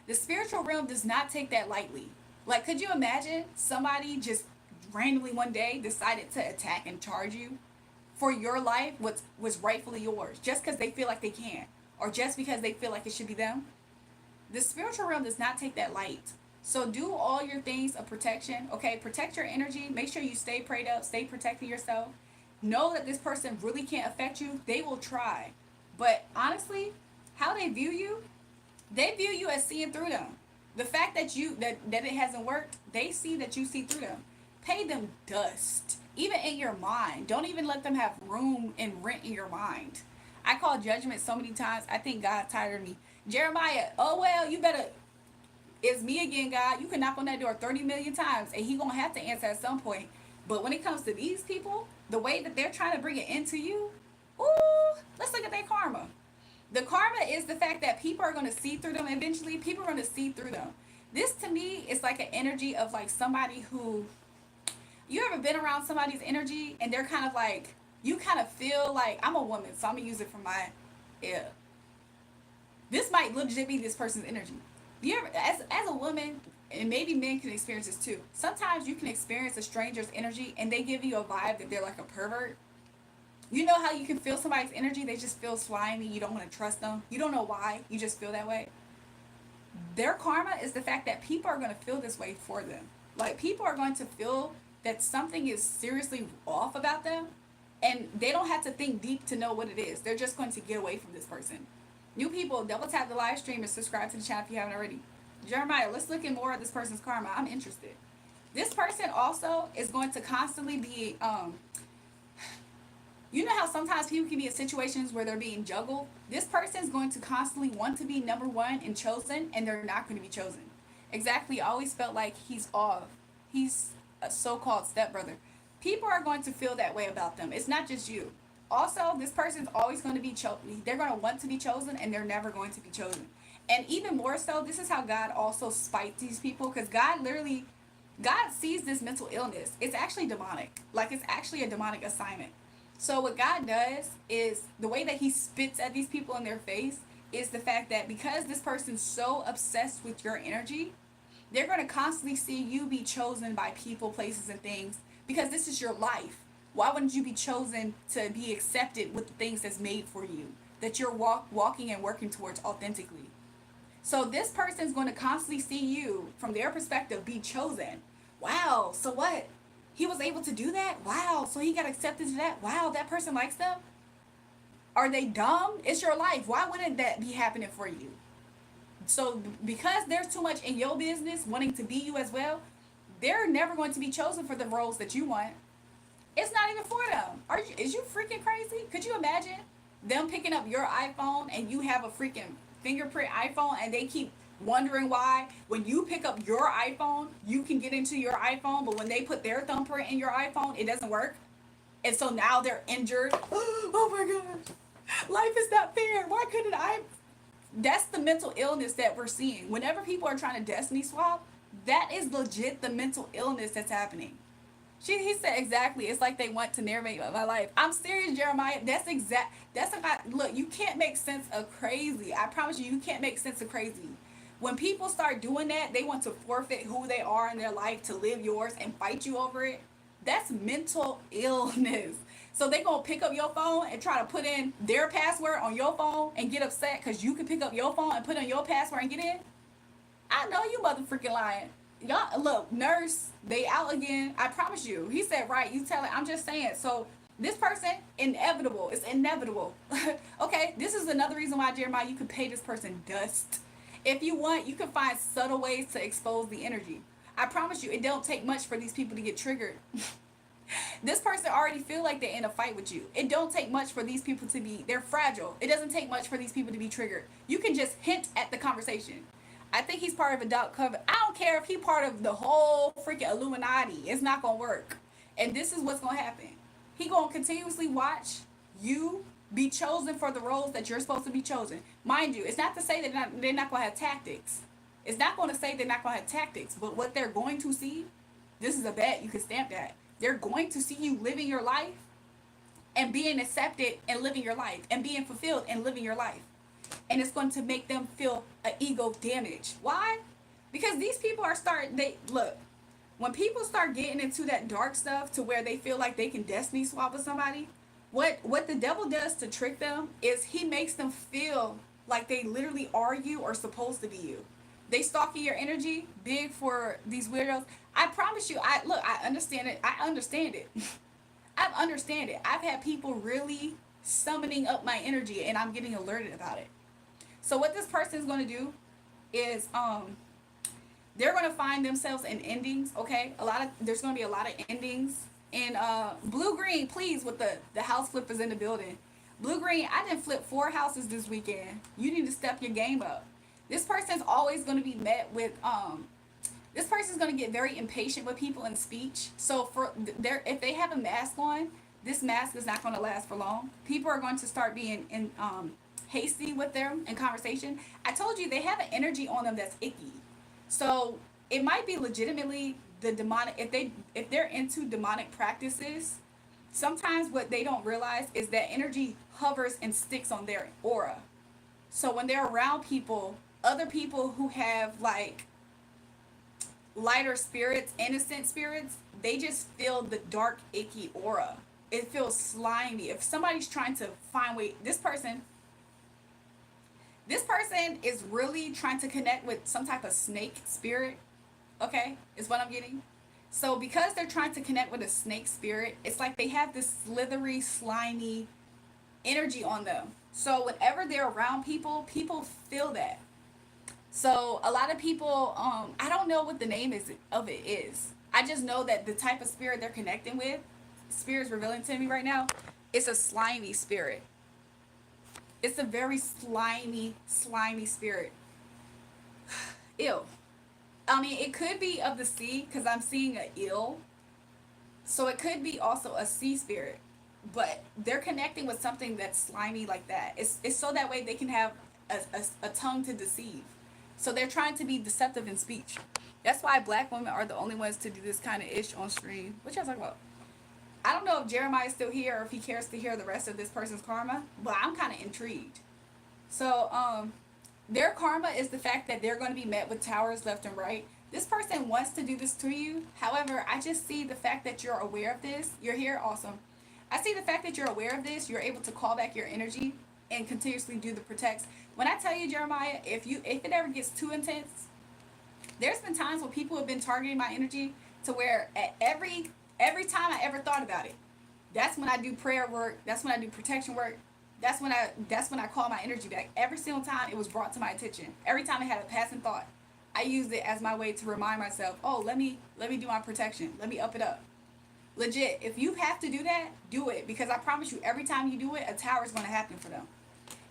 the spiritual realm does not take that lightly. Like, could you imagine somebody just randomly one day decided to attack and charge you for your life, what was rightfully yours, just because they feel like they can, or just because they feel like it should be them? The spiritual realm does not take that light. So do all your things of protection. Okay, protect your energy. Make sure you stay prayed up, stay protecting yourself. Know that this person really can't affect you. They will try. But honestly, how they view you as seeing through them. The fact that that it hasn't worked, they see that you see through them. Pay them dust. Even in your mind. Don't even let them have room and rent in your mind. I call judgment so many times. I think God tired of me. Jeremiah, oh well, you better, it's me again, God. You can knock on that door 30 million times and he gonna have to answer at some point. But when it comes to these people, the way that they're trying to bring it into you, ooh, let's look at their karma. The karma is the fact that people are going to see through them eventually. People are going to see through them. This to me is like an energy of like somebody who, you ever been around somebody's energy and they're kind of like, you kind of feel like, I'm a woman, so I'm going to use it for my, yeah. This might legit be this person's energy. You ever, as a woman, and maybe men can experience this too. Sometimes you can experience a stranger's energy and they give you a vibe that they're like a pervert. You know how you can feel somebody's energy? They just feel slimy. You don't want to trust them. You don't know why. You just feel that way. Their karma is the fact that people are going to feel this way for them. Like, people are going to feel that something is seriously off about them. And they don't have to think deep to know what it is. They're just going to get away from this person. New people, double tap the live stream and subscribe to the channel if you haven't already. Jeremiah, let's look at more of this person's karma. I'm interested. This person also is going to constantly be, you know how sometimes people can be in situations where they're being juggled? This person is going to constantly want to be number one and chosen, and they're not going to be chosen. Exactly. I always felt like he's off. He's a so-called stepbrother. People are going to feel that way about them. It's not just you. Also, this person's always going to be chosen. They're going to want to be chosen, and they're never going to be chosen. And even more so, this is how God also spites these people, because God sees this mental illness. It's actually demonic. Like, it's actually a demonic assignment. So what God does is, the way that he spits at these people in their face is the fact that because this person's so obsessed with your energy, they're going to constantly see you be chosen by people, places, and things, because this is your life. Why wouldn't you be chosen to be accepted with the things that's made for you, that you're walking and working towards authentically? So this person's going to constantly see you, from their perspective, be chosen. Wow, so what? He was able to do that? Wow, so he got accepted to that? Wow, that person likes them? Are they dumb? It's your life. Why wouldn't that be happening for you? So because there's too much in your business wanting to be you as well, they're never going to be chosen for the roles that you want. It's not even for them. Is you freaking crazy? Could you imagine them picking up your iPhone and you have a freaking fingerprint iPhone, and they keep wondering why when you pick up your iPhone, you can get into your iPhone, but when they put their thumbprint in your iPhone, it doesn't work? And so now they're injured. Oh my gosh. Life is not fair. Why couldn't I? That's the mental illness that we're seeing. Whenever people are trying to destiny swap, that is legit the mental illness that's happening. He said exactly. It's like they want to narrate my life. I'm serious, Jeremiah. That's about. Look, you can't make sense of crazy. I promise you, you can't make sense of crazy. When people start doing that, they want to forfeit who they are in their life to live yours and fight you over it. That's mental illness. So they gonna pick up your phone and try to put in their password on your phone and get upset because you can pick up your phone and put in your password and get in. I know you motherfucking lying. Y'all, look, nurse, they out again. I promise you. He said, right, you tell it. I'm just saying. So this person, inevitable. It's inevitable. Okay, this is another reason why, Jeremiah, you could pay this person dust. If you want, you can find subtle ways to expose the energy. I promise you, it don't take much for these people to get triggered. This person already feel like they're in a fight with you. It don't take much for these people to be, they're fragile. It doesn't take much for these people to be triggered. You can just hint at the conversation. I think he's part of a dark coven. I don't care if he's part of the whole freaking Illuminati. It's not going to work. And this is what's going to happen. He going to continuously watch you be chosen for the roles that you're supposed to be chosen. Mind you, it's not to say that they're not going to have tactics. It's not going to say they're not going to have tactics. But what they're going to see, this is a bet. You can stamp that. They're going to see you living your life and being accepted and living your life and being fulfilled and living your life. And it's going to make them feel an ego damage. Why? Because these people are look, when people start getting into that dark stuff to where they feel like they can destiny swap with somebody, what the devil does to trick them is he makes them feel like they literally are you or supposed to be you. They stalking your energy, big for these weirdos. I promise you, I understand it. I understand it. I understand it. I've had people really summoning up my energy and I'm getting alerted about it. So what this person is going to do is they're going to find themselves in endings, okay? There's going to be a lot of endings. And blue green, please, with the house flippers in the building. Blue green, I didn't flip 4 houses this weekend. You need to step your game up. This person's always going to be met with this person's going to get very impatient with people in speech. So if they have a mask on, this mask is not going to last for long. People are going to start being hasty with them in conversation. I told you they have an energy on them that's icky. So it might be legitimately the demonic. If they're into demonic practices, sometimes what they don't realize is that energy hovers and sticks on their aura. So when they're around people, other people who have like lighter spirits, innocent spirits, they just feel the dark, icky aura. It feels slimy. If somebody's trying to find this person is really trying to connect with some type of snake spirit, okay, is what I'm getting. So because they're trying to connect with a snake spirit, it's like they have this slithery, slimy energy on them. So whenever they're around people, people feel that. So a lot of people, I don't know what the name is. I just know that the type of spirit they're connecting with, spirit's revealing to me right now, it's a slimy spirit. It's a very slimy spirit. Ew. I mean, it could be of the sea because I'm seeing a eel. So it could be also a sea spirit. But they're connecting with something that's slimy like that. It's so that way they can have a tongue to deceive. So they're trying to be deceptive in speech. That's why black women are the only ones to do this kind of ish on stream. What y'all talking about? I don't know if Jeremiah is still here or if he cares to hear the rest of this person's karma, but I'm kind of intrigued. So, their karma is the fact that they're going to be met with towers left and right. This person wants to do this to you. However, I just see the fact that you're aware of this. You're here, awesome. I see the fact that you're aware of this. You're able to call back your energy and continuously do the protects. When I tell you, Jeremiah, if it ever gets too intense, there's been times when people have been targeting my energy to where at every time I ever thought about it, that's when I do prayer work. That's when I do protection work. That's when I call my energy back. Every single time it was brought to my attention. Every time I had a passing thought, I used it as my way to remind myself, oh, let me do my protection. Let me up it up. Legit, if you have to do that, do it, because I promise you, every time you do it, a tower is going to happen for them.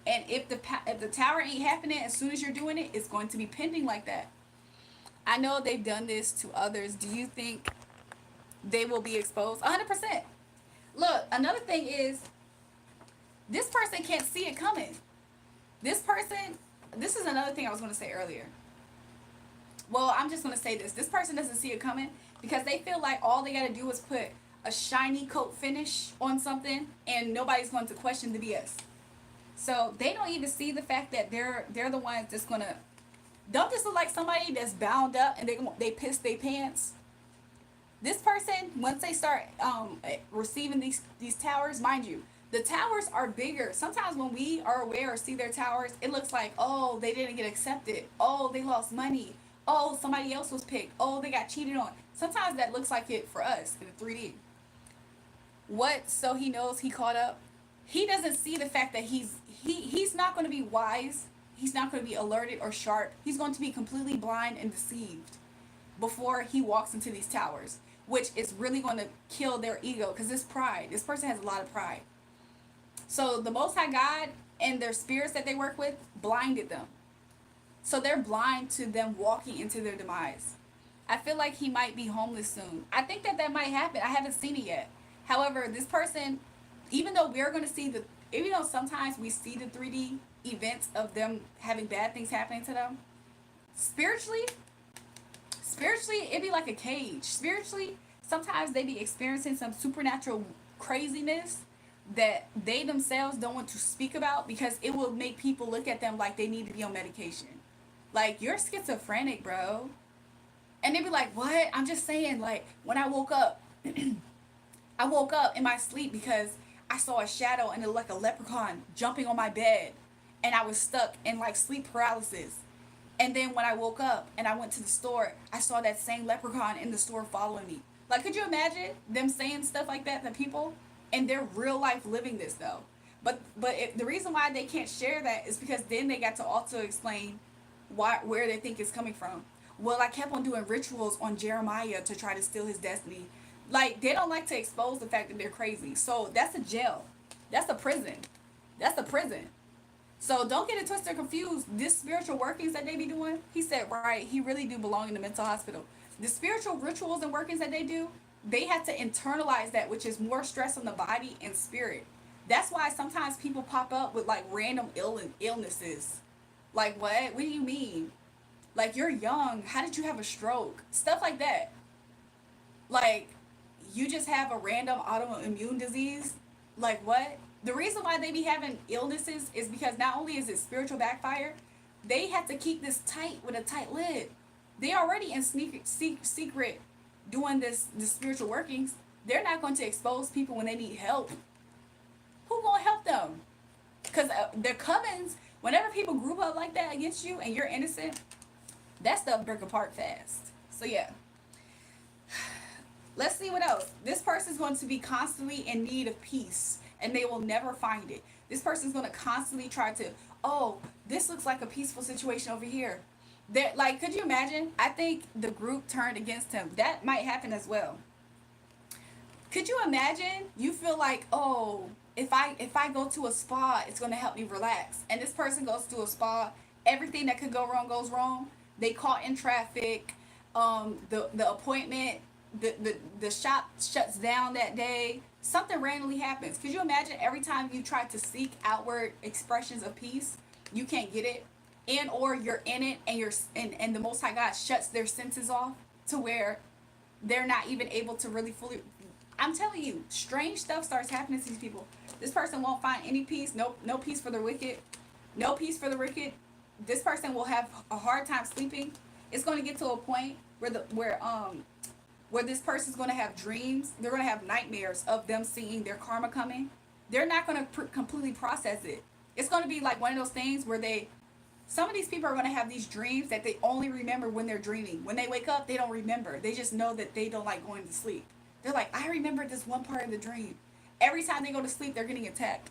And if the tower ain't happening as soon as you're doing it, it's going to be pending like that. I know they've done this to others. Do you think they will be exposed? 100%. Look, another thing is, this person can't see it coming. This is another thing I was going to say earlier. Well, I'm just going to say this. This person doesn't see it coming because they feel like all they got to do is put a shiny coat finish on something and nobody's going to question the BS. So they don't even see the fact that they're the ones that's going to... Don't this look like somebody that's bound up and they piss their pants? This person, once they start receiving these towers, mind you, the towers are bigger. Sometimes when we are aware or see their towers, it looks like, oh, they didn't get accepted. Oh, they lost money. Oh, somebody else was picked. Oh, they got cheated on. Sometimes that looks like it for us in 3D. What? So he knows he caught up? He doesn't see the fact that he's not going to be wise. He's not going to be alerted or sharp. He's going to be completely blind and deceived before he walks into these towers, which is really going to kill their ego because this pride. This person has a lot of pride. So the Most High God and their spirits that they work with blinded them. So they're blind to them walking into their demise. I feel like he might be homeless soon. I think that might happen. I haven't seen it yet. However, this person, even though sometimes we see the 3D events of them having bad things happening to them, spiritually, it'd be like a cage. Spiritually, sometimes they be experiencing some supernatural craziness that they themselves don't want to speak about because it will make people look at them like they need to be on medication. Like, you're schizophrenic, bro. And they be like, what? I'm just saying, like, when I woke up, I woke up in my sleep because I saw a shadow and it looked like a leprechaun jumping on my bed. And I was stuck in, like, sleep paralysis. And then when I woke up and I went to the store, I saw that same leprechaun in the store following me. Like, could you imagine them saying stuff like that to people? And they're real life living this, though. But the reason why they can't share that is because then they got to also explain where they think it's coming from. Well, I kept on doing rituals on Jeremiah to try to steal his destiny. Like, they don't like to expose the fact that they're crazy. So that's a jail. That's a prison. That's a prison. So don't get it twisted or confused. This spiritual workings that they be doing, he said, right, he really do belong in the mental hospital. The spiritual rituals and workings that they do, they have to internalize that, which is more stress on the body and spirit. That's why sometimes people pop up with, like, random illnesses. Like, what? What do you mean? Like, you're young. How did you have a stroke? Stuff like that. Like, you just have a random autoimmune disease? Like, what? The reason why they be having illnesses is because not only is it spiritual backfire, they have to keep this tight with a tight lid. They already in secret doing the spiritual workings. They're not going to expose people when they need help. Who gonna help them? Because their covens, whenever people group up like that against you and you're innocent, that stuff break apart fast. So yeah. Let's see what else. This person's going to be constantly in need of peace and they will never find it. This person's going to constantly try to, oh, this looks like a peaceful situation over here. Like, could you imagine? I think the group turned against him. That might happen as well. Could you imagine? You feel like, oh, if I go to a spa, it's gonna help me relax. And this person goes to a spa, everything that could go wrong goes wrong. They caught in traffic. The appointment, the shop shuts down that day. Something randomly happens. Could you imagine every time you try to seek outward expressions of peace, you can't get it, and or you're in it and and the Most High God shuts their senses off to where they're not even able to really fully. I'm telling you, strange stuff starts happening to these people. This person won't find any peace. No peace for the wicked. No peace for the wicked. This person will have a hard time sleeping. It's going to get to a point where this person's going to have dreams. They're going to have nightmares of them seeing their karma coming. They're not going to completely process it. It's going to be like one of those things where some of these people are going to have these dreams that they only remember when they're dreaming. When they wake up, they don't remember. They just know that they don't like going to sleep. They're like, I remember this one part of the dream. Every time they go to sleep, they're getting attacked.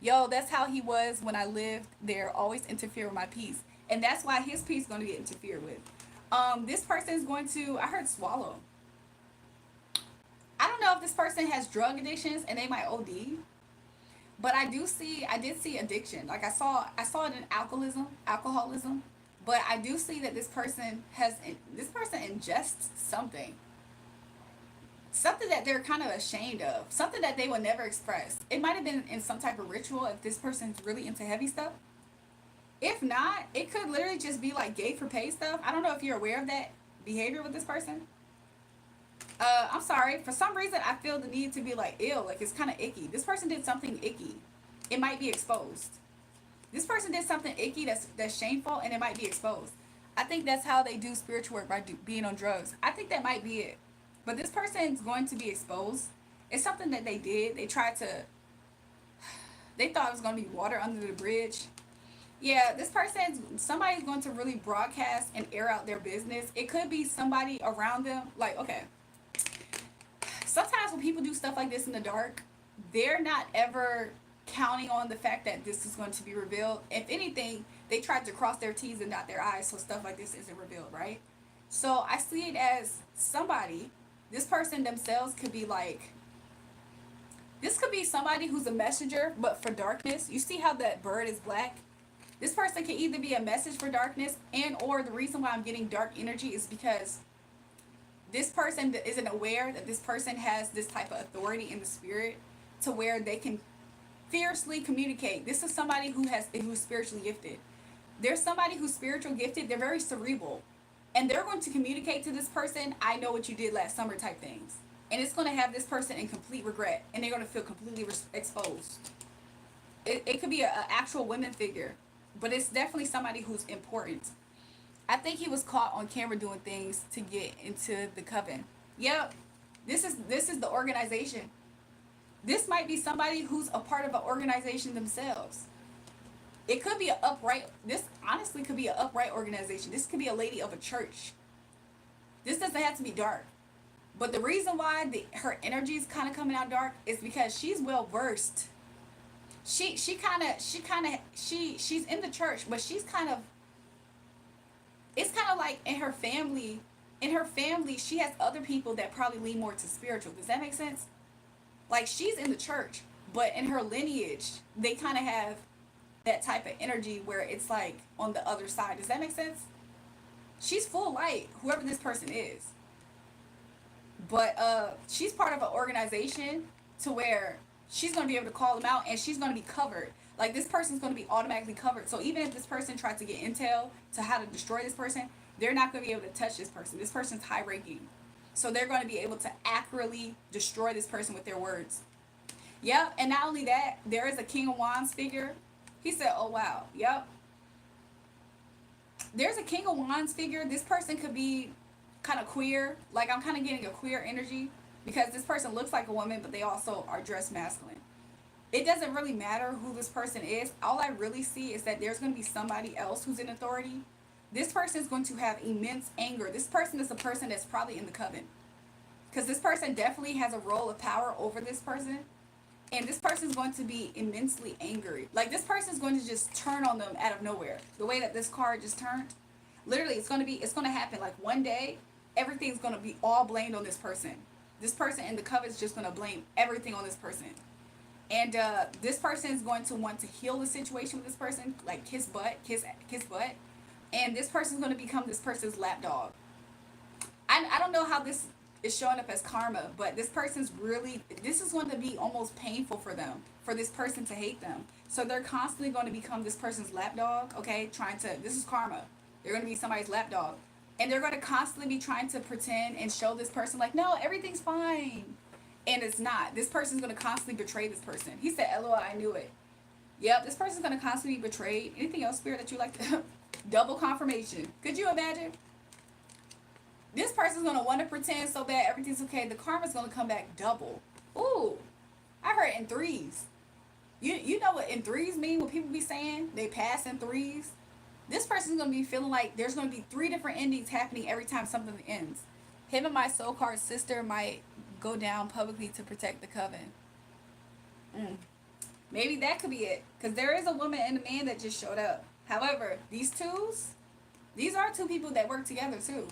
Yo, that's how he was when I lived there. Always interfere with my peace. And that's why his peace is going to get interfered with. This person is going to, I heard swallow. I don't know if this person has drug addictions and they might OD. But I did see addiction. Like I saw it in alcoholism. But I do see that this person ingests something that they're kind of ashamed of, something that they would never express. It might have been in some type of ritual if this person's really into heavy stuff. If not, it could literally just be like gay for pay stuff. I don't know if you're aware of that behavior with this person. I'm sorry. For some reason, I feel the need to be like, ew, like it's kind of icky. This person did something icky. It might be exposed. This person did something icky that's shameful, and it might be exposed. I think that's how they do spiritual work, by being on drugs. I think that might be it. But this person's going to be exposed. It's something that they did. They thought it was going to be water under the bridge. Yeah, somebody's going to really broadcast and air out their business. It could be somebody around them. Like, okay, sometimes when people do stuff like this in the dark, they're not ever counting on the fact that this is going to be revealed. If anything, they tried to cross their T's and dot their I's so stuff like this isn't revealed, right? So I see it as this person themselves could be like, this could be somebody who's a messenger, but for darkness. You see how that bird is black? This person can either be a message for darkness, and or the reason why I'm getting dark energy is because this person isn't aware that this person has this type of authority in the spirit to where they can fiercely communicate. This is somebody who's spiritually gifted. There's somebody who's spiritual gifted. They're very cerebral, and they're going to communicate to this person, I know what you did last summer type things. And it's going to have this person in complete regret, and they're going to feel completely exposed. It could be an actual women figure, but it's definitely somebody who's important. I think he was caught on camera doing things to get into the coven. Yep, this is the organization. This might be somebody who's a part of an organization themselves. It could be this honestly could be an upright organization. This could be a lady of a church. This doesn't have to be dark. But the reason why her energy is kind of coming out dark is because she's well versed. She's in the church, but she's kind of, it's kind of like in her family, she has other people that probably lean more to spiritual. Does that make sense? Like, she's in the church, but in her lineage, they kind of have that type of energy where it's like on the other side. Does that make sense? She's full light, whoever this person is. But she's part of an organization to where she's going to be able to call them out, and she's going to be covered. Like, this person's going to be automatically covered. So even if this person tries to get intel to how to destroy this person, they're not going to be able to touch this person. This person's high ranking. So they're going to be able to accurately destroy this person with their words. Yep, and not only that, there is a King of Wands figure. He said, oh wow, yep. There's a King of Wands figure. This person could be kind of queer. Like, I'm kind of getting a queer energy because this person looks like a woman, but they also are dressed masculine. It doesn't really matter who this person is. All I really see is that there's going to be somebody else who's in authority. This person is going to have immense anger. This person is a person that's probably in the coven, because this person definitely has a role of power over this person. And this person is going to be immensely angry. Like, this person is going to just turn on them out of nowhere. The way that this card just turned. Literally, it's gonna happen. Like one day, everything's gonna be all blamed on this person. This person in the covenant's just gonna blame everything on this person. And this person is going to want to heal the situation with this person, like kiss butt, kiss butt. And this person's going to become this person's lapdog. I don't know how this is showing up as karma, but this person's really, this is going to be almost painful for them, for this person to hate them. So they're constantly going to become this person's lapdog, okay? This is karma. They're going to be somebody's lapdog. And they're going to constantly be trying to pretend and show this person, like, no, everything's fine. And it's not. This person's going to constantly betray this person. He said, LOL, I knew it. Yep, this person's going to constantly be betrayed. Anything else, Spirit, that you like to... Double confirmation. Could you imagine? This person's going to want to pretend so bad everything's okay. The karma's going to come back double. Ooh, I heard in threes. You know what in threes mean? When people be saying they pass in threes? This person's going to be feeling like there's going to be 3 different endings happening every time something ends. Him and my soul-card sister might go down publicly to protect the coven. Maybe that could be it. Because there is a woman and a man that just showed up. However, these are 2 people that work together too.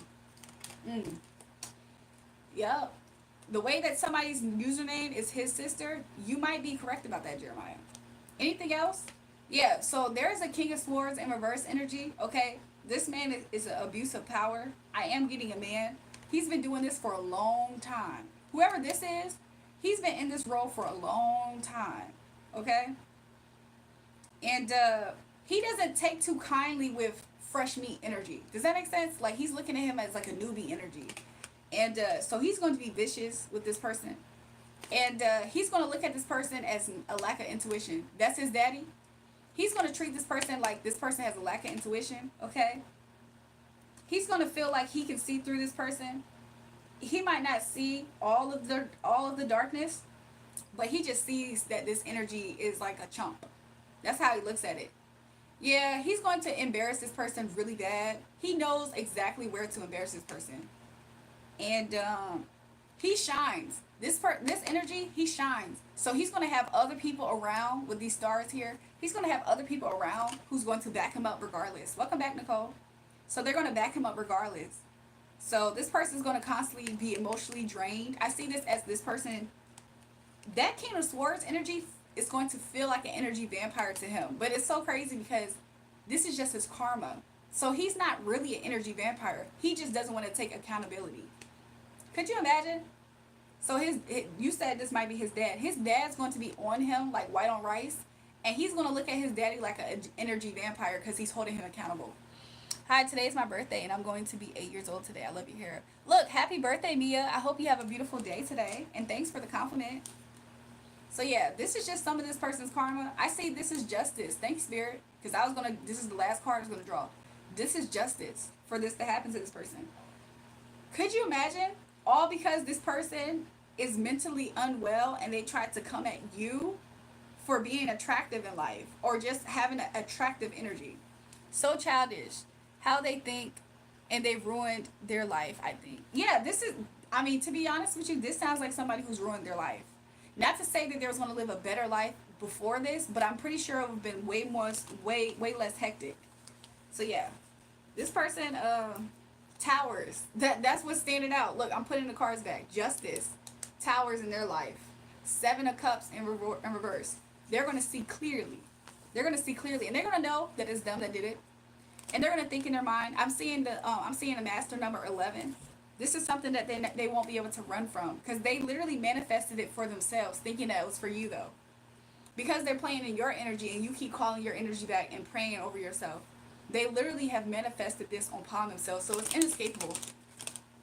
Yep. The way that somebody's username is his sister, you might be correct about that, Jeremiah. Anything else? Yeah, so there's a King of Swords in reverse energy, okay? This man is an abuse of power. I am getting a man. He's been doing this for a long time. Whoever this is, he's been in this role for a long time, okay? And he doesn't take too kindly with fresh meat energy. Does that make sense? Like, he's looking at him as like a newbie energy. And so he's going to be vicious with this person. And he's going to look at this person as a lack of intuition. That's his daddy. He's going to treat this person like this person has a lack of intuition, okay? He's going to feel like he can see through this person. He might not see all of the darkness, but he just sees that this energy is like a chump. That's how he looks at it. Yeah, he's going to embarrass this person really bad. He knows exactly where to embarrass this person. And he shines. This energy, he shines. So he's going to have other people around with these stars here. He's going to have other people around who's going to back him up regardless. Welcome back, Nicole. So they're going to back him up regardless. So this person is going to constantly be emotionally drained. I see this as this person, that King of Swords energy is going to feel like an energy vampire to him. But it's so crazy because this is just his karma. So he's not really an energy vampire. He just doesn't want to take accountability. Could you imagine? So you said this might be his dad. His dad's going to be on him like white on rice. And he's going to look at his daddy like an energy vampire because he's holding him accountable. Hi, today's my birthday and I'm going to be 8 years old today. I love you here. Look, happy birthday, Mia. I hope you have a beautiful day today. And thanks for the compliment. So yeah, this is just some of this person's karma. I say this is justice. Thanks, Spirit. Because this is the last card I was going to draw. This is justice for this to happen to this person. Could you imagine? All because this person is mentally unwell and they tried to come at you for being attractive in life or just having an attractive energy. So childish. How they think, and they've ruined their life, I think. Yeah, to be honest with you, this sounds like somebody who's ruined their life. Not to say that they was going to live a better life before this, but I'm pretty sure it would have been way less hectic. So yeah, this person, towers. That's what's standing out. Look, I'm putting the cards back. Justice, towers in their life. 7 of Cups in reverse. They're going to see clearly. They're going to see clearly, and they're going to know that it's them that did it. And they're going to think in their mind. I'm seeing the master number 11. This is something that they won't be able to run from because they literally manifested it for themselves, thinking that it was for you though. Because they're playing in your energy and you keep calling your energy back and praying over yourself. They literally have manifested this upon themselves, so it's inescapable.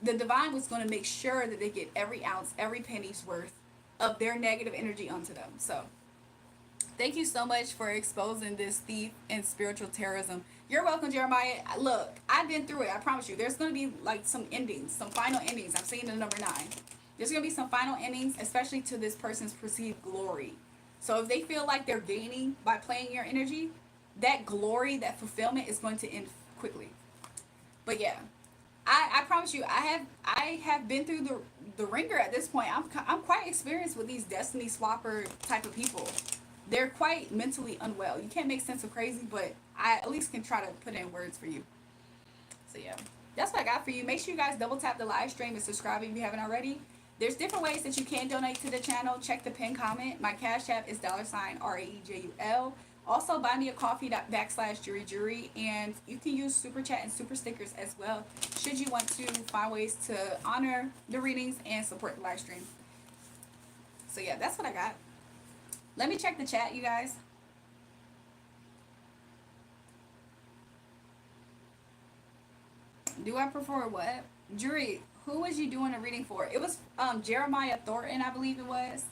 The divine was going to make sure that they get every ounce, every penny's worth of their negative energy onto them. So thank you so much for exposing this thief and spiritual terrorism. You're welcome, Jeremiah. Look, I've been through it. I promise you. There's going to be like some endings, some final endings. I'm seeing the number 9. There's going to be some final endings, especially to this person's perceived glory. So if they feel like they're gaining by playing your energy, that glory, that fulfillment is going to end quickly. But yeah, I promise you, I have been through the ringer at this point. I'm quite experienced with these destiny swapper type of people. They're quite mentally unwell. You can't make sense of crazy, but I at least can try to put in words for you. So yeah, that's what I got for you. Make sure you guys double tap the live stream and subscribe if you haven't already. There's different ways that you can donate to the channel. Check the pinned comment. My cash app is $RAEJUL. Also, buy me a coffee /JulraeJulrae, and you can use super chat and super stickers as well. Should you want to find ways to honor the readings and support the live stream. So yeah, that's what I got. Let me check the chat, you guys. Do I prefer what? Jury, who was you doing a reading for? It was Jeremiah Thornton, I believe it was.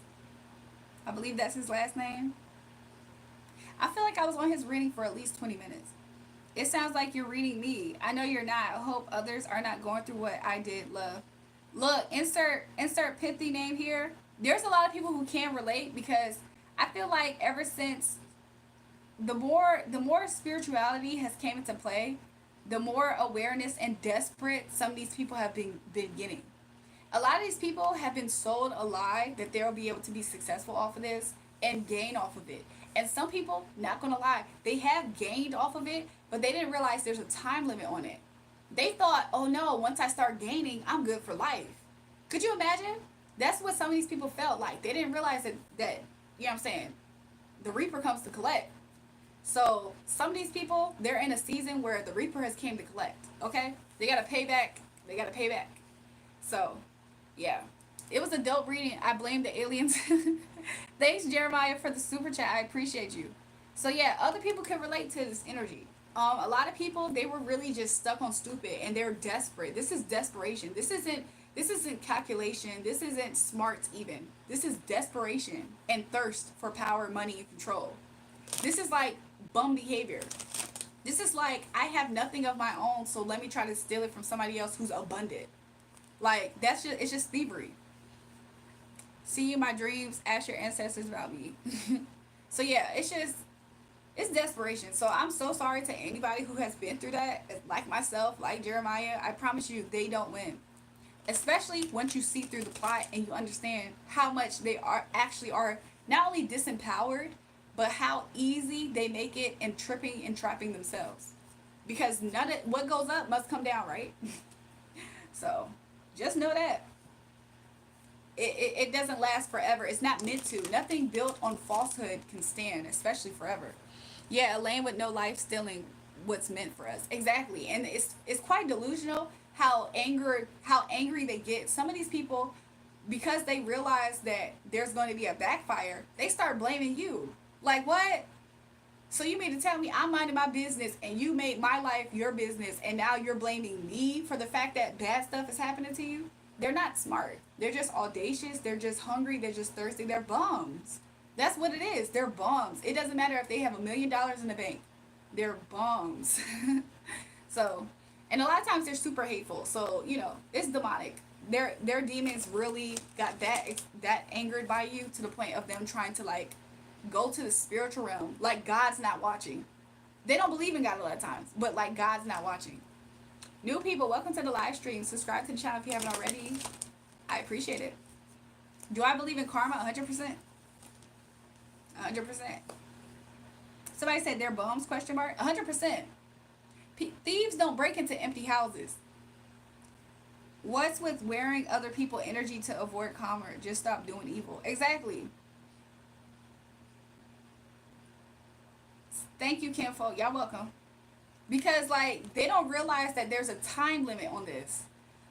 I believe that's his last name. I feel like I was on his reading for at least 20 minutes. It sounds like you're reading me. I know you're not. I hope others are not going through what I did, love. Look, insert pithy name here. There's a lot of people who can relate, because I feel like ever since the more spirituality has came into play, the more awareness and desperate some of these people have been getting. A lot of these people have been sold a lie that they'll be able to be successful off of this and gain off of it. And some people, not gonna lie, they have gained off of it, but they didn't realize there's a time limit on it. They thought, oh no, once I start gaining, I'm good for life. Could you imagine? That's what some of these people felt like. They didn't realize that you know what I'm saying, the Reaper comes to collect. So some of these people, they're in a season where the Reaper has came to collect. Okay? They gotta pay back. They gotta pay back. So, yeah. It was a dope reading. I blame the aliens. Thanks, Jeremiah, for the super chat. I appreciate you. So yeah, other people can relate to this energy. A lot of people, they were really just stuck on stupid, and they're desperate. This is desperation. This isn't calculation. This isn't smarts even. This is desperation and thirst for power, money, and control. This is like bum behavior. This is like, I have nothing of my own, so let me try to steal it from somebody else who's abundant. Like, it's just thievery. See you in my dreams, ask your ancestors about me. So yeah, it's desperation. So I'm so sorry to anybody who has been through that, like myself, like Jeremiah. I promise you, they don't win. Especially once you see through the plot and you understand how much they actually are not only disempowered, but how easy they make it in tripping and trapping themselves. Because none of what goes up must come down, right? So just know that. It doesn't last forever. It's not meant to. Nothing built on falsehood can stand, especially forever. Yeah, a land with no life stealing what's meant for us. Exactly. And it's quite delusional how angry they get. Some of these people, because they realize that there's going to be a backfire, they start blaming you. Like, what? So you mean to tell me I'm minding my business and you made my life your business, and now you're blaming me for the fact that bad stuff is happening to you? They're not smart. They're just audacious. They're just hungry. They're just thirsty. They're bums. That's what it is. They're bums. It doesn't matter if they have $1 million in the bank. They're bums. So, and a lot of times they're super hateful. So, you know, it's demonic. Their demons really got that angered by you to the point of them trying to like go to the spiritual realm. Like God's not watching. They don't believe in God a lot of times, but like God's not watching. New people, welcome to the live stream. Subscribe to the channel if you haven't already. I appreciate it. Do I believe in karma? 100%. 100%. Somebody said they're bums, question mark. 100%. Thieves don't break into empty houses. What's with wearing other people's energy to avoid karma? Just stop doing evil. Exactly. Thank you, Kinfolk. Y'all welcome. Because, like, they don't realize that there's a time limit on this.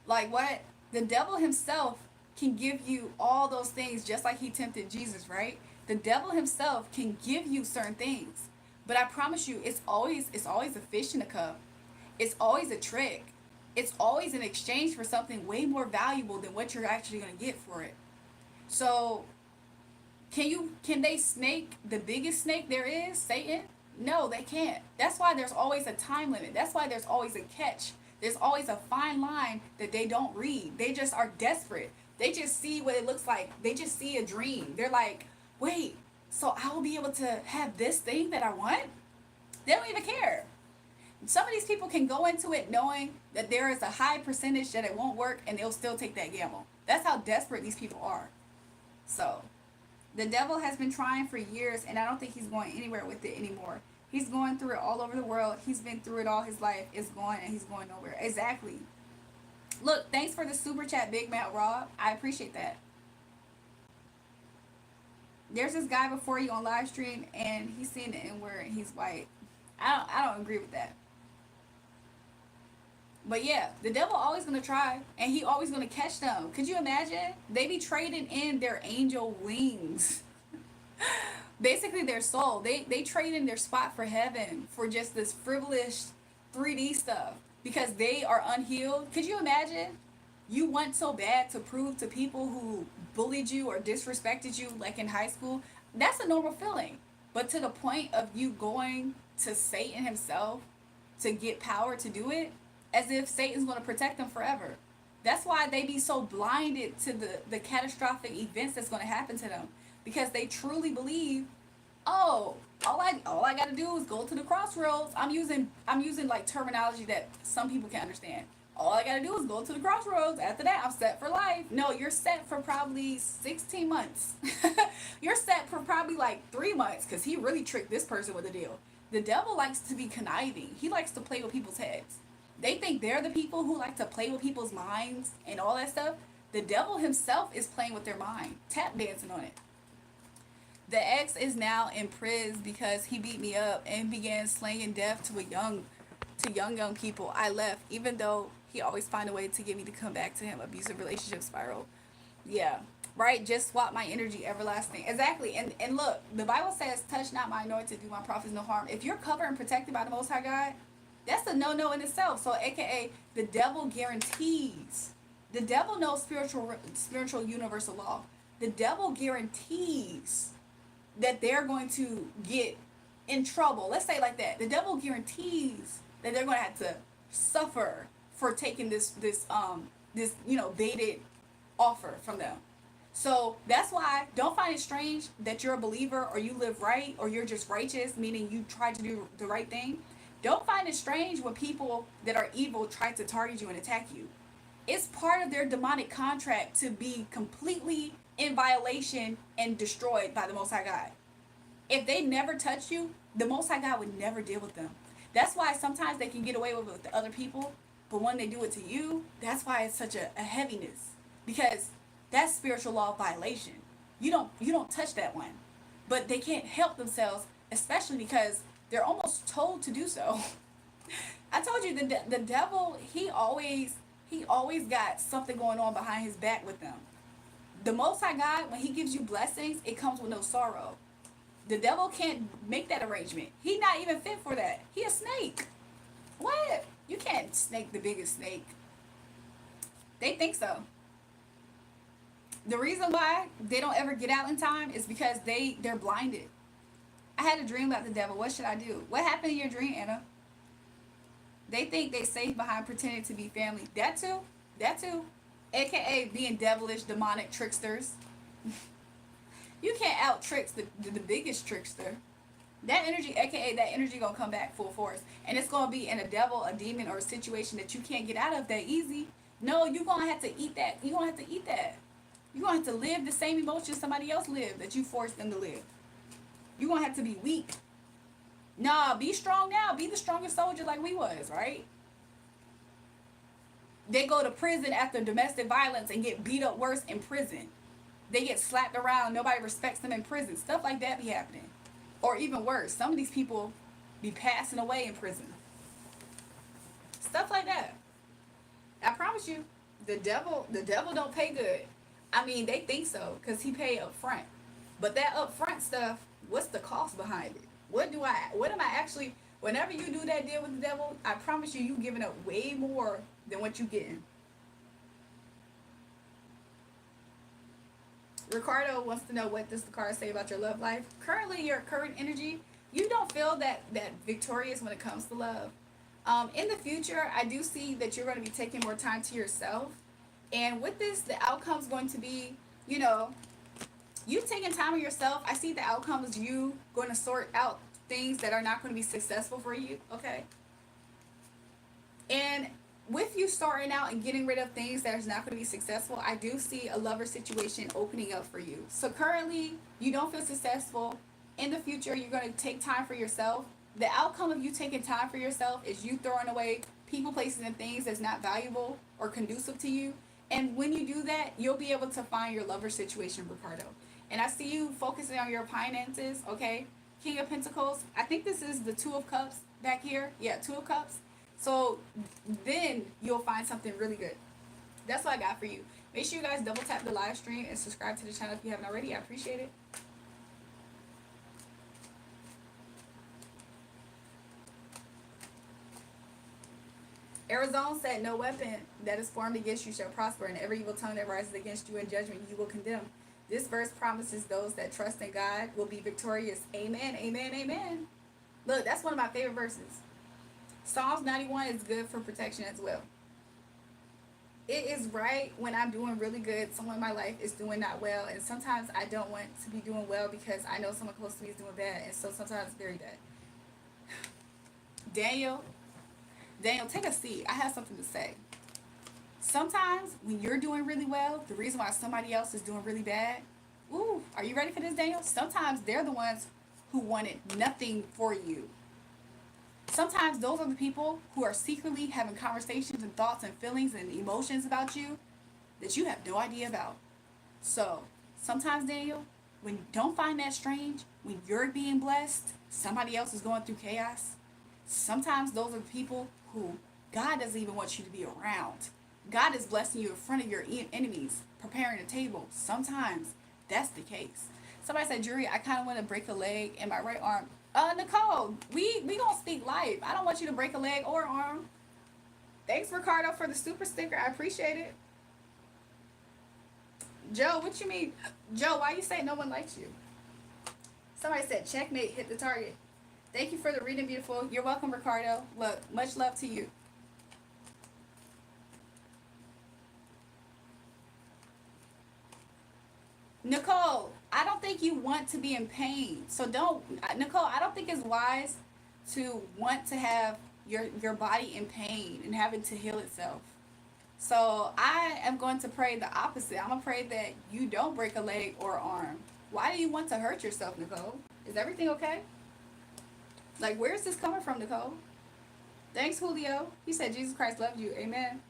Like, what? The devil himself can give you all those things just like he tempted Jesus, right? The devil himself can give you certain things. But I promise you, it's always a fish in a cup. It's always a trick. It's always an exchange for something way more valuable than what you're actually going to get for it. So, can they snake the biggest snake there is, Satan? No, they can't. That's why there's always a time limit. That's why there's always a catch. There's always a fine line that they don't read. They just are desperate. They just see what it looks like. They just see a dream. They're like, wait, so I will be able to have this thing that I want? They don't even care. Some of these people can go into it knowing that there is a high percentage that it won't work, and they'll still take that gamble. That's how desperate these people are. So, the devil has been trying for years, and I don't think he's going anywhere with it anymore. He's going through it all over the world. He's been through it all his life. It's going and he's going nowhere. Exactly. Look, thanks for the super chat, Big Matt Rob. I appreciate that. There's this guy before you on live stream and he's saying the N-word and he's white. I don't agree with that. But yeah, the devil always gonna try, and he always gonna catch them. Could you imagine? They be trading in their angel wings, basically their soul. They trade in their spot for heaven for just this frivolous 3D stuff because they are unhealed. Could you imagine? You want so bad to prove to people who bullied you or disrespected you, like in high school. That's a normal feeling, but to the point of you going to Satan himself to get power to do it, as if Satan's going to protect them forever. That's why they be so blinded to the catastrophic events that's going to happen to them, because they truly believe, oh, all I got to do is go to the crossroads. I'm using like terminology that some people can understand. All I got to do is go to the crossroads. After that, I'm set for life. No, you're set for probably 16 months. You're set for probably like 3 months, because he really tricked this person with a deal. The devil likes to be conniving. He likes to play with people's heads. They think they're the people who like to play with people's minds and all that stuff. The devil himself is playing with their mind, tap dancing on it. The ex is now in prison because he beat me up and began slaying death to young people. I left, even though he always find a way to get me to come back to him. Abusive relationship spiral. Yeah, right. Just swap my energy, everlasting. Exactly. And look, the Bible says, "Touch not my anointed, do my prophets no harm." If you're covered and protected by the Most High God, that's a no-no in itself. So, AKA, the devil guarantees. The devil knows spiritual universal law. The devil guarantees that they're going to get in trouble. Let's say it like that. The devil guarantees that they're going to have to suffer for taking this baited offer from them. So that's why don't find it strange that you're a believer or you live right or you're just righteous, meaning you try to do the right thing. Don't find it strange when people that are evil try to target you and attack you. It's part of their demonic contract to be completely in violation and destroyed by the Most High God. If they never touch you, the Most High God would never deal with them. That's why sometimes they can get away with it with other people, but when they do it to you, that's why it's such a heaviness. Because that's spiritual law violation. You don't touch that one. But they can't help themselves, especially because they're almost told to do so. I told you the devil, he always got something going on behind his back with them. The Most High God, when he gives you blessings, it comes with no sorrow. The devil can't make that arrangement. He's not even fit for that. He a snake. What? You can't snake the biggest snake. They think so. The reason why they don't ever get out in time is because they're blinded. I had a dream about the devil. What should I do? What happened in your dream, Anna? They think they safe behind pretending to be family. That too. AKA being devilish, demonic tricksters. You can't out tricks the biggest trickster. That energy, AKA that energy gonna come back full force. And it's gonna be in a devil, a demon, or a situation that you can't get out of that easy. No, you're gonna have to eat that. You're gonna have to eat that. You're gonna have to live the same emotions somebody else lived that you forced them to live. You're gonna have to be weak. Nah, be strong now. Be the strongest soldier like we was, right? They go to prison after domestic violence and get beat up worse in prison. They get slapped around. Nobody respects them in prison. Stuff like that be happening. Or even worse, some of these people be passing away in prison. Stuff like that. I promise you, the devil don't pay good. I mean, they think so because he paid up front. But that upfront stuff, what's the cost behind it? What am I actually, whenever you do that deal with the devil, I promise you, you giving up way more than what you getting. Ricardo wants to know, what does the card say about your love life? Currently, your current energy, you don't feel that victorious when it comes to love. In the future, I do see that you're going to be taking more time to yourself. And with this, the outcome is going to be, you taking time with yourself. I see the outcome is you going to sort out things that are not going to be successful for you, okay? And with you starting out and getting rid of things that is not going to be successful, I do see a lover situation opening up for you. So currently, you don't feel successful. In the future, you're going to take time for yourself. The outcome of you taking time for yourself is you throwing away people, places, and things that's not valuable or conducive to you. And when you do that, you'll be able to find your lover situation, Ricardo. And I see you focusing on your finances, okay? King of Pentacles. I think this is the Two of Cups back here. Yeah, Two of Cups. So then you'll find something really good. That's what I got for you. Make sure you guys double tap the live stream and subscribe to the channel if you haven't already. I appreciate it. Arizona said, no weapon that is formed against you shall prosper, and every evil tongue that rises against you in judgment you will condemn. This verse promises those that trust in God will be victorious. Amen, amen, amen. Look, that's one of my favorite verses. Psalms 91 is good for protection as well. It is right when I'm doing really good, someone in my life is doing not well, and sometimes I don't want to be doing well because I know someone close to me is doing bad, and so sometimes it's very bad. Daniel, take a seat. I have something to say. Sometimes when you're doing really well, the reason why somebody else is doing really bad, ooh, are you ready for this, Daniel? Sometimes they're the ones who wanted nothing for you. Sometimes those are the people who are secretly having conversations and thoughts and feelings and emotions about you that you have no idea about. So sometimes, Daniel, when you don't find that strange, when you're being blessed, somebody else is going through chaos. Sometimes those are the people who God doesn't even want you to be around. God is blessing you in front of your enemies, preparing a table. Sometimes that's the case. Somebody said, Julrae, I kind of want to break a leg in my right arm. Nicole, we gonna speak life. I don't want you to break a leg or arm. Thanks, Ricardo, for the super sticker. I appreciate it. Joe, what you mean? Joe, why you say no one likes you? Somebody said, checkmate, hit the target. Thank you for the reading, beautiful. You're welcome, Ricardo. Look, much love to you. Nicole, I don't think you want to be in pain. So Nicole, I don't think it's wise to want to have your body in pain and having to heal itself. So I am going to pray the opposite. I'm going to pray that you don't break a leg or arm. Why do you want to hurt yourself, Nicole? Is everything okay? Like, where is this coming from, Nicole? Thanks, Julio. He said Jesus Christ loved you. Amen.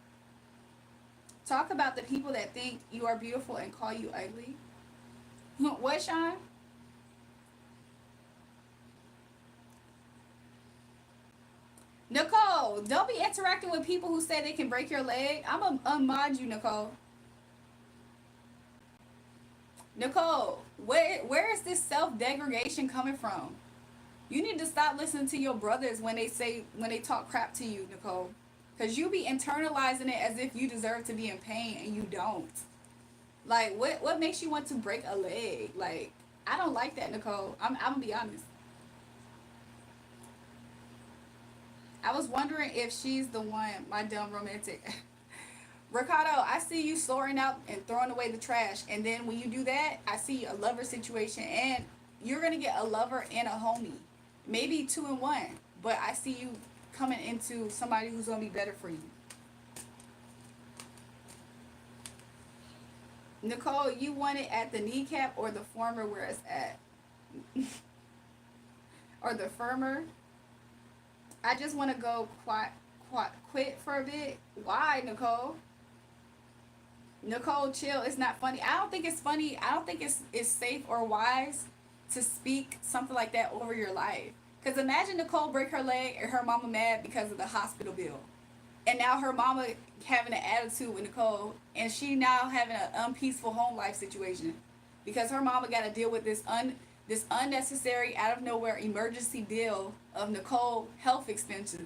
Talk about the people that think you are beautiful and call you ugly. What, Sean? Nicole, don't be interacting with people who say they can break your leg. I'm going to unmod you, Nicole. Nicole, where is this self-degradation coming from? You need to stop listening to your brothers when they talk crap to you, Nicole. Because you be internalizing it as if you deserve to be in pain and you don't. Like, what makes you want to break a leg? Like, I don't like that, Nicole. I'm going to be honest. I was wondering if she's the one, my dumb romantic. Ricardo, I see you sorting out and throwing away the trash. And then when you do that, I see a lover situation. And you're going to get a lover and a homie. Maybe 2 in 1. But I see you coming into somebody who's going to be better for you. Nicole, you want it at the kneecap or the former where it's at? Or the firmer? I just want to go quit for a bit. Why, Nicole? Nicole, chill. It's not funny. I don't think it's funny. I don't think it's safe or wise to speak something like that over your life. Because imagine Nicole break her leg and her mama mad because of the hospital bill. And now her mama having an attitude with Nicole, and she now having an unpeaceful home life situation because her mama got to deal with this unnecessary, out of nowhere emergency bill of Nicole health expenses.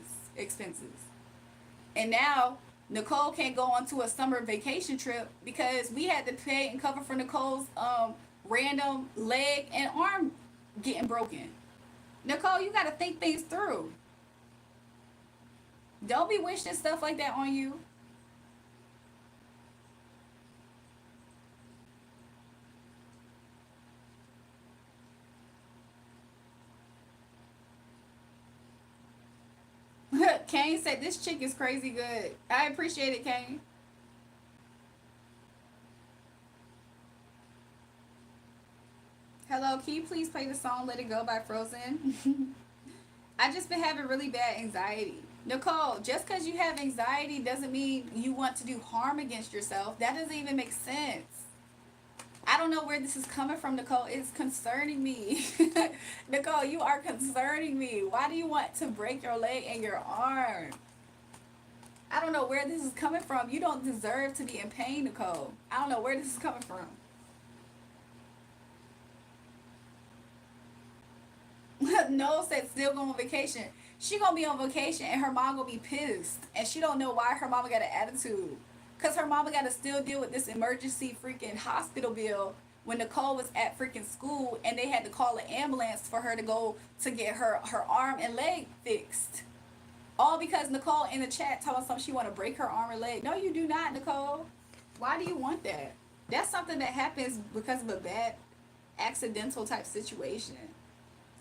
And now Nicole can't go on to a summer vacation trip because we had to pay and cover for Nicole's random leg and arm getting broken. Nicole, you got to think things through. Don't be wishing stuff like that on you. Kane said this chick is crazy good. I appreciate it, Kane. Hello, can you please play the song Let It Go by Frozen? I just been having really bad anxiety. Nicole, just because you have anxiety doesn't mean you want to do harm against yourself. That doesn't even make sense. I don't know where this is coming from, Nicole. It's concerning me. Nicole, you are concerning me. Why do you want to break your leg and your arm? I don't know where this is coming from. You don't deserve to be in pain, Nicole. I don't know where this is coming from. No said still going on vacation. She gonna be on vacation and her mom gonna be pissed. And she don't know why her mama got an attitude. Cause her mama gotta still deal with this emergency freaking hospital bill when Nicole was at freaking school and they had to call an ambulance for her to go to get her arm and leg fixed. All because Nicole in the chat told us something she wanna break her arm or leg. No, you do not, Nicole. Why do you want that? That's something that happens because of a bad accidental type situation.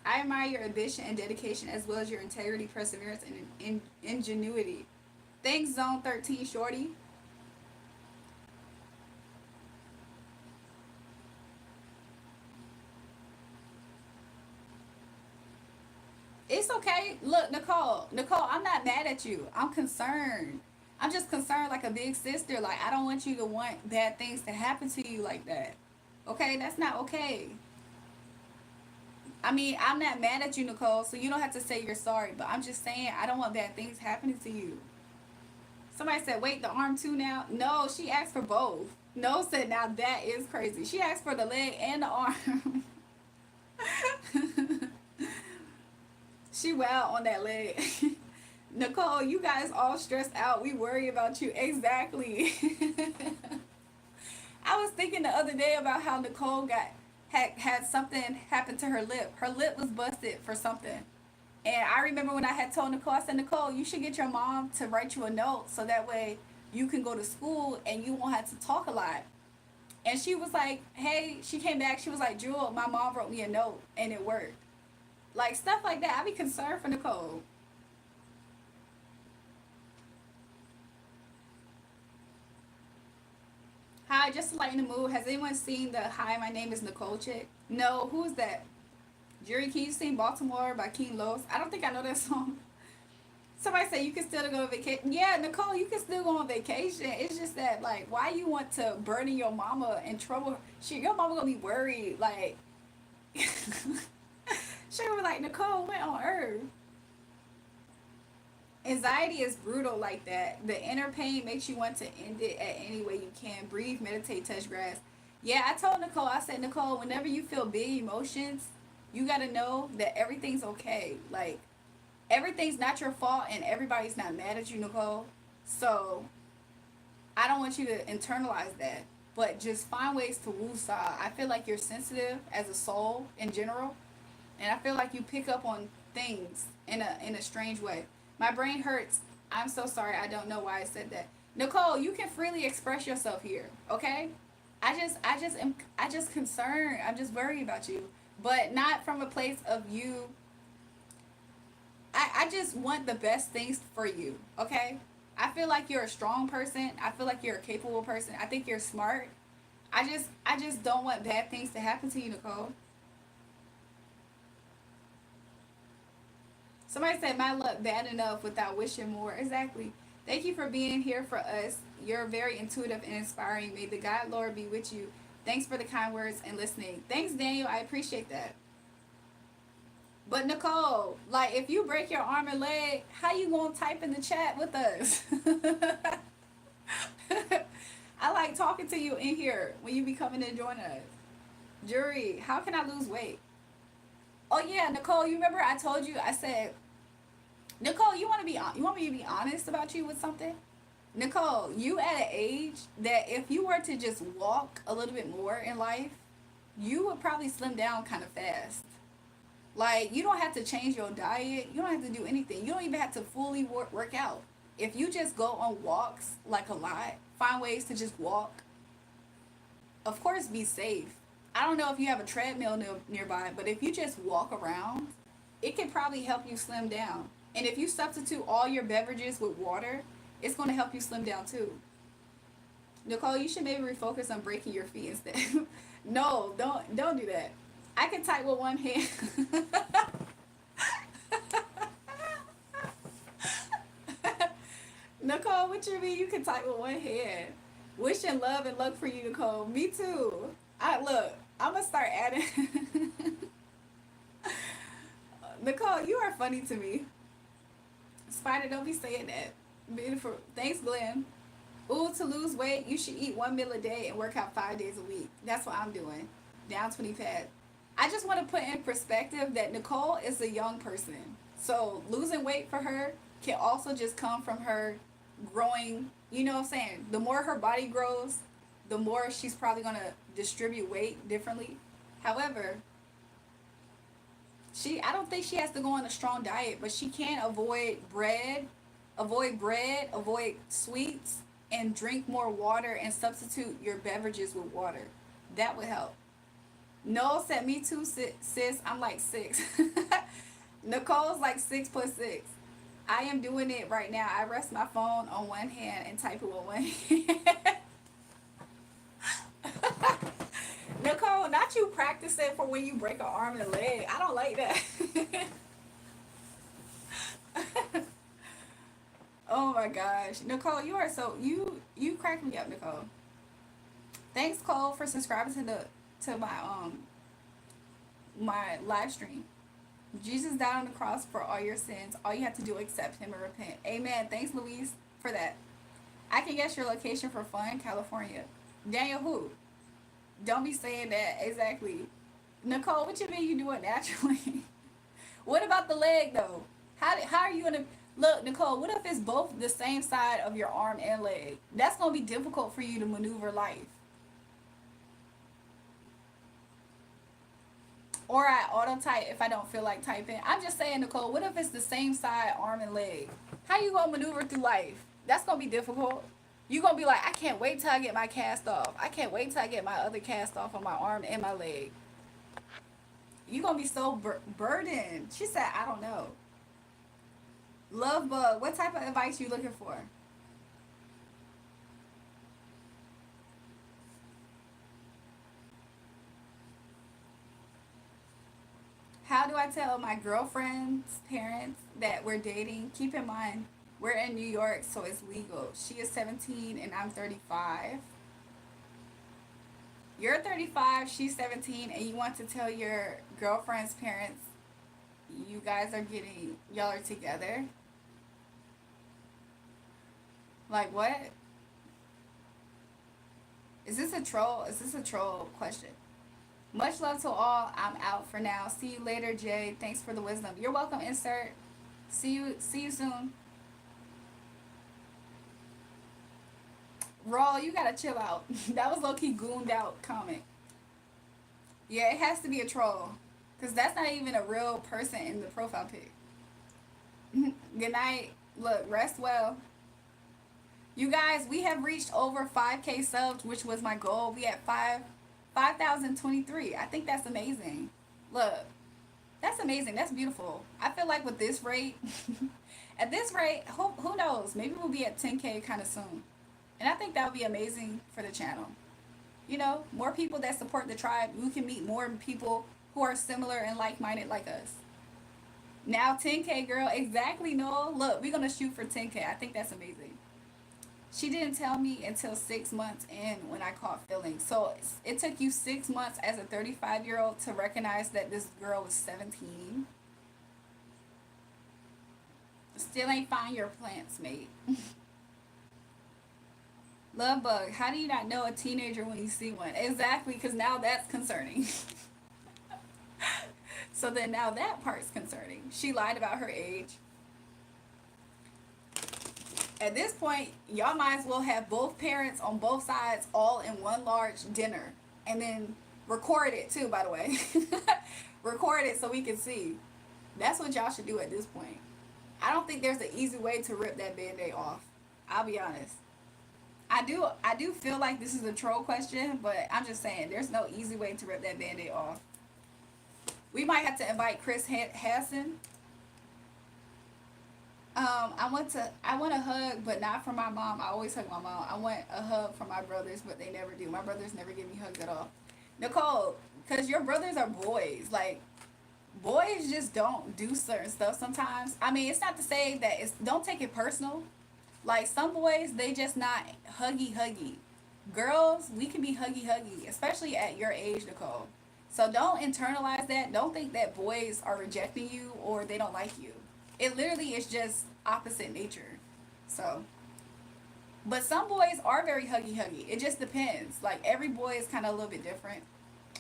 I admire your ambition and dedication as well as your integrity, perseverance, and ingenuity. Thanks, Zone 13, Shorty. It's okay. Look, Nicole, I'm not mad at you. I'm concerned. I'm just concerned like a big sister. Like, I don't want you to want bad things to happen to you like that. Okay? That's not okay. I mean, I'm not mad at you, Nicole, so you don't have to say you're sorry, but I'm just saying I don't want bad things happening to you. Somebody said, wait, the arm too now? No, she asked for both. No said, now that is crazy. She asked for the leg and the arm. She wow on that leg. Nicole, you guys all stressed out. We worry about you. Exactly. I was thinking the other day about how Nicole had something happen to her lip. Her lip was busted for something. And I remember when I had told Nicole, I said, Nicole, you should get your mom to write you a note so that way you can go to school and you won't have to talk a lot. And she was like, hey, she came back. She was like, Jewel, my mom wrote me a note and it worked. Like stuff like that. I be concerned for Nicole. Hi, just to lighten the mood. Has anyone seen the Hi, my name is Nicole chick? No, who is that? Jury, can you sing Baltimore by King Los? I don't think I know that song. Somebody said you can still go on vacation. Yeah, Nicole, you can still go on vacation. It's just that, like, why you want to burden your mama and trouble her? Your mama gonna be worried. Like, she gonna be like, Nicole, what on earth? Anxiety is brutal like that. The inner pain makes you want to end it at any way you can. Breathe, meditate, touch grass. Yeah, I told Nicole, I said, Nicole, whenever you feel big emotions, you gotta know that everything's okay. Like, everything's not your fault and everybody's not mad at you, Nicole. So, I don't want you to internalize that. But just find ways to woo-saw. I feel like you're sensitive as a soul in general. And I feel like you pick up on things in a strange way. My brain hurts. I'm so sorry. I don't know why I said that. Nicole, you can freely express yourself here, okay? I just concerned. I'm just worried about you, but not from a place of you. I just want the best things for you, okay? I feel like you're a strong person. I feel like you're a capable person. I think you're smart. I just don't want bad things to happen to you, Nicole. Somebody said my luck bad enough without wishing more. Exactly. Thank you for being here for us. You're very intuitive and inspiring. May the God Lord be with you. Thanks for the kind words and listening. Thanks, Daniel. I appreciate that. But Nicole, like if you break your arm and leg, how you gonna type in the chat with us? I like talking to you in here when you be coming and joining us. Jury, how can I lose weight? Oh yeah, Nicole, you remember I told you I said, Nicole, you want me to be honest about you with something? Nicole, you at an age that if you were to just walk a little bit more in life, you would probably slim down kind of fast. Like you don't have to change your diet. You don't have to do anything. You don't even have to fully work out. If you just go on walks like a lot, find ways to just walk. Of course, be safe. I don't know if you have a treadmill nearby, but if you just walk around, it can probably help you slim down. And if you substitute all your beverages with water, it's going to help you slim down too. Nicole, you should maybe refocus on breaking your feet instead. No, don't do that. I can type with one hand. Nicole, what you mean you can type with one hand? Wishing love and luck for you, Nicole. Me too. I'm gonna start adding. Nicole, you are funny to me. Spider, don't be saying that. Beautiful. Thanks, Glenn. Ooh, to lose weight, you should eat 1 meal a day and work out 5 days a week. That's what I'm doing. Down 20 pads. I just want to put in perspective that Nicole is a young person. So losing weight for her can also just come from her growing, you know what I'm saying? The more her body grows, the more she's probably going to distribute weight differently. However, I don't think she has to go on a strong diet, but she can avoid sweets, and drink more water and substitute your beverages with water. That would help. Noel said, me too, sis. I'm like 6. Nicole's like 6 plus 6. I am doing it right now. I rest my phone on one hand and type it with one hand. Nicole, not you practicing for when you break an arm and a leg. I don't like that. Oh my gosh. Nicole, you are so you crack me up, Nicole. Thanks, Cole, for subscribing to my live stream. Jesus died on the cross for all your sins. All you have to do is accept him and repent. Amen. Thanks, Louise, for that. I can guess your location for fun, California. Daniel who? Don't be saying that. Exactly. Nicole, what you mean you do it naturally? What about the leg though? How are you gonna look, Nicole? What if it's both the same side of your arm and leg? That's gonna be difficult for you to maneuver life. Or I auto type if I don't feel like typing. I'm just saying, Nicole, what if it's the same side, arm and leg? How you gonna maneuver through life? That's gonna be difficult. You gonna be like, I can't wait till I get my cast off. I can't wait till I get my other cast off on my arm and my leg. You gonna be so burdened. She said, I don't know. Love bug, what type of advice you looking for? How do I tell my girlfriend's parents that we're dating? Keep in mind, we're in New York, so it's legal. She is 17 and I'm 35. You're 35, she's 17, and you want to tell your girlfriend's parents y'all are together? Like what? Is this a troll? Is this a troll question? Much love to all. I'm out for now. See you later, Jay. Thanks for the wisdom. You're welcome, insert. See you soon. Raw, you gotta chill out. That was low-key gooned out comment. Yeah, it has to be a troll. Because that's not even a real person in the profile pic. Good night. Look, rest well. You guys, we have reached over 5K subs, which was my goal. We at 5,023. I think that's amazing. Look, that's amazing. That's beautiful. I feel like with this rate, at this rate, who knows? Maybe we'll be at 10K kind of soon. And I think that would be amazing for the channel. You know, more people that support the tribe. We can meet more people who are similar and like-minded like us. Now 10K, girl. Exactly, no. Look, we're going to shoot for 10K. I think that's amazing. She didn't tell me until 6 months in when I caught feelings. So it took you 6 months as a 35-year-old to recognize that this girl was 17. Still ain't find your plants, mate. Love bug, how do you not know a teenager when you see one? Exactly, because now that's concerning. So then now that part's concerning. She lied about her age. At this point, y'all might as well have both parents on both sides all in one large dinner. And then record it too, by the way. Record it so we can see. That's what y'all should do at this point. I don't think there's an easy way to rip that band-aid off. I'll be honest. I do feel like this is a troll question, but I'm just saying there's no easy way to rip that band-aid off. We might have to invite Chris Hassan. I want a hug, but not from my mom. I always hug my mom. I want a hug from my brothers, but they never do. My brothers never give me hugs at all. Nicole, because your brothers are boys. Like, boys just don't do certain stuff sometimes. I mean, it's not to say that don't take it personal. Like some boys, they just not huggy. Girls, we can be huggy, especially at your age, Nicole. So don't internalize that. Don't think that boys are rejecting you or they don't like you. It literally is just opposite nature. So, but some boys are very huggy. It just depends. Like every boy is kind of a little bit different.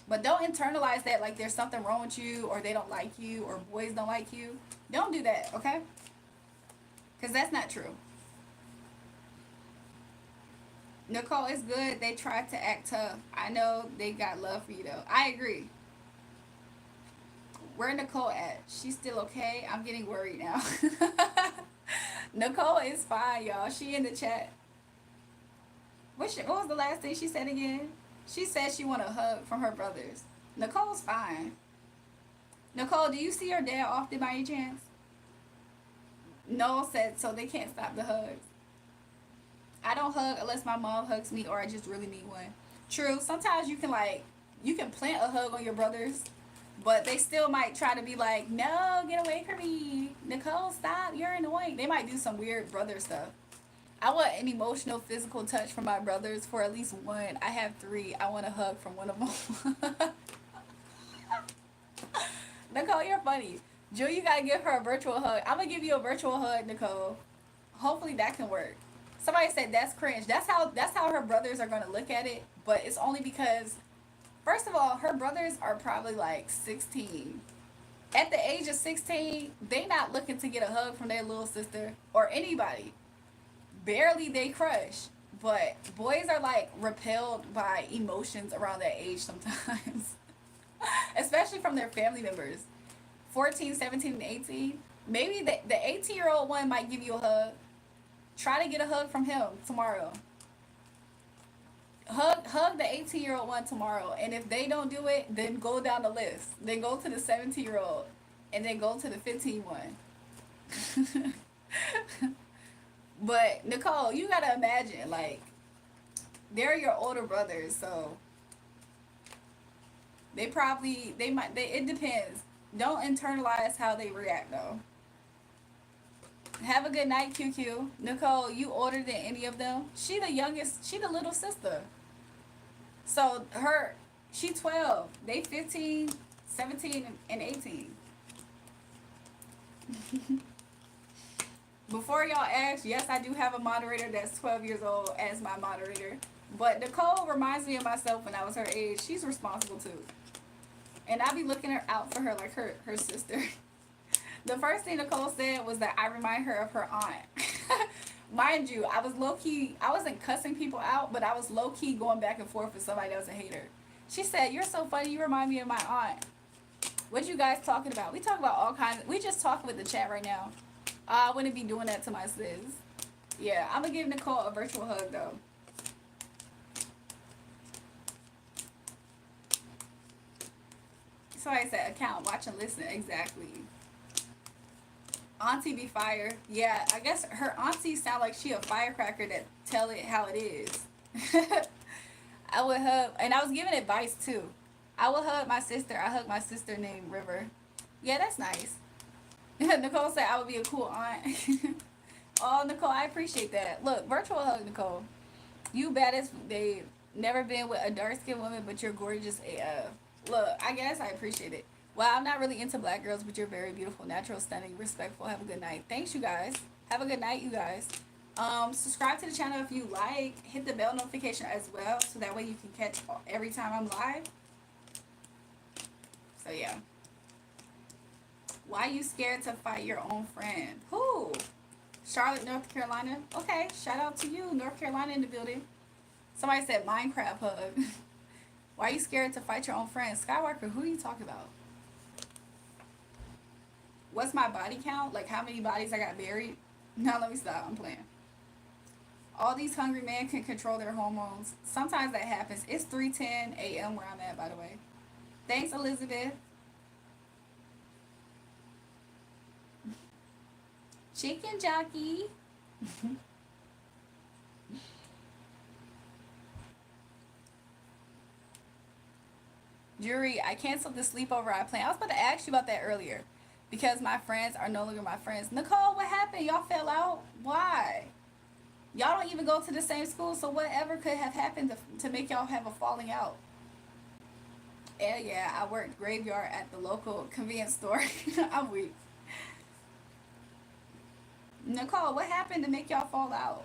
But don't internalize that like there's something wrong with you or they don't like you or boys don't like you. Don't do that, okay? Because that's not true. Nicole, it's good. They tried to act tough. I know they got love for you though. I agree. Where Nicole at? She's still okay? I'm getting worried now. Nicole is fine, y'all. She in the chat. What was the last thing she said again? She said she want a hug from her brothers. Nicole's fine. Nicole, do you see your dad often by any chance? Noel said so they can't stop the hugs. I don't hug unless my mom hugs me or I just really need one. True. Sometimes you can plant a hug on your brothers, but they still might try to be like, no, get away from me. Nicole, stop. You're annoying. They might do some weird brother stuff. I want an emotional, physical touch from my brothers for at least one. I have three. I want a hug from one of them. Nicole, you're funny. Jill, you gotta give her a virtual hug. I'm gonna give you a virtual hug, Nicole. Hopefully that can work. Somebody said that's cringe. That's how her brothers are gonna look at it, but it's only because first of all, her brothers are probably like 16. At the age of 16, they not looking to get a hug from their little sister or anybody. Barely they crush. But boys are like repelled by emotions around that age sometimes. Especially from their family members. 14, 17, and 18. Maybe the 18-year-old one might give you a hug. Try to get a hug from him tomorrow. Hug the 18-year-old one tomorrow. And if they don't do it, then go down the list. Then go to the 17-year-old. And then go to the 15 one. But Nicole, you gotta imagine, like, they're your older brothers, so it depends. Don't internalize how they react though. Have a good night, QQ. Nicole, you older than any of them. She the youngest. She the little sister. So she 12. They 15, 17, and 18. Before y'all ask, yes, I do have a moderator that's 12 years old as my moderator. But Nicole reminds me of myself when I was her age. She's responsible too. And I be looking out for her like her sister. The first thing Nicole said was that I remind her of her aunt. Mind you, I wasn't cussing people out, but I was low-key going back and forth with somebody that was a hater. She said, you're so funny, you remind me of my aunt. What you guys talking about? We talk about all kinds. We just talking with the chat right now. I wouldn't be doing that to my sis. Yeah, I'm going to give Nicole a virtual hug, though. Somebody said account, watch and listen. Exactly. Auntie be fire. Yeah, I guess her auntie sound like she a firecracker that tell it how it is. I would hug, and I was giving advice too. I would hug my sister. I hug my sister named River. Yeah, that's nice. Nicole said I would be a cool aunt. Oh, Nicole, I appreciate that. Look, virtual hug, Nicole. You baddest babe. Never been with a dark-skinned woman, but you're gorgeous AF. Look, I guess I appreciate it. Well, I'm not really into black girls, but you're very beautiful, natural, stunning, respectful. Have a good night. Thanks, you guys. Have a good night, you guys. Subscribe to the channel if you like. Hit the bell notification as well, so that way you can catch every time I'm live. So, yeah. Why you scared to fight your own friend? Who? Charlotte, North Carolina. Okay, shout out to you, North Carolina in the building. Somebody said Minecraft hug. Why are you scared to fight your own friend? Skywalker, who are you talking about? What's my body count? Like how many bodies I got buried? No, let me stop. I'm playing. All these hungry men can control their hormones. Sometimes that happens. It's 3:10 a.m. where I'm at, by the way. Thanks, Elizabeth. Chicken jockey. Julrae, I canceled the sleepover I planned. I was about to ask you about that earlier. Because my friends are no longer my friends. Nicole, what happened? Y'all fell out? Why? Y'all don't even go to the same school, so whatever could have happened to make y'all have a falling out? And yeah, I worked graveyard at the local convenience store. I'm weak. Nicole, what happened to make y'all fall out?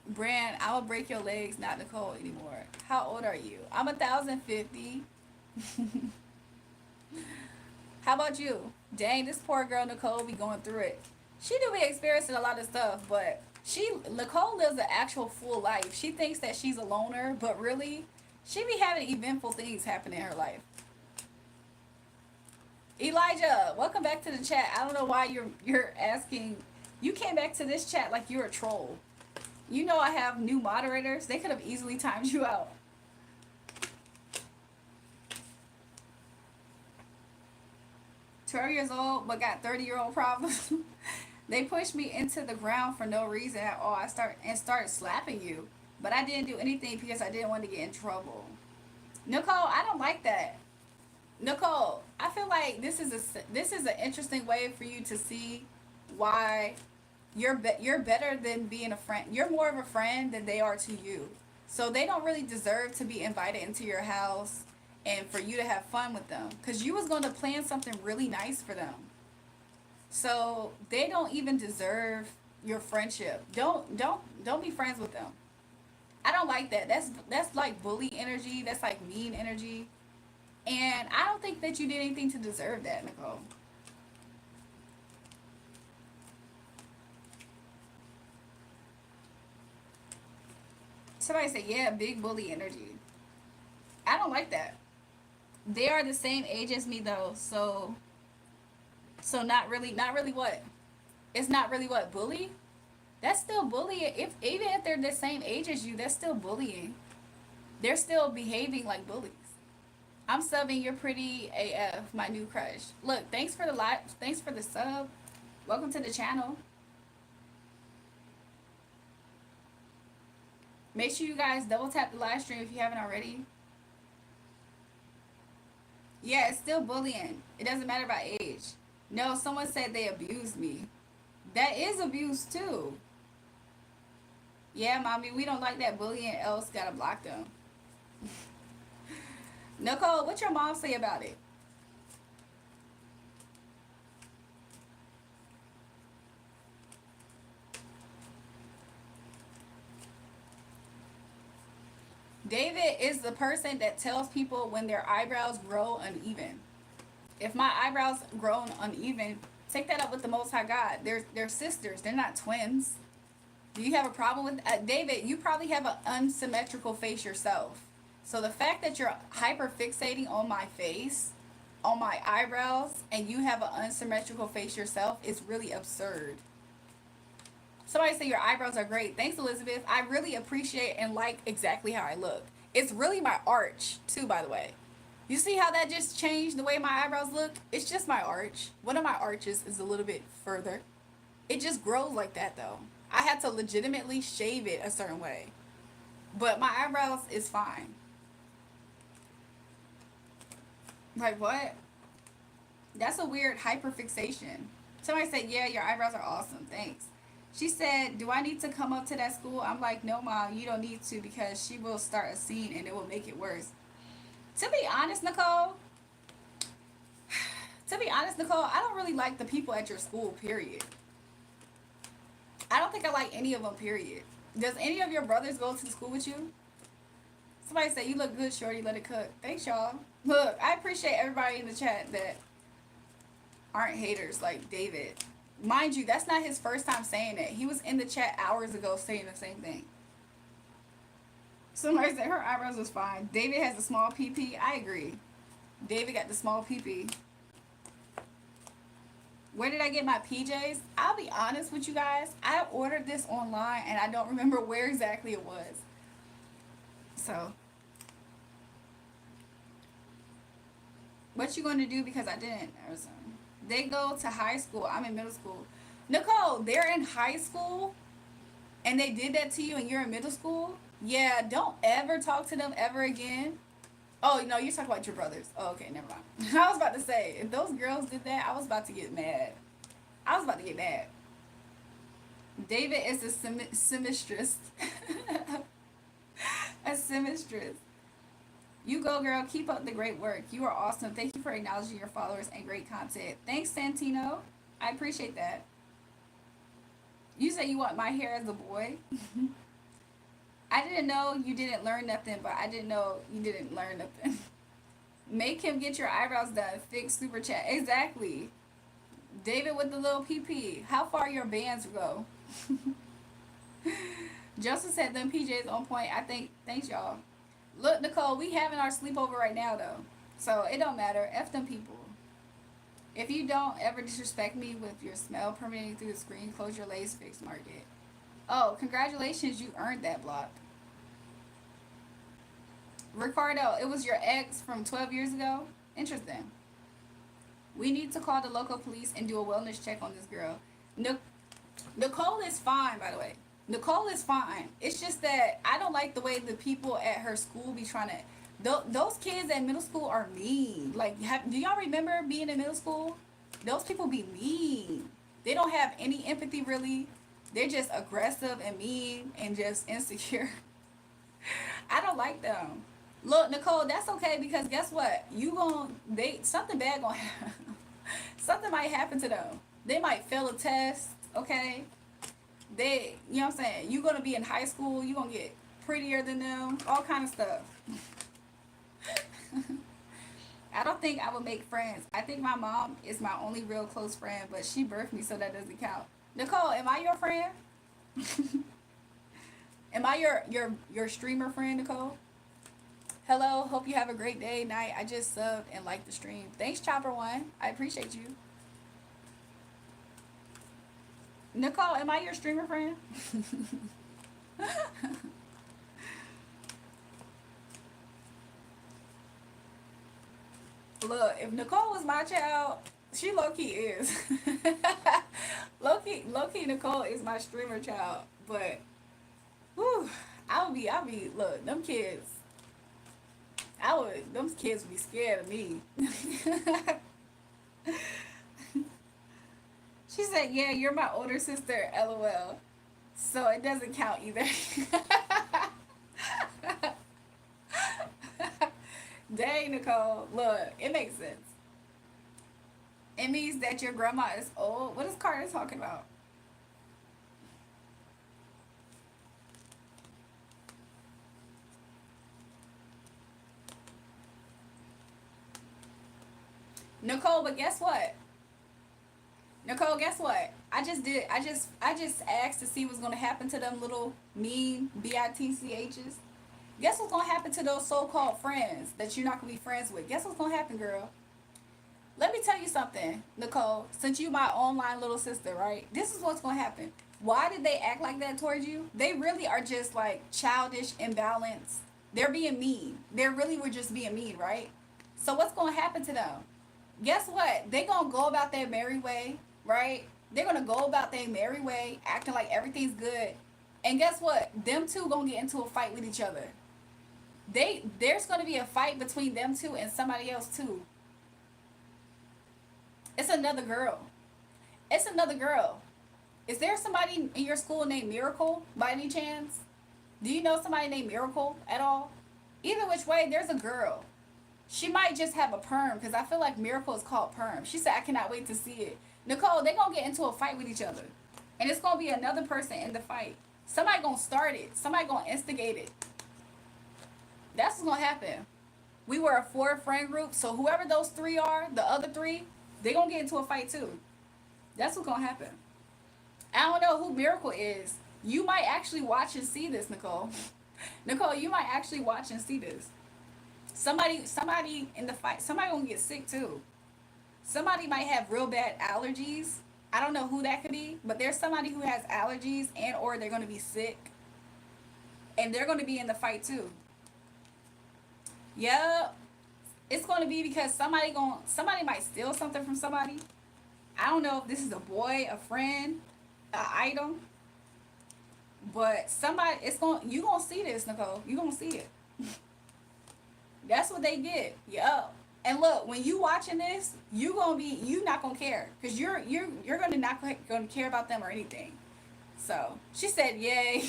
Brand, I will break your legs, not Nicole anymore. How old are you? I'm 1,050. How about you? Dang, this poor girl Nicole be going through it. She do be experiencing a lot of stuff, but Nicole lives an actual full life. She thinks that she's a loner, but really, she be having eventful things happen in her life. Elijah, welcome back to the chat. I don't know why you're asking. You came back to this chat like you're a troll. You know I have new moderators. They could have easily timed you out. 12 years old, but got 30-year-old problems. They pushed me into the ground for no reason at all. I started slapping you, but I didn't do anything because I didn't want to get in trouble. Nicole, I don't like that. Nicole, I feel like this is an interesting way for you to see why you're better than being a friend. You're more of a friend than they are to you. So they don't really deserve to be invited into your house and for you to have fun with them, because you was going to plan something really nice for them. So they don't even deserve your friendship. Don't be friends with them. I don't like that. That's like bully energy. That's like mean energy. And I don't think that you did anything to deserve that, Nicole. Somebody said, yeah, big bully energy. I don't like that. They are the same age as me though, so not really what? It's not really what, bully? That's still bullying. If even if they're the same age as you, that's still bullying. They're still behaving like bullies. I'm subbing your pretty AF, my new crush. Look, thanks for the thanks for the sub. Welcome to the channel. Make sure you guys double tap the live stream if you haven't already. Yeah, it's still bullying. It doesn't matter about age. No, someone said they abused me. That is abuse too. Yeah, mommy, we don't like that bullying, else gotta block them. Nicole, what your mom say about it? David is the person that tells people when their eyebrows grow uneven. If my eyebrows grow uneven, take that up with the Most High God. They're sisters. They're not twins. Do you have a problem with David? You probably have an unsymmetrical face yourself. So the fact that you're hyper fixating on my face, on my eyebrows, and you have an unsymmetrical face yourself is really absurd. Somebody say your eyebrows are great. Thanks, Elizabeth. I really appreciate and like exactly how I look. It's really my arch, too, by the way. You see how that just changed the way my eyebrows look? It's just my arch. One of my arches is a little bit further. It just grows like that, though. I had to legitimately shave it a certain way. But my eyebrows is fine. Like, what? That's a weird hyperfixation. Somebody said, yeah, your eyebrows are awesome. Thanks. She said, do I need to come up to that school? I'm like, no, Mom, you don't need to, because she will start a scene and it will make it worse. To be honest, Nicole, I don't really like the people at your school, period. I don't think I like any of them, period. Does any of your brothers go to school with you? Somebody said, you look good, shorty, let it cook. Thanks, y'all. Look, I appreciate everybody in the chat that aren't haters like David. Mind you, that's not his first time saying it. He was in the chat hours ago saying the same thing. Somebody said her eyebrows was fine. David has a small PP. I agree. David got the small PP. Where did I get my PJs? I'll be honest with you guys. I ordered this online and I don't remember where exactly it was. So, what you going to do because I didn't? They go to high school. I'm in middle school. Nicole, they're in high school and they did that to you and you're in middle school? Yeah, don't ever talk to them ever again. Oh, no, you're talking about your brothers. Oh, okay, never mind. I was about to say, if those girls did that, I was about to get mad. David is a semestress. A semestress. You go, girl. Keep up the great work. You are awesome. Thank you for acknowledging your followers and great content. Thanks, Santino. I appreciate that. You say you want my hair as a boy. I didn't know you didn't learn nothing, but I didn't know you didn't learn nothing. Make him get your eyebrows done. Fix super chat. Exactly. David with the little PP. How far your bands go? Joseph said them PJs on point. I think. Thanks, y'all. Look, Nicole, we having our sleepover right now, though. So it don't matter. F them people. If you don't ever disrespect me with your smell permeating through the screen, close your lace, fix market. Oh, congratulations. You earned that block. Ricardo, it was your ex from 12 years ago? Interesting. We need to call the local police and do a wellness check on this girl. Nicole is fine, by the way. Nicole is fine. It's just that I don't like the way the people at her school be trying to... Those kids at middle school are mean. Like, do y'all remember being in middle school? Those people be mean. They don't have any empathy, really. They're just aggressive and mean and just insecure. I don't like them. Look, Nicole, that's okay because guess what? Something bad gonna happen. Something might happen to them. They might fail a test, okay? You know what I'm saying? You're gonna be in high school, you're gonna get prettier than them, all kind of stuff. I don't think I would make friends. I think my mom is my only real close friend, but she birthed me, so that doesn't count. Nicole, am I your friend? Am I your streamer friend, Nicole? Hello, hope you have a great day, night. I just subbed and liked the stream. Thanks, Chopper One. I appreciate you. Nicole, am I your streamer friend? Look, if Nicole was my child, she low-key is. low-key Nicole is my streamer child. But, whew, I'll be, look, them kids would be scared of me. She said, yeah, you're my older sister, LOL. So it doesn't count either. Dang, Nicole. Look, it makes sense. It means that your grandma is old. What is Carter talking about? Nicole, but guess what? Nicole, guess what? I just asked to see what's gonna happen to them little mean bitchs. Guess what's gonna happen to those so-called friends that you're not gonna be friends with? Guess what's gonna happen, girl? Let me tell you something, Nicole. Since you my online little sister, right? This is what's gonna happen. Why did they act like that towards you? They really are just like childish, imbalanced. They're being mean. They really were just being mean, right? So what's gonna happen to them? Guess what? They're gonna go about their merry way, right? They're gonna go about their merry way, acting like everything's good. And guess what? Them two gonna get into a fight with each other. There's gonna be a fight between them two and somebody else too. It's another girl. It's another girl. Is there somebody in your school named Miracle by any chance? Do you know somebody named Miracle at all? Either which way, there's a girl. She might just have a perm because I feel like Miracle is called perm. She said, I cannot wait to see it. Nicole, they're going to get into a fight with each other. And it's going to be another person in the fight. Somebody going to start it. Somebody going to instigate it. That's what's going to happen. We were a 4-friend group. So whoever those 3 are, the other 3, they're going to get into a fight too. That's what's going to happen. I don't know who Miracle is. You might actually watch and see this, Nicole. Nicole, you might actually watch and see this. Somebody in the fight, somebody gonna get sick too. Somebody might have real bad allergies. I don't know who that could be, but there's somebody who has allergies and or they're gonna be sick. And they're gonna be in the fight too. Yeah. It's gonna be because somebody might steal something from somebody. I don't know if this is a boy, a friend, an item. But you gonna see this, Nicole. You gonna see it. That's what they did. Yeah. And look, when you watching this, you not gonna care. Because you're gonna not gonna care about them or anything. So she said, "Yay."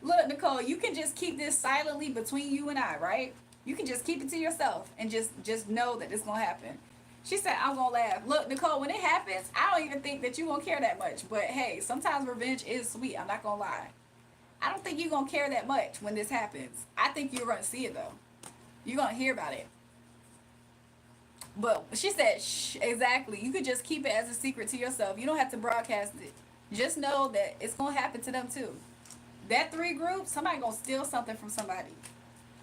Look, Nicole, you can just keep this silently between you and I, right? You can just keep it to yourself and just know that it's gonna happen. She said, "I'm gonna laugh." Look, Nicole, when it happens, I don't even think that you gonna care that much. But hey, sometimes revenge is sweet. I'm not gonna lie. I don't think you're gonna care that much when this happens. I think you're gonna see it though. You're gonna hear about it. But she said, Shh, exactly. You could just keep it as a secret to yourself. You don't have to broadcast it. Just know that it's gonna happen to them too. That three group, somebody gonna steal something from somebody.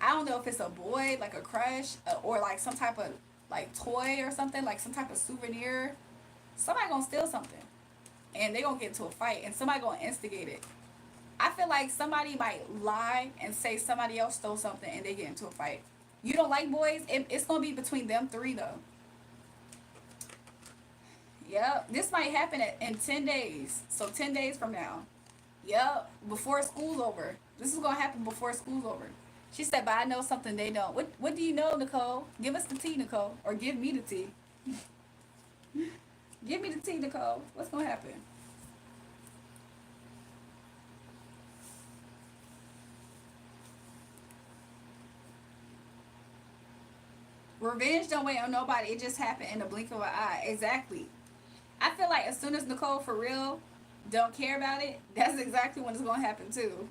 I don't know if it's a boy, like a crush, or like some type of like toy or something, like some type of souvenir. Somebody gonna steal something, and they gonna get into a fight, and somebody gonna instigate it. I feel like somebody might lie and say somebody else stole something, and they get into a fight. You don't like boys? It's gonna be between them three though. Yep, this might happen in 10 days. So 10 days from now. Yep, before school's over. This is gonna happen before school's over. She said, "But I know something they don't." What do you know, Nicole? Give us the tea, Nicole, or give me the tea. Give me the tea, Nicole. What's gonna happen? Revenge don't wait on nobody. It just happened in the blink of an eye. Exactly. I feel like as soon as Nicole for real don't care about it, that's exactly when it's gonna happen too.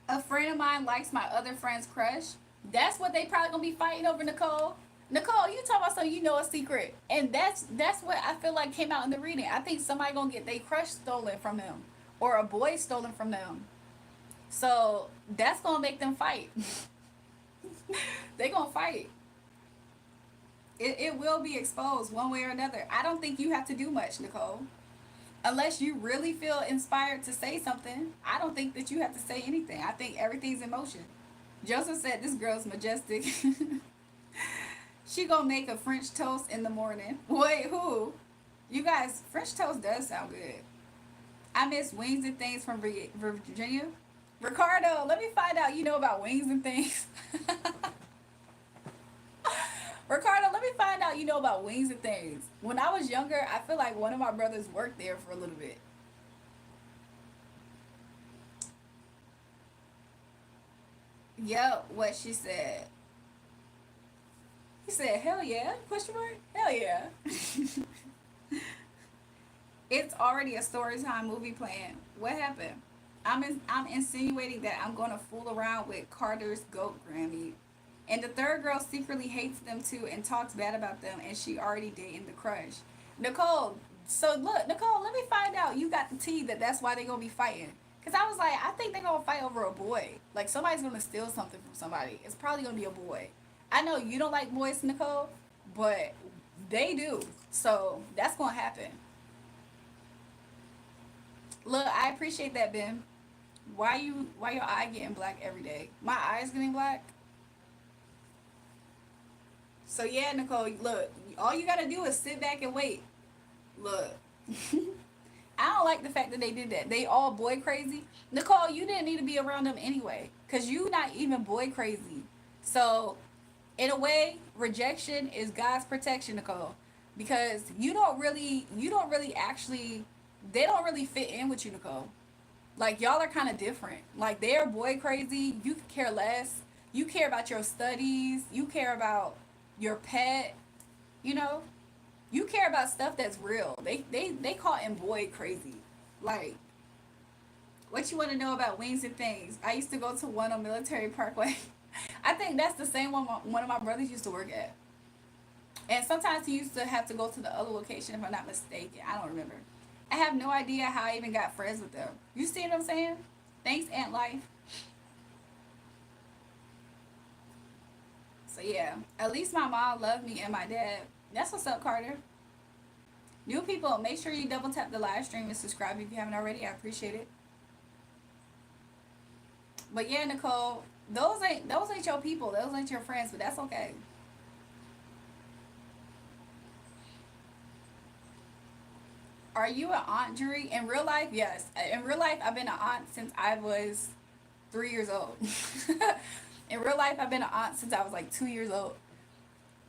A friend of mine likes my other friend's crush. That's what they probably gonna be fighting over, Nicole. Nicole, you talk about something you know a secret, and that's what I feel like came out in the reading. I think somebody gonna get their crush stolen from them, or a boy stolen from them. So that's gonna make them fight. They gonna fight. It will be exposed one way or another. I don't think you have to do much, Nicole. Unless you really feel inspired to say something, I don't think that you have to say anything. I think everything's in motion. Joseph said this girl's majestic. She gonna make a French toast in the morning. Wait, who? You guys, French toast does sound good. I miss wings and things from Virginia. Ricardo, let me find out you know about wings and things. Ricardo, let me find out you know about wings and things. When I was younger, I feel like one of my brothers worked there for a little bit. Yep, what she said. He said, "Hell yeah?" Question mark. Hell yeah. It's already a story time movie plan. What happened? I'm insinuating that I'm gonna fool around with Carter's goat Grammy. And the third girl secretly hates them too and talks bad about them, and she already dating the crush. Nicole, so look, Nicole, let me find out you got the tea that that's why they gonna be fighting. Cause I was like, I think they're gonna fight over a boy. Like somebody's gonna steal something from somebody. It's probably gonna be a boy. I know you don't like boys, Nicole, but they do. So that's gonna happen. Look, I appreciate that, Ben. Why your eye getting black every day? My eye's getting black. So yeah, Nicole, look, all you gotta do is sit back and wait. Look. I don't like the fact that they did that. They all boy crazy. Nicole, you didn't need to be around them anyway. Cause you not even boy crazy. So in a way, rejection is God's protection, Nicole. Because you don't really actually they don't really fit in with you, Nicole. Like y'all are kind of different. Like they're boy crazy. You could care less. You care about your studies. You care about your pet. You know, you care about stuff that's real. They call him boy crazy. Like what you want to know about wings and things? I used to go to one on Military Parkway. I think that's the same one of my brothers used to work at. And sometimes he used to have to go to the other location if I'm not mistaken. I don't remember. I have no idea how I even got friends with them. You see what I'm saying? Thanks, Aunt Life. So yeah, at least my mom loved me and my dad. That's what's up, Carter. New people, make sure you double tap the live stream and subscribe if you haven't already. I appreciate it. But yeah, Nicole, those ain't your people. Those ain't your friends. But that's okay. Are you an aunt, Julrae? In real life, yes. In real life, I've been an aunt since I was 3 years old. In real life, I've been an aunt since I was like 2 years old.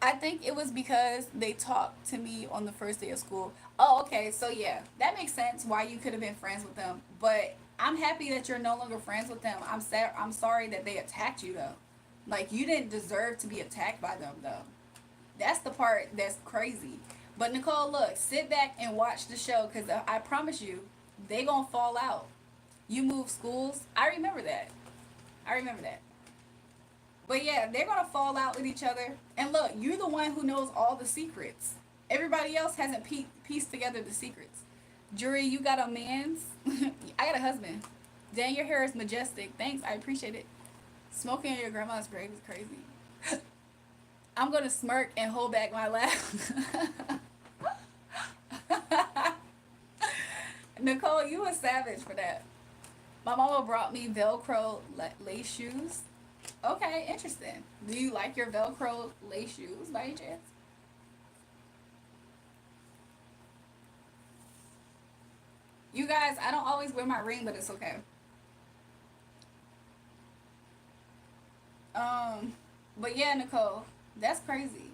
I think it was because they talked to me on the first day of school. Oh, okay. So yeah, that makes sense why you could have been friends with them. But I'm happy that you're no longer friends with them. I'm sad. I'm sorry that they attacked you though. Like you didn't deserve to be attacked by them though. That's the part that's crazy. But Nicole, look, sit back and watch the show because I promise you, they gonna fall out. You move schools. I remember that. I remember that. But yeah, they're gonna fall out with each other. And look, you're the one who knows all the secrets. Everybody else hasn't pieced together the secrets. Julrae, you got a man's. I got a husband. Dan, your hair is majestic. Thanks, I appreciate it. Smoking in your grandma's grave is crazy. I'm gonna smirk and hold back my laugh. Nicole, you a savage for that. My mama brought me Velcro lace shoes. Okay, interesting. Do you like your Velcro lace shoes by any chance? You guys, I don't always wear my ring, but it's okay. But yeah, Nicole, that's crazy.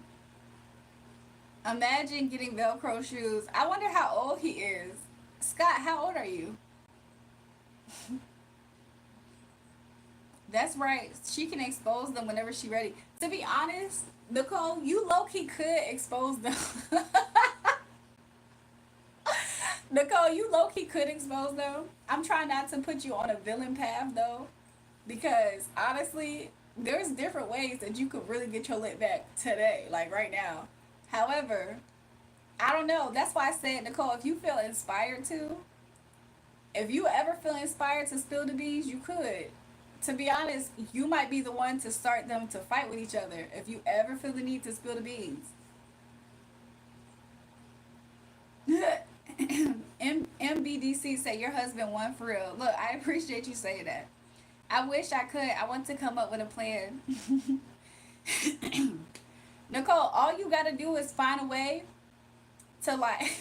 Imagine getting Velcro shoes. I wonder how old he is. Scott, how old are you? That's right. She can expose them whenever she's ready. To be honest, Nicole, you low key could expose them. Nicole, you low key could expose them. I'm trying not to put you on a villain path though, because honestly, there's different ways that you could really get your lit back today, like right now. However, I don't know. That's why I said, Nicole, if you feel inspired to, if you ever feel inspired to spill the beans, you could. To be honest, you might be the one to start them to fight with each other if you ever feel the need to spill the beans. MBDC said your husband won for real. Look, I appreciate you saying that. I wish I could. I want to come up with a plan. Nicole, all you gotta do is find a way to like.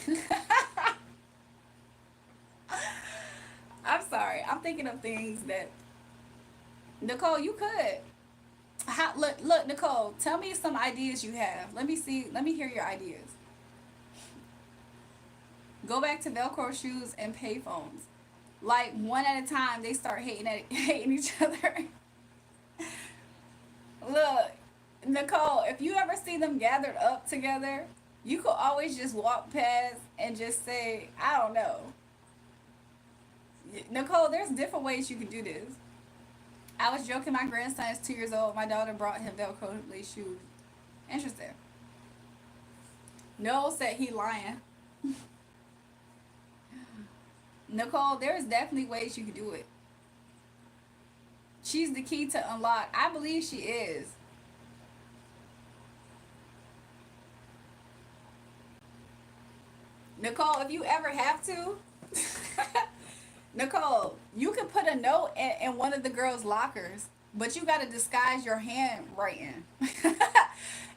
I'm sorry. I'm thinking of things that Nicole, you could. Look, Nicole. Tell me some ideas you have. Let me see. Let me hear your ideas. Go back to Velcro shoes and payphones. Like one at a time, they start hating each other. Look, Nicole, if you ever see them gathered up together, you could always just walk past and just say, I don't know. Nicole, there's different ways you can do this. I was joking. My grandson is 2 years old. My daughter brought him Velcro lace shoes. Interesting. Noel said he lying. Nicole, there's definitely ways you can do it. She's the key to unlock. I believe she is. Nicole, if you ever have to, Nicole, you can put a note in one of the girls' lockers, but you got to disguise your handwriting.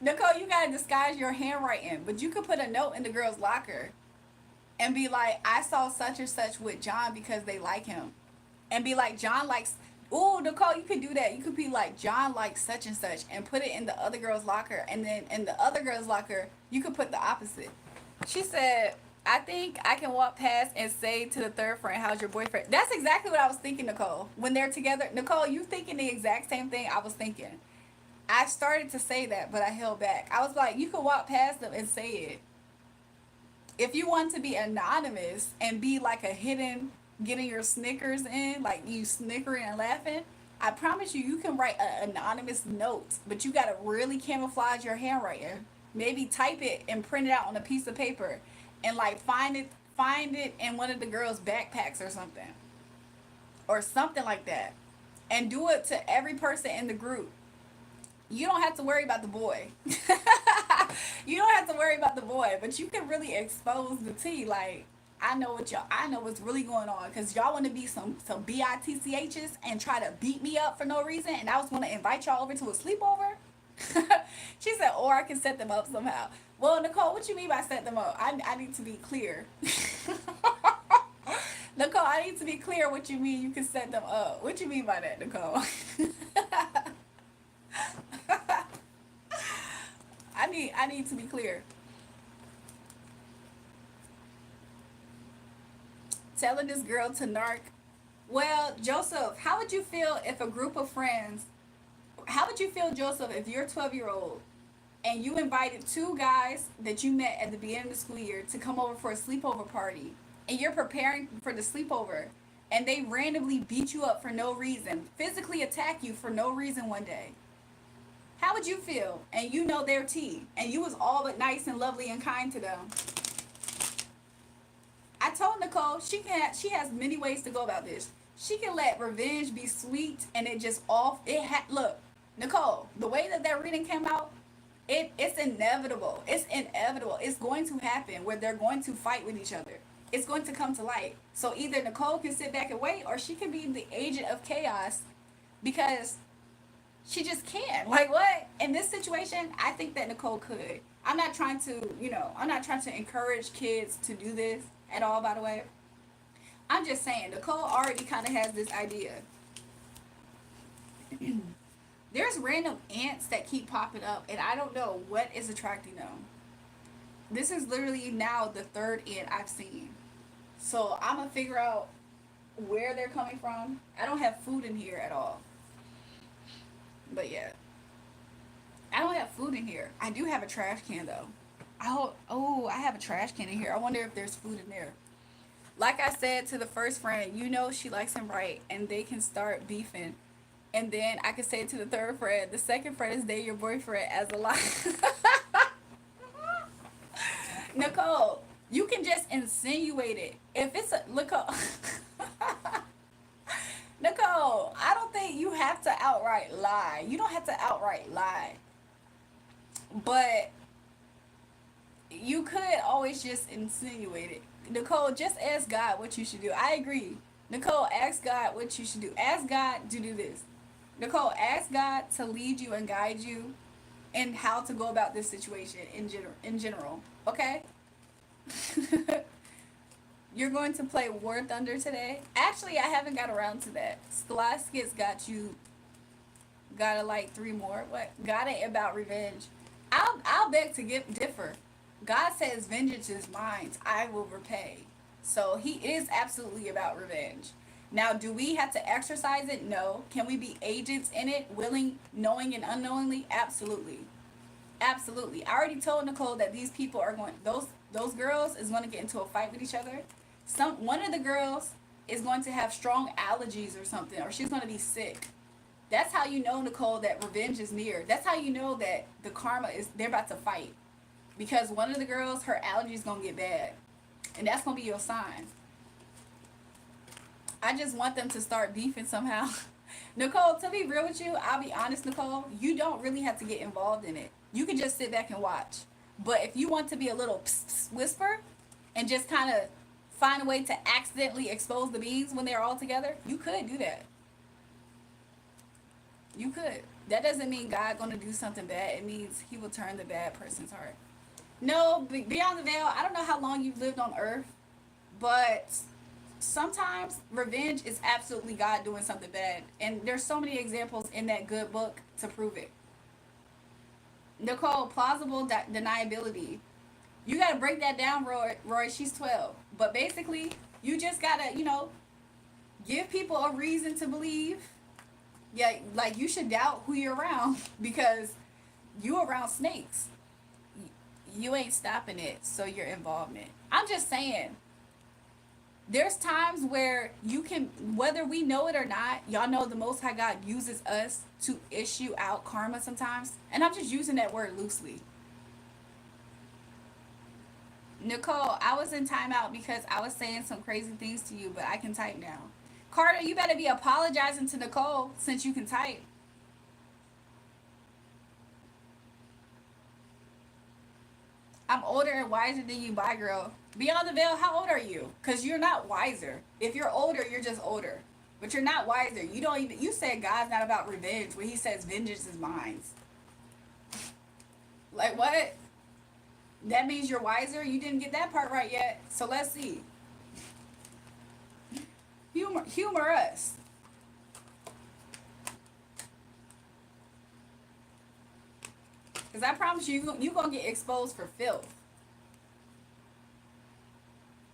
Nicole, you got to disguise your handwriting, but you could put a note in the girl's locker and be like, I saw such and such with John because they like him. And be like, John likes, ooh, Nicole, you could do that. You could be like, John likes such and such, and put it in the other girl's locker. And then in the other girl's locker, you could put the opposite. She said, I think I can walk past and say to the third friend, how's your boyfriend? That's exactly what I was thinking, Nicole. When they're together, Nicole, you thinking the exact same thing I was thinking. I started to say that, but I held back. I was like, you could walk past them and say it. If you want to be anonymous and be like a hidden, getting your Snickers in, like you snickering and laughing, I promise you, you can write an anonymous note, but you got to really camouflage your handwriting. Maybe type it and print it out on a piece of paper and like find it in one of the girls' backpacks or something like that, and do it to every person in the group. You don't have to worry about the boy. You don't have to worry about the boy, but you can really expose the tea. Like, I know what's really going on, because y'all want to be some bitchs and try to beat me up for no reason, and I was going to invite y'all over to a sleepover. She said, or I can set them up somehow. Well, Nicole, what you mean by set them up? I need to be clear. Nicole, I need to be clear what you mean you can set them up. What you mean by that, Nicole? I need to be clear. Telling this girl to narc. Well, Joseph, how would you feel if a group of friends, how would you feel, Joseph, if you're a 12-year-old and you invited two guys that you met at the beginning of the school year to come over for a sleepover party, and you're preparing for the sleepover, and they randomly beat you up for no reason, physically attack you for no reason one day? How would you feel? And you know their tea, and you was all but nice and lovely and kind to them. I told Nicole she has many ways to go about this. She can let revenge be sweet and it just off. Look, Nicole, the way that reading came out, it's inevitable. It's inevitable. It's going to happen where they're going to fight with each other. It's going to come to light. So either Nicole can sit back and wait, or she can be the agent of chaos, because she just can. Like, what? In this situation, I think that Nicole could. I'm not trying to encourage kids to do this at all, by the way. I'm just saying, Nicole already kind of has this idea. There's random ants that keep popping up, and I don't know what is attracting them. This is literally now the third ant I've seen. So I'm going to figure out where they're coming from. I don't have food in here at all. But yeah. I don't have food in here. I do have a trash can, though. I have a trash can in here. I wonder if there's food in there. Like I said to the first friend, you know she likes him right, and they can start beefing. And then I could say to the third friend, the second friend is dating your boyfriend as a lie. Nicole, you can just insinuate it. If it's a Nicole, Nicole, I don't think you have to outright lie. You don't have to outright lie. But you could always just insinuate it. Nicole, just ask God what you should do. I agree. Nicole, ask God what you should do. Ask God to do this. Nicole, ask God to lead you and guide you in how to go about this situation in general. Okay? You're going to play War Thunder today? Actually, I haven't got around to that. Scholastics got like 3 more. What? God ain't about revenge. I'll beg to differ. God says, vengeance is mine, I will repay. So he is absolutely about revenge. Now, do we have to exercise it? No. Can we be agents in it, willing, knowing, and unknowingly? Absolutely. Absolutely. I already told Nicole that these people are going, those girls is going to get into a fight with each other. One of the girls is going to have strong allergies or something, or she's going to be sick. That's how you know, Nicole, that revenge is near. That's how you know that the karma is, they're about to fight. Because one of the girls, her allergies going to get bad. And that's going to be your sign. I just want them to start beefing somehow. Nicole, to be real with you, I'll be honest, Nicole, you don't really have to get involved in it. You can just sit back and watch. But if you want to be a little pss, pss, whisper and just kind of find a way to accidentally expose the bees when they're all together, you could do that. You could. That doesn't mean God going to do something bad. It means he will turn the bad person's heart. No, beyond the veil, I don't know how long you've lived on earth, but sometimes revenge is absolutely God doing something bad. And there's so many examples in that good book to prove it. Nicole, plausible deniability. You got to break that down, Roy. She's 12. But basically, you just got to, give people a reason to believe. Yeah, like you should doubt who you're around because you around snakes. You ain't stopping it, so your involvement. I'm just saying, there's times where you can, whether we know it or not, y'all know the Most High God uses us to issue out karma sometimes. And I'm just using that word loosely. Nicole, I was in timeout because I was saying some crazy things to you, but I can type now. Carter, you better be apologizing to Nicole since you can type. I'm older and wiser than you, bye girl. Beyond the veil, how old are you? Because you're not wiser. If you're older, you're just older. But you're not wiser. You said God's not about revenge when he says vengeance is mine. Like what? That means you're wiser. You didn't get that part right yet. So let's see. Humor us. Because I promise you, you're going to get exposed for filth.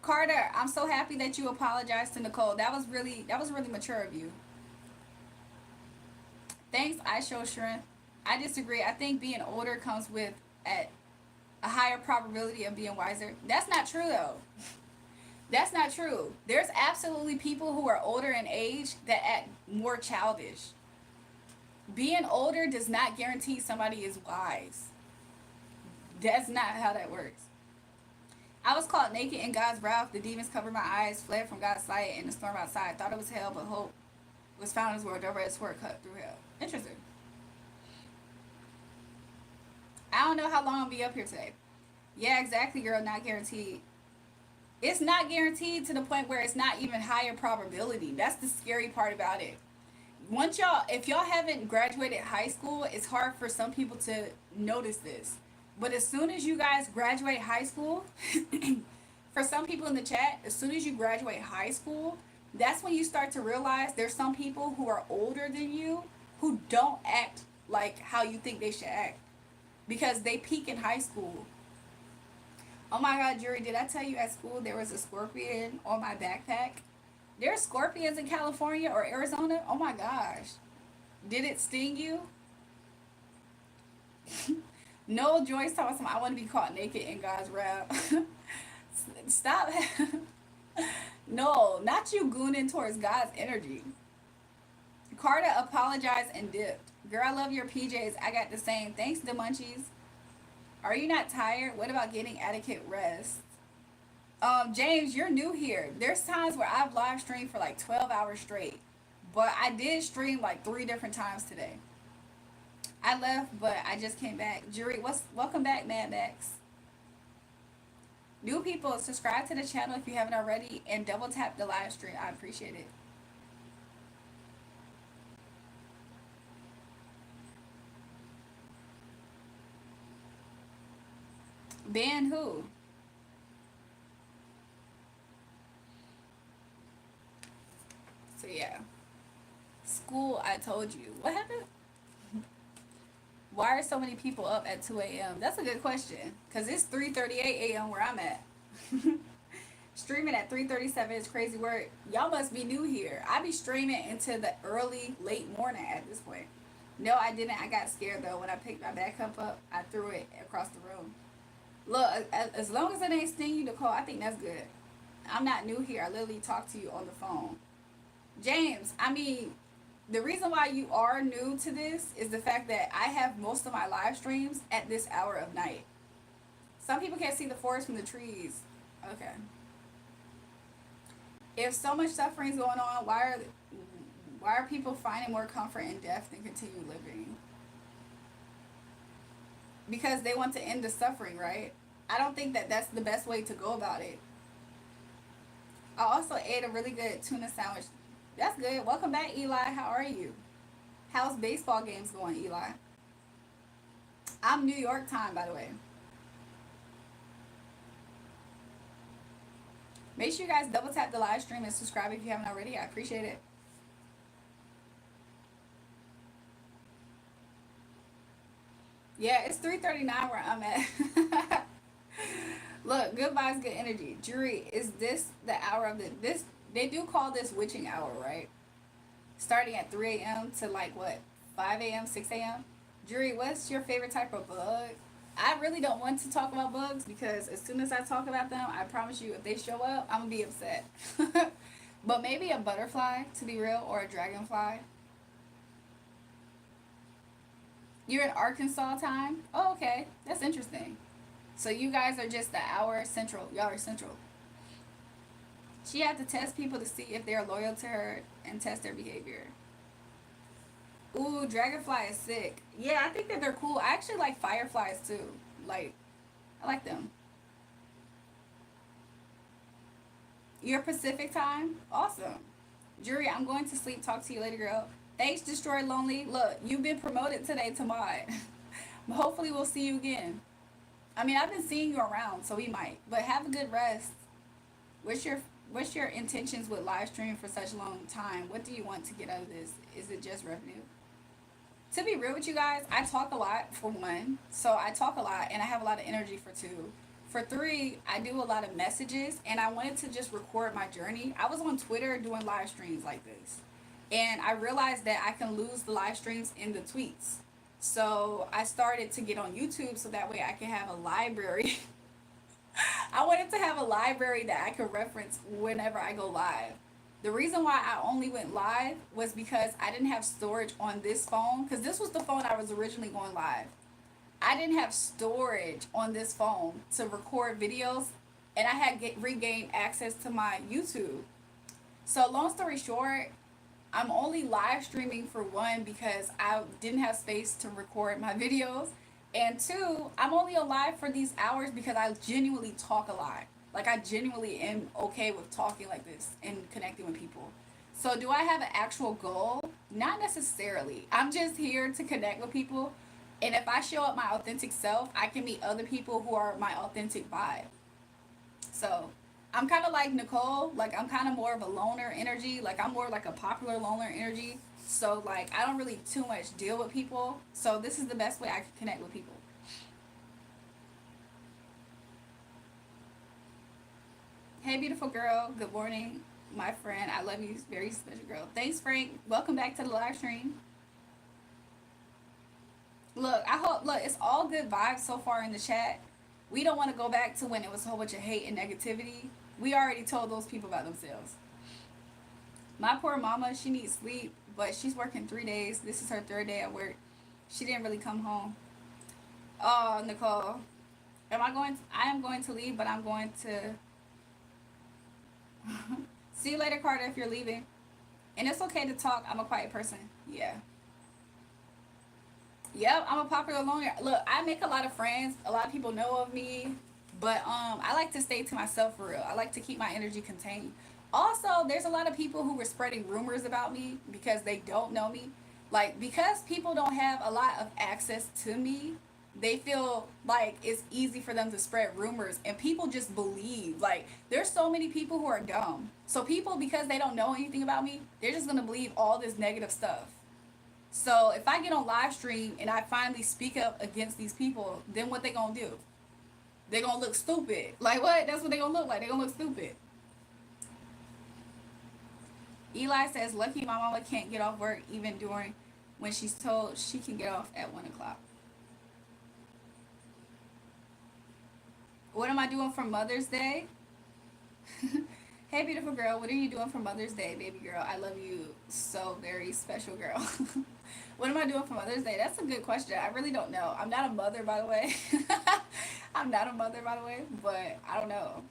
Carter, I'm so happy that you apologized to Nicole. That was really mature of you. Thanks, I show strength. I disagree. I think being older comes with at a higher probability of being wiser. That's not true though. That's not true. There's absolutely people who are older in age that act more childish. Being older does not guarantee somebody is wise. That's not how that works. I was caught naked in God's wrath. The demons covered my eyes, fled from God's sight in the storm outside. Thought it was hell, but hope was found in his word. The red sword cut through hell. Interesting. I don't know how long I'll be up here today. Yeah, exactly, girl. Not guaranteed. It's not guaranteed to the point where it's not even higher probability. That's the scary part about it. Once y'all, if y'all haven't graduated high school, it's hard for some people to notice this. But as soon as you guys graduate high school, for some people in the chat, as soon as you graduate high school, that's when you start to realize there's some people who are older than you who don't act like how you think they should act because they peak in high school. Oh my God, Jury, did I tell you at school there was a scorpion on my backpack? There's scorpions in California or Arizona? Oh my gosh. Did it sting you? No, Joyce talks about I want to be caught naked in God's wrath. Stop. No, not you gooning towards God's energy. Carter apologized and dipped. Girl, I love your PJs. I got the same. Thanks, the munchies. Are you not tired? What about getting adequate rest? James, you're new here. There's times where I've live streamed for like 12 hours straight. But I did stream like 3 different times today. I left, but I just came back. Jury, welcome back, Mad Max. New people, subscribe to the channel if you haven't already and double tap the live stream. I appreciate it. Ban who? So yeah. School, I told you. What happened? Why are so many people up at 2 a.m.? That's a good question. Because it's 3:38 a.m. where I'm at. Streaming at 3:37 is crazy work. Y'all must be new here. I be streaming into the early, late morning at this point. No, I didn't. I got scared though. When I picked my backup up, I threw it across the room. Look, as long as it ain't sting you, Nicole, I think that's good. I'm not new here. I literally talk to you on the phone. James, I mean, the reason why you are new to this is the fact that I have most of my live streams at this hour of night. Some people can't see the forest from the trees. Okay. If so much suffering is going on, why are people finding more comfort in death than continue living? Because they want to end the suffering, right? I don't think that that's the best way to go about it. I also ate a really good tuna sandwich. That's good. Welcome back, Eli. How are you? How's baseball games going, Eli? I'm New York time, by the way. Make sure you guys double tap the live stream and subscribe if you haven't already. I appreciate it. Yeah, it's 3:39 where I'm at. Look, good vibes, good energy. Jury, is this the hour of this? They do call this witching hour, right? Starting at 3 a.m. to like what, 5 a.m., 6 a.m. Jury, what's your favorite type of bug? I really don't want to talk about bugs because as soon as I talk about them, I promise you, if they show up, I'm gonna be upset. But maybe a butterfly, to be real, or a dragonfly. You're in Arkansas time? Oh, okay. That's interesting. So you guys are just the hour central. Y'all are central. She had to test people to see if they're loyal to her and test their behavior. Ooh, dragonfly is sick. Yeah, I think that they're cool. I actually like fireflies too. Like, I like them. Your Pacific time? Awesome. Jury, I'm going to sleep. Talk to you later, girl. Thanks, Destroy Lonely. Look, you've been promoted today to mod. Hopefully we'll see you again. I mean, I've been seeing you around, so we might. But have a good rest. What's your What's your intentions with live streaming for such a long time? What do you want to get out of this? Is it just revenue? To be real with you guys, I talk a lot for one. So I talk a lot and I have a lot of energy for two. For three, I do a lot of messages and I wanted to just record my journey. I was on Twitter doing live streams like this. And I realized that I can lose the live streams in the tweets. So I started to get on YouTube so that way I can have a library. I wanted to have a library that I could reference whenever I go live. The reason why I only went live was because I didn't have storage on this phone, because this was the phone I was originally going live. I didn't have storage on this phone to record videos, and I had regained access to my YouTube. So long story short, I'm only live streaming for one because I didn't have space to record my videos, and two, I'm only alive for these hours because I genuinely talk a lot. Like, I genuinely am okay with talking like this and connecting with people. So do I have an actual goal? Not necessarily. I'm just here to connect with people. And if I show up my authentic self, I can meet other people who are my authentic vibe. So I'm kind of like Nicole. Like, I'm kind of more of a loner energy. Like, I'm more like a popular loner energy. So, like, I don't really too much deal with people. So this is the best way I can connect with people. Hey, beautiful girl. Good morning, my friend. I love you. Very special girl. Thanks, Frank. Welcome back to the live stream. Look, it's all good vibes so far in the chat. We don't want to go back to when it was a whole bunch of hate and negativity. We already told those people about themselves. My poor mama, she needs sleep, but she's working 3 days. This is her third day at work. She didn't really come home. Oh, Nicole. I am going to leave, but I'm going to see you later, Carter, if you're leaving. And it's okay to talk. I'm a quiet person. Yeah. Yep, I'm a popular loner. Look, I make a lot of friends. A lot of people know of me. But I like to stay to myself for real. I like to keep my energy contained. Also, there's a lot of people who were spreading rumors about me because they don't know me. Like, because people don't have a lot of access to me, they feel like it's easy for them to spread rumors, and people just believe. Like, there's so many people who are dumb. So people, because they don't know anything about me, they're just gonna believe all this negative stuff. So if I get on live stream and I finally speak up against these people, then what they gonna do? They gonna look stupid. Like, what? That's what they gonna look like. They gonna look stupid. Eli says, lucky my mama can't get off work even during when she's told she can get off at 1 o'clock. What am I doing for Mother's Day? Hey, beautiful girl. What are you doing for Mother's Day, baby girl? I love you so very special, girl. What am I doing for Mother's Day? That's a good question. I really don't know. I'm not a mother, by the way. I'm not a mother, by the way, but I don't know.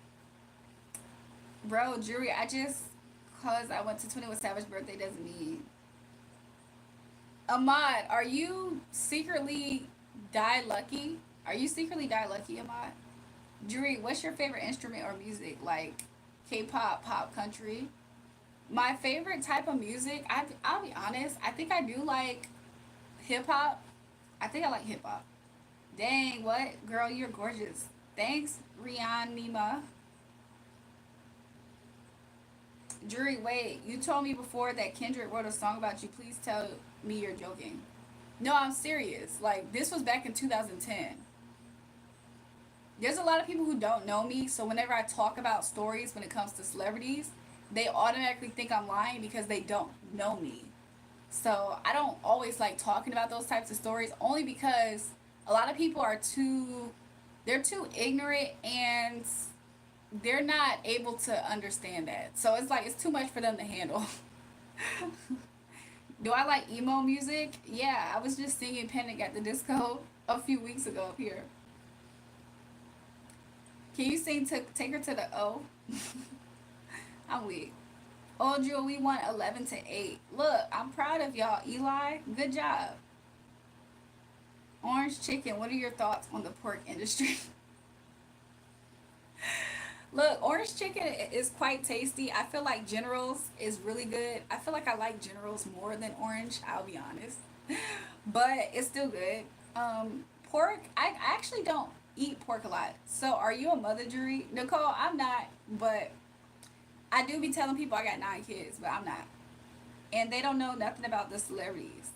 Bro, Julrae, cause I went to 21 Savage birthday doesn't mean. Ahmad, are you secretly die lucky? Are you secretly die lucky, Ahmad? Julrae, what's your favorite instrument or music? Like K-pop, pop, country? My favorite type of music, I'll be honest, I think I do like hip-hop. I think I like hip-hop. Dang, what? Girl, you're gorgeous. Thanks, Rihanna. Julrae, wait, you told me before that Kendrick wrote a song about you. Please tell me you're joking. No, I'm serious. Like, this was back in 2010. There's a lot of people who don't know me, so whenever I talk about stories when it comes to celebrities, they automatically think I'm lying because they don't know me. So I don't always like talking about those types of stories, only because a lot of people they're too ignorant, and they're not able to understand that. So it's like, it's too much for them to handle. Do I like emo music? Yeah, I was just singing Panic at the Disco a few weeks ago up here. Can you sing Take Her to the O? I'm weak. Oh, Jewel, we won 11-8. Look, I'm proud of y'all, Eli. Good job. Orange chicken, what are your thoughts on the pork industry? Look, orange chicken is quite tasty. I feel like General's is really good. I feel like I like General's more than orange, I'll be honest. But it's still good. Pork, I actually don't. eat pork a lot. So are you a mother, Julrae? Nicole, I'm not, but I do be telling people I got 9 kids, but I'm not. And they don't know nothing about the celebrities.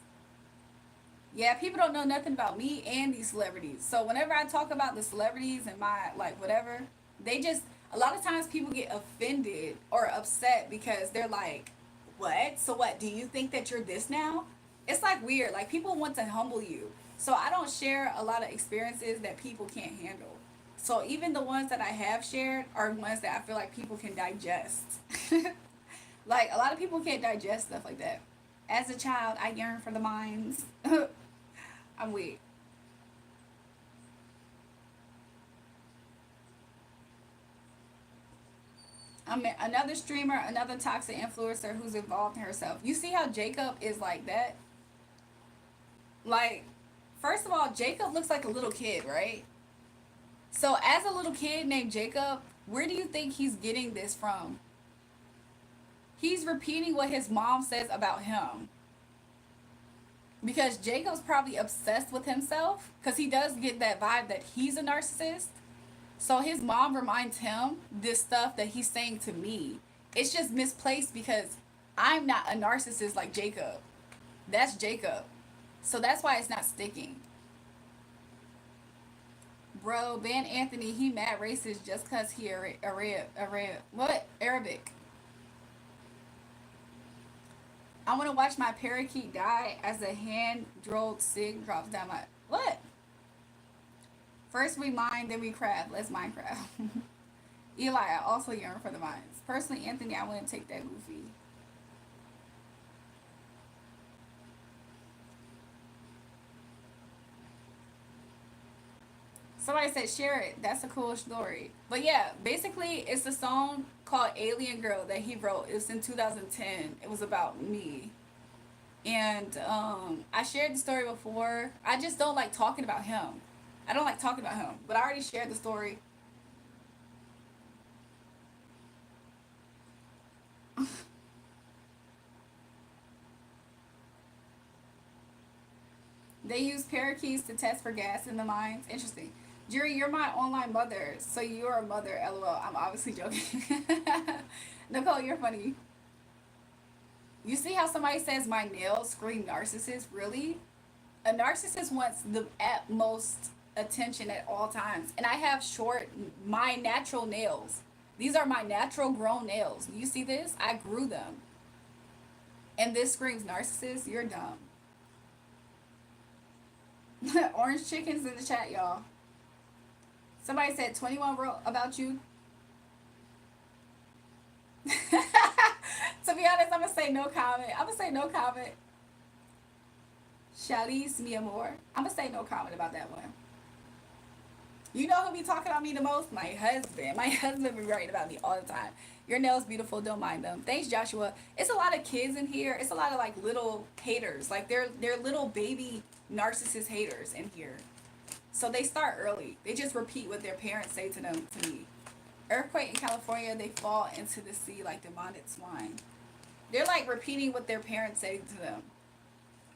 Yeah, people don't know nothing about me and these celebrities. So whenever I talk about the celebrities and my like whatever, they just a lot of times people get offended or upset because they're like, "What? So what? Do you think that you're this now?" It's like weird. Like people want to humble you. So I don't share a lot of experiences that people can't handle. So even the ones that I have shared are ones that I feel like people can digest. Like a lot of people can't digest stuff like that. As a child, I yearn for the mines. I'm weak. I'm another streamer, another toxic influencer who's involved in herself. You see how Jacob is like that? Like, first of all, Jacob looks like a little kid, right? So, as a little kid named Jacob, where do you think he's getting this from? He's repeating what his mom says about him. Because Jacob's probably obsessed with himself, because he does get that vibe that he's a narcissist. So his mom reminds him this stuff that he's saying to me. It's just misplaced because I'm not a narcissist like Jacob. That's Jacob. So that's why it's not sticking. Bro, ban Anthony, he mad racist just cause he what? Arabic. I want to watch my parakeet die as a hand drilled sig drops down my what? First we mine, then we craft. Let's Minecraft. Eli, I also yearn for the mines. Personally, Anthony, I wouldn't take that goofy. Somebody said share it. That's a cool story. But yeah, basically it's a song called Alien Girl that he wrote. It was in 2010. It was about me. And I shared the story before. I just don't like talking about him. I don't like talking about him. But I already shared the story. They use parakeets to test for gas in the mines. Interesting. Julrae, you're my online mother, so you're a mother. LOL. I'm obviously joking. Nicole, you're funny. You see how somebody says my nails scream narcissist? Really? A narcissist wants the utmost attention at all times. And I have short, my natural nails. These are my natural grown nails. You see this? I grew them. And this screams narcissist? You're dumb. Orange chickens in the chat, y'all. Somebody said 21 wrote about you. To be honest, I'm gonna say no comment. I'm gonna say no comment. Charlize, mi amor. I'm gonna say no comment about that one. You know who be talking about me the most? My husband. My husband be writing about me all the time. Your nails beautiful. Don't mind them. Thanks, Joshua. It's a lot of kids in here. It's a lot of like little haters. Like they're little baby narcissist haters in here. So they start early. They just repeat what their parents say to them to me. Earthquake in California, they fall into the sea like demonic swine. They're like repeating what their parents say to them.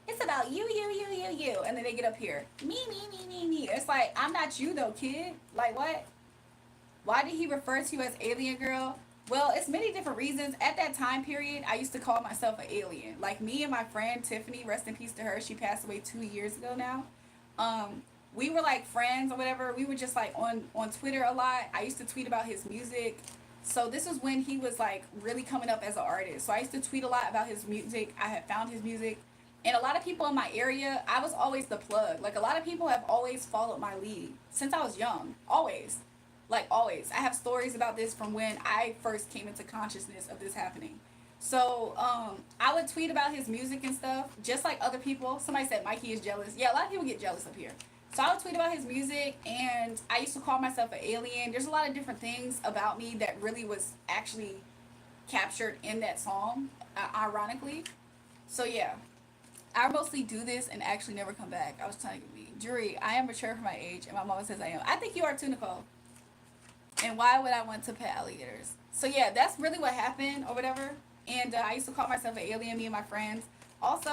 It's about you. And then they get up here. Me. It's like, I'm not you though, kid. Like what? Why did he refer to you as alien girl? Well, it's many different reasons. At that time period, I used to call myself an alien. Like me and my friend Tiffany, rest in peace to her. She passed away 2 years ago now. We were like friends or whatever. We were just like on Twitter a lot. I used to tweet about his music. So this was when he was like really coming up as an artist. So I used to tweet a lot about his music. I had found his music. And a lot of people in my area, I was always the plug. Like a lot of people have always followed my lead since I was young. Always. Like always. I have stories about this from when I first came into consciousness of this happening. So I would tweet about his music and stuff, just like other people. Somebody said Mikey is jealous. Yeah, a lot of people get jealous up here. So I would tweet about his music, and I used to call myself an alien. There's a lot of different things about me that really was actually captured in that song, ironically. So yeah, I mostly do this and actually never come back. I was telling you, Julrae, I am mature for my age, and my mama says I am. I think you are too, Nicole. And why would I want to pet alligators? So yeah, that's really what happened or whatever. And I used to call myself an alien, me and my friends. Also,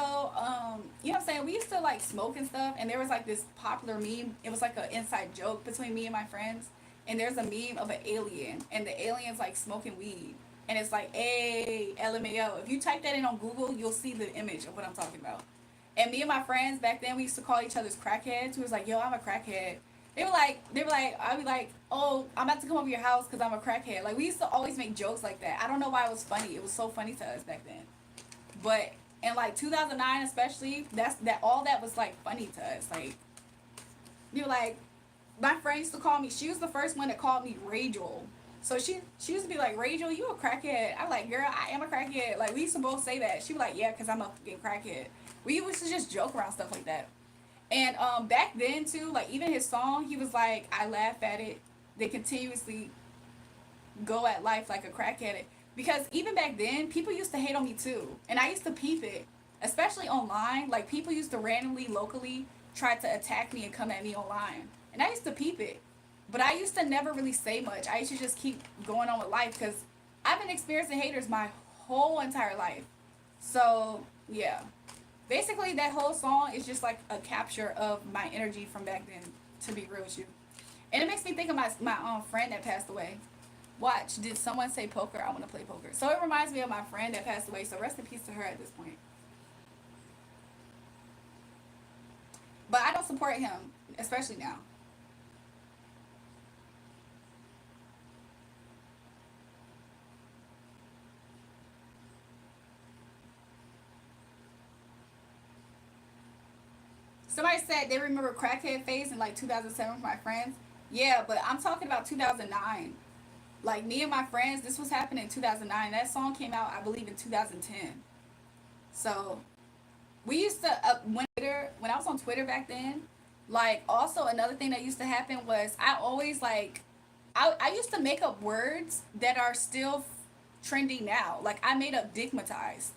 you know what I'm saying? We used to like smoke and stuff, and there was like this popular meme. It was like an inside joke between me and my friends. And there's a meme of an alien, and the alien's like smoking weed. And it's like, hey, LMAO. If you type that in on Google, you'll see the image of what I'm talking about. And me and my friends back then, we used to call each other's crackheads. We was like, yo, I'm a crackhead. I'd be like, oh, I'm about to come over your house because I'm a crackhead. Like, we used to always make jokes like that. I don't know why it was funny. It was so funny to us back then. But in like 2009 especially, all that was like funny to us. Like, you know, like my friend used to call me. She was the first one that called me Rachel. So she used to be like, Rachel, you a crackhead? I'm like, girl, I am a crackhead. Like, we used to both say that. She was like, yeah, because I'm a fucking crackhead. We used to just joke around stuff like that. And back then too, like even his song, he was like, I laugh at it. They continuously go at life like a crackhead. Because even back then, people used to hate on me too. And I used to peep it, especially online. Like people used to randomly, locally try to attack me and come at me online. And I used to peep it. But I used to never really say much. I used to just keep going on with life because I've been experiencing haters my whole entire life. So, yeah. Basically, that whole song is just like a capture of my energy from back then, to be real with you. And it makes me think of my friend that passed away. Watch, did someone say poker? I want to play poker. So it reminds me of my friend that passed away. So rest in peace to her at this point. But I don't support him, especially now. Somebody said they remember crackhead phase in like 2007 for my friends. Yeah, but I'm talking about 2009. Like me and my friends, this was happening in 2009. That song came out, I believe, in 2010. So we used to when I was on Twitter back then. Like also another thing that used to happen was I always like I used to make up words that are still trending now. Like I made up digmatized.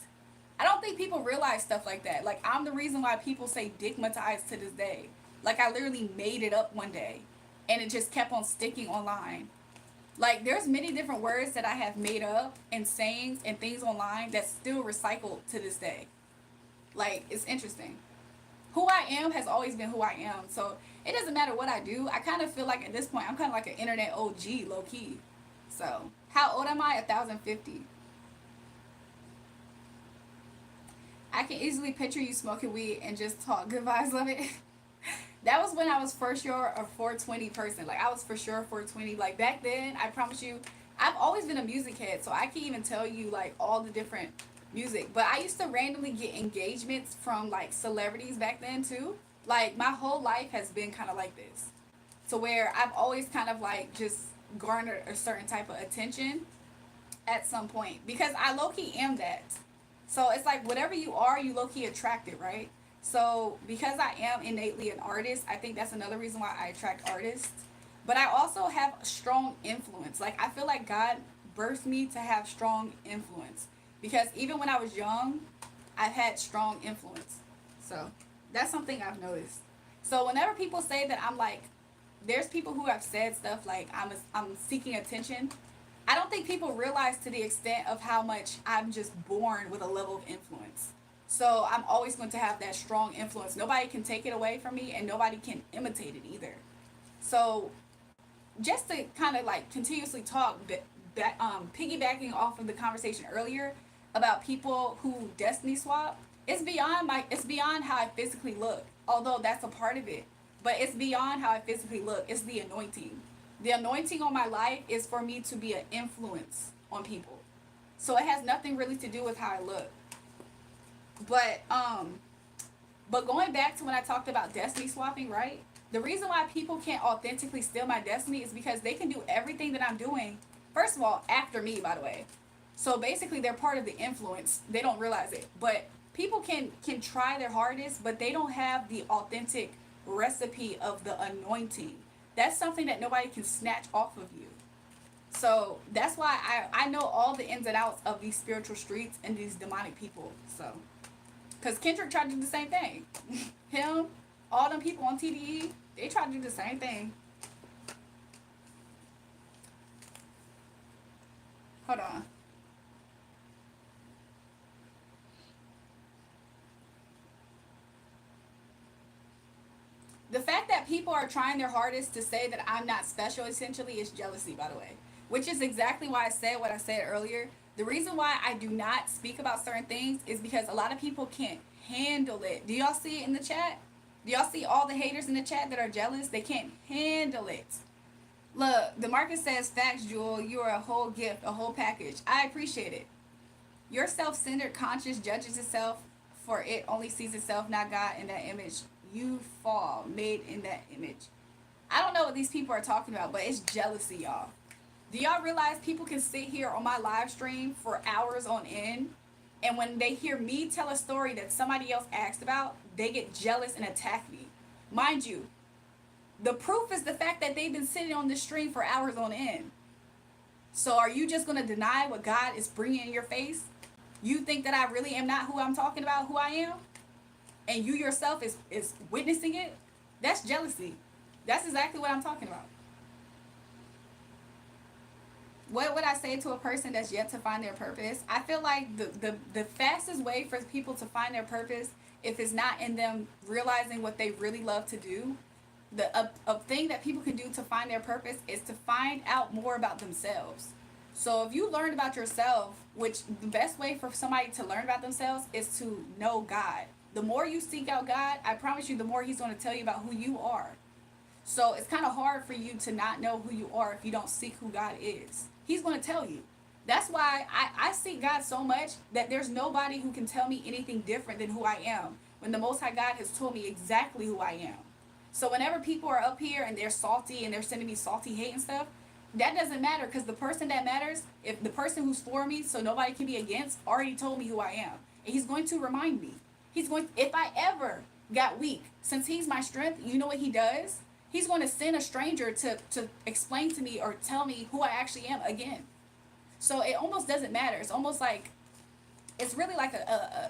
I don't think people realize stuff like that. Like I'm the reason why people say digmatized to this day. Like I literally made it up one day and it just kept on sticking online. Like there's many different words that I have made up and sayings and things online that's still recycled to this day. Like it's interesting. Who I am has always been who I am. So it doesn't matter what I do. I kind of feel like at this point I'm kind of like an internet OG, low key. So how old am I? 1,050. I can easily picture you smoking weed and just talk good vibes of it. That was when I was for sure a 420 person. Like I was for sure 420. Like back then, I promise you, I've always been a music head, so I can't even tell you like all the different music. But I used to randomly get engagements from like celebrities back then too. Like my whole life has been kind of like this. To where I've always kind of like just garnered a certain type of attention at some point because I low key am that. So it's like whatever you are, you low key attract it, right? So because I am innately an artist, I think that's another reason why I attract artists. But I also have strong influence. Like I feel like God birthed me to have strong influence because even when I was young, I've had strong influence. So that's something I've noticed. So whenever people say that I'm like, there's people who have said stuff like I'm seeking attention. I don't think people realize to the extent of how much I'm just born with a level of influence. So I'm always going to have that strong influence. Nobody can take it away from me, and nobody can imitate it either. So just to kind of like continuously talk, piggybacking off of the conversation earlier about people who destiny swap, it's beyond how I physically look. Although that's a part of it, but it's beyond how I physically look. It's the anointing. The anointing on my life is for me to be an influence on people. So it has nothing really to do with how I look. But but going back to when I talked about destiny swapping, right? The reason why people can't authentically steal my destiny is because they can do everything that I'm doing. First of all, after me, by the way. So basically they're part of the influence. They don't realize it. But people can try their hardest, but they don't have the authentic recipe of the anointing. That's something that nobody can snatch off of you. So that's why I know all the ins and outs of these spiritual streets and these demonic people. So, because Kendrick tried to do the same thing. Him, all them people on TDE, they tried to do the same thing. Hold on. people are trying their hardest to say that I'm not special, essentially, is jealousy, by the way. Which is exactly why I said what I said earlier. The reason why I do not speak about certain things is because a lot of people can't handle it. Do y'all see it in the chat? Do y'all see all the haters in the chat that are jealous? They can't handle it. Look, the market says, facts, Jewel. You are a whole gift, a whole package. I appreciate it. Your self-centered conscience judges itself, for it only sees itself, not God, in that image. You fall, made in that image. I don't know what these people are talking about, but it's jealousy, y'all. Do y'all realize people can sit here on my live stream for hours on end, and when they hear me tell a story that somebody else asked about, they get jealous and attack me? Mind you, the proof is the fact that they've been sitting on this stream for hours on end. So are you just going to deny what God is bringing in your face? You think that I really am not who I'm talking about, who I am? And you yourself is witnessing it? That's jealousy. That's exactly what I'm talking about. What would I say to a person that's yet to find their purpose? I feel like the fastest way for people to find their purpose, if it's not in them realizing what they really love to do, a thing that people can do to find their purpose is to find out more about themselves. So if you learn about yourself, which the best way for somebody to learn about themselves is to know God. The more you seek out God, I promise you, the more he's going to tell you about who you are. So it's kind of hard for you to not know who you are if you don't seek who God is. He's going to tell you. That's why I seek God so much that there's nobody who can tell me anything different than who I am, when the Most High God has told me exactly who I am. So whenever people are up here and they're salty and they're sending me salty hate and stuff, that doesn't matter, because the person that matters, if the person who's for me so nobody can be against, already told me who I am. And he's going to remind me. He's going, if I ever got weak, since he's my strength, you know what he does? He's going to send a stranger to explain to me or tell me who I actually am again. So it almost doesn't matter. It's almost like, it's really like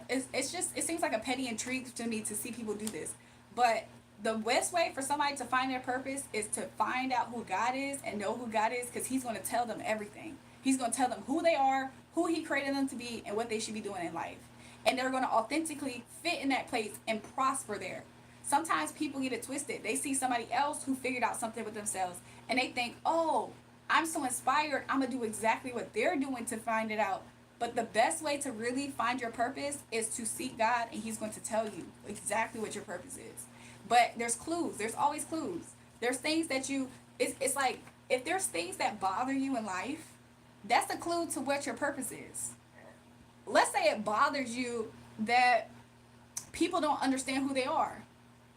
it's just, it seems like a petty intrigue to me to see people do this. But the best way for somebody to find their purpose is to find out who God is and know who God is, because he's going to tell them everything. He's going to tell them who they are, who he created them to be, and what they should be doing in life. And they're going to authentically fit in that place and prosper there. Sometimes people get it twisted. They see somebody else who figured out something with themselves, and they think, oh, I'm so inspired, I'm going to do exactly what they're doing to find it out. But the best way to really find your purpose is to seek God, and he's going to tell you exactly what your purpose is. But there's clues. There's always clues. There's things that it's like, if there's things that bother you in life, that's a clue to what your purpose is. Let's say it bothers you that people don't understand who they are.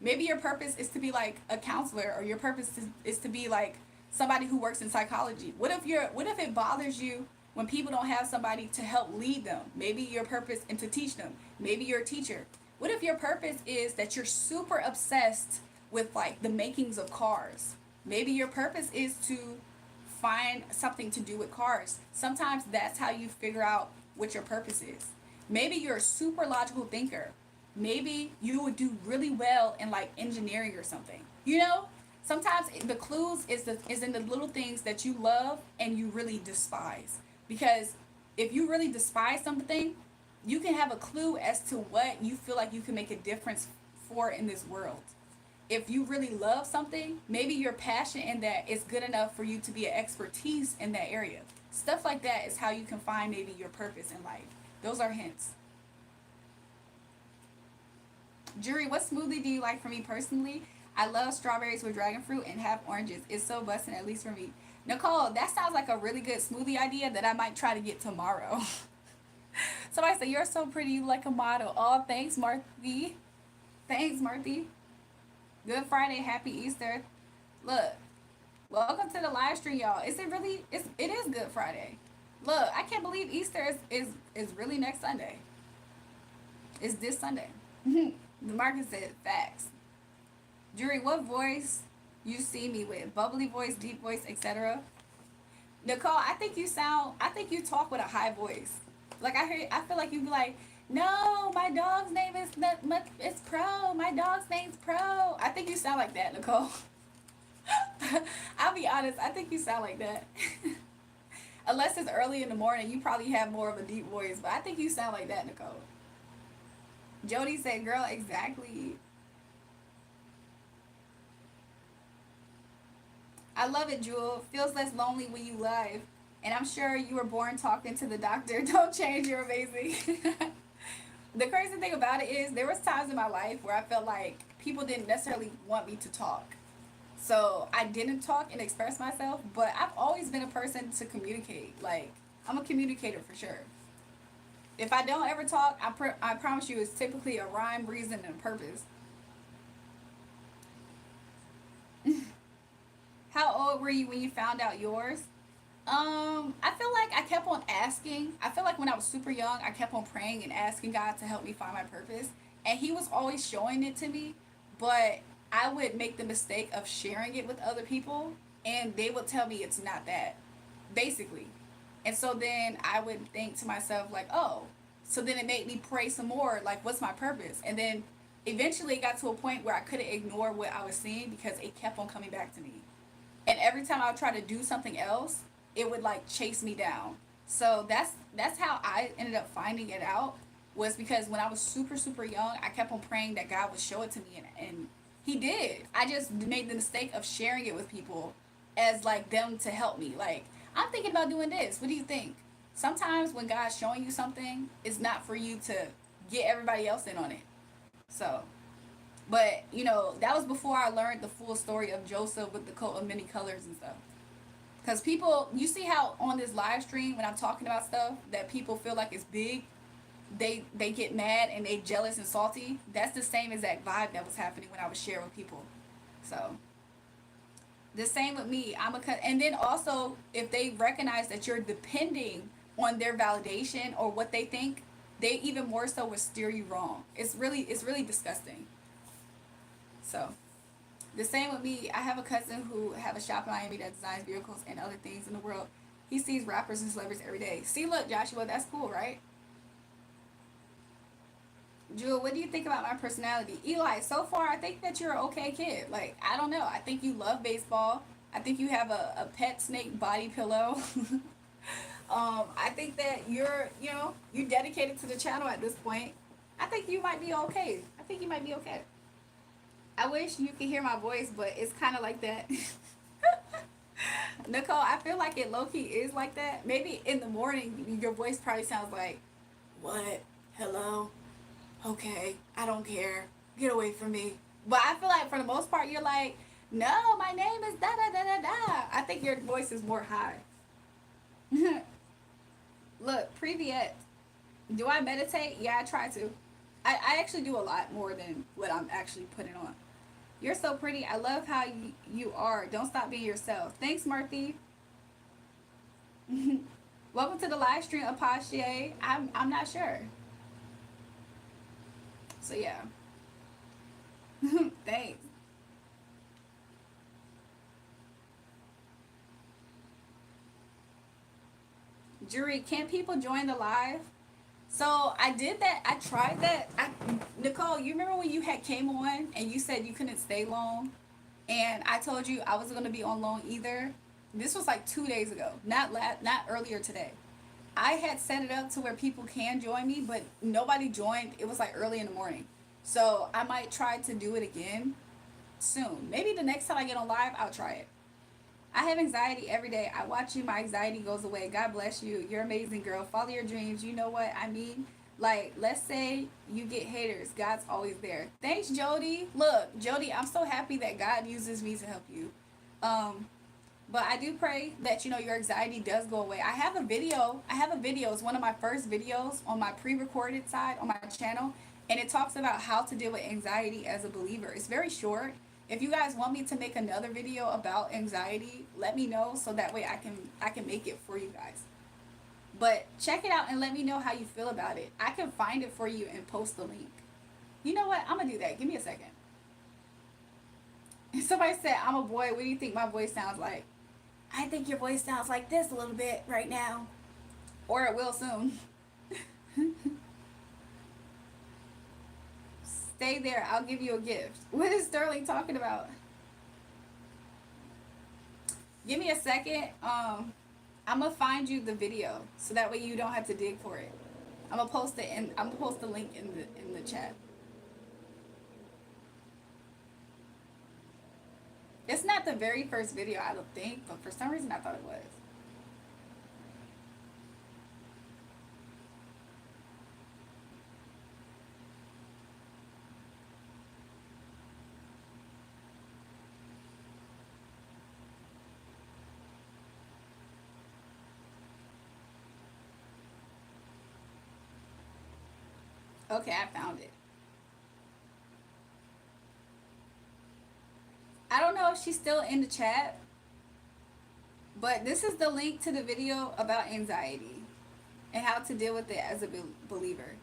Maybe your purpose is to be like a counselor, or your purpose is to be like somebody who works in psychology. What if it bothers you when people don't have somebody to help lead them? Maybe your purpose is to teach them. Maybe you're a teacher. What if your purpose is that you're super obsessed with like the makings of cars? Maybe your purpose is to find something to do with cars. Sometimes that's how you figure out what your purpose is. Maybe you're a super logical thinker. Maybe you would do really well in like engineering or something. You know, sometimes the clues is in the little things that you love and you really despise. Because if you really despise something, you can have a clue as to what you feel like you can make a difference for in this world. If you really love something, maybe your passion in that is good enough for you to be an expertise in that area. Stuff like that is how you can find maybe your purpose in life. Those are hints. Julrae, what smoothie do you like for me personally? I love strawberries with dragon fruit and half oranges. It's so busting, at least for me. Nicole, that sounds like a really good smoothie idea that I might try to get tomorrow. Somebody said, you're so pretty, you like a model. Oh, thanks, Marthy. Thanks, Marthy. Good Friday, happy Easter. Look, welcome to the live stream, y'all. Is it really, it is Good Friday. Look, I can't believe Easter is really next Sunday. It's this Sunday. The market said, facts. Julrae, what voice you see me with? Bubbly voice, deep voice, etc. Nicole, I think you talk with a high voice. Like I feel like you be like, no, my dog's name is it's Pro. My dog's name's Pro. I think you sound like that, Nicole. I'll be honest, I think you sound like that. Unless it's early in the morning, you probably have more of a deep voice, but I think you sound like that, Nicole. Jody said, girl, exactly. I love it, Jewel. Feels less lonely when you live. And I'm sure you were born talking to the doctor. Don't change, you're amazing. The crazy thing about it is there was times in my life where I felt like people didn't necessarily want me to talk. So I didn't talk and express myself, but I've always been a person to communicate. Like, I'm a communicator for sure. If I don't ever talk, I promise you it's typically a rhyme, reason, and a purpose. How old were you when you found out yours? I feel like I kept on asking. I feel like when I was super young, I kept on praying and asking God to help me find my purpose. And He was always showing it to me, but I would make the mistake of sharing it with other people, and they would tell me it's not that, basically. And so then I would think to myself, like, oh, so then it made me pray some more, like, what's my purpose? And then eventually it got to a point where I couldn't ignore what I was seeing because it kept on coming back to me. And every time I would try to do something else, it would like chase me down. So that's how I ended up finding it out, was because when I was super young, I kept on praying that God would show it to me, and He did. I just made the mistake of sharing it with people as like them to help me. Like, I'm thinking about doing this. What do you think? Sometimes when God's showing you something, it's not for you to get everybody else in on it. So, but you know, that was before I learned the full story of Joseph with the coat of many colors and stuff. Because people, you see how on this live stream when I'm talking about stuff that people feel like it's big, they get mad and they jealous and salty. That's the same exact vibe that was happening when I was sharing with people. So the same with me. And then also if they recognize that you're depending on their validation or what they think, they even more so will steer you wrong. It's really disgusting. So the same with me. I have a cousin who have a shop in Miami that designs vehicles and other things in the world. He sees rappers and celebrities every day. See, look, Joshua, that's cool, right? Jewel, what do you think about my personality? Eli, so far, I think that you're an okay kid. Like, I don't know. I think you love baseball. I think you have a pet snake body pillow. I think that you're dedicated to the channel at this point. I think you might be okay. I think you might be okay. I wish you could hear my voice, but it's kind of like that. Nicole, I feel like it low-key is like that. Maybe in the morning, your voice probably sounds like, what? Hello? Okay, I don't care. Get away from me. But I feel like for the most part, you're like, no, my name is da-da-da-da-da. I think your voice is more high. Look, Privyet. Do I meditate? Yeah, I try to. I actually do a lot more than what I'm actually putting on. You're so pretty. I love how you are. Don't stop being yourself. Thanks, Marthy. Welcome to the live stream, Apache. I'm not sure. So yeah. Thanks. Jury, can people join the live? So I did that. I tried that. Nicole, you remember when you had came on and you said you couldn't stay long, and I told you I wasn't gonna be on long either. This was like 2 days ago, not earlier today. I had set it up to where people can join me, but nobody joined. It was like early in the morning, so I might try to do it again soon. Maybe the next time I get on live, I'll try it. I have anxiety every day. I watch you, my anxiety goes away. God bless you. You're amazing, girl. Follow your dreams. You know what I mean? Like, let's say you get haters. God's always there. Thanks, Jody. Look, Jody, I'm so happy that God uses me to help you. But I do pray that, your anxiety does go away. I have a video. It's one of my first videos on my pre-recorded side on my channel. And it talks about how to deal with anxiety as a believer. It's very short. If you guys want me to make another video about anxiety, let me know so that way I can make it for you guys. But check it out and let me know how you feel about it. I can find it for you and post the link. You know what? I'm going to do that. Give me a second. Somebody said, I'm a boy. What do you think my voice sounds like? I think your voice sounds like this a little bit right now. Or it will soon. Stay there. I'll give you a gift. What is Sterling talking about? Give me a second. I'm gonna find you the video so that way you don't have to dig for it. I'm gonna post the link in the chat. It's not not the very first video, I don't think, but for some reason I thought it was. Okay, I found it. I don't know if she's still in the chat, but this is the link to the video about anxiety and how to deal with it as a believer.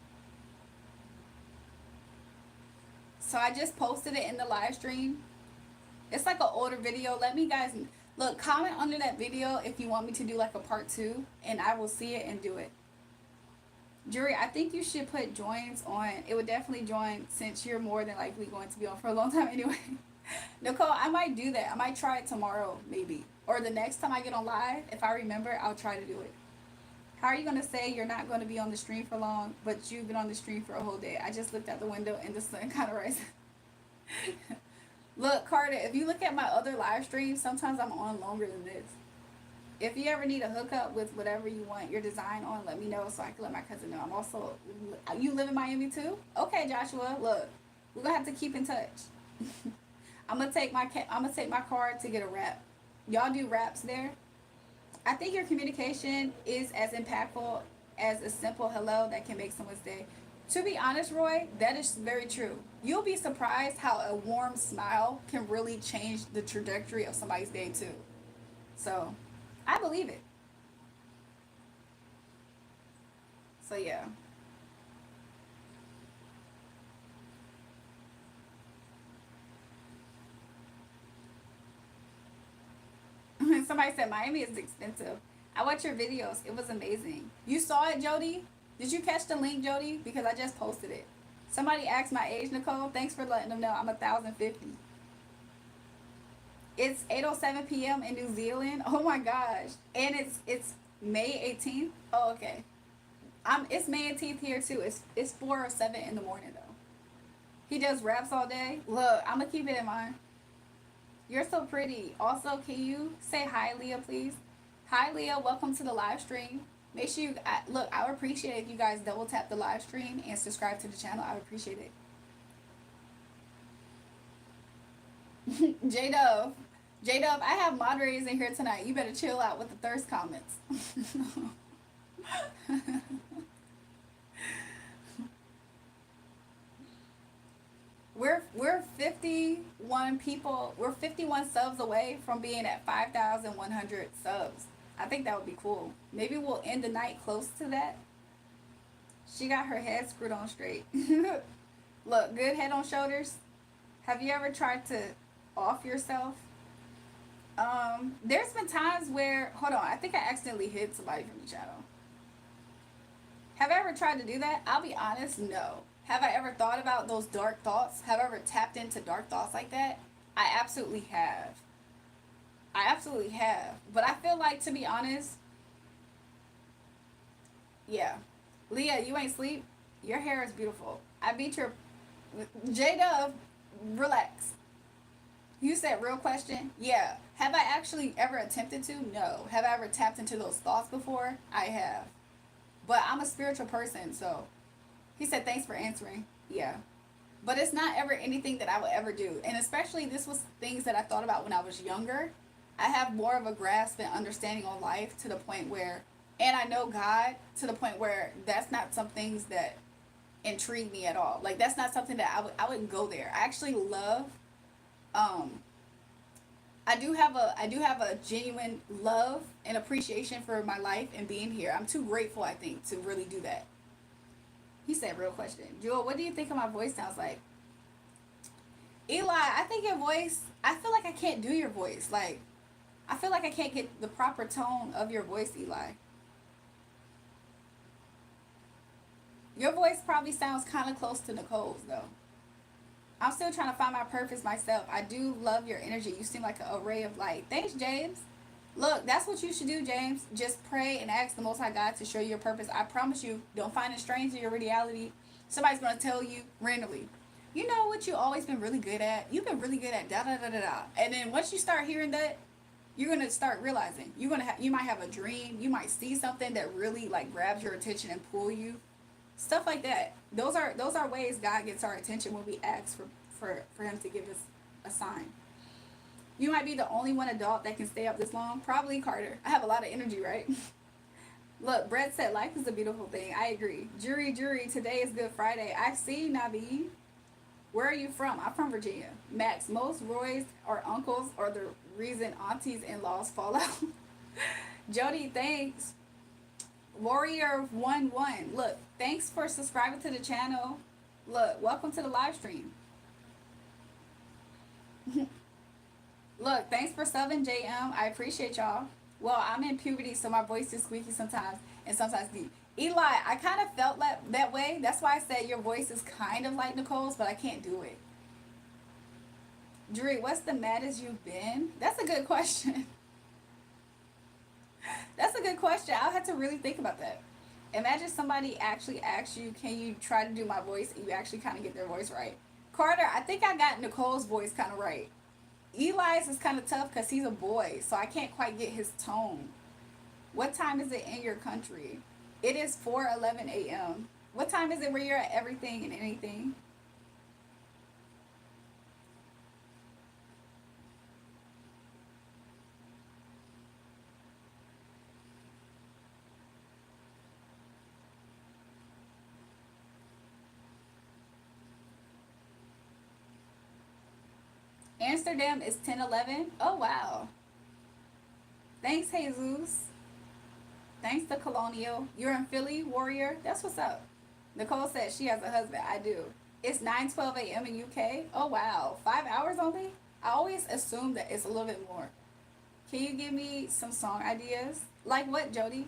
So I just posted it in the live stream. It's like an older video. Let me guys look, comment under that video if you want me to do like a part 2, and I will see it and do it. Julrae, I think you should put joins on. It would definitely join since you're more than likely going to be on for a long time anyway. Nicole, I might do that. I might try it tomorrow, maybe. Or the next time I get on live, if I remember, I'll try to do it. How are you going to say you're not going to be on the stream for long, but you've been on the stream for a whole day? I just looked out the window and the sun kind of rising. Look, Carter, if you look at my other live streams, sometimes I'm on longer than this. If you ever need a hookup with whatever you want your design on, let me know so I can let my cousin know. I'm also, you live in Miami too? Okay, Joshua, look, we're going to have to keep in touch. I'm going to take my card to get a wrap. Y'all do wraps there? I think your communication is as impactful as a simple hello that can make someone's day. To be honest, Roy, that is very true. You'll be surprised how a warm smile can really change the trajectory of somebody's day too. So I believe it. So yeah. Somebody said Miami is expensive. I watched your videos. It was amazing. You saw it, Jody? Did you catch the link, Jody? Because I just posted it. Somebody asked my age, Nicole. Thanks for letting them know. I'm 1,050. It's 8:07 p.m. in New Zealand. Oh my gosh. And it's May 18th. Oh, okay. It's May 18th here too. It's 4:07 in the morning though. He does raps all day. Look, I'm gonna keep it in mind. You're so pretty. Also, can you say hi, Leah, please? Hi, Leah. Welcome to the live stream. Make sure you look. I would appreciate it if you guys double tap the live stream and subscribe to the channel. I would appreciate it. J-Dub, I have moderators in here tonight. You better chill out with the thirst comments. We're 51 people. We're 51 subs away from being at 5,100 subs. I think that would be cool. Maybe we'll end the night close to that. She got her head screwed on straight. Look, good head on shoulders. Have you ever tried to off yourself? There's been times where, hold on, I think I accidentally hit somebody from the channel. Have I ever tried to do that? I'll be honest, no. Have I ever thought about those dark thoughts? Have I ever tapped into dark thoughts like that? I absolutely have. But I feel like, to be honest, yeah. Leah, you ain't sleep? Your hair is beautiful. I beat your... J-Dub, relax. You said real question? Yeah. Have I actually ever attempted to? No. Have I ever tapped into those thoughts before? I have. But I'm a spiritual person, so... He said, thanks for answering. Yeah. But it's not ever anything that I would ever do. And especially this was things that I thought about when I was younger. I have more of a grasp and understanding on life to the point where, and I know God to the point where that's not some things that intrigue me at all. Like, that's not something that I wouldn't go there. I actually love, I do have a genuine love and appreciation for my life and being here. I'm too grateful, I think, to really do that. He said, real question. Jewel, what do you think of my voice sounds like? Eli, I think your voice, I feel like I can't do your voice. Like, I feel like I can't get the proper tone of your voice, Eli. Your voice probably sounds kind of close to Nicole's, though. I'm still trying to find my purpose myself. I do love your energy. You seem like an array of light. Thanks, James. Look, that's what you should do, James. Just pray and ask the Most High God to show you your purpose. I promise you, don't find it strange in your reality. Somebody's going to tell you randomly. you know what you always been really good at? You've been really good at da da da da da. And then once you start hearing that, you're gonna start realizing you might have a dream, you might see something that really like grabs your attention and pull you, stuff like that. Those are ways God gets our attention when we ask for Him to give us a sign. You might be the only one adult that can stay up this long. Probably Carter. I have a lot of energy, right? Look, Brett said life is a beautiful thing. I agree. Jury, today is Good Friday. I see, Nabi. Where are you from? I'm from Virginia. Max, most Roys or uncles are the reason aunties and laws fall out. Jody, thanks. Warrior11. Look, thanks for subscribing to the channel. Look, welcome to the live stream. Look, thanks for subbing, JM. I appreciate y'all. Well, I'm in puberty, so my voice is squeaky sometimes and sometimes deep. Eli, I kind of felt that way. That's why I said your voice is kind of like Nicole's, but I can't do it. Dree, what's the maddest you've been? That's a good question. That's a good question. I'll have to really think about that. Imagine somebody actually asks you, can you try to do my voice? And you actually kind of get their voice right. Carter, I think I got Nicole's voice kind of right. Eli's is kind of tough because he's a boy, so I can't quite get his tone. What time is it in your country? It is 4:11 a.m. What time is it where you're at everything and anything? Amsterdam is 10:11. Oh, wow. Thanks, Jesus. Thanks to Colonial. You're in Philly, Warrior? That's what's up. Nicole said she has a husband. I do. It's 9:12 a.m. in UK. Oh, wow. 5 hours only? I always assume that it's a little bit more. Can you give me some song ideas? Like what, Jody?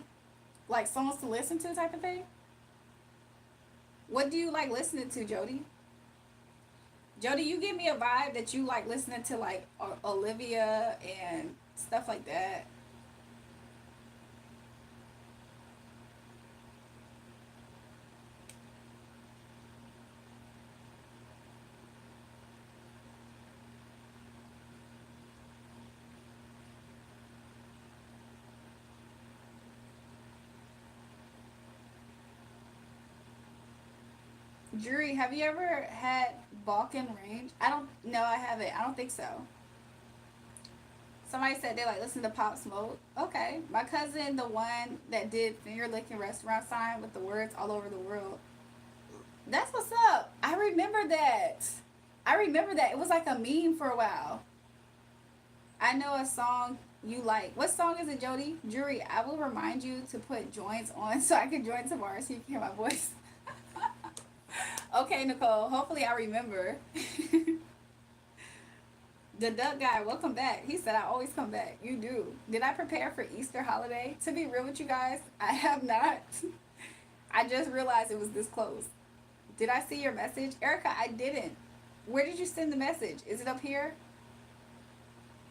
Like songs to listen to type of thing? What do you like listening to, Jody? Jody, you give me a vibe that you like listening to like Olivia and stuff like that. Jury, have you ever had Balkan range? I don't. No, I haven't. I don't think so. Somebody said they like listen to Pop Smoke. Okay, my cousin, the one that did finger licking restaurant sign with the words all over the world. That's what's up. I remember that. I remember that. It was like a meme for a while. I know a song you like. What song is it, Jody? Jury, I will remind you to put joints on so I can join tomorrow so you can hear my voice. Okay, Nicole. Hopefully I remember. The duck guy, welcome back. He said I always come back. You do. Did I prepare for Easter holiday? To be real with you guys, I have not. I just realized it was this close. Did I see your message? Erica, I didn't. Where did you send the message? Is it up here?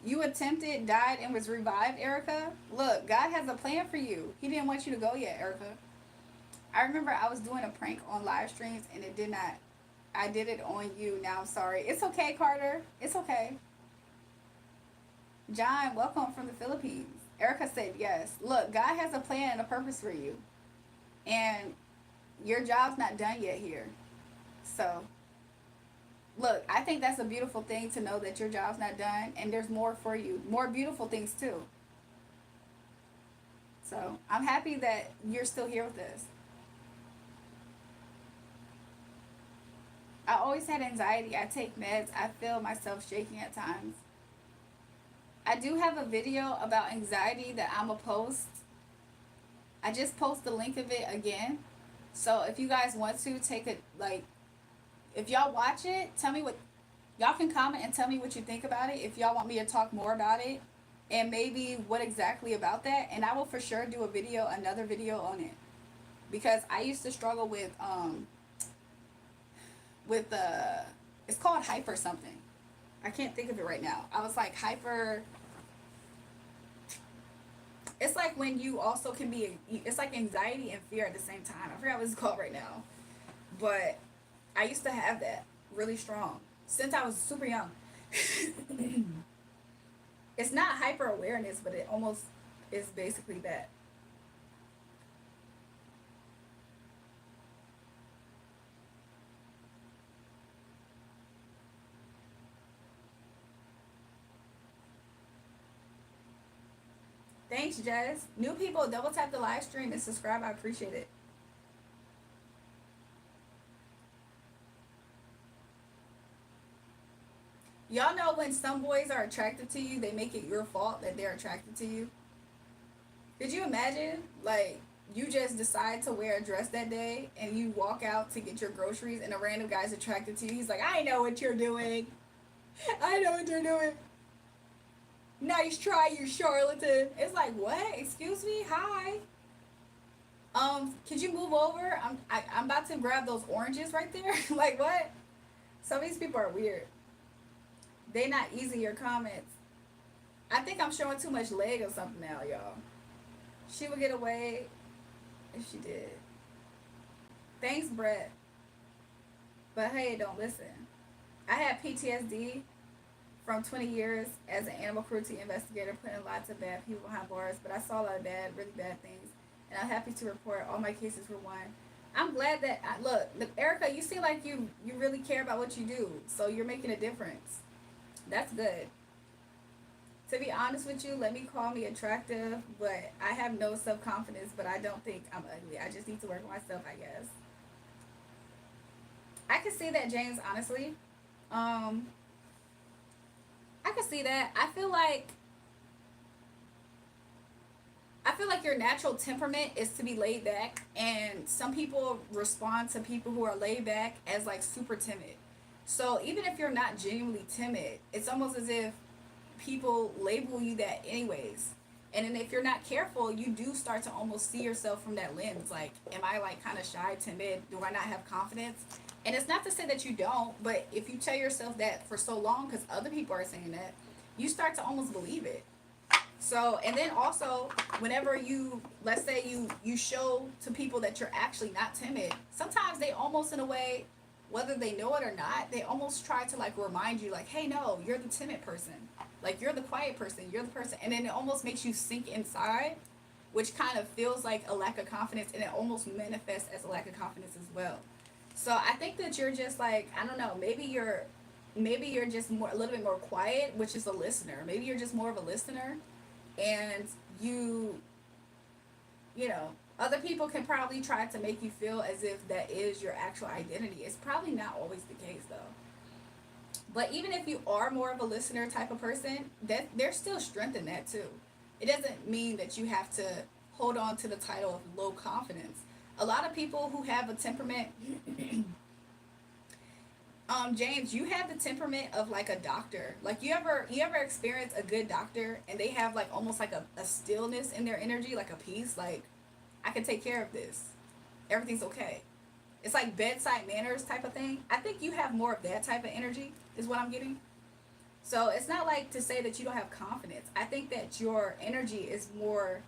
You attempted, died, and was revived, Erica? Look, God has a plan for you. He didn't want you to go yet, Erica. I remember I was doing a prank on live streams and it did not. I did it on you. Now I'm sorry. It's okay, Carter. It's okay. John, welcome from the Philippines. Erica said yes. Look, God has a plan and a purpose for you. And your job's not done yet here. So, look, I think that's a beautiful thing to know that your job's not done and there's more for you. More beautiful things too. So, I'm happy that you're still here with us. I always had anxiety. I take meds. I feel myself shaking at times. I do have a video about anxiety that I'm going to post. I just post the link of it again. So if you guys want to take it, like, if y'all watch it, tell me what, y'all can comment and tell me what you think about it. If y'all want me to talk more about it and maybe what exactly about that. And I will for sure do another video on it. Because I used to struggle with it's called hyper something. I can't think of it right now. I was like hyper. It's like when you also can be. It's like anxiety and fear at the same time. I forgot what it's called right now, but I used to have that. really strong since I was super young. It's not hyper awareness, but it almost is basically that. Thanks, Jess. New people, double tap the live stream and subscribe. I appreciate it. Y'all know when some boys are attracted to you, they make it your fault that they're attracted to you. Could you imagine, like, you just decide to wear a dress that day and you walk out to get your groceries and a random guy's attracted to you? He's like, I know what you're doing. I know what you're doing. Nice try, you charlatan. It's like, what? Excuse me? Hi. Could you move over? I'm about to grab those oranges right there. Like, what? Some of these people are weird. They not easy your comments. I think I'm showing too much leg or something now, y'all. She would get away if she did. Thanks, Brett. But hey, don't listen. I had PTSD from 20 years as an animal cruelty investigator, putting lots of bad people behind bars, but I saw a lot of bad, really bad things, and I'm happy to report all my cases were won. I'm glad that, look, Erica, you seem like you really care about what you do, so you're making a difference. That's good. To be honest with you, let me call me attractive, but I have no self-confidence, but I don't think I'm ugly. I just need to work on myself, I guess. I can see that, James, honestly. I can see that. I feel like your natural temperament is to be laid back, and some people respond to people who are laid back as like super timid. So even if you're not genuinely timid, it's almost as if people label you that anyways. And then if you're not careful, you do start to almost see yourself from that lens. Like, am I like kind of shy, timid? Do I not have confidence? And it's not to say that you don't, but if you tell yourself that for so long, because other people are saying that, you start to almost believe it. So, and then also, whenever you, let's say you show to people that you're actually not timid, sometimes they almost in a way, whether they know it or not, they almost try to like remind you, like, hey, no, you're the timid person. Like, you're the quiet person. You're the person. And then it almost makes you sink inside, which kind of feels like a lack of confidence, and it almost manifests as a lack of confidence as well. So I think that you're just like, I don't know, maybe you're just more, a little bit more quiet, which is a listener. Maybe you're just more of a listener, and you know, other people can probably try to make you feel as if that is your actual identity. It's probably not always the case though. But even if you are more of a listener type of person, that there's still strength in that too. It doesn't mean that you have to hold on to the title of low confidence. A lot of people who have a temperament, James, you have the temperament of like a doctor. Like, you ever experience a good doctor and they have like almost like a stillness in their energy, like a peace, like, I can take care of this. Everything's okay. It's like bedside manners type of thing. I think you have more of that type of energy, is what I'm getting. So it's not like to say that you don't have confidence. I think that your energy is more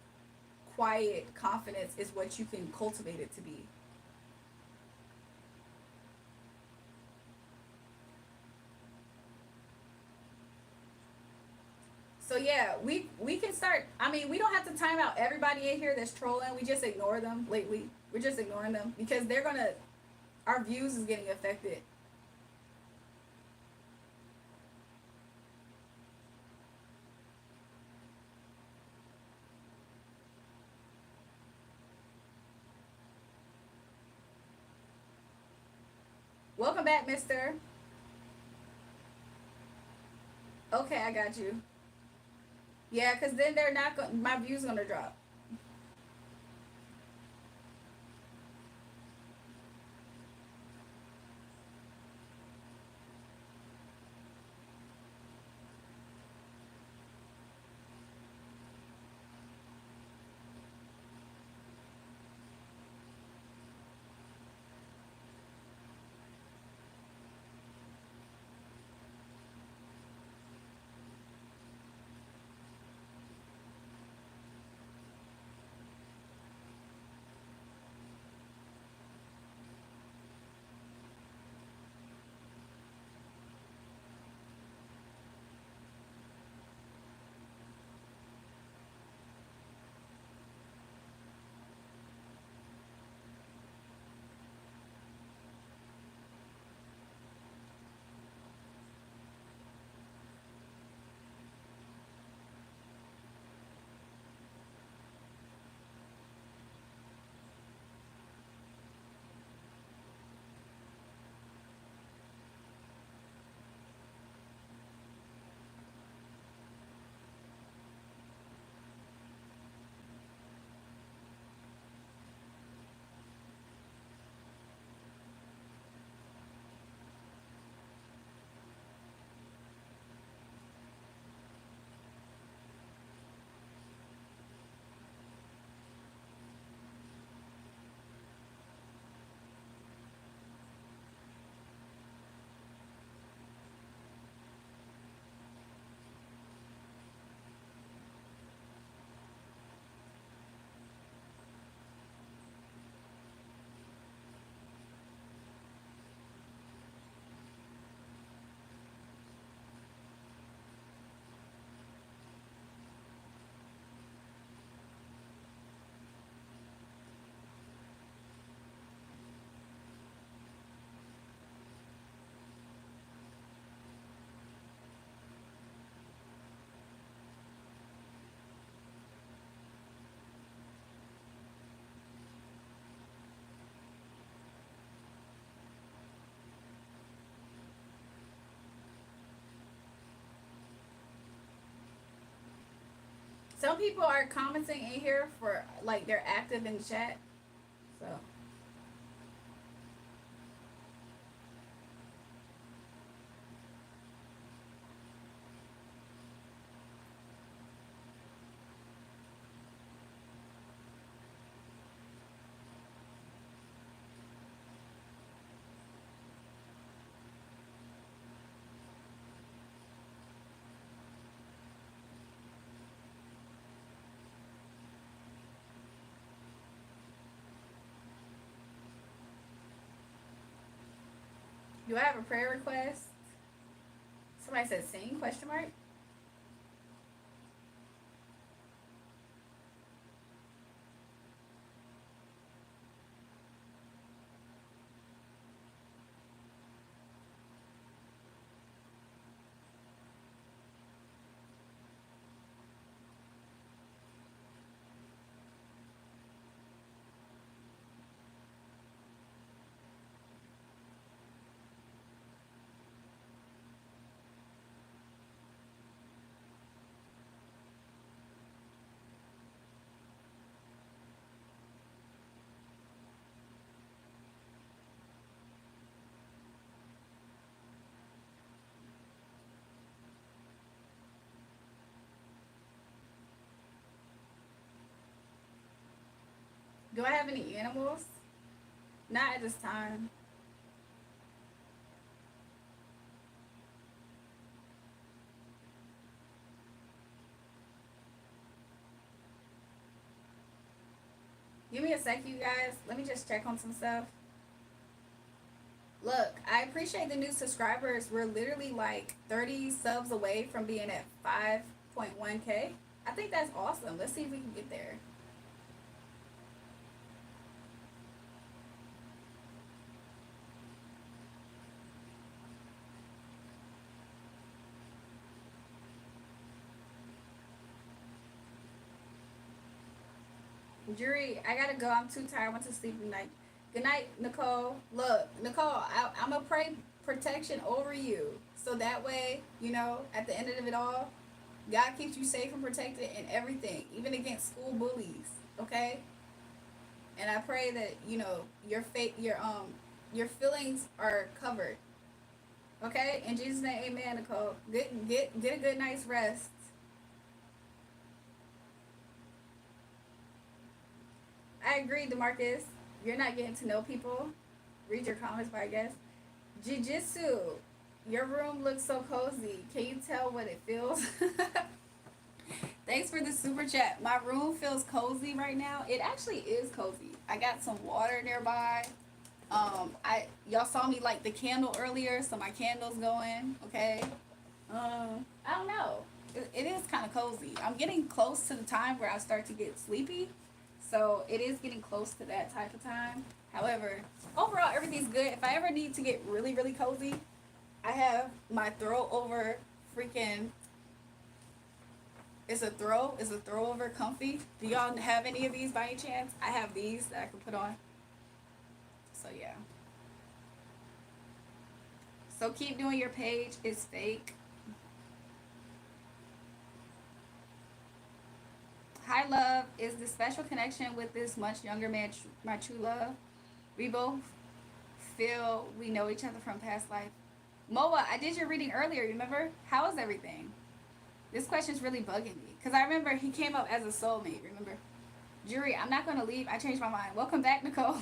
quiet. Confidence is what you can cultivate it to be. So yeah, we can start. I mean, we don't have to time out everybody in here that's trolling. We just ignore them lately. We're just ignoring them because they're gonna. Our views is getting affected. Welcome back, Mister. Okay, I got you. Yeah, because then they're not going. My views gonna drop. Some people are commenting in here for like they're active in the chat. So do I have a prayer request? Somebody said sing question mark. Do I have any animals? Not at this time. Give me a sec, you guys. Let me just check on some stuff. Look, I appreciate the new subscribers. We're literally like 30 subs away from being at 5.1K. I think that's awesome. Let's see if we can get there. Jury, I gotta go. I'm too tired. I went to sleep tonight. Good night, Nicole. Look, Nicole, I'm gonna pray protection over you. So that way, you know, at the end of it all, God keeps you safe and protected in everything, even against school bullies. Okay? And I pray that, you know, your feelings are covered. Okay? In Jesus' name, amen, Nicole. Get a good night's rest. I agree, DeMarcus. You're not getting to know people. Read your comments, but I guess. Jiu-Jitsu. Your room looks so cozy. Can you tell what it feels? Thanks for the super chat. My room feels cozy right now. It actually is cozy. I got some water nearby. Y'all saw me light the candle earlier, so my candle's going. Okay. I don't know. It is kind of cozy. I'm getting close to the time where I start to get sleepy. So it is getting close to that type of time. However, overall everything's good. If I ever need to get really, really cozy, I have my throw over freaking Is a throw over comfy. Do y'all have any of these by any chance? I have these that I can put on. So yeah. So keep doing your page. It's fake. Hi, love. Is the special connection with this much younger man my true love? We both feel we know each other from past life. Moa, I did your reading earlier, remember? How is everything? This question's really bugging me. Because I remember he came up as a soulmate, remember? Jury, I'm not going to leave. I changed my mind. Welcome back, Nicole.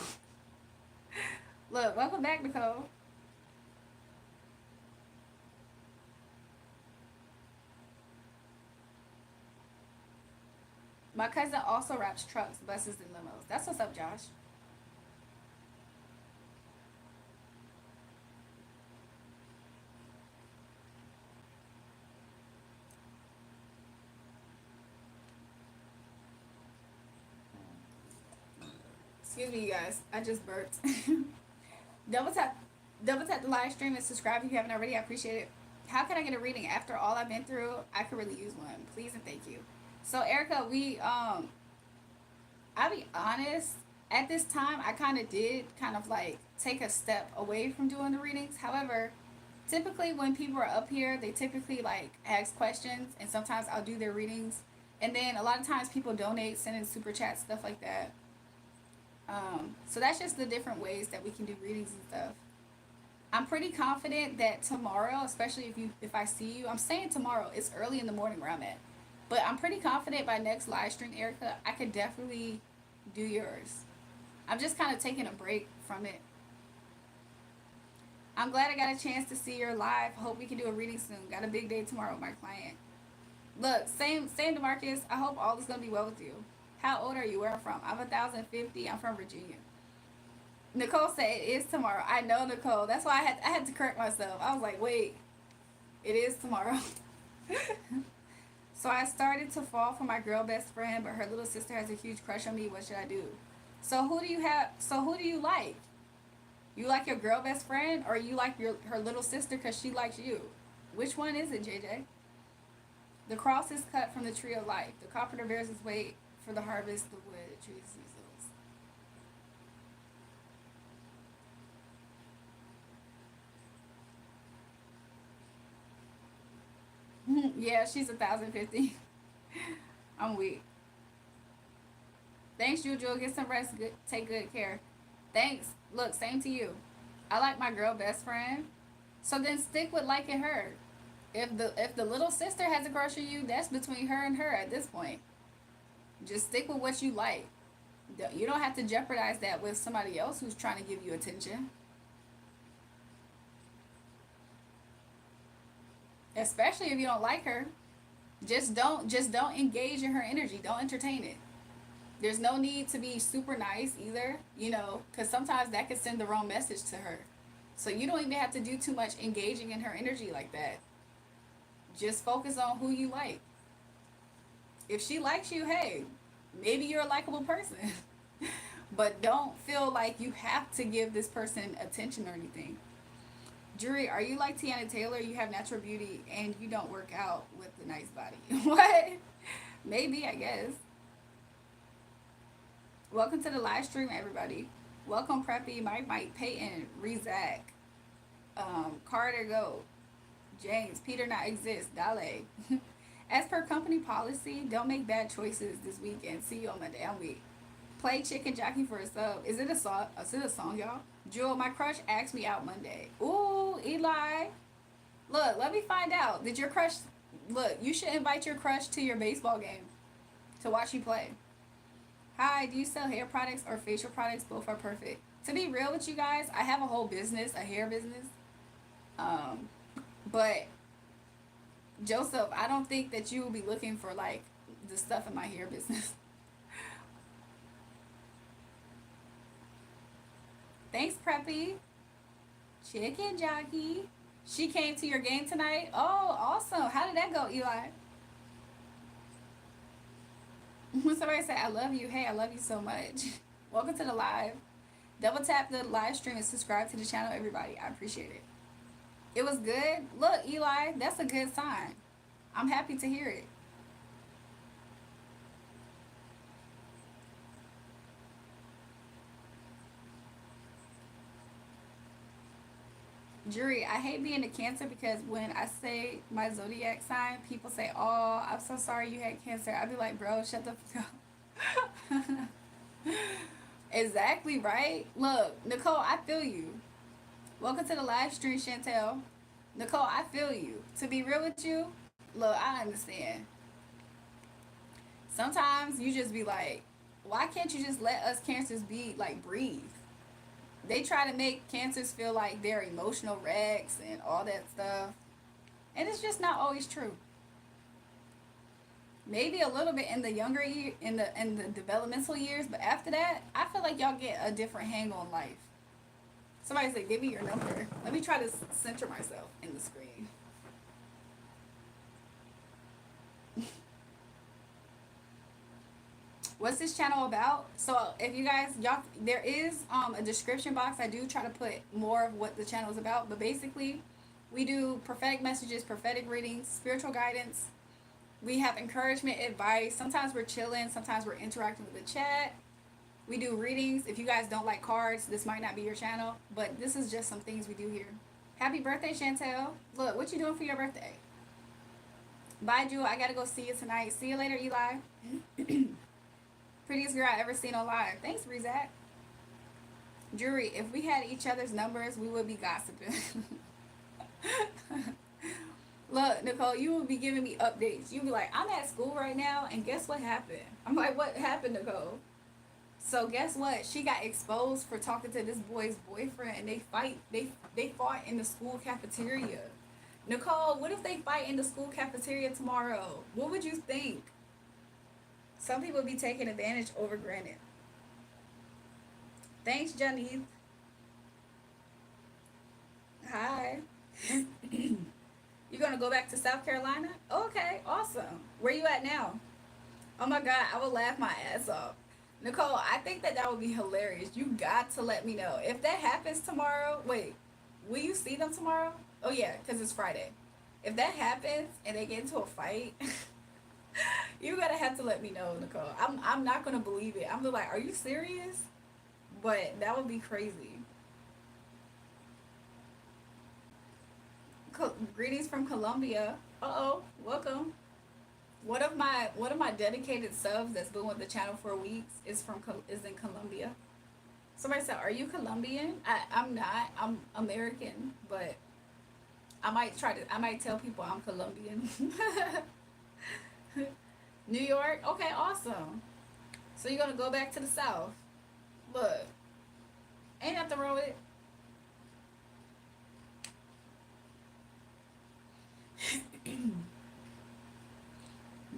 Look, welcome back, Nicole. My cousin also wraps trucks, buses, and limos. That's what's up, Josh. Excuse me, you guys. I just burped. double tap the live stream and subscribe if you haven't already. I appreciate it. How can I get a reading after all I've been through? I could really use one. Please and thank you. So Erica, I'll be honest, at this time I kind of did like take a step away from doing the readings. However, typically when people are up here, they typically like ask questions, and sometimes I'll do their readings. And then a lot of times people donate, send in super chat, stuff like that. So that's just the different ways that we can do readings and stuff. I'm pretty confident that tomorrow, especially if I see you, I'm saying tomorrow, it's early in the morning where I'm at. But I'm pretty confident by next live stream, Erica, I could definitely do yours. I'm just kind of taking a break from it. I'm glad I got a chance to see your live. Hope we can do a reading soon. Got a big day tomorrow with my client. Look, same DeMarcus. I hope all is gonna be well with you. How old are you? Where I'm from? I'm 1,050. I'm from Virginia. Nicole said it is tomorrow. I know, Nicole. That's why I had to correct myself. I was like, wait, it is tomorrow. So I started to fall for my girl best friend, but her little sister has a huge crush on me. What should I do? So who do you have? So who do you like? You like your girl best friend, or you like her little sister because she likes you? Which one is it, JJ? The cross is cut from the tree of life. The carpenter bears his weight for the harvest. The wood, the trees, yeah, she's 1,050. I'm weak. Thanks, Juju. Get some rest. Good, take good care. Thanks. Look, same to you. I like my girl best friend. So then stick with liking her. If the little sister has a crush on you, that's between her and her at this point. Just stick with what you like. You don't have to jeopardize that with somebody else who's trying to give you attention. Especially if you don't like her. Just don't engage in her energy. Don't entertain it. There's no need to be super nice either, because sometimes that could send the wrong message to her. So you don't even have to do too much engaging in her energy like that. Just focus on who you like. If she likes you, hey, maybe you're a likable person. But don't feel like you have to give this person attention or anything. Julrae, are you like Tiana Taylor? You have natural beauty and you don't work out with a nice body. What? Maybe, I guess. Welcome to the live stream, everybody. Welcome, Preppy, Mike, Peyton, Rezak, Carter Go, James, Peter not exist, Dale. As per company policy, don't make bad choices this weekend. See you on my damn week. Play Chicken Jockey for a sub. Is it a song? Is it a song, y'all? Jewel, my crush asked me out Monday. Ooh, Eli. Look, let me find out. Did your crush... Look, you should invite your crush to your baseball game to watch you play. Hi, do you sell hair products or facial products? Both are perfect. To be real with you guys, I have a whole business, a hair business. But Joseph, I don't think that you will be looking for like the stuff in my hair business. Thanks, Preppy. Chicken Jockey. She came to your game tonight. Oh, awesome. How did that go, Eli? Somebody said, I love you. Hey, I love you so much. Welcome to the live. Double tap the live stream and subscribe to the channel, everybody. I appreciate it. It was good. Look, Eli, that's a good sign. I'm happy to hear it. Julrae, I hate being a Cancer because when I say my zodiac sign, people say, oh, I'm so sorry you had Cancer. I'd be like, bro, shut the fuck up. Exactly, right? Look, Nicole, I feel you. Welcome to the live stream, Chantel. Nicole, I feel you. To be real with you, look, I understand. Sometimes you just be like, why can't you just let us Cancers be, like, breathe? They try to make Cancers feel like they're emotional wrecks and all that stuff. And it's just not always true. Maybe a little bit in the younger year, in the developmental years, but after that, I feel like y'all get a different hang on life. Somebody said, give me your number. Let me try to center myself in the screen. What's this channel about? So if you guys, y'all, there is a description box. I do try to put more of what the channel is about, but basically we do prophetic messages, prophetic readings, spiritual guidance. We have encouragement, advice. Sometimes we're chilling, sometimes we're interacting with the chat. We do readings. If you guys don't like cards, this might not be your channel, but this is just some things we do here. Happy birthday, Chantel. Look, what you doing for your birthday? Bye, Jewel. I gotta go see you tonight. See you later, Eli. Prettiest girl I ever seen alive. Thanks, Rizak. Jury, if we had each other's numbers, we would be gossiping. Look, Nicole, you would be giving me updates. You'd be like, I'm at school right now, and guess what happened? I'm like, what happened, Nicole? So guess what? She got exposed for talking to this boy's boyfriend, and they fought in the school cafeteria. Nicole, what if they fight in the school cafeteria tomorrow? What would you think? Some people be taking advantage over granted. Thanks, Janine. Hi. You gonna go back to South Carolina? Okay, awesome. Where you at now? Oh my God, I would laugh my ass off. Nicole, I think that would be hilarious. You got to let me know. If that happens tomorrow, wait, will you see them tomorrow? Oh yeah, because it's Friday. If that happens and they get into a fight, you gotta have to let me know, Nicole. I'm not gonna believe it. I'm like, are you serious? But that would be crazy. Greetings from Colombia. Welcome. One of my dedicated subs that's been with the channel for weeks is in Colombia. Somebody said, "Are you Colombian?" I'm not. I'm American, but I might tell people I'm Colombian. New York. Okay, awesome. So you're gonna go back to the South. Look, ain't nothing wrong with it.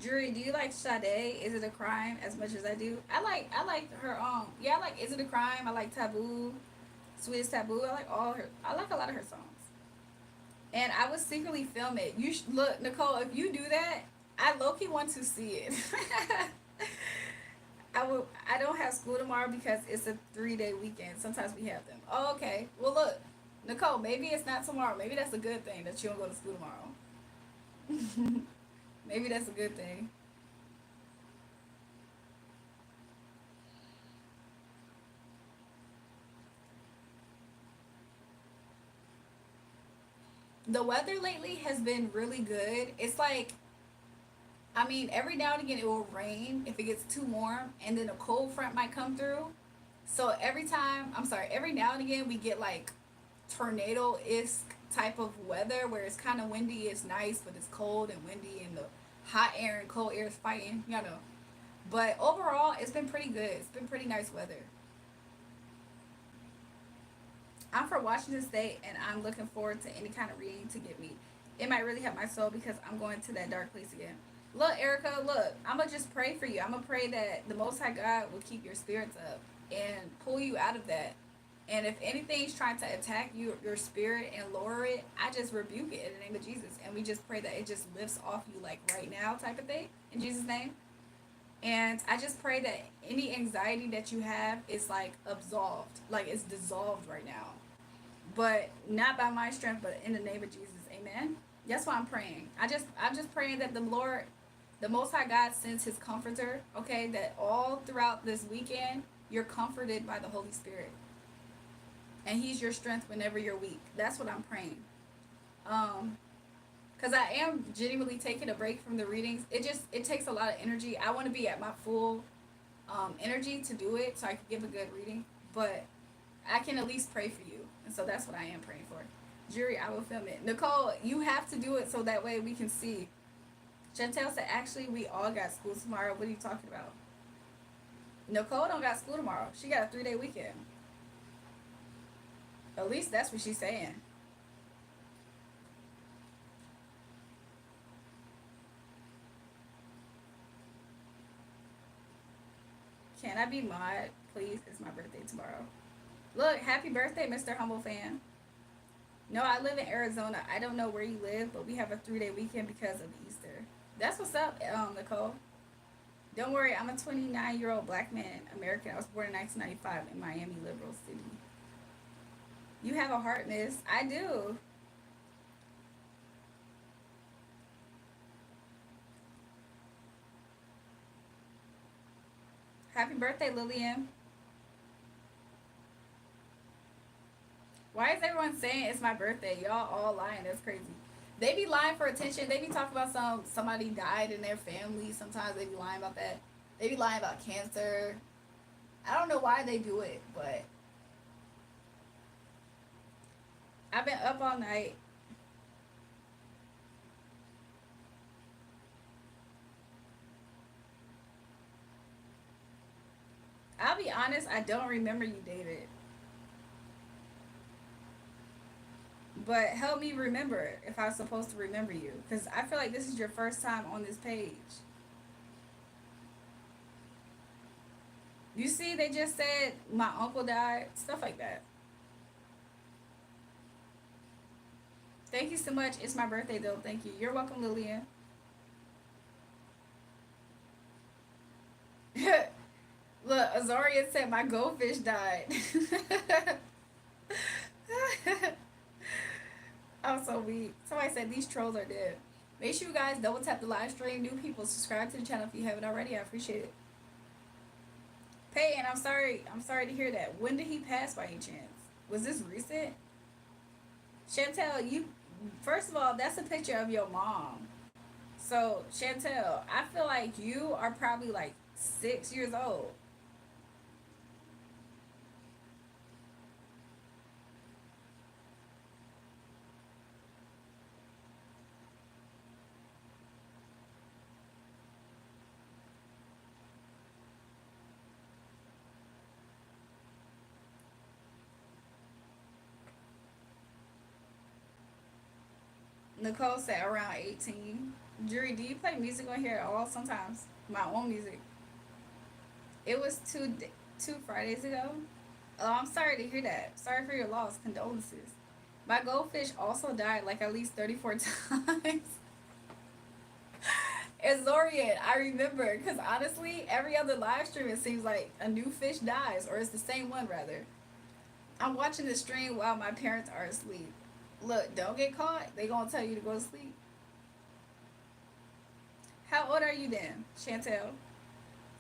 Jury, do you like Sade? Is it a crime as much as I do? I like her yeah, I like Is It a Crime? I like Taboo, Sweetest Taboo. I like a lot of her songs. And I would secretly film it. Look, Nicole, if you do that, I low-key want to see it. I don't have school tomorrow because it's a 3-day weekend. Sometimes we have them. Oh, okay. Well, look, Nicole, maybe it's not tomorrow. Maybe that's a good thing that you don't go to school tomorrow. Maybe that's a good thing. The weather lately has been really good. It's like, I mean, every now and again it will rain if it gets too warm, and then a cold front might come through. So every now and again we get like tornado-esque type of weather where it's kind of windy, it's nice, but it's cold and windy, and the hot air and cold air is fighting, you know. But overall, it's been pretty good. It's been pretty nice weather. I'm from Washington State, and I'm looking forward to any kind of reading to get me. It might really help my soul because I'm going to that dark place again. Look, Erica, look, I'm going to just pray for you. I'm going to pray that the Most High God will keep your spirits up and pull you out of that. And if anything's trying to attack your spirit and lower it, I just rebuke it in the name of Jesus. And we just pray that it just lifts off you like right now type of thing in Jesus' name. And I just pray that any anxiety that you have is like absolved, like it's dissolved right now. But not by my strength, but in the name of Jesus. Amen. That's why I'm praying. I'm just praying that the Lord, the Most High God sends his comforter, okay, that all throughout this weekend you're comforted by the Holy Spirit. And he's your strength whenever you're weak. That's what I'm praying. Because I am genuinely taking a break from the readings. It takes a lot of energy. I want to be at my full energy to do it so I can give a good reading. But I can at least pray for you. And so that's what I am praying for. Jury, I will film it. Nicole, you have to do it so that way we can see. Chantel said, actually, we all got school tomorrow. What are you talking about? Nicole don't got school tomorrow. She got a 3-day weekend. At least that's what she's saying. Can I be mod, please? It's my birthday tomorrow. Look, happy birthday, Mr. Humble Fan. No, I live in Arizona. I don't know where you live, but we have a 3-day weekend because of Easter. That's what's up, Nicole. Don't worry, I'm a 29-year-old black man, American. I was born in 1995 in Miami, Liberal City. You have a heart, miss. I do. Happy birthday, Lillian. Why is everyone saying it's my birthday? Y'all all lying. That's crazy. They be lying for attention. They be talking about somebody died in their family. Sometimes they be lying about that. They be lying about cancer. I don't know why they do it, but I've been up all night. I'll be honest, I don't remember you, David. But help me remember if I'm supposed to remember you. Because I feel like this is your first time on this page. You see, they just said my uncle died. Stuff like that. Thank you so much. It's my birthday, though. Thank you. You're welcome, Lillian. Look, Azaria said my goldfish died. I'm so weak. Somebody said these trolls are dead. Make sure you guys double tap the live stream. New people, subscribe to the channel if you haven't already. I appreciate it. Peyton, I'm sorry to hear that. When did he pass by any chance? Was this recent? Chantel, you first of all, that's a picture of your mom. So Chantel, I feel like you are probably like 6 years old. Nicole said around 18. Jury, do you play music on here at all? Sometimes. My own music. It was two Fridays ago. Oh, I'm sorry to hear that. Sorry for your loss. Condolences. My goldfish also died like at least 34 times. It's Zorian, I remember. Because honestly, every other live stream, it seems like a new fish dies. Or it's the same one, rather. I'm watching the stream while my parents are asleep. Look, don't get caught. They gonna tell you to go to sleep. How old are you then, Chantel?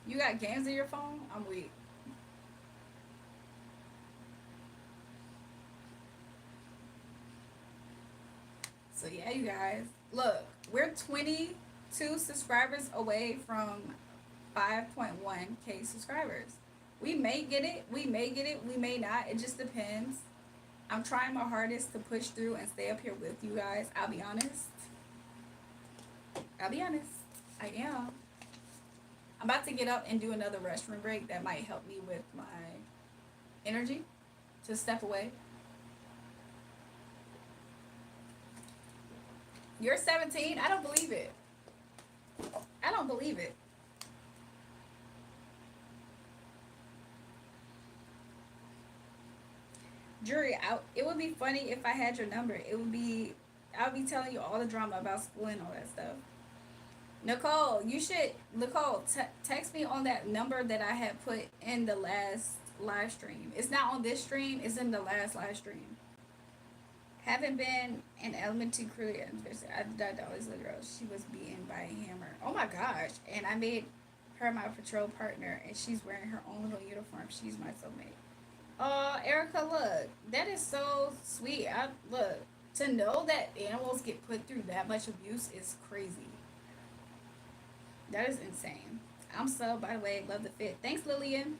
You got games in your phone? I'm weak. So yeah, you guys. Look, we're 22 subscribers away from 5.1k subscribers. We may get it. We may get it. We may not. It just depends. I'm trying my hardest to push through and stay up here with you guys. I'll be honest. I am. I'm about to get up and do another restroom break that might help me with my energy to step away. You're 17? I don't believe it. I don't believe it. Jury, it would be funny if I had your number. I'll be telling you all the drama about school and all that stuff. Nicole, text me on that number that I had put in the last live stream. It's not on this stream, it's in the last live stream. Haven't been in elementary crew yet. I died to always little girl. She was beaten by a hammer. Oh my gosh. And I made her my patrol partner, and she's wearing her own little uniform. She's my soulmate. Erica, look, that is so sweet. Look, to know that animals get put through that much abuse is crazy. That is insane. I'm so, by the way, love the fit. Thanks, Lillian.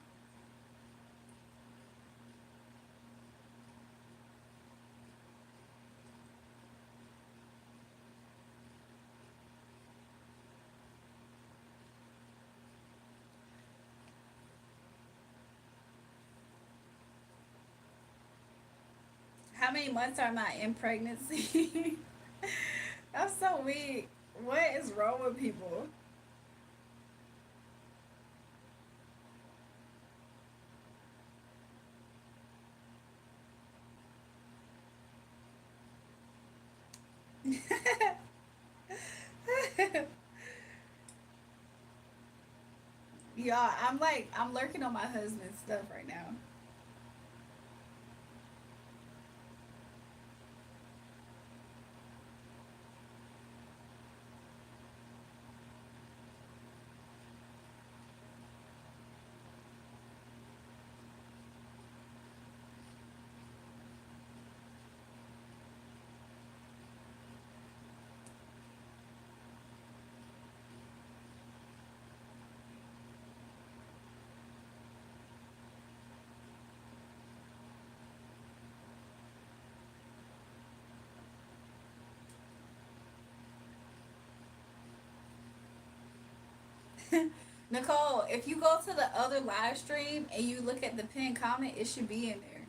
How many months am I in pregnancy? I'm so weak. What is wrong with people? Yeah, I'm lurking on my husband's stuff right now. Nicole, if you go to the other live stream and you look at the pinned comment, it should be in there.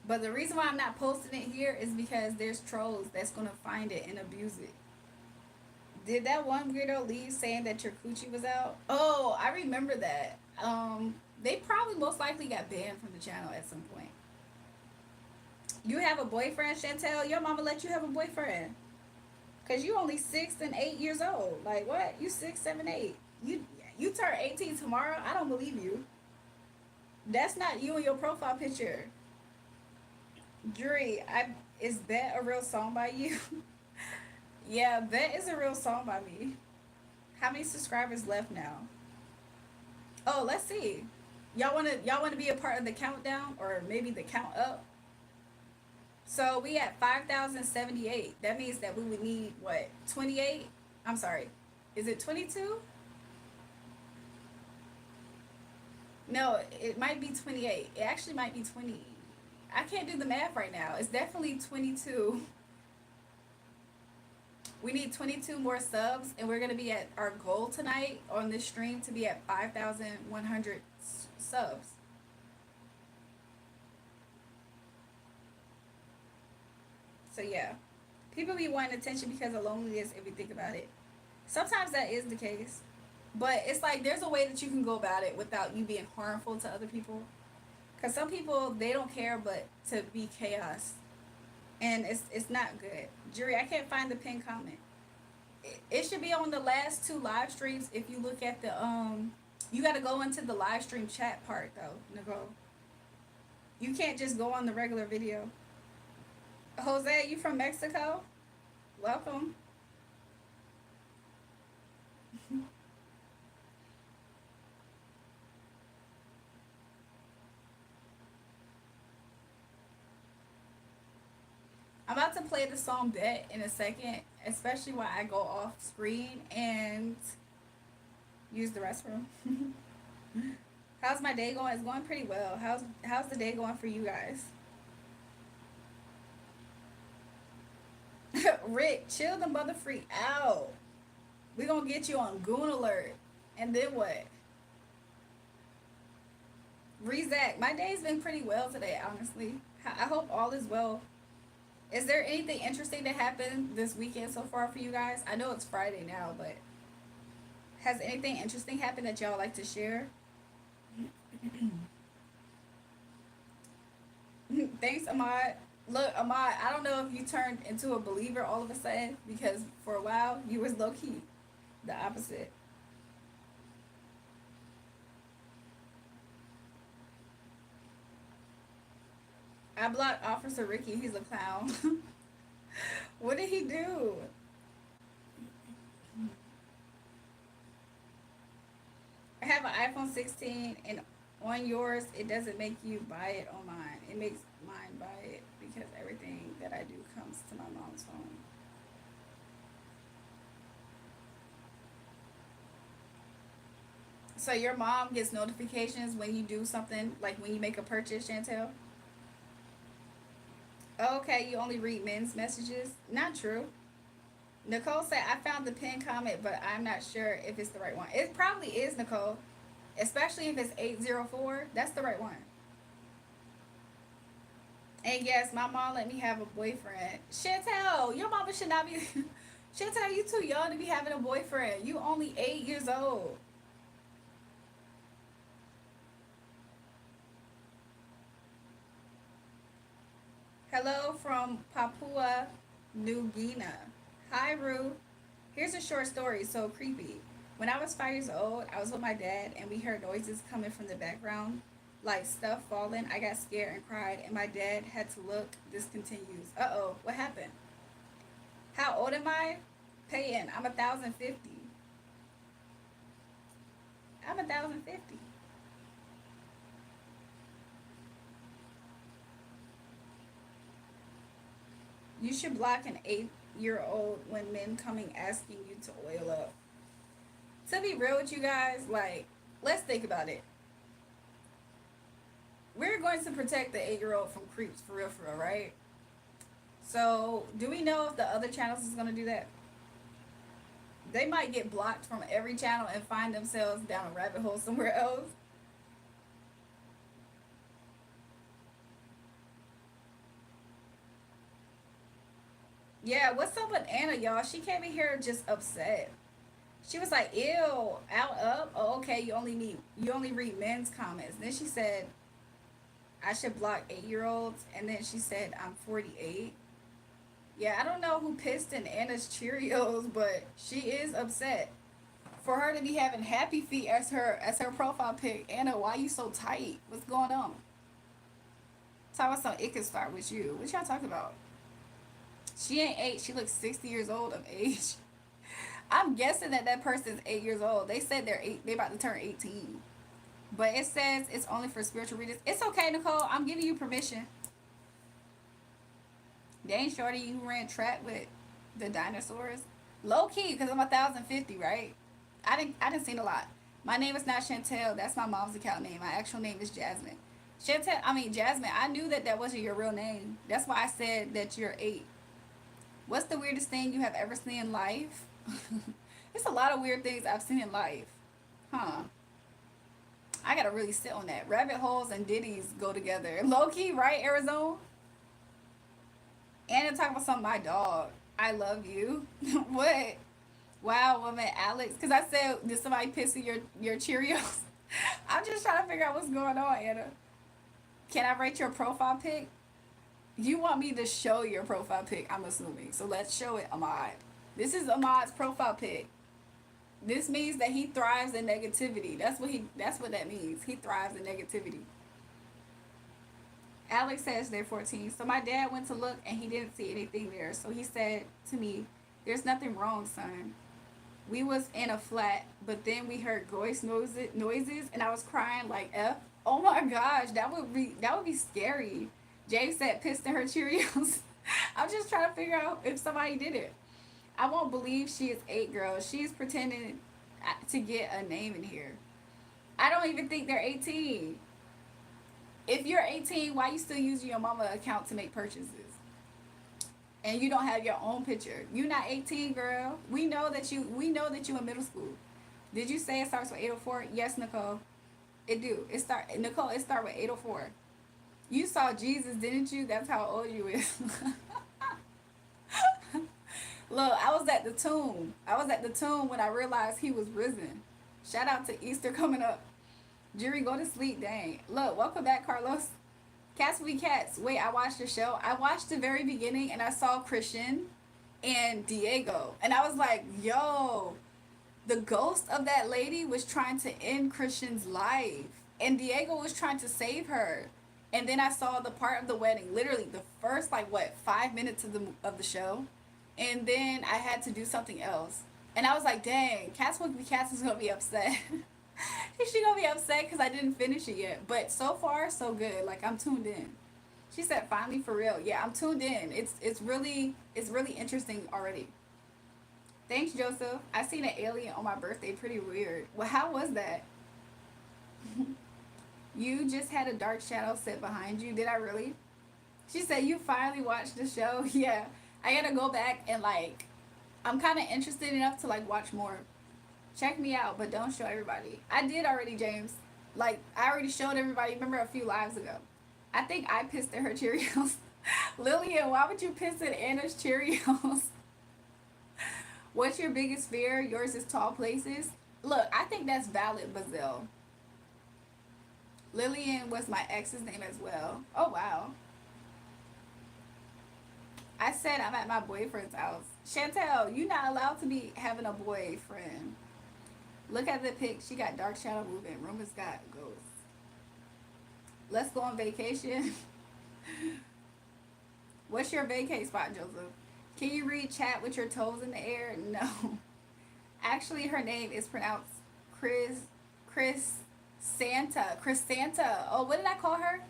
But the reason why I'm not posting it here is because there's trolls that's gonna find it and abuse it. Did that one weirdo leave saying that your coochie was out? Oh, I remember that. They probably most likely got banned from the channel at some point. You have a boyfriend, Chantel? Your mama let you have a boyfriend? Cause you only 6 and 8 years old. Like what? You 6, 7, 8. You turn 18 tomorrow? I don't believe you. That's not you in your profile picture. Julrae, is Bet a real song by you? Yeah, Bet is a real song by me. How many subscribers left now? Oh, let's see. Y'all wanna be a part of the countdown or maybe the count up? So we at 5,078. That means that we would need what? 28? I'm sorry. Is it 22? No, it might be 28. It actually might be 20. I can't do the math right now. It's definitely 22. We need 22 more subs, and we're going to be at our goal tonight on this stream to be at 5,100 subs. So, yeah. People be wanting attention because of loneliness if you think about it. Sometimes that is the case. But it's like there's a way that you can go about it without you being harmful to other people. Because some people, they don't care but to be chaos. And it's not good. Julrae, I can't find the pinned comment. It should be on the last 2 live streams. If you look at the, you got to go into the live stream chat part, though, Nicole. You can't just go on the regular video. Jose, you from Mexico? Welcome. I'm about to play the song Bet in a second, especially when I go off screen and use the restroom. How's my day going? It's going pretty well. How's the day going for you guys? Rick, chill the mother freak out. We gonna get you on Goon Alert. And then what? Rezak, my day's been pretty well today, honestly. I hope all is well. Is there anything interesting that happened this weekend so far for you guys? I know it's Friday now, but has anything interesting happened that y'all like to share? Thanks, Ahmad. Look, Ahmad, I don't know if you turned into a believer all of a sudden, because for a while you was low-key the opposite. I blocked Officer Ricky. He's a clown. What did he do? I have an iPhone 16, and on yours, it doesn't make you buy it on mine. It makes mine buy it because everything that I do comes to my mom's phone. So your mom gets notifications when you do something, like when you make a purchase, Chantel? Okay, you only read men's messages? Not true. Nicole said, I found the pinned comment, but I'm not sure if it's the right one. It probably is, Nicole. Especially if it's 804. That's the right one. And yes, my mom let me have a boyfriend. Chantel, your mama should not be... Chantel, you too young to be having a boyfriend. You only 8 years old. Hello from Papua New Guinea. Hi, Rue. Here's a short story, so creepy. When I was 5 years old, I was with my dad, and we heard noises coming from the background, like stuff falling. I got scared and cried, and my dad had to look. This continues. Uh-oh, what happened? How old am I? Paying. I'm 1,050. I'm 1,050. You should block an 8-year-old when men coming asking you to oil up. To be real with you guys, like, let's think about it. We're going to protect the 8-year-old from creeps, for real, right? So, do we know if the other channels is going to do that? They might get blocked from every channel and find themselves down a rabbit hole somewhere else. Yeah, what's up with Anna, y'all? She came in here just upset. She was like, "Ew, out up. Oh, okay. You only read men's comments." Then she said, "I should block 8-year-olds." And then she said, "I'm 48." Yeah, I don't know who pissed in Anna's Cheerios, but she is upset for her to be having happy feet as her profile pic. Anna, why you so tight? What's going on? Talk about something. It could start with you. What y'all talking about? She ain't 8. She looks 60 years old of age. I'm guessing that that person's 8 years old. They said they're 8. They about to turn 18. But it says it's only for spiritual readers. It's okay, Nicole. I'm giving you permission. Dang, shorty, you ran track with the dinosaurs. Low key, because I'm 1,050, right? I didn't seen a lot. My name is not Chantel. That's my mom's account name. My actual name is Jasmine. Jasmine. I knew that that wasn't your real name. That's why I said that you're 8. What's the weirdest thing you have ever seen in life? There's a lot of weird things I've seen in life. Huh. I gotta really sit on that. Rabbit holes and ditties go together. Low key, right, Arizona? And to talk about something, my dog. I love you. What? Wow, woman, Alex. Because I said, did somebody piss in your Cheerios? I'm just trying to figure out what's going on, Anna. Can I rate your profile pic? You want me to show your profile pic, I'm assuming. So let's show it, Ahmad. This is Ahmad's profile pic. This means that he thrives in negativity. That's what that means. He thrives in negativity. Alex says they're 14. So my dad went to look and he didn't see anything there. So he said to me, "There's nothing wrong, son. We was in a flat, but then we heard ghost noises and I was crying like F. Oh my gosh, that would be scary." Jay said pissed in her Cheerios. I'm just trying to figure out if somebody did it. I won't believe she is 8, girl. She's pretending to get a name in here. I don't even think they're 18. If you're 18, why you still using your mama account to make purchases? And you don't have your own picture. You not 18, girl. We know that you in middle school. Did you say it starts with 804? Yes, Nicole. It do. It start with 804. You saw Jesus, didn't you? That's how old you is. Look, I was at the tomb. When I realized he was risen. Shout out to Easter coming up. Jury, go to sleep, dang. Look, welcome back, Carlos. Cats We Cats. Wait, I watched the show. I watched the very beginning and I saw Christian and Diego. And I was like, yo, the ghost of that lady was trying to end Christian's life. And Diego was trying to save her. And then I saw the part of the wedding, literally the first 5 minutes of the show. And then I had to do something else. And I was like, dang, Cats Will Be Cats is gonna be upset. Is she gonna be upset because I didn't finish it yet? But so far, so good. Like, I'm tuned in. She said, finally, for real. Yeah, I'm tuned in. It's really interesting already. Thanks, Joseph. I seen an alien on my birthday. Pretty weird. Well, how was that? You just had a dark shadow set behind you. Did I really? She said, you finally watched the show. Yeah. I gotta go back and I'm kind of interested enough to watch more. Check me out, but don't show everybody. I did already, James. I already showed everybody. Remember a few lives ago. I think I pissed in her Cheerios. Lillian, why would you piss in Anna's Cheerios? What's your biggest fear? Yours is tall places. Look, I think that's valid, Bazille. Lillian was my ex's name as well. Oh, wow. I said I'm at my boyfriend's house. Chantel, you're not allowed to be having a boyfriend. Look at the pic. She got dark shadow movement. Rumors got ghosts. Let's go on vacation. What's your vacay spot, Joseph? Can you read chat with your toes in the air? No. Actually, her name is pronounced Chris Santa. Chris Santa. Oh, what did I call her?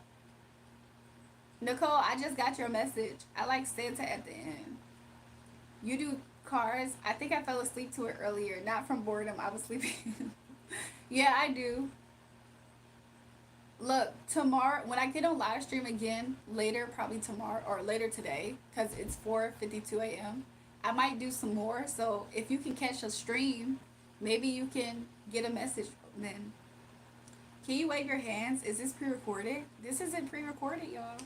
Nicole, I just got your message. I like Santa at the end. You do cars? I think I fell asleep to it earlier. Not from boredom. I was sleeping. Yeah, I do. Look, tomorrow, when I get on live stream again, later, probably tomorrow, or later today, because it's 4:52 a.m., I might do some more. So if you can catch a stream, maybe you can get a message then. Can you wave your hands? Is this pre-recorded? This isn't pre-recorded, y'all.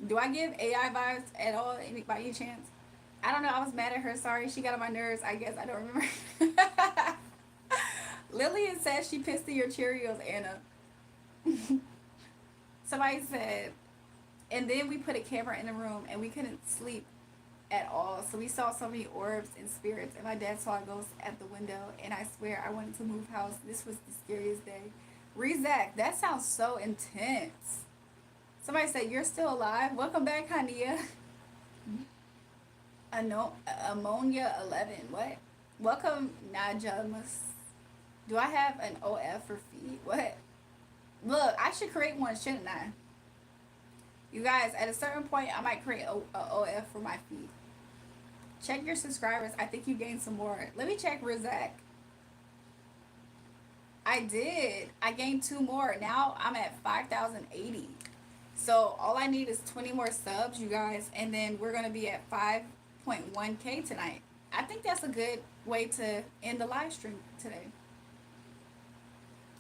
Do I give AI vibes at all? By any chance? I don't know. I was mad at her. Sorry, she got on my nerves. I guess I don't remember. Lillian says she pissed in your Cheerios, Anna. Somebody said, and then we put a camera in the room and we couldn't sleep at all. So we saw so many orbs and spirits, and my dad saw a ghost at the window, and I swear I wanted to move house. This was the scariest day. Rezak, that sounds so intense. Somebody said, you're still alive? Welcome back, Hania. Ammonia 11. What? Welcome, Najamus. Do I have an OF for feet? What? Look, I should create one, shouldn't I? You guys, at a certain point, I might create a OF for my feet. Check your subscribers. I think you gained some more. Let me check Rizak. I did. I gained 2 more. Now I'm at 5,080. So all I need is 20 more subs, you guys. And then we're going to be at 5.1K tonight. I think that's a good way to end the live stream today.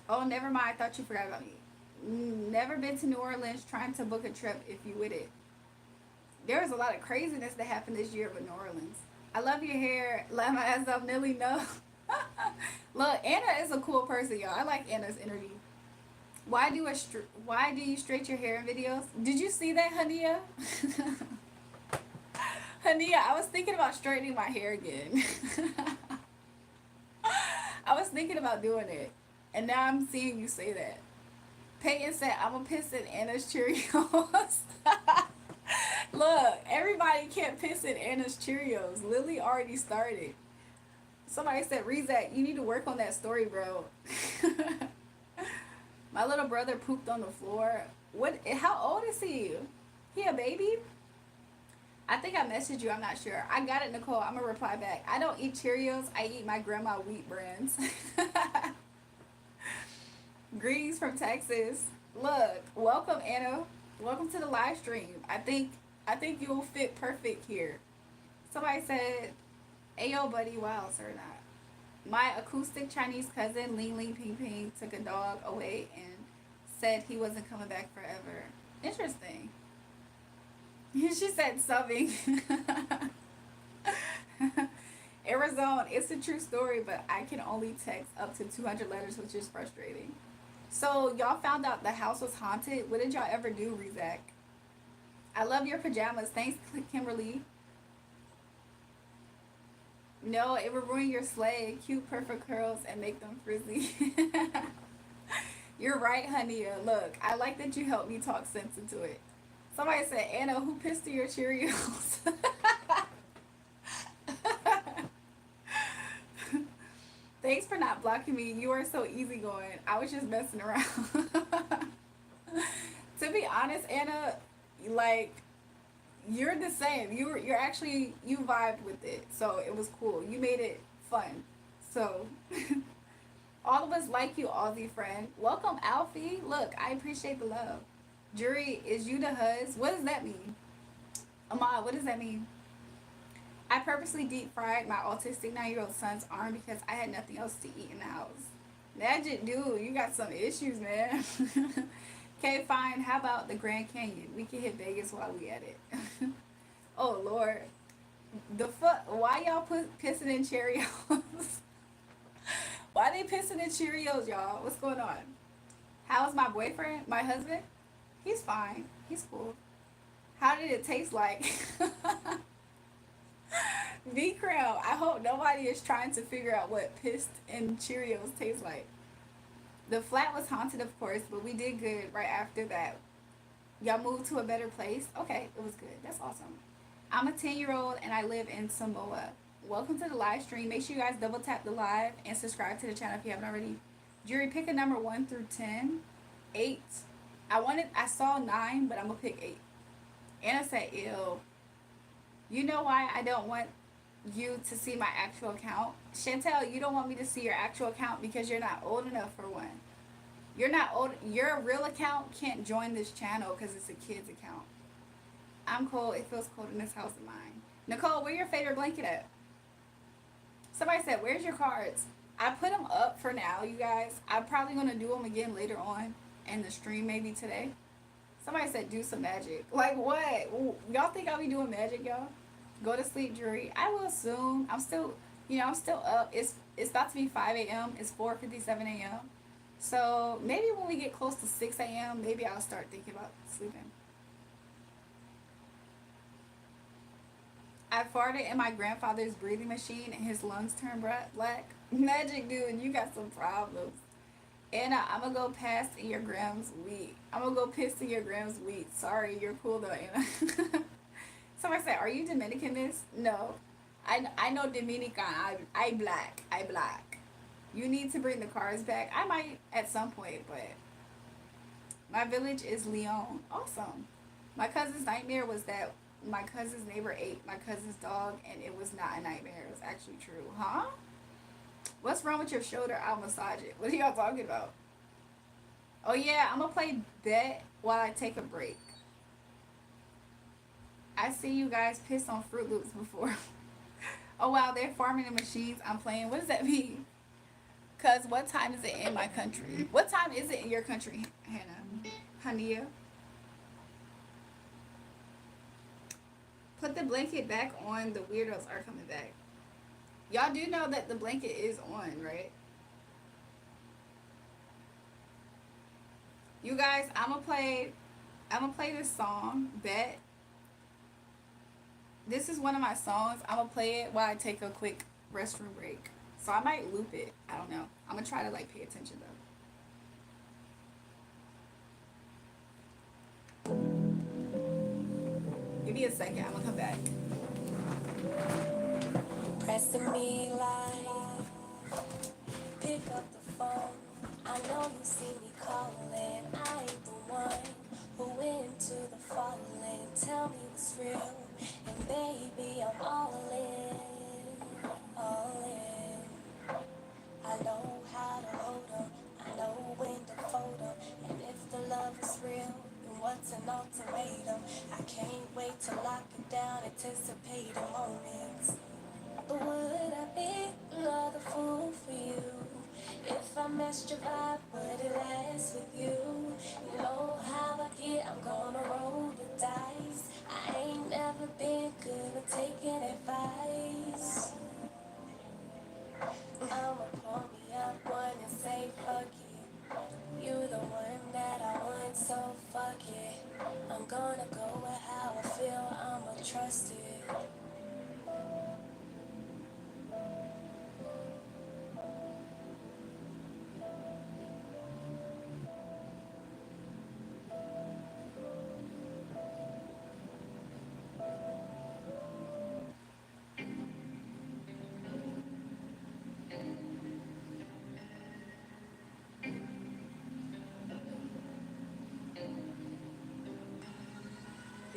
Oh, never mind. I thought you forgot about me. Never been to New Orleans, trying to book a trip if you with it. There was a lot of craziness that happened this year with New Orleans. I love your hair. Laugh my ass off, Nilly. No. Look, Anna is a cool person, y'all. I like Anna's energy. Why do you straight your hair in videos? Did you see that, Hania? Hania, I was thinking about straightening my hair again. I was thinking about doing it. And now I'm seeing you say that. Peyton said, I'm going to piss in Anna's Cheerios. Look, everybody can't piss in Anna's Cheerios. Lily already started. Somebody said, Rezak, you need to work on that story, bro. My little brother pooped on the floor. What? How old is he? He a baby? I think I messaged you. I'm not sure. I got it, Nicole. I'm going to reply back. I don't eat Cheerios. I eat my grandma wheat brands. Greetings from Texas. Look, welcome, Anna. Welcome to the live stream. I think you'll fit perfect here. Somebody said, "Ayo, buddy, wow, sir, not." My acoustic Chinese cousin, Ling Ling Ping Ping, took a dog away and said he wasn't coming back forever. Interesting. She said subbing. Arizona, it's a true story, but I can only text up to 200 letters, which is frustrating. So y'all found out the house was haunted. What did y'all ever do, Rezak? I love your pajamas. Thanks, Kimberly. No, it will ruin your sleigh. Cute, perfect curls and make them frizzy. You're right, honey. Look, I like that you helped me talk sense into it. Somebody said, Anna, who pissed in your Cheerios? Thanks for not blocking me. You are so easygoing. I was just messing around. To be honest, Anna, like, you're the same. You're actually, you vibed with it. So it was cool. You made it fun. So all of us like you, Aussie friend. Welcome, Alfie. Look, I appreciate the love. Jury, is you the huzz? What does that mean? Ahmad, what does that mean? I purposely deep fried my autistic 9-year-old son's arm because I had nothing else to eat in the house. Magic, dude, you got some issues, man. Okay, fine. How about the Grand Canyon? We can hit Vegas while we at it. Oh, Lord. The fuck? Why y'all pissing in Cheerios? Why they pissing in Cheerios, y'all? What's going on? How's my boyfriend? My husband? He's fine. He's cool. How did it taste like? V-Crown, I hope nobody is trying to figure out what pissed in Cheerios tastes like. The flat was haunted, of course, but we did good right after that. Y'all moved to a better place? Okay, it was good. That's awesome. I'm a 10-year-old and I live in Samoa. Welcome to the live stream. Make sure you guys double tap the live and subscribe to the channel if you haven't already. Jury, pick a number 1 through 10. 8. I saw 9, but I'm gonna pick 8. Anna said, ew. You know why I don't want you to see my actual account? Chantel, you don't want me to see your actual account because you're not old enough for one. You're not old. Your real account can't join this channel because it's a kid's account. I'm cold. It feels cold in this house of mine. Nicole, where your favorite blanket at? Somebody said, where's your cards? I put them up for now, you guys. I'm probably going to do them again later on in the stream, maybe today. Somebody said, do some magic. Like, what? Y'all think I'll be doing magic, y'all? Go to sleep, Julrae. I will soon. I'm still, I'm still up. It's about to be 5 a.m. It's 4:57 a.m. So maybe when we get close to 6 a.m., maybe I'll start thinking about sleeping. I farted in my grandfather's breathing machine and his lungs turned black. Magic, dude, you got some problems. Anna, I'm gonna go pass in your grams wheat. I'm gonna go piss in your grams wheat. Sorry, you're cool though, Anna. Somebody said, are you Dominican, miss? No. I know Dominican. I black. I black. You need to bring the cars back. I might at some point, but my village is Leon. Awesome. My cousin's nightmare was that my cousin's neighbor ate my cousin's dog, and it was not a nightmare. It was actually true. Huh? What's wrong with your shoulder? I'll massage it. What are y'all talking about? Oh yeah, I'm gonna play bet while I take a break. I see you guys piss on Fruit Loops before. Oh wow, they're farming the machines. I'm playing. What does that mean? Cause what time is it in my country? What time is it in your country, Hannah? Hania? Put the blanket back on. The weirdos are coming back. Y'all do know that the blanket is on, right? You guys, I'm gonna play this song, Bet. This is one of my songs. I'm gonna play it while I take a quick restroom break. So I might loop it. I don't know. I'm gonna try to like pay attention though. Give me a second. I'm gonna come back. Pressing me live. Pick up the phone. I know you see me calling. I ain't the one who into the falling. Tell me what's real. And baby, I'm all in. All in. I know how to hold 'em. I know when to fold 'em. And if the love is real, then what's an ultimatum? I can't wait to lock it down, anticipating moments. But would I be another fool for you? If I messed your vibe, would it last with you? You know how I get, I'm gonna roll the dice. I ain't never been good at taking advice. I'ma pull me up one and say fuck it. You the one that I want, so fuck it. I'm gonna go with how I feel, I'ma trust it.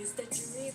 Is that you real?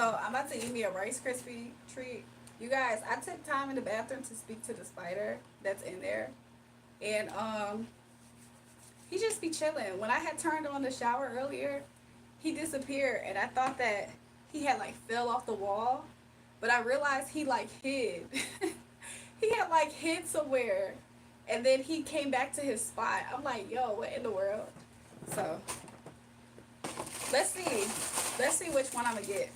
So I'm about to eat me a Rice Krispie treat. You guys, I took time in the bathroom to speak to the spider that's in there. And he just be chilling. When I had turned on the shower earlier, he disappeared and I thought that he had like fell off the wall. But I realized he like hid. He had like hid somewhere. And then he came back to his spot. I'm like, yo, what in the world? So let's see. Let's see which one I'm gonna get.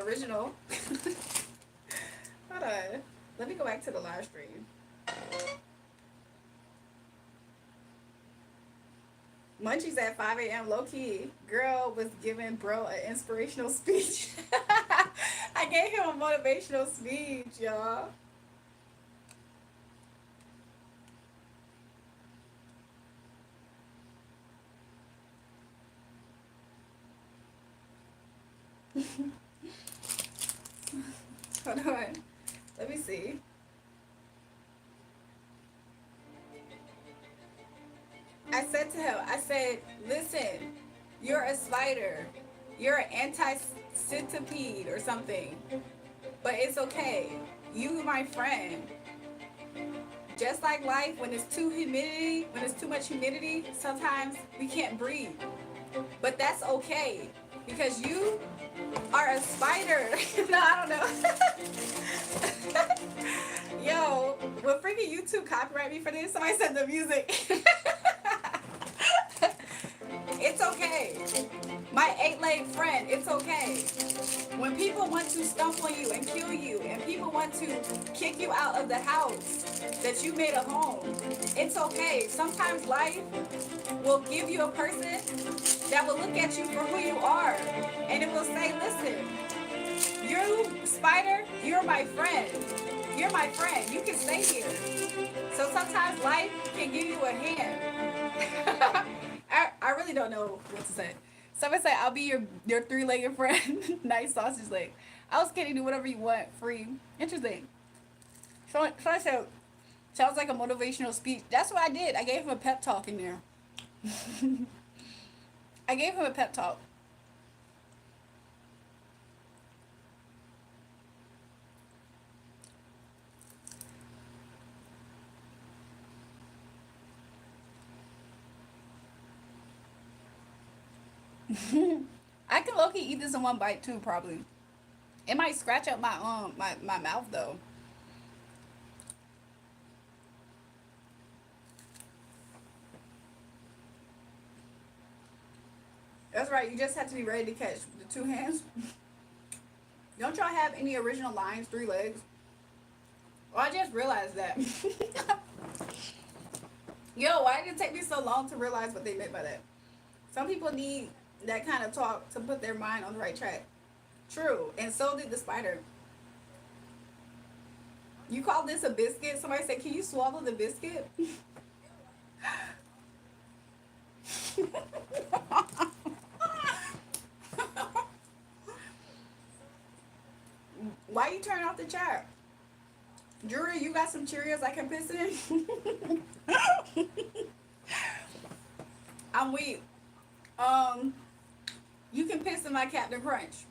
Original. Hold on. Let me go back to the live stream. Munchies at 5 a.m. low key. Girl was giving bro an inspirational speech. I gave him a motivational speech, y'all. Hold on. Let me see. I said to him, I said, listen, you're a spider. You're an anti-centipede or something. But it's okay. You my friend. Just like life, when it's too much humidity, sometimes we can't breathe. But that's okay. Because you are a spider. No, I don't know. Yo, will freaking YouTube copyright me for this? Somebody said the music. It's okay. My 8-legged friend, it's okay. When people want to stomp on you and kill you, and people want to kick you out of the house that you made a home, it's okay. Sometimes life will give you a person that will look at you for who you are, and it will say, listen, you spider, you're my friend. You're my friend. You can stay here. So sometimes life can give you a hand. I really don't know what to say. Somebody say, I'll be your 3-legged friend. Nice sausage leg. I was kidding. Do whatever you want. Free. Interesting. So sounds like a motivational speech. That's what I did. I gave him a pep talk in there. I gave him a pep talk. I can low-key eat this in one bite too, probably. It might scratch up my mouth though. That's right, you just have to be ready to catch the 2 hands. Don't y'all have any original lines, 3 legs? Well, I just realized that. Yo, why did it take me so long to realize what they meant by that? Some people need that kind of talk to put their mind on the right track. True, and so did the spider. You call this a biscuit? Somebody said, can you swallow the biscuit? Why you turn off the chat? Julrae, you got some Cheerios I can piss in? I'm weak. You can piss in my Captain Crunch.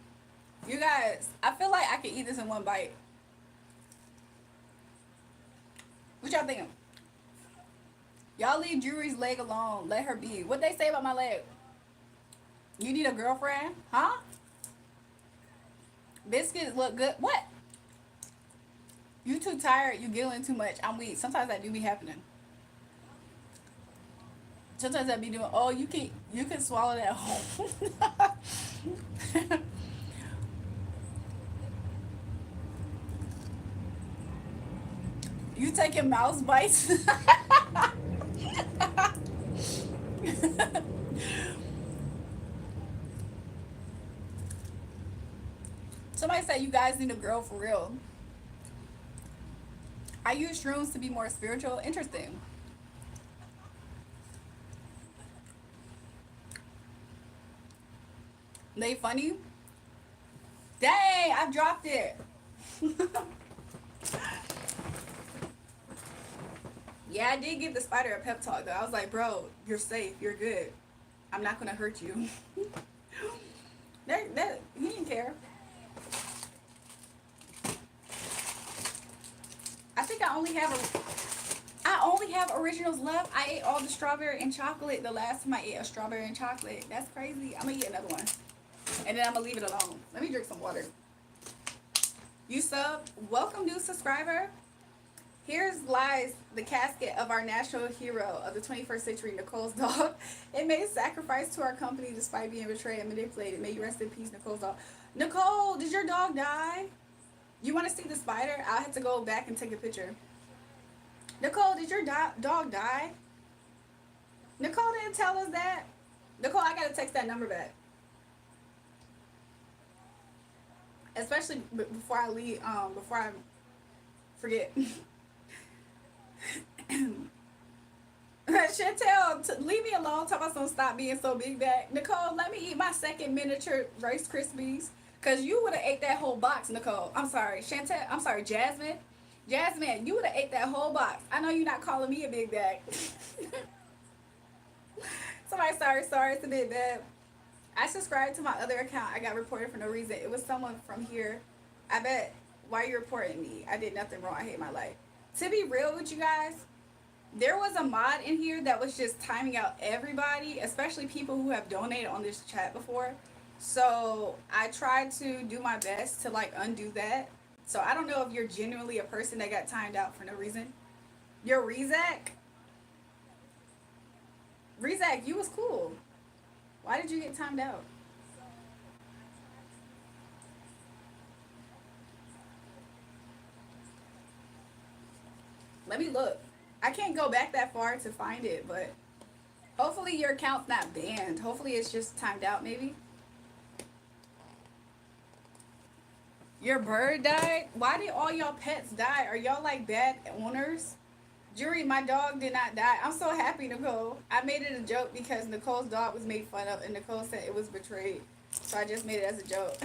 You guys, I feel like I can eat this in one bite. What y'all thinking? Y'all leave Julrae's leg alone. Let her be. What they say about my leg? You need a girlfriend? Huh? Biscuits look good. What? You too tired. You giggling too much. I'm weak. Sometimes that do be happening. Sometimes I be doing, oh, you can swallow that whole. You taking mouse bites? Somebody said you guys need a girl for real. I use shrooms to be more spiritual. Interesting. They funny? Dang, I dropped it. Yeah, I did give the spider a pep talk though. I was like, bro, you're safe, you're good. I'm not gonna hurt you. That he didn't care. I think I only have originals left. I ate all the strawberry and chocolate the last time I ate a strawberry and chocolate. That's crazy. I'm gonna eat another one. And then I'm gonna leave it alone. Let me drink some water. You sub, welcome new subscriber. Here's lies the casket of our national hero of the 21st century, Nicole's dog. It made sacrifice to our company despite being betrayed and manipulated. May you rest in peace, Nicole's dog. Nicole, did your dog die? You want to see the spider? I'll have to go back and take a picture. Nicole, did your dog die? Nicole didn't tell us that. Nicole, I gotta text that number back. Especially before I leave, before I forget. Chantel, leave me alone. Talk about some stop being so big back. Nicole, let me eat my second miniature Rice Krispies. Because you would have ate that whole box, Nicole. I'm sorry. Chantel, I'm sorry, Jasmine. Jasmine, you would have ate that whole box. I know you're not calling me a big bag. Somebody, sorry, it's a bit bad. I subscribed to my other account. I got reported for no reason. It was someone from here. I bet, why are you reporting me? I did nothing wrong. I hate my life. To be real with you guys, there was a mod in here that was just timing out everybody, especially people who have donated on this chat before. So I tried to do my best to like undo that. So I don't know if you're genuinely a person that got timed out for no reason. You're Rezak? Rezak, you was cool. Why did you get timed out? Let me look. I can't go back that far to find it, but hopefully your account's not banned. Hopefully it's just timed out maybe. Your bird died? Why did all y'all pets die? Are y'all like bad owners? Jury, my dog did not die. I'm so happy, Nicole. I made it a joke because Nicole's dog was made fun of and Nicole said it was betrayed. So I just made it as a joke.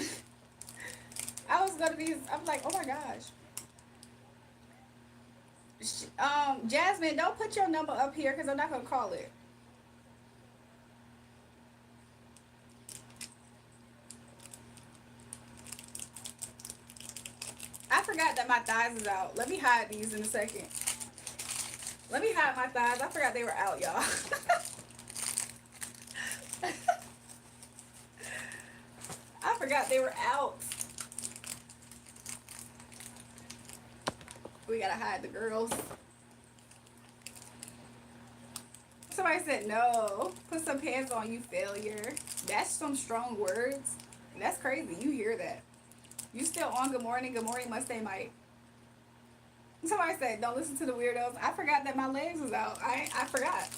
I was gonna be, I'm like, oh my gosh. Jasmine, don't put your number up here because I'm not gonna call it. I forgot that my thighs is out. Let me hide these in a second. Let me hide my thighs. I forgot they were out, y'all. I forgot they were out. We gotta hide the girls. Somebody said no. Put some pants on, you failure. That's some strong words. That's crazy. You hear that. You still on good morning Mustang Mike. Somebody said don't listen to the weirdos. I forgot that my legs was out. I forgot.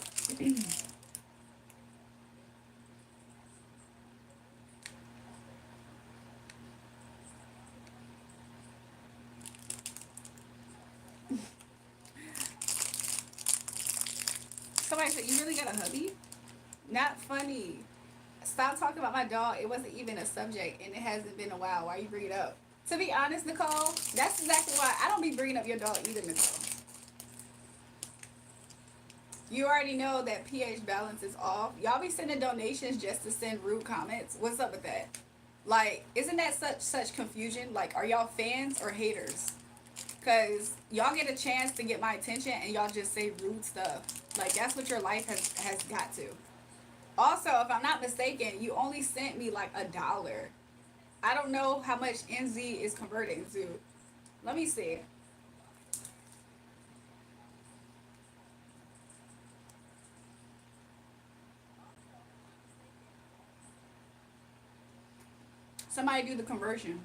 Somebody said you really got a hubby? Not funny. Stop talking about my dog. It wasn't even a subject and it hasn't been a while. Why you bring it up? To be honest, Nicole, that's exactly why I don't be bringing up your dog either, Nicole. You already know that pH balance is off. Y'all be sending donations just to send rude comments. What's up with that? Like, isn't that such confusion? Like, are y'all fans or haters? Because y'all get a chance to get my attention and y'all just say rude stuff. Like, that's what your life has got to. Also, if I'm not mistaken, you only sent me like $1. I don't know how much NZ is converting to. Let me see. Somebody do the conversion.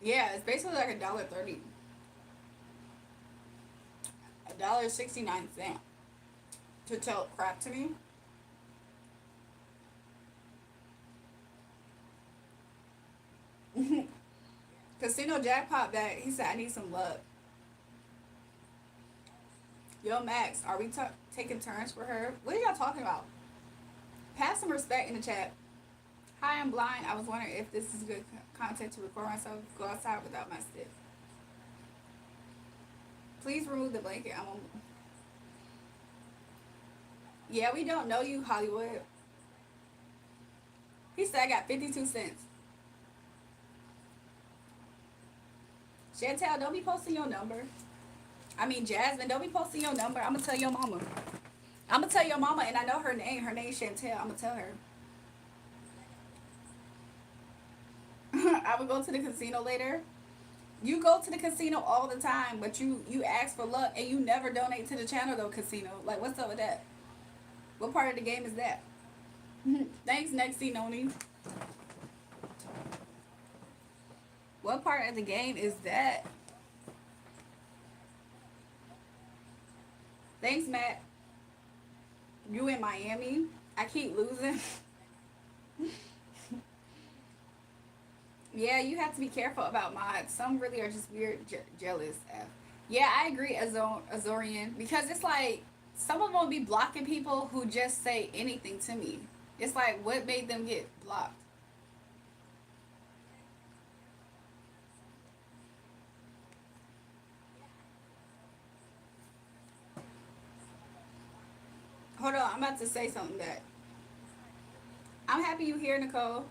Yeah, it's basically like $1.30. $1.69. to tell crap to me. Casino jackpot back. He said I need some luck. Yo, Max, are we taking turns for her? What are y'all talking about? Have some respect in the chat. Hi, I'm blind. I was wondering if this is good content to record myself. Go outside without my stick. Please remove the blanket. I'm on. Yeah, we don't know you, Hollywood. He said I got 52 cents. Chantel, don't be posting your number. I mean, Jasmine, don't be posting your number. I'm going to tell your mama. I'm going to tell your mama, and I know her name. Her name's Chantel. I'm going to tell her. I would go to the casino later. You go to the casino all the time, but you ask for luck, and you never donate to the channel, though, casino. Like, what's up with that? What part of the game is that? Thanks, Nexy Noni. What part of the game is that? Thanks, Matt. You in Miami? I keep losing. Yeah, you have to be careful about mods. Some really are just weird, jealous. Yeah, I agree, Azorian. Because it's like, some of them be blocking people who just say anything to me. It's like, what made them get blocked? Hold on, I'm about to say something that. I'm happy you here, Nicole.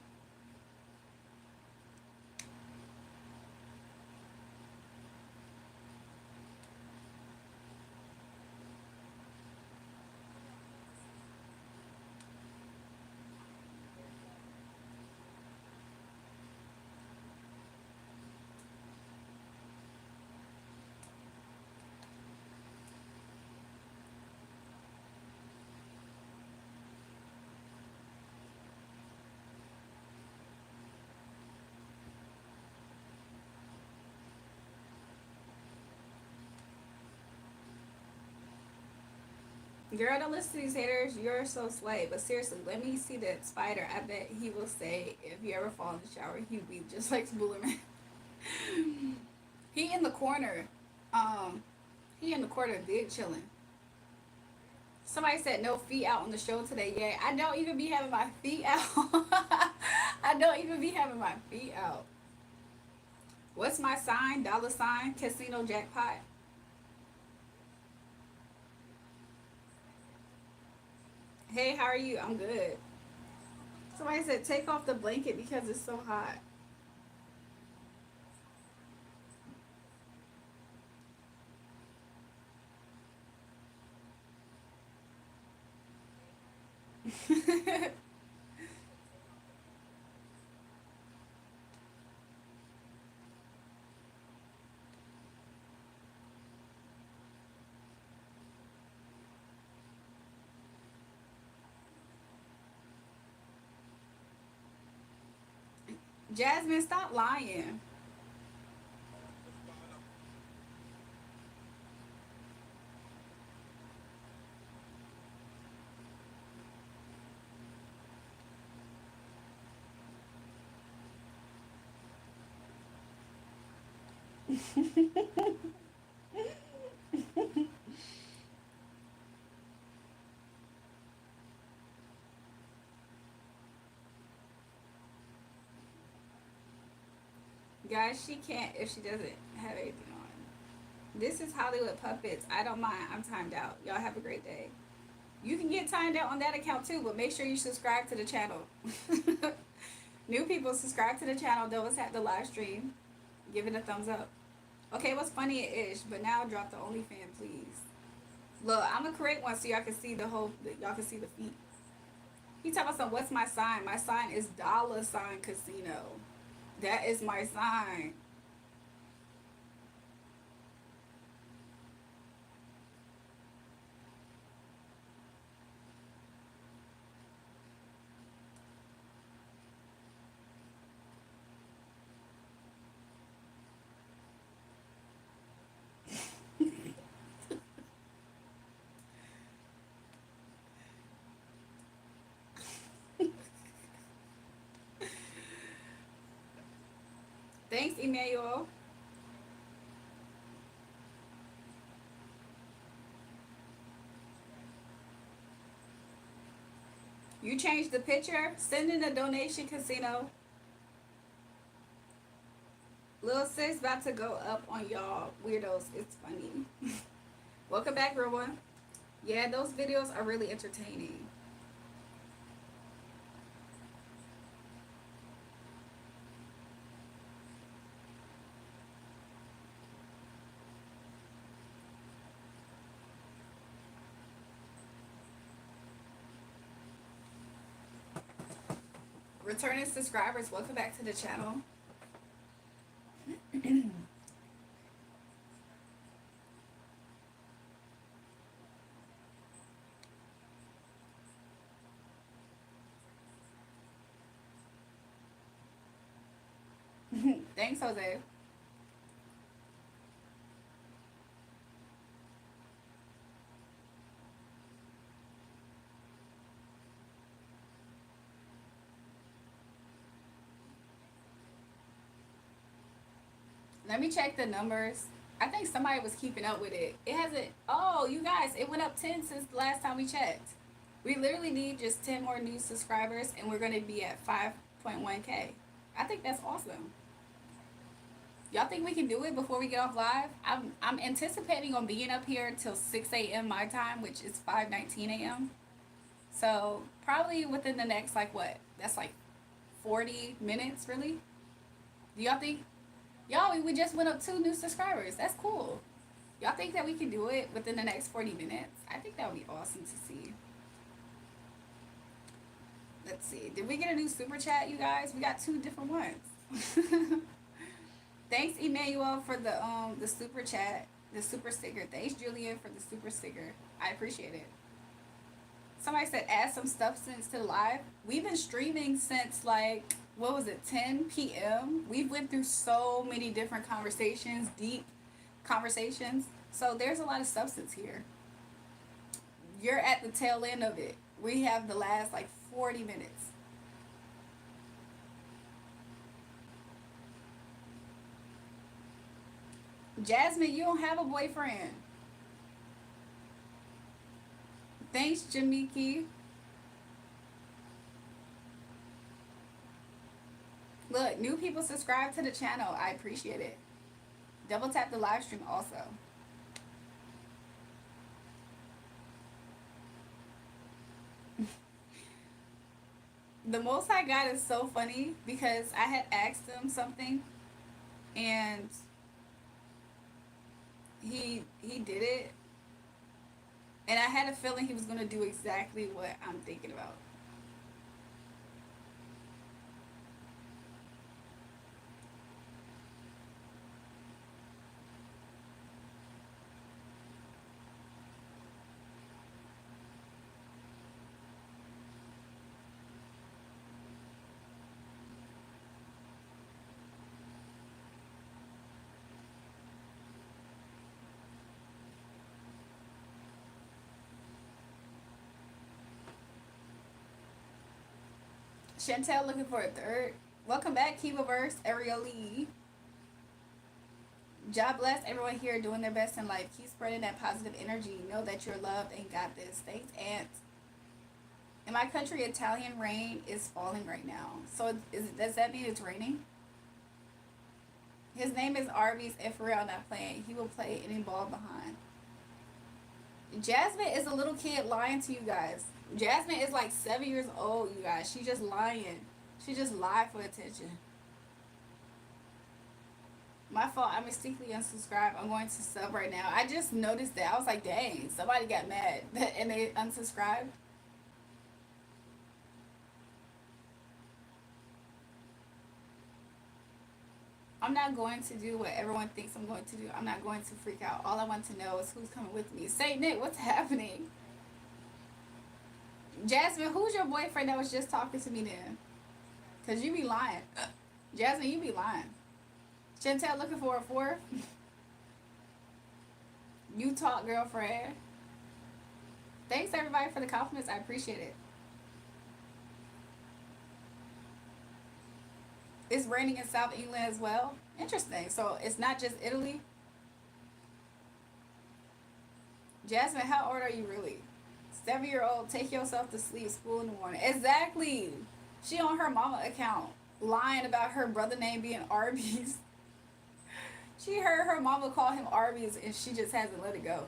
Girl, don't listen to these haters. You're so sway. But seriously, let me see that spider. I bet he will say if you ever fall in the shower, he'd be just like Spoolerman. He in the corner. He in the corner, big chilling. Somebody said no feet out on the show today. Yeah, I don't even be having my feet out. I don't even be having my feet out. What's my sign? Dollar sign, casino jackpot. Hey, how are you? I'm good. Somebody said take off the blanket because it's so hot. Jasmine, stop lying. Guys, she can't if she doesn't have anything on. This is Hollywood Puppets. I don't mind. I'm timed out. Y'all have a great day. You can get timed out on that account too, but make sure you subscribe to the channel. New people, subscribe to the channel. Those at the live stream. Give it a thumbs up. Okay, what's funny ish, but now drop the OnlyFans, please. Look, I'm gonna create one so y'all can see the whole. Y'all can see the feet. He talking about some. What's my sign? My sign is dollar sign casino. That is my sign. Thanks, Emmanuel. You changed the picture. Send in a donation, Casino. Lil Sis about to go up on y'all weirdos. It's funny. Welcome back, real one. Yeah, those videos are really entertaining. Returning subscribers, welcome back to the channel. Thanks, Jose. Let me check the numbers. I think somebody was keeping up with it. It hasn't. Oh, you guys, it went up 10 since the last time we checked. We literally need just 10 more new subscribers, and we're going to be at 5.1K. I think that's awesome. Y'all think we can do it before we get off live? I'm anticipating on being up here till 6 a.m. my time, which is 5:19 a.m. So probably within the next, like, what? That's like 40 minutes, really? Do y'all think? Y'all, we just went up 2 new subscribers. That's cool. Y'all think that we can do it within the next 40 minutes? I think that would be awesome to see. Let's see. Did we get a new super chat, you guys? We got 2 different ones. Thanks, Emmanuel, for the super chat, the super sticker. Thanks, Julian, for the super sticker. I appreciate it. Somebody said add some substance to the live. We've been streaming since, like, what was it, 10 p.m. We've went through so many different conversations, deep conversations. So there's a lot of substance here. You're at the tail end of it. We have the last, like, 40 minutes. Jasmine, you don't have a boyfriend. Thanks, Jamiki. Look, new people subscribe to the channel. I appreciate it. Double tap the live stream also. The Most High God is so funny because I had asked him something and he did it, and I had a feeling he was going to do exactly what I'm thinking about. Chantel looking for a third. Welcome back, Kivaverse, Arioli. God bless everyone here doing their best in life. Keep spreading that positive energy. Know that you're loved and got this. Thanks, Aunt. In my country, Italian rain is falling right now. So does that mean it's raining? His name is Arby's, and for real, not playing. He will play any ball behind. Jasmine is a little kid lying to you guys. Jasmine is like 7 years old, you guys. She just lying. She just lied for attention. My fault. I mistakenly unsubscribed. I'm going to sub right now. I just noticed that. I was like, dang, somebody got mad and they unsubscribed. I'm not going to do what everyone thinks I'm going to do. I'm not going to freak out. All I want to know is who's coming with me. Saint Nick, what's happening? Jasmine, who's your boyfriend that was just talking to me then? Because you be lying. Jasmine, you be lying. Chantel looking for a fourth? You talk, girlfriend. Thanks, everybody, for the compliments. I appreciate it. It's raining in South England as well. Interesting. So it's not just Italy. Jasmine, how old are you really? 7-year-old, take yourself to sleep, school in the morning. Exactly. She on her mama account lying about her brother name being Arby's. She heard her mama call him Arby's and she just hasn't let it go.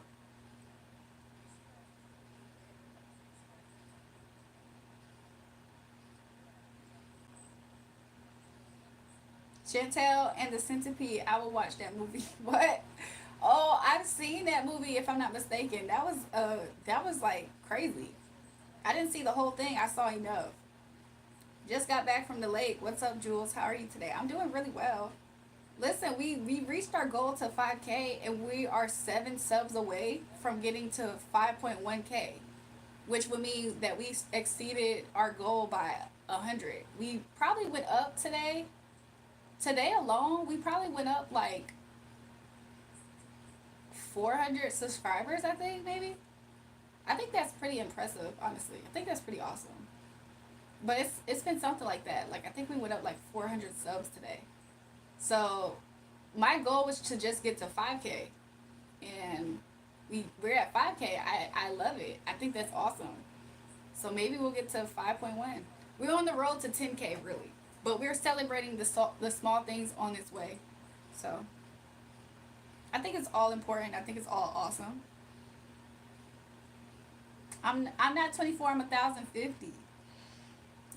Chantel and the Centipede. I will watch that movie. What? Oh, I've seen that movie. If I'm not mistaken, that was like crazy. I didn't see the whole thing. I saw enough. Just got back from the lake. What's up, Jules? How are you today? I'm doing really well. Listen, we reached our goal to 5K and we are 7 subs away from getting to 5.1K, which would mean that we exceeded our goal by 100. We probably went up today. Today alone, we probably went up like 400 subscribers, I think, maybe. I think that's pretty impressive, honestly. I think that's pretty awesome. But it's been something like that. Like I think we went up like 400 subs today. So my goal was to just get to 5K, and we're at 5K. I love it. I think that's awesome. So maybe we'll get to 5.1. We're on the road to 10K really, but we're celebrating the small things on its way. So I think it's all important. I think it's all awesome. I'm not 24. I'm 1,050.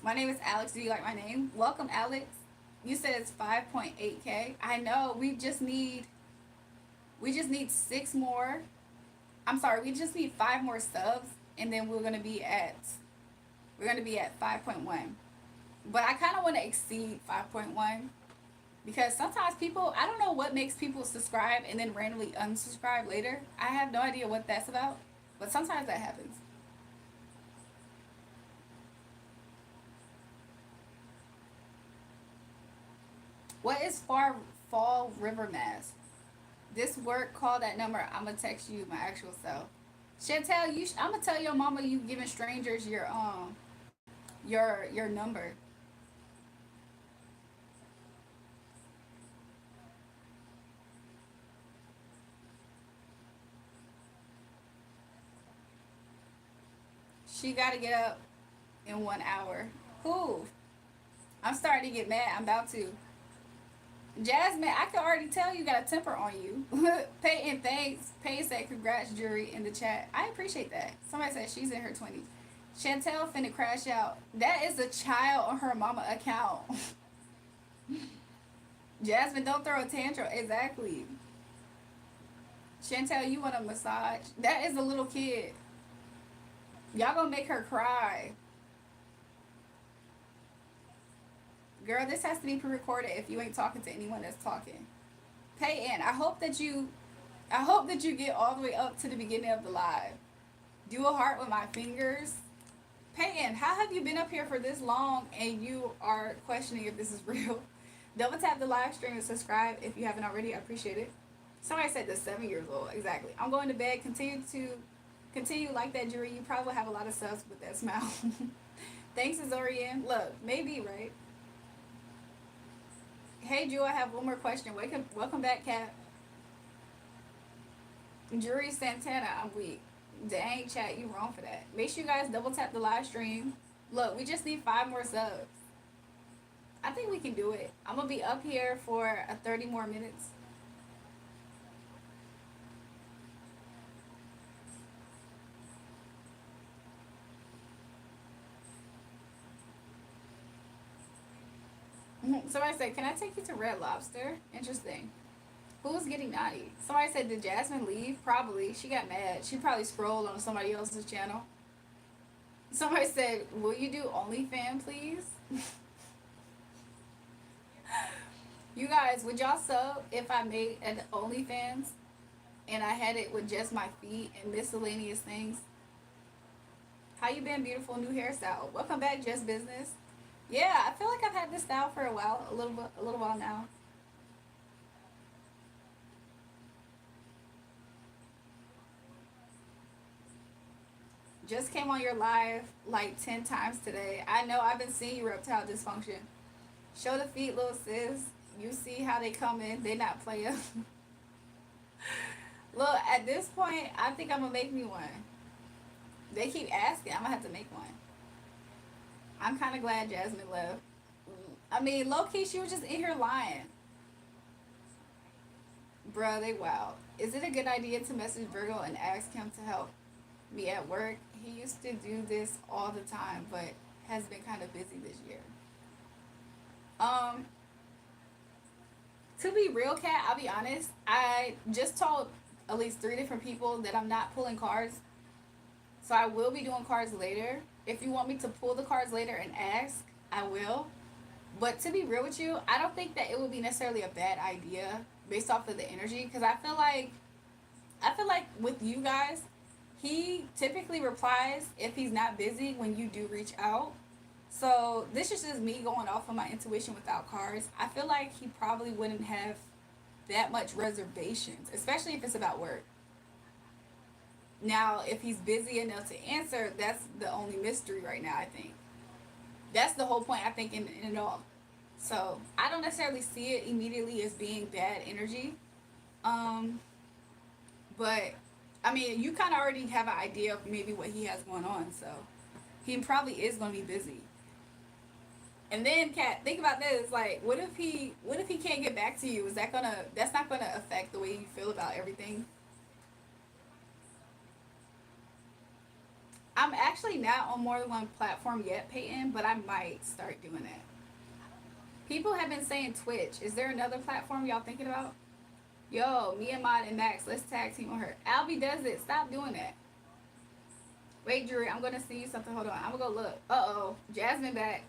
My name is Alex. Do you like my name? Welcome, Alex. You said it's 5.8K. I know. We just need 6 more. I'm sorry. We just need 5 more subs, and then we're gonna be at 5.1. But I kind of want to exceed 5.1 because sometimes people, I don't know what makes people subscribe and then randomly unsubscribe later. I have no idea what that's about, but sometimes that happens. What is Fall River Mass? This work, call that number. I'm gonna text you my actual self. Chantel, I'm gonna tell your mama you giving strangers your number. She gotta get up in 1 hour. Who? I'm starting to get mad. I'm about to. Jasmine, I can already tell you got a temper on you. Peyton, thanks. Peyton said congrats, jury, in the chat. I appreciate that. Somebody said she's in her 20s. Chantel finna crash out. That is a child on her mama account. Jasmine, don't throw a tantrum. Exactly. Chantel, you want a massage? That is a little kid. Y'all gonna make her cry. Girl, this has to be pre-recorded if you ain't talking to anyone that's talking. Peyton, I hope that you get all the way up to the beginning of the live. Do a heart with my fingers. Peyton, how have you been up here for this long and you are questioning if this is real? Double tap the live stream and subscribe if you haven't already. I appreciate it. Somebody said the 7 years old. Exactly. I'm going to bed. Continue like that, jury. You probably will have a lot of subs with that smile. Thanks, Azorian. Look, maybe, right? Hey, Drew, I have one more question. Welcome back, Kat. Jury Santana, I'm weak. Dang, chat, you wrong for that. Make sure you guys double tap the live stream. Look, we just need 5 more subs. I think we can do it. I'm gonna be up here for 30 more minutes. Somebody said, "Can I take you to Red Lobster?" Interesting. Who's getting naughty? Somebody said, "Did Jasmine leave?" Probably. She got mad. She probably scrolled on somebody else's channel. Somebody said, "Will you do OnlyFans, please?" You guys, would y'all sub if I made an OnlyFans and I had it with just my feet and miscellaneous things? How you been, beautiful new hairstyle? Welcome back, Just Business. Yeah, I feel like I've had this style for a while, a little while now. Just came on your live like 10 times today. I know I've been seeing you, reptile dysfunction. Show the feet, little sis. You see how they come in. They not playing. Look, at this point, I think I'm gonna make me one. They keep asking. I'm gonna have to make one. I'm kind of glad Jasmine left. I mean, low key, she was just in here lying. Bruh, they wild. Is it a good idea to message Virgo and ask him to help me at work? He used to do this all the time, but has been kind of busy this year. Um, to be real, Cat, I'll be honest. I just told at least 3 different people that I'm not pulling cards. So I will be doing cards later. If you want me to pull the cards later and ask, I will. But to be real with you, I don't think that it would be necessarily a bad idea based off of the energy, because I feel like with you guys, he typically replies if he's not busy when you do reach out. So this is just me going off of my intuition without cards. I feel like he probably wouldn't have that much reservations, especially if it's about work. Now, if he's busy enough to answer, that's the only mystery right now, I think. That's the whole point, I think, in it all. So I don't necessarily see it immediately as being bad energy. Um, but I mean, you kind of already have an idea of maybe what he has going on. So he probably is going to be busy. And then, Kat, think about this. Like, what if he can't get back to you? That's not gonna affect the way you feel about everything? I'm actually not on more than one platform yet, Peyton, but I might start doing that. People have been saying Twitch. Is there another platform y'all thinking about? Yo, me and Mod and Max, let's tag team on her. Albie does it. Stop doing that. Wait, Drew, I'm gonna see you something. Hold on. I'm gonna go look. Uh-oh. Jasmine back.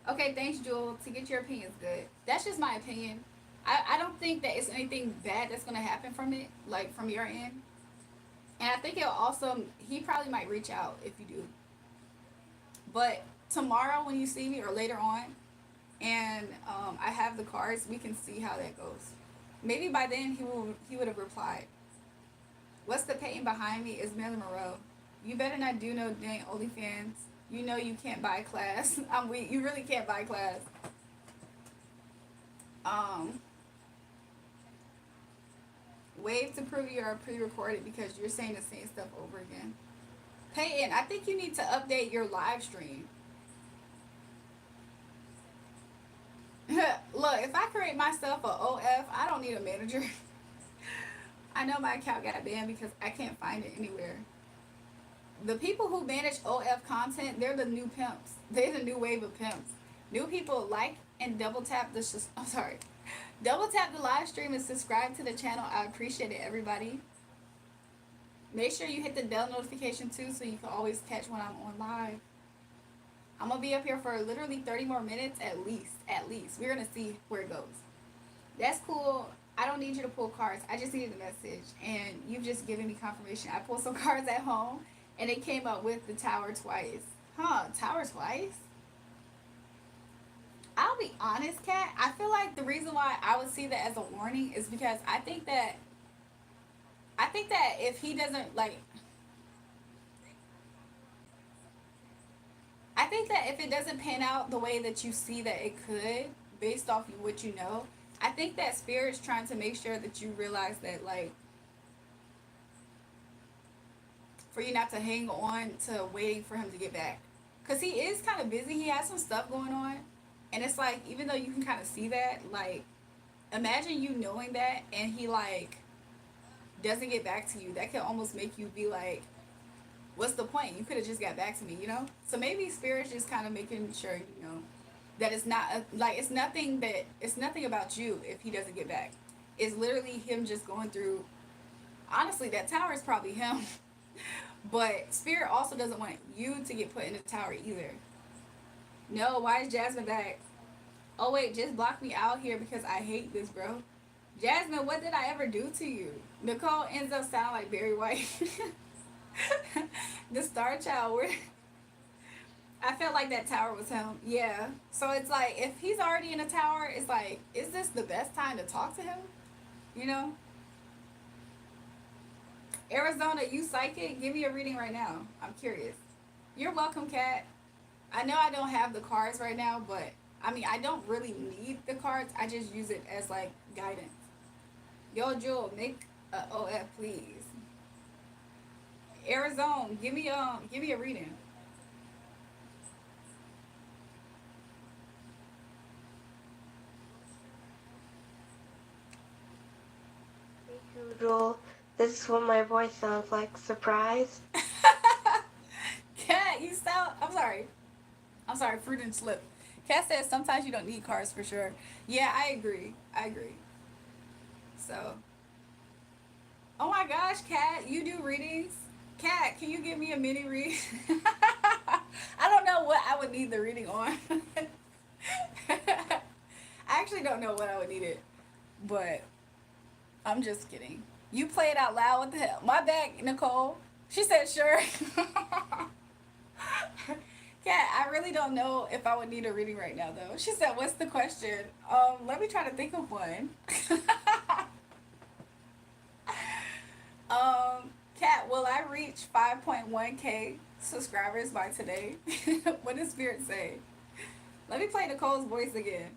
Okay, thanks, Jewel. To get your opinions good. That's just my opinion. I don't think that it's anything bad that's gonna happen from it, like from your end. And I think it'll also, he probably might reach out if you do. But tomorrow when you see me or later on, and I have the cards, we can see how that goes. Maybe by then he would have replied. What's the painting behind me is Marilyn Monroe. You better not do no dang OnlyFans. You know you can't buy class. I'm weak. You really can't buy class. Um, Wave to prove you are pre-recorded because you're saying the same stuff over again. Peyton, I think you need to update your live stream. Look, if I create myself a OF, I don't need a manager. I know my account got banned because I can't find it anywhere. The people who manage OF content, they're the new pimps. They're the new wave of pimps. New people like and double tap the double tap the live stream and subscribe to the channel. I appreciate it, everybody. Make sure you hit the bell notification too so you can always catch when I'm on live. I'm gonna be up here for literally 30 more minutes at least. At least. We're gonna see where it goes. That's cool. I don't need you to pull cards. I just needed a message. And you've just given me confirmation. I pulled some cards at home and it came up with the tower twice. Huh, tower twice? I'll be honest, Kat. I feel like the reason why I would see that as a warning is because I think that if he doesn't like I think that if it doesn't pan out the way that you see that it could, based off of what you know, I think that Spirit's trying to make sure that you realize that, like, for you not to hang on to waiting for him to get back. Because he is kind of busy. He has some stuff going on. And it's like, even though you can kind of see that, like, imagine you knowing that and he, like, doesn't get back to you. That could almost make you be like, what's the point? You could have just got back to me, you know? So maybe Spirit's just kind of making sure, you know, that it's not, like, it's nothing about you if he doesn't get back. It's literally him just going through, honestly, that tower is probably him. But Spirit also doesn't want you to get put in the tower either. No, why is Jasmine back? Oh, wait, just block me out here because I hate this, bro. Jasmine, what did I ever do to you? Nicole ends up sounding like Barry White. The Star Child. I felt like that tower was him. Yeah. So it's like, if he's already in a tower, it's like, is this the best time to talk to him? You know? Arizona, you psychic? Give me a reading right now. I'm curious. You're welcome, Kat. I know I don't have the cards right now, but I mean, I don't really need the cards. I just use it as like guidance. Yo, Jewel, make a OF, please. Arizona, give me a reading. Hey Google, this is what my voice sounds like. Surprise? Cat, you sound. I'm sorry. Fruit and slip. Cat says sometimes you don't need cards for sure. Yeah, I agree. I agree. So, oh my gosh, Cat, you do readings. Cat, can you give me a mini read? I don't know what I would need the reading on. I actually don't know what I would need it, but I'm just kidding. You play it out loud. What the hell? My bad, Nicole. She said sure. Yeah, I really don't know if I would need a reading right now, though. She said, "What's the question?" Let me try to think of one. Kat, will I reach 5.1K subscribers by today? What does Spirit say? Let me play Nicole's voice again.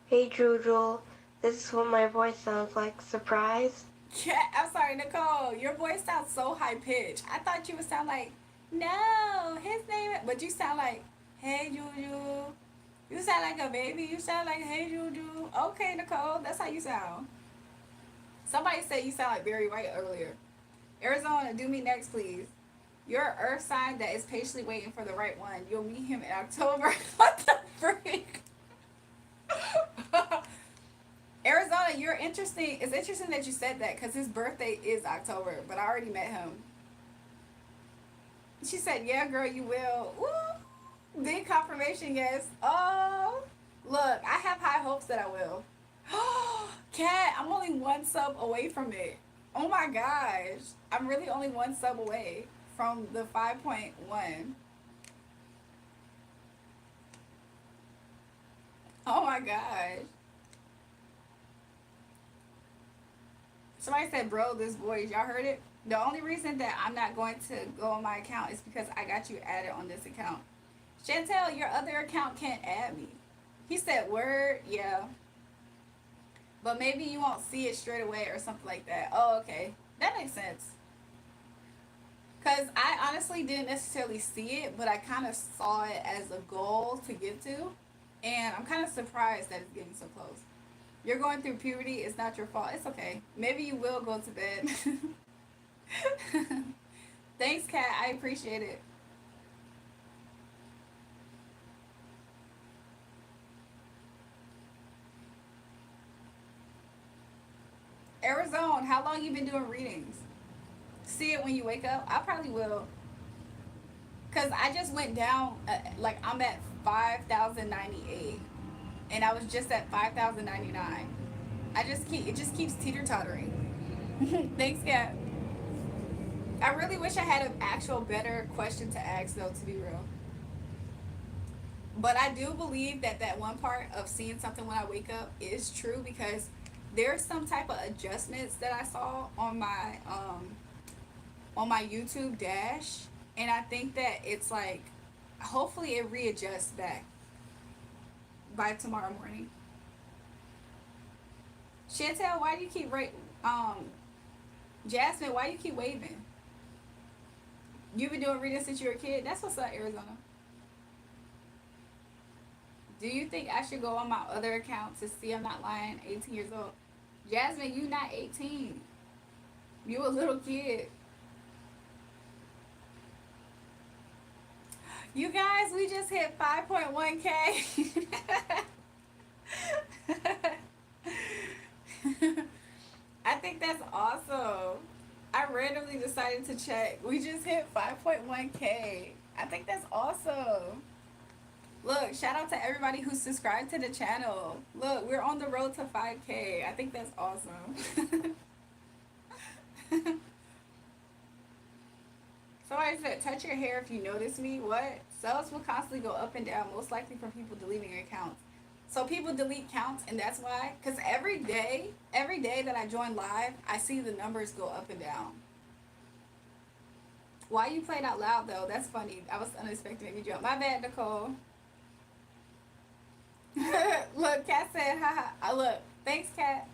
Hey Google, this is what my voice sounds like. Surprise? Kat, I'm sorry, Nicole. Your voice sounds so high pitched. I thought you would sound like, no, his name, but you sound like, hey Juju. You sound like a baby. You sound like, hey Juju. Okay, Nicole, that's how you sound. Somebody said you sound like Barry White earlier. Arizona, do me next, please. You're an earth sign that is patiently waiting for the right one. You'll meet him in October. What the freak? Arizona, you're interesting. It's interesting that you said that because his birthday is October, but I already met him. She said, yeah, girl, you will. Woo! Big confirmation, yes. Oh, look, I have high hopes that I will. Cat, I'm only one sub away from it. Oh my gosh. I'm really only one sub away from the 5.1. Oh my gosh. Somebody said, bro, this voice. Y'all heard it? The only reason that I'm not going to go on my account is because I got you added on this account. Chantel, your other account can't add me. He said, word, yeah. But maybe you won't see it straight away or something like that. Oh, okay. That makes sense. Because I honestly didn't necessarily see it, but I kind of saw it as a goal to get to. And I'm kind of surprised that it's getting so close. You're going through puberty. It's not your fault. It's okay. Maybe you will go to bed. Thanks, Kat. I appreciate it. Arizona, how long you been doing readings? See it when you wake up? I probably will. Cause I just went down. Like I'm at 5,098, and I was just at 5,099. It just keeps teeter tottering. Thanks, Kat. I really wish I had an actual better question to ask though, to be real. But I do believe that that one part of seeing something when I wake up is true because there's some type of adjustments that I saw on my YouTube dash, and I think that it's like hopefully it readjusts back by tomorrow morning. Chantel, why do you keep Jasmine, why you keep waving? You've been doing readings since you were a kid. That's what's up, Arizona. Do you think I should go on my other account to see I'm not lying? 18 years old. Jasmine, you not 18. You a little kid. You guys, we just hit 5.1K. I think that's awesome. I randomly decided to check. We just hit 5.1K. I think that's awesome. Look, shout out to everybody who subscribed to the channel. Look, we're on the road to 5K. I think that's awesome. Somebody said, touch your hair if you notice me. What? Sales will constantly go up and down, most likely from people deleting accounts. So people delete counts, and that's why. Because every day that I join live, I see the numbers go up and down. Why you played out loud, though? That's funny. I was unexpected to make me jump. My bad, Nicole. Look, Kat said, haha. Look, thanks, Kat.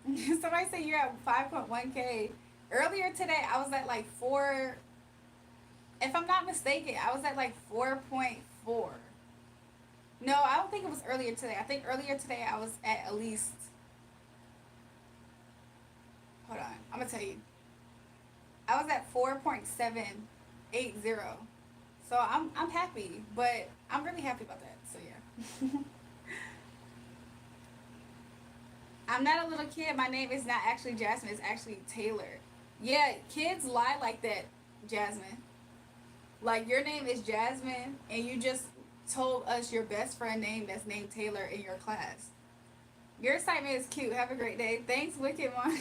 Somebody said you're at 5.1K. Earlier today, I was at like 4. If I'm not mistaken, I was at like 4.4. No, I don't think it was earlier today. I think earlier today I was at least. Hold on, I'm gonna tell you. I was at 4.780. So I'm happy, but I'm really happy about that. So yeah. I'm not a little kid. My name is not actually Jasmine. It's actually Taylor. Yeah, kids lie like that, Jasmine. Like your name is Jasmine, and you just told us your best friend name that's named Taylor in your class. Your excitement is cute. Have a great day. Thanks, Wicked One.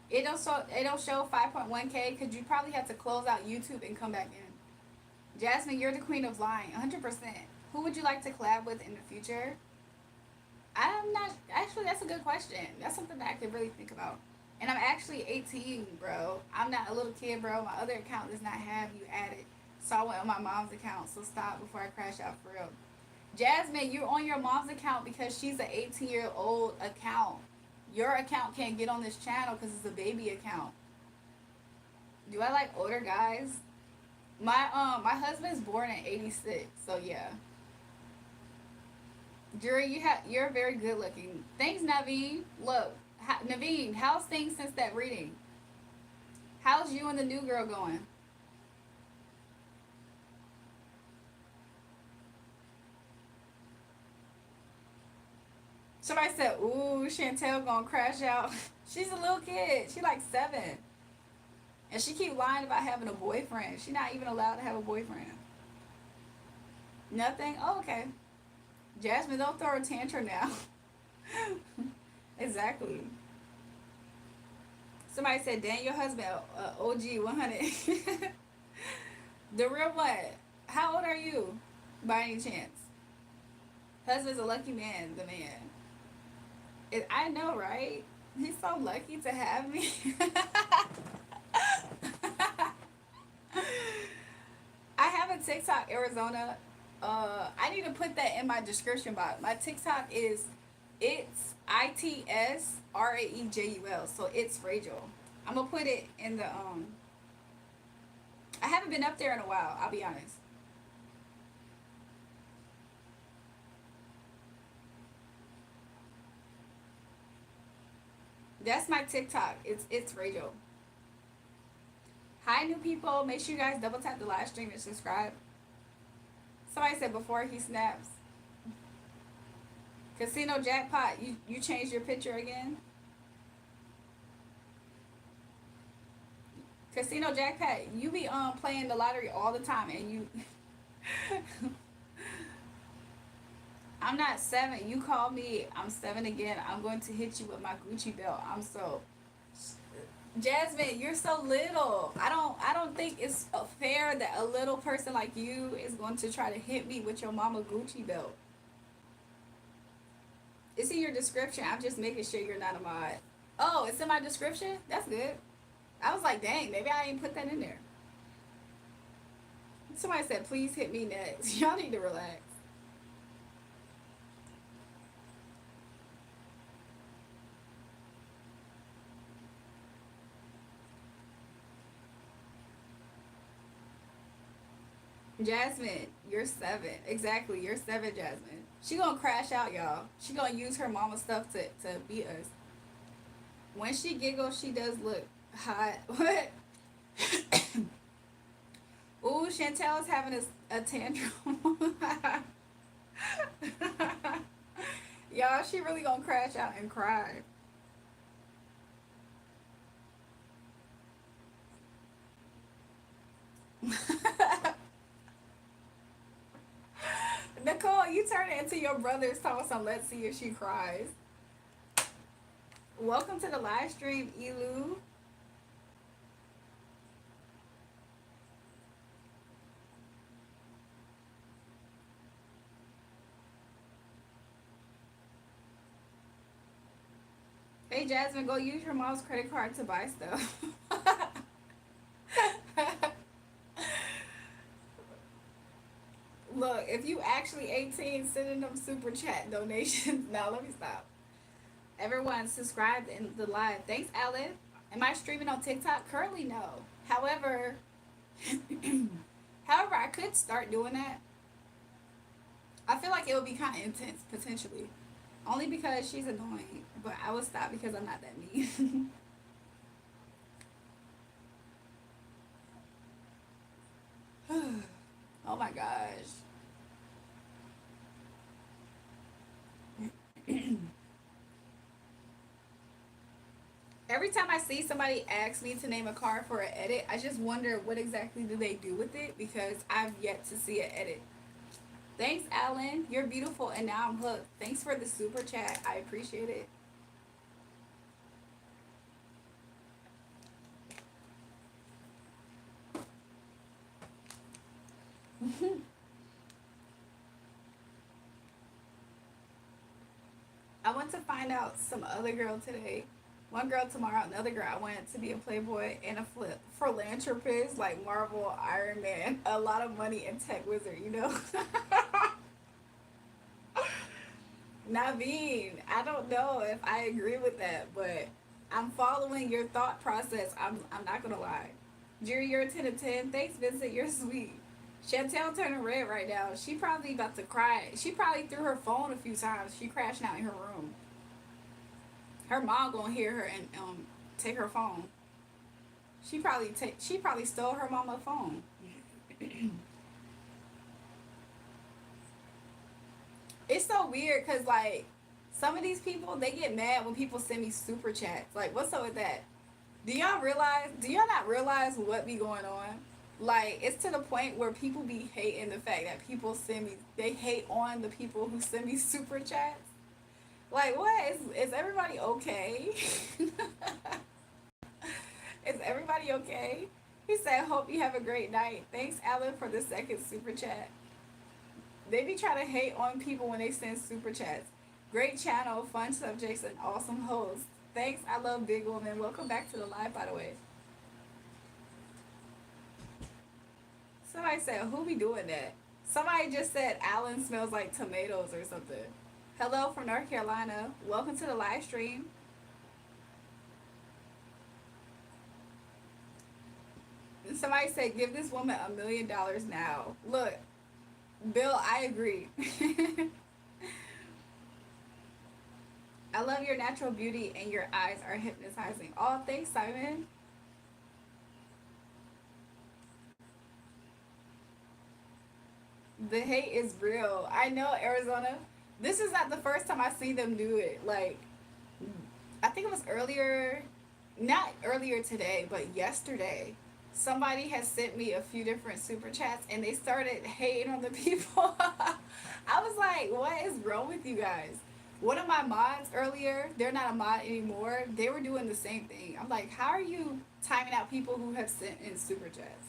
It don't show. It don't show 5.1K because you probably have to close out YouTube and come back in. Jasmine, you're the queen of lying. 100%. Who would you like to collab with in the future? I'm not. Actually, that's a good question. That's something that I could really think about. And I'm actually 18, bro. I'm not a little kid, bro. My other account does not have you added. So I went on my mom's account. So stop before I crash out for real. Jasmine, you're on your mom's account because she's an 18-year-old account. Your account can't get on this channel because it's a baby account. Do I like older guys? My husband's born in '86, so yeah. Jury, you're very good looking. Thanks, Naveen. Look, Naveen, how's things since that reading? How's you and the new girl going? Somebody said, "Ooh, Chantel gonna crash out." She's a little kid. She like 7, and she keep lying about having a boyfriend. She's not even allowed to have a boyfriend. Nothing. Oh, okay. Jasmine, don't throw a tantrum now. Exactly. Somebody said, "Dan, your husband, OG 100." The real what? How old are you, by any chance? Husband's a lucky man. The man. I know, right? He's so lucky to have me. I have a TikTok, Arizona. I need to put that in my description box. My TikTok is ITSRAEJUL. So it's Rachel. I'm gonna put it in the I haven't been up there in a while. I'll be honest. That's my TikTok. It's Rachel. Hi, new people. Make sure you guys double tap the live stream and subscribe. Somebody said before he snaps. Casino jackpot. You changed your picture again. Casino jackpot. You be playing the lottery all the time, and you. I'm not 7. You call me. I'm 7 again. I'm going to hit you with my Gucci belt. I'm so. Jasmine, you're so little. I don't think it's fair that a little person like you is going to try to hit me with your mama Gucci belt. It's in your description. I'm just making sure you're not a mod. Oh, it's in my description? That's good. I was like, dang, maybe I didn't put that in there. Somebody said, please hit me next. Y'all need to relax. Jasmine, you're 7. Exactly, you're 7, Jasmine. She gonna crash out, y'all. She gonna use her mama stuff to beat us. When she giggles, she does look hot. What? Ooh, Chantel's having a tantrum. Y'all, she really gonna crash out and cry. Nicole, you turn it into your brother's talking some let's see if she cries. Welcome to the live stream, Elu. Hey Jasmine, go use your mom's credit card to buy stuff. Look, if you actually 18, sending them super chat donations. Now let me stop. Everyone subscribed in the live. Thanks, Alan. Am I streaming on TikTok? Currently, no. However, I could start doing that. I feel like it would be kind of intense potentially, only because she's annoying. But I would stop because I'm not that mean. Oh my gosh. Every time I see somebody ask me to name a card for an edit, I just wonder what exactly do they do with it because I've yet to see an edit. Thanks, Alan. You're beautiful, and now I'm hooked. Thanks for the super chat. I appreciate it. I want to find out some other girl today. One girl tomorrow, another girl. I want to be a playboy and a philanthropist like Marvel, Iron Man, a lot of money and tech wizard, you know? Naveen, I don't know if I agree with that, but I'm following your thought process. I'm not gonna lie. Jerry, you're a 10 of 10. Thanks, Vincent. You're sweet. Chantel turning red right now. She probably about to cry. She probably threw her phone a few times. She crashed out in her room. Her mom gonna hear her and take her phone. She probably stole her mama's phone. It's so weird because like some of these people they get mad when people send me super chats. Like, what's up with that? Do y'all not realize what be going on? Like, it's to the point where people be hating the fact that people send me, they hate on the people who send me super chats. Like, what? Is everybody okay? Is everybody okay? He said, hope you have a great night. Thanks, Alan, for the second super chat. They be trying to hate on people when they send super chats. Great channel, fun subjects, and awesome host. Thanks, I love Big Woman. Welcome back to the live, by the way. Somebody said, who be doing that? Somebody just said Alan smells like tomatoes or something. Hello from North Carolina. Welcome to the live stream. Somebody said, give this woman $1 million now. Look, Bill, I agree. I love your natural beauty and your eyes are hypnotizing. Oh, thanks, Simon. The hate is real. I know, Arizona. This is not the first time I see them do it. Like, I think it was not earlier today, but yesterday. Somebody has sent me a few different super chats and they started hating on the people. I was like, what is wrong with you guys? One of my mods earlier, they're not a mod anymore. They were doing the same thing. I'm like, how are you timing out people who have sent in super chats?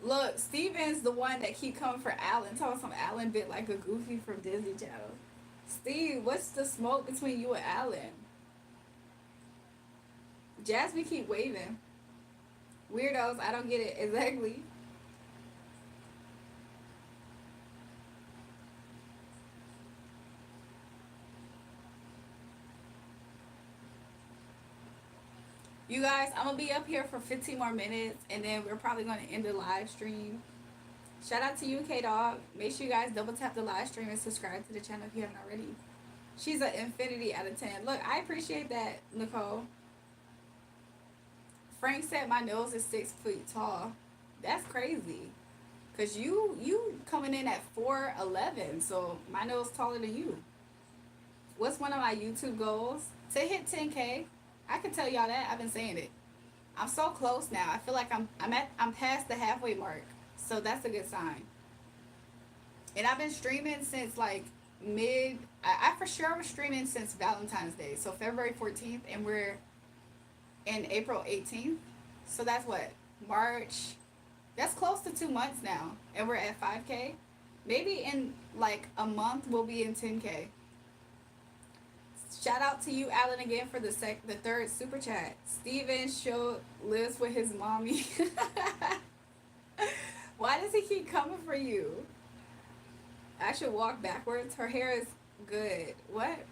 Look, Steven's the one that keep coming for Alan. Talking some Alan bit like a Goofy from Disney Channel. Steve, what's the smoke between you and Alan? Jasmine keep waving. Weirdos, I don't get it. Exactly. You guys, I'm going to be up here for 15 more minutes, and then we're probably going to end the live stream. Shout out to you, K-Dog. Make sure you guys double tap the live stream and subscribe to the channel if you haven't already. She's an infinity out of 10. Look, I appreciate that, Nicole. Frank said my nose is 6 feet tall. That's crazy. Because you coming in at 4'11", so my nose taller than you. What's one of my YouTube goals? To hit 10K. I can tell y'all that. I've been saying it. I'm so close now. I feel like I'm past the halfway mark. So that's a good sign. And I've been streaming since like I for sure was streaming since Valentine's Day. So February 14th, and we're in April 18th. So that's what? March. That's close to 2 months now. And we're at 5K. Maybe in like a month we'll be in 10K. Shout out to you, Alan, again for the third super chat. Steven lives with his mommy. Why does he keep coming for you? I should walk backwards. Her hair is good. What?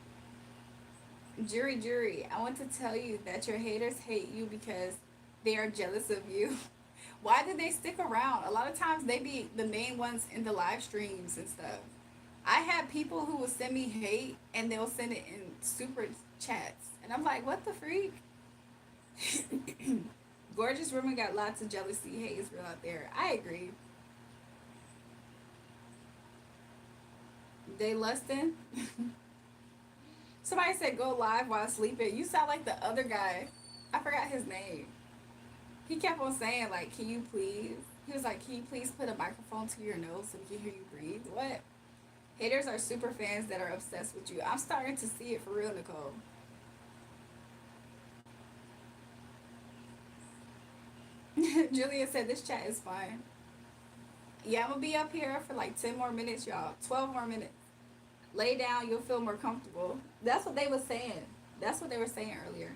Jury, I want to tell you that your haters hate you because they are jealous of you. Why do they stick around? A lot of times they be the main ones in the live streams and stuff. I have people who will send me hate and they'll send it in super chats. And I'm like, what the freak? Gorgeous women got lots of jealousy. Hate is real out there. I agree. They lusting. Somebody said go live while sleeping. You sound like the other guy. I forgot his name. He kept on saying like, can you please? He was like, can you please put a microphone to your nose so we can hear you breathe? What? Haters are super fans that are obsessed with you. I'm starting to see it for real, Nicole. Julia said this chat is fine. Yeah, I'm gonna be up here for like 10 more minutes, y'all. 12 more minutes. Lay down, you'll feel more comfortable. That's what they were saying. That's what they were saying earlier.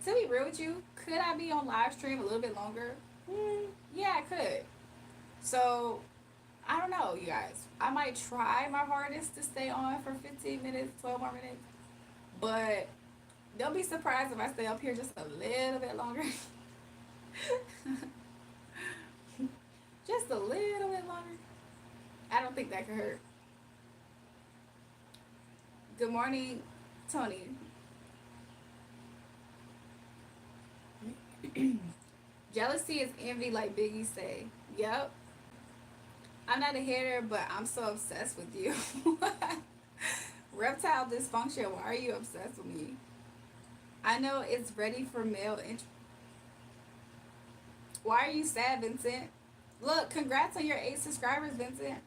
To be real with you, could I be on live stream a little bit longer? Yeah, I could. So, I don't know, you guys. I might try my hardest to stay on for 15 minutes, 12 more minutes. But don't be surprised if I stay up here just a little bit longer. Just a little bit longer. I don't think that could hurt. Good morning, Tony. Jealousy is envy, like Biggie say. Yep. I'm not a hater, but I'm so obsessed with you. Reptile dysfunction, why are you obsessed with me? I know it's ready for male Why are you sad, Vincent? Look, congrats on your 8 subscribers, Vincent.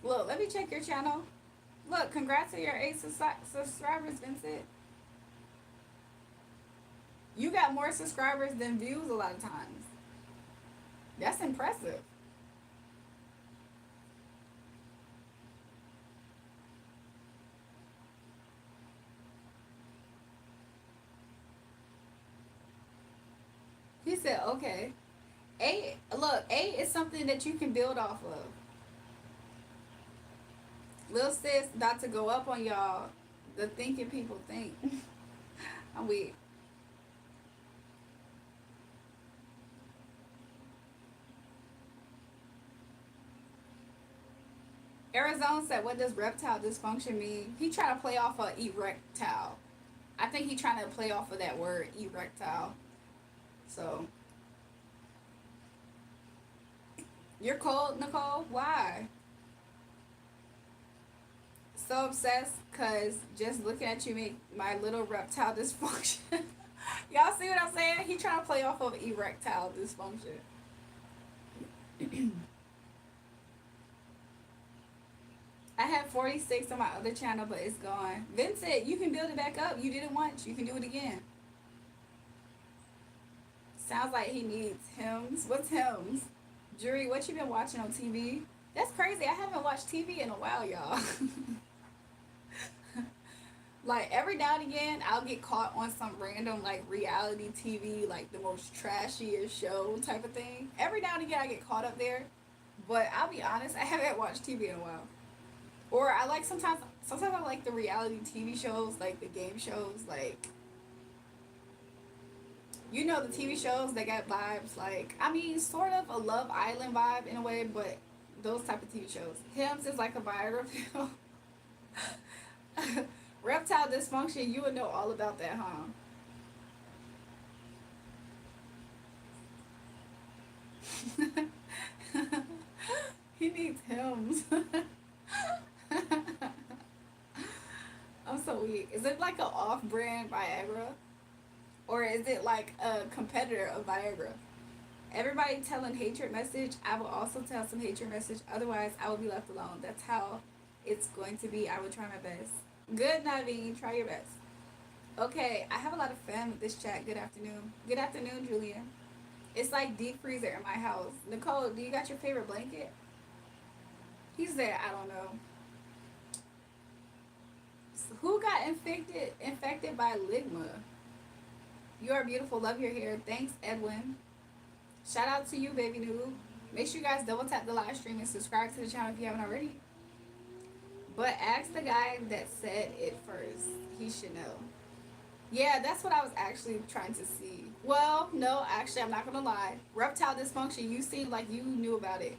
Look, let me check your channel. Look, congrats on your 8 subscribers, Vincent. You got more subscribers than views a lot of times. That's impressive. He said, okay. 8, look, 8 is something that you can build off of. Lil sis about to go up on y'all. The thinking people think. I'm weak. Arizona said, what does reptile dysfunction mean? He trying to play off of erectile. I think he trying to play off of that word, erectile. So. You're cold, Nicole? Why? So obsessed because just looking at you make my little reptile dysfunction. Y'all see what I'm saying? He trying to play off of erectile dysfunction. I had 46 on my other channel, but it's gone. Vincent, you can build it back up. You did it once. You can do it again. Sounds like he needs hymns. What's hymns? Jury, what you been watching on TV? That's crazy. I haven't watched TV in a while, y'all. Like, every now and again, I'll get caught on some random, like, reality TV, like, the most trashiest show type of thing. Every now and again, I get caught up there. But I'll be honest, I haven't watched TV in a while. Or I like sometimes I like the reality TV shows, like the game shows, like, you know, the TV shows that got vibes, like, I mean, sort of a Love Island vibe in a way, but those type of TV shows. Hims is like a Viagra pill. Reptile dysfunction, you would know all about that, huh? He needs hymns. I'm so weak. Is it like an off-brand Viagra? Or is it like a competitor of Viagra? Everybody telling hatred message, I will also tell some hatred message. Otherwise, I will be left alone. That's how it's going to be. I will try my best. Good, Naveen. Try your best. Okay, I have a lot of fun with this chat. Good afternoon. Good afternoon, Julia. It's like deep freezer in my house. Nicole, do you got your favorite blanket? He said, I don't know. Who got infected by Ligma? You are beautiful. Love your hair. Thanks, Edwin. Shout out to you, baby noob. Make sure you guys double tap the live stream and subscribe to the channel if you haven't already. But ask the guy that said it first. He should know. Yeah, that's what I was actually trying to see. Well, no, actually, I'm not going to lie. Reptile dysfunction, you seem like you knew about it.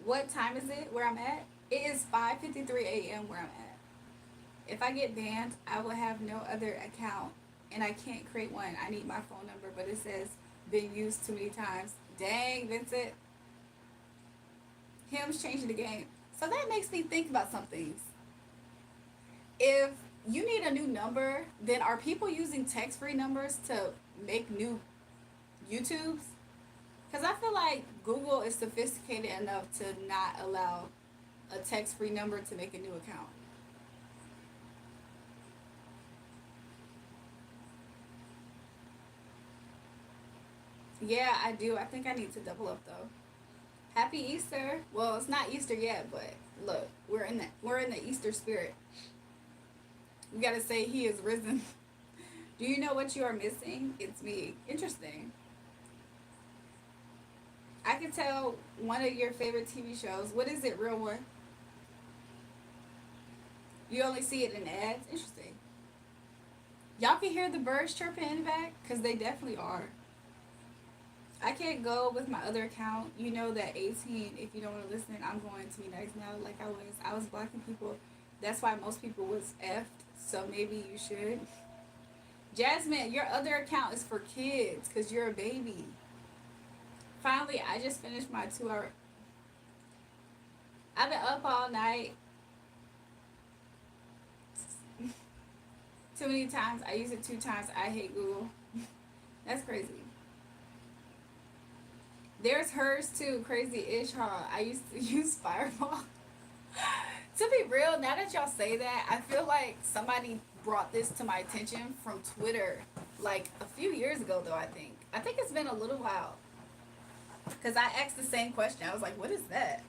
What time is it where I'm at? It is 5:53 a.m. where I'm at. If I get banned, I will have no other account. And I can't create one. I need my phone number, but it says been used too many times. Dang, Vincent. Him's changing the game. So that makes me think about some things. If you need a new number, then are people using text-free numbers to make new YouTubes? Because I feel like Google is sophisticated enough to not allow a text-free number to make a new account. Yeah, I do. I think I need to double up though. Happy Easter. Well, it's not Easter yet, but look, we're in the Easter spirit. We gotta say he is risen. Do you know what you are missing? It's me. Interesting. I can tell one of your favorite TV shows. What is it, real one? You only see it in ads? Interesting. Y'all can hear the birds chirping in the back? Because they definitely are. I can't go with my other account. You know that 18, if you don't want to listen, I'm going to be nice now like I was. I was blocking people. That's why most people was effed. So maybe you should. Jasmine, your other account is for kids because you're a baby. Finally, I just finished my 2-hour. I've been up all night. Too many times. I use it 2 times. I hate Google. That's crazy. There's hers too. Crazy-ish, huh? I used to use Fireball. To be real, now that y'all say that, I feel like somebody brought this to my attention from Twitter like a few years ago, though, I think. I think it's been a little while. Because I asked the same question. I was like, what is that?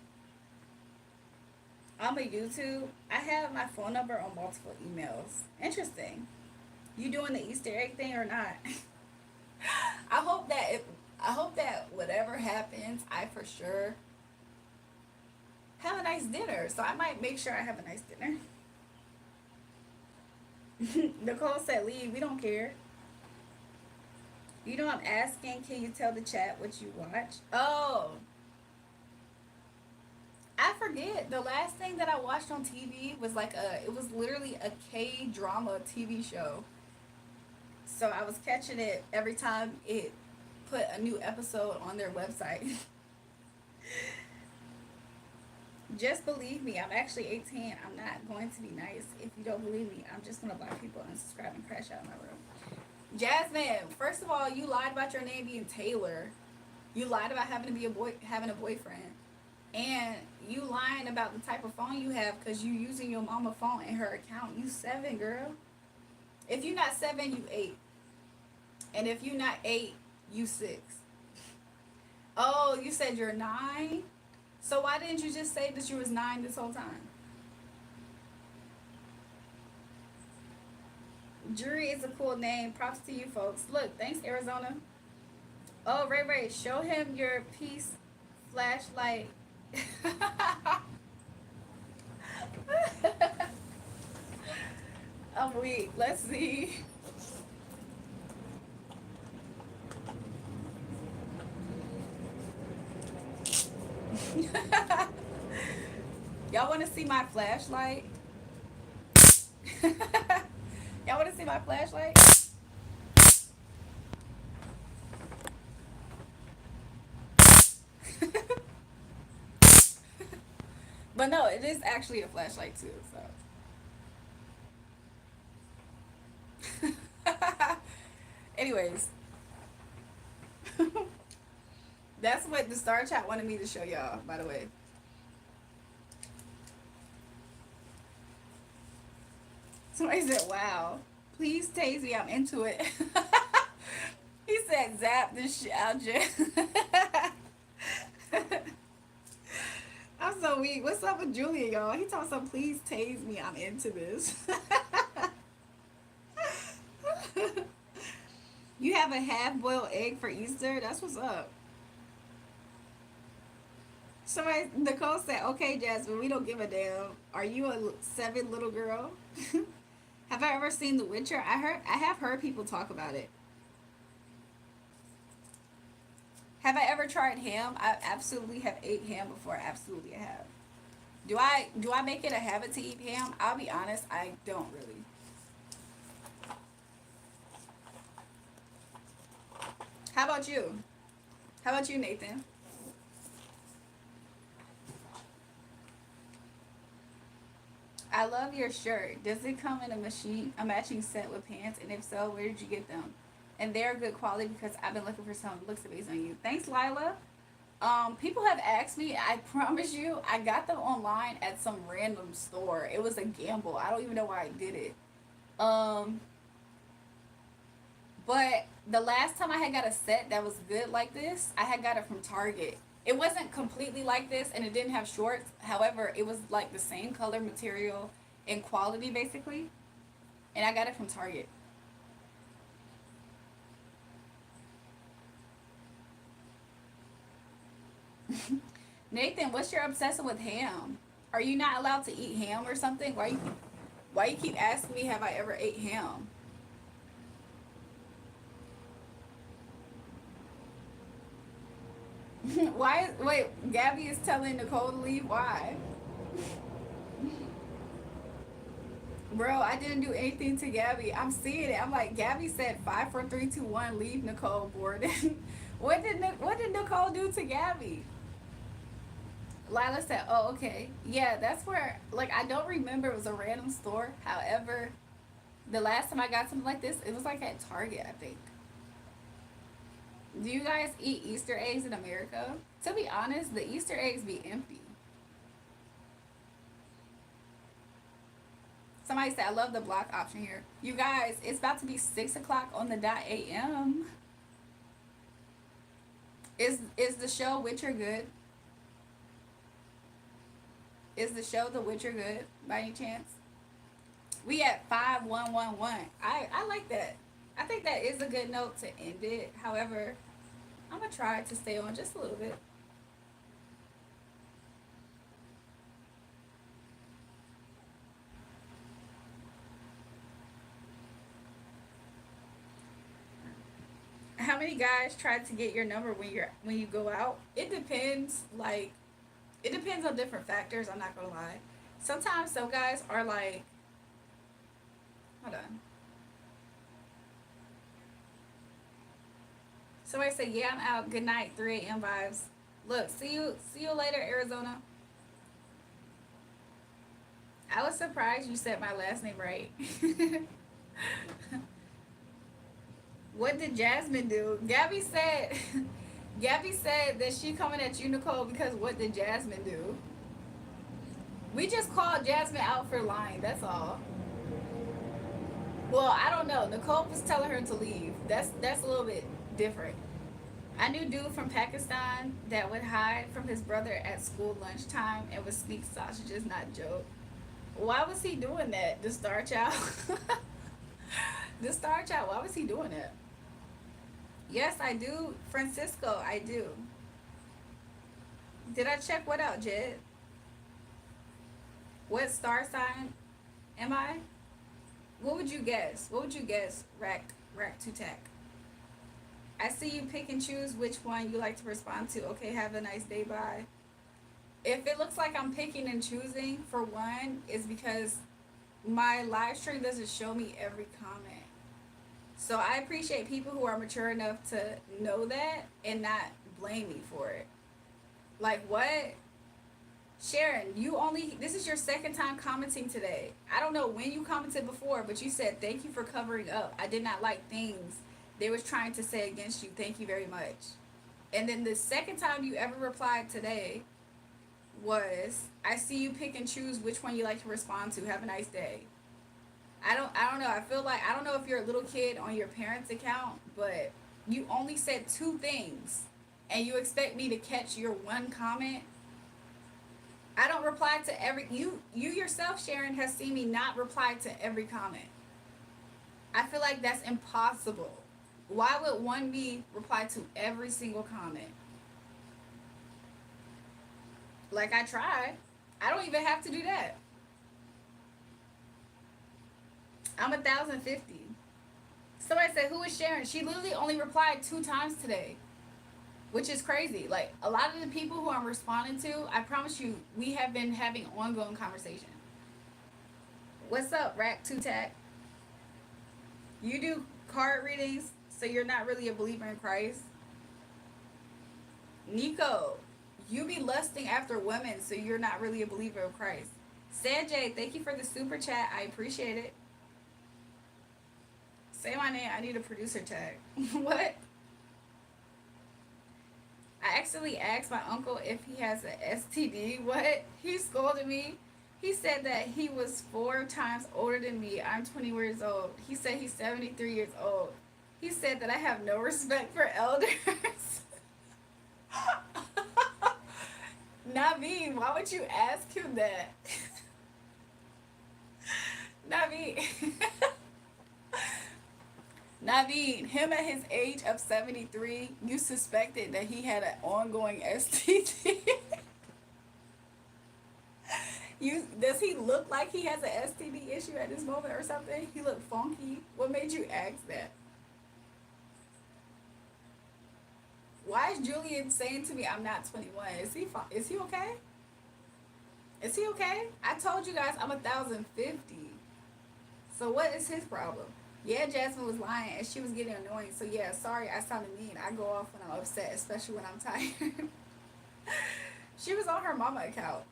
On my YouTube, I have my phone number on multiple emails. Interesting. You doing the Easter egg thing or not? I hope that whatever happens, I for sure have a nice dinner. So I might make sure I have a nice dinner. Nicole said, leave. We don't care. You know I'm asking, can you tell the chat what you watch? Oh. I forget. The last thing that I watched on TV was it was literally a K-drama TV show. So I was catching it every time it put a new episode on their website. Just believe me, I'm actually 18. I'm not going to be nice. If you don't believe me, I'm just going to block people and subscribe and crash out of my room. Jasmine, first of all, you lied about your name being Taylor. You lied about having a boyfriend. And you lying about the type of phone you have because you using your mama phone in her account. You 7, girl. If you not 7, you 8. And if you not 8, you 6. Oh, you said you're 9? So why didn't you just say that you was 9 this whole time? Jury is a cool name. Props to you folks. Look, thanks Arizona. Oh, Ray, show him your peace flashlight. I'm weak. Let's see. Y'all want to see my flashlight? Y'all want to see my flashlight? But no, it is actually a flashlight too, so. Anyways. That's what the Star Chat wanted me to show y'all, by the way. Somebody said, wow. Please tase me, I'm into it. He said, zap this shit out, Jen. I'm so weak. What's up with Julia, y'all? He told some, please tase me, I'm into this. have a half-boiled egg for Easter. That's what's up. Somebody, Nicole said, "Okay, Jasmine, we don't give a damn. Are you a seven little girl?" Have I ever seen The Witcher? I have heard people talk about it. Have I ever tried ham? I absolutely have ate ham before. Absolutely, I have. Do I make it a habit to eat ham? I'll be honest, I don't really. How about you? How about you, Nathan? I love your shirt. Does it come in a matching set with pants? And if so, where did you get them? And they're good quality because I've been looking for some. It looks amazing on you. Thanks, Lila. People have asked me. I promise you, I got them online at some random store. It was a gamble. I don't even know why I did it. Um, but the last time I had got a set that was good like this, I had got it from Target. It wasn't completely like this, and it didn't have shorts. However, it was like the same color, material, and quality basically. And I got it from Target. Nathan, what's your obsession with ham? Are you not allowed to eat ham or something? Why you keep asking me have I ever ate ham? Why wait, Gabby is telling Nicole to leave. Why? Bro, I didn't do anything to Gabby. I'm seeing it. I'm like, Gabby said 5 4 3 2 1, leave Nicole board. What did Nicole do to Gabby? Lila said, "Oh, okay, yeah, that's where. Like, I don't remember. It was a random store. However, the last time I got something like this, it was like at Target, I think. Do you guys eat Easter eggs in America? To be honest, the Easter eggs be empty. Somebody said, I love the block option here. You guys, it's about to be 6 o'clock on the dot a.m. Is the show Witcher good? Is the show The Witcher good by any chance? We at 5111. I like that. I think that is a good note to end it. However, I'm gonna try to stay on just a little bit. How many guys try to get your number when you go out? It depends. Like, it depends on different factors. I'm not gonna lie. Sometimes some guys are like, hold on. Somebody say, yeah, I'm out. Good night. 3 a.m. vibes. Look, see you later, Arizona. I was surprised you said my last name right. What did Jasmine do? Gabby said Gabby said that she coming at you, Nicole, because what did Jasmine do? We just called Jasmine out for lying, that's all. Well, I don't know. Nicole was telling her to leave. That's a little bit different. I knew dude from Pakistan that would hide from his brother at school lunchtime and would sneak sausages, not joke. Why was he doing that? The Star Child? The Star Child, why was he doing that? Yes, I do. Francisco, I do. Did I check what out, Jed? What star sign am I? What would you guess? What would you guess, Rack to Tack? I see you pick and choose which one you like to respond to. Okay, have a nice day, bye. If it looks like I'm picking and choosing, for one, is because my live stream doesn't show me every comment. So I appreciate people who are mature enough to know that and not blame me for it. Like, what? Sharon, this is your second time commenting today. I don't know when you commented before, but you said, thank you for covering up. I did not like things they was trying to say against you. Thank you very much. And then the second time you ever replied today was, I see you pick and choose which one you like to respond to. Have a nice day. I don't know. I feel like, I don't know if you're a little kid on your parents' account, but you only said 2 things and you expect me to catch your one comment. I don't reply to every, you yourself, Sharon, has seen me not reply to every comment. I feel like that's impossible. Why would one me reply to every single comment? Like, I tried. I don't even have to do that. I'm 1,050. Somebody said, who is Sharon? She literally only replied 2 times today, which is crazy. Like, a lot of the people who I'm responding to, I promise you, we have been having ongoing conversation. What's up, Rack 2 Tack? You do card readings, so you're not really a believer in Christ. Nico, you be lusting after women, so you're not really a believer of Christ. Sanjay, thank you for the super chat. I appreciate it. Say my name. I need a producer tag. What? I accidentally asked my uncle if he has an STD. What? He scolded me. He said that he was 4 times older than me. I'm 20 years old. He said he's 73 years old. He said that I have no respect for elders. Naveen, why would you ask him that? Naveen. Naveen, him at his age of 73, you suspected that he had an ongoing STD. Does he look like he has an STD issue at this moment or something? He looked funky. What made you ask that? Why is Julian saying to me I'm not 21? Is he okay? Is he okay? I told you guys I'm 1,050. So what is his problem? Yeah, Jasmine was lying and she was getting annoying. So yeah, sorry I sounded mean. I go off when I'm upset, especially when I'm tired. She was on her mama account.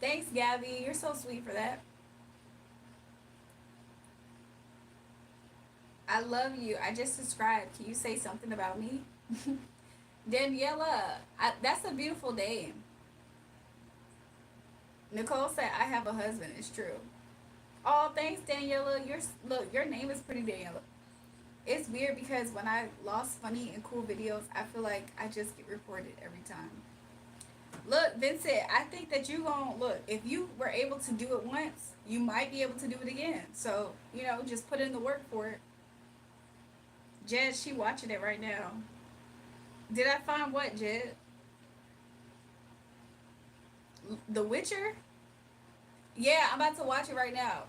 Thanks, Gabby. You're so sweet for that. I love you. I just subscribed. Can you say something about me? Daniela, that's a beautiful name. Nicole said I have a husband. It's true. Oh, thanks, Daniela. Your name is pretty, Daniela. It's weird because when I lost funny and cool videos, I feel like I just get reported every time. Look, Vincent, I think that you gon' look. If you were able to do it once, you might be able to do it again. So, just put in the work for it. Jed, she watching it right now. Did I find what, Jed? The Witcher? Yeah, I'm about to watch it right now.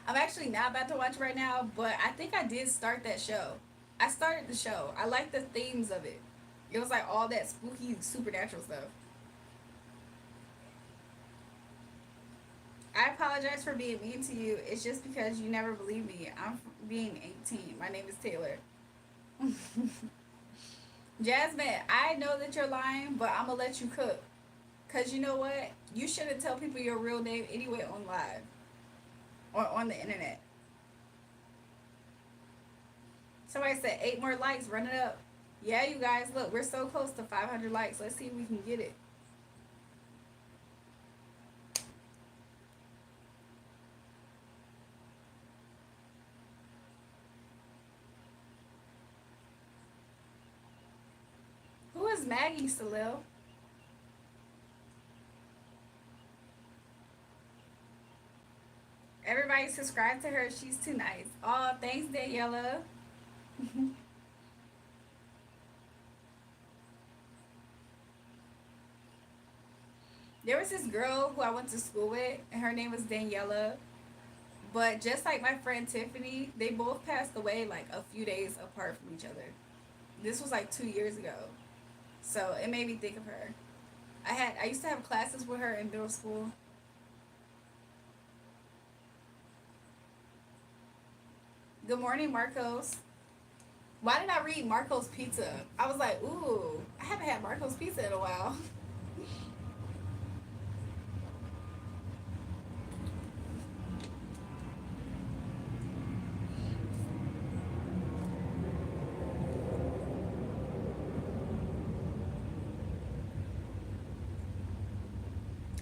I'm actually not about to watch it right now, but I think I did start that show. I started the show. I like the themes of it. It was like all that spooky supernatural stuff. I apologize for being mean to you. It's just because you never believe me. I'm being 18. My name is Taylor. Jasmine, I know that you're lying, but I'm going to let you cook. Because you know what? You shouldn't tell people your real name anyway on live. Or on the internet. Somebody said 8 more likes. Run it up. Yeah, you guys, look, we're so close to 500 likes. Let's see if we can get it. Who is Maggie, Salil? Everybody subscribe to her. She's too nice. Oh, thanks, Daniela. There was this girl who I went to school with, and her name was Daniela. But just like my friend Tiffany, they both passed away like a few days apart from each other. This was like 2 years ago. So it made me think of her. I used to have classes with her in middle school. Good morning, Marcos. Why did I read Marco's Pizza? I was like, ooh, I haven't had Marco's Pizza in a while.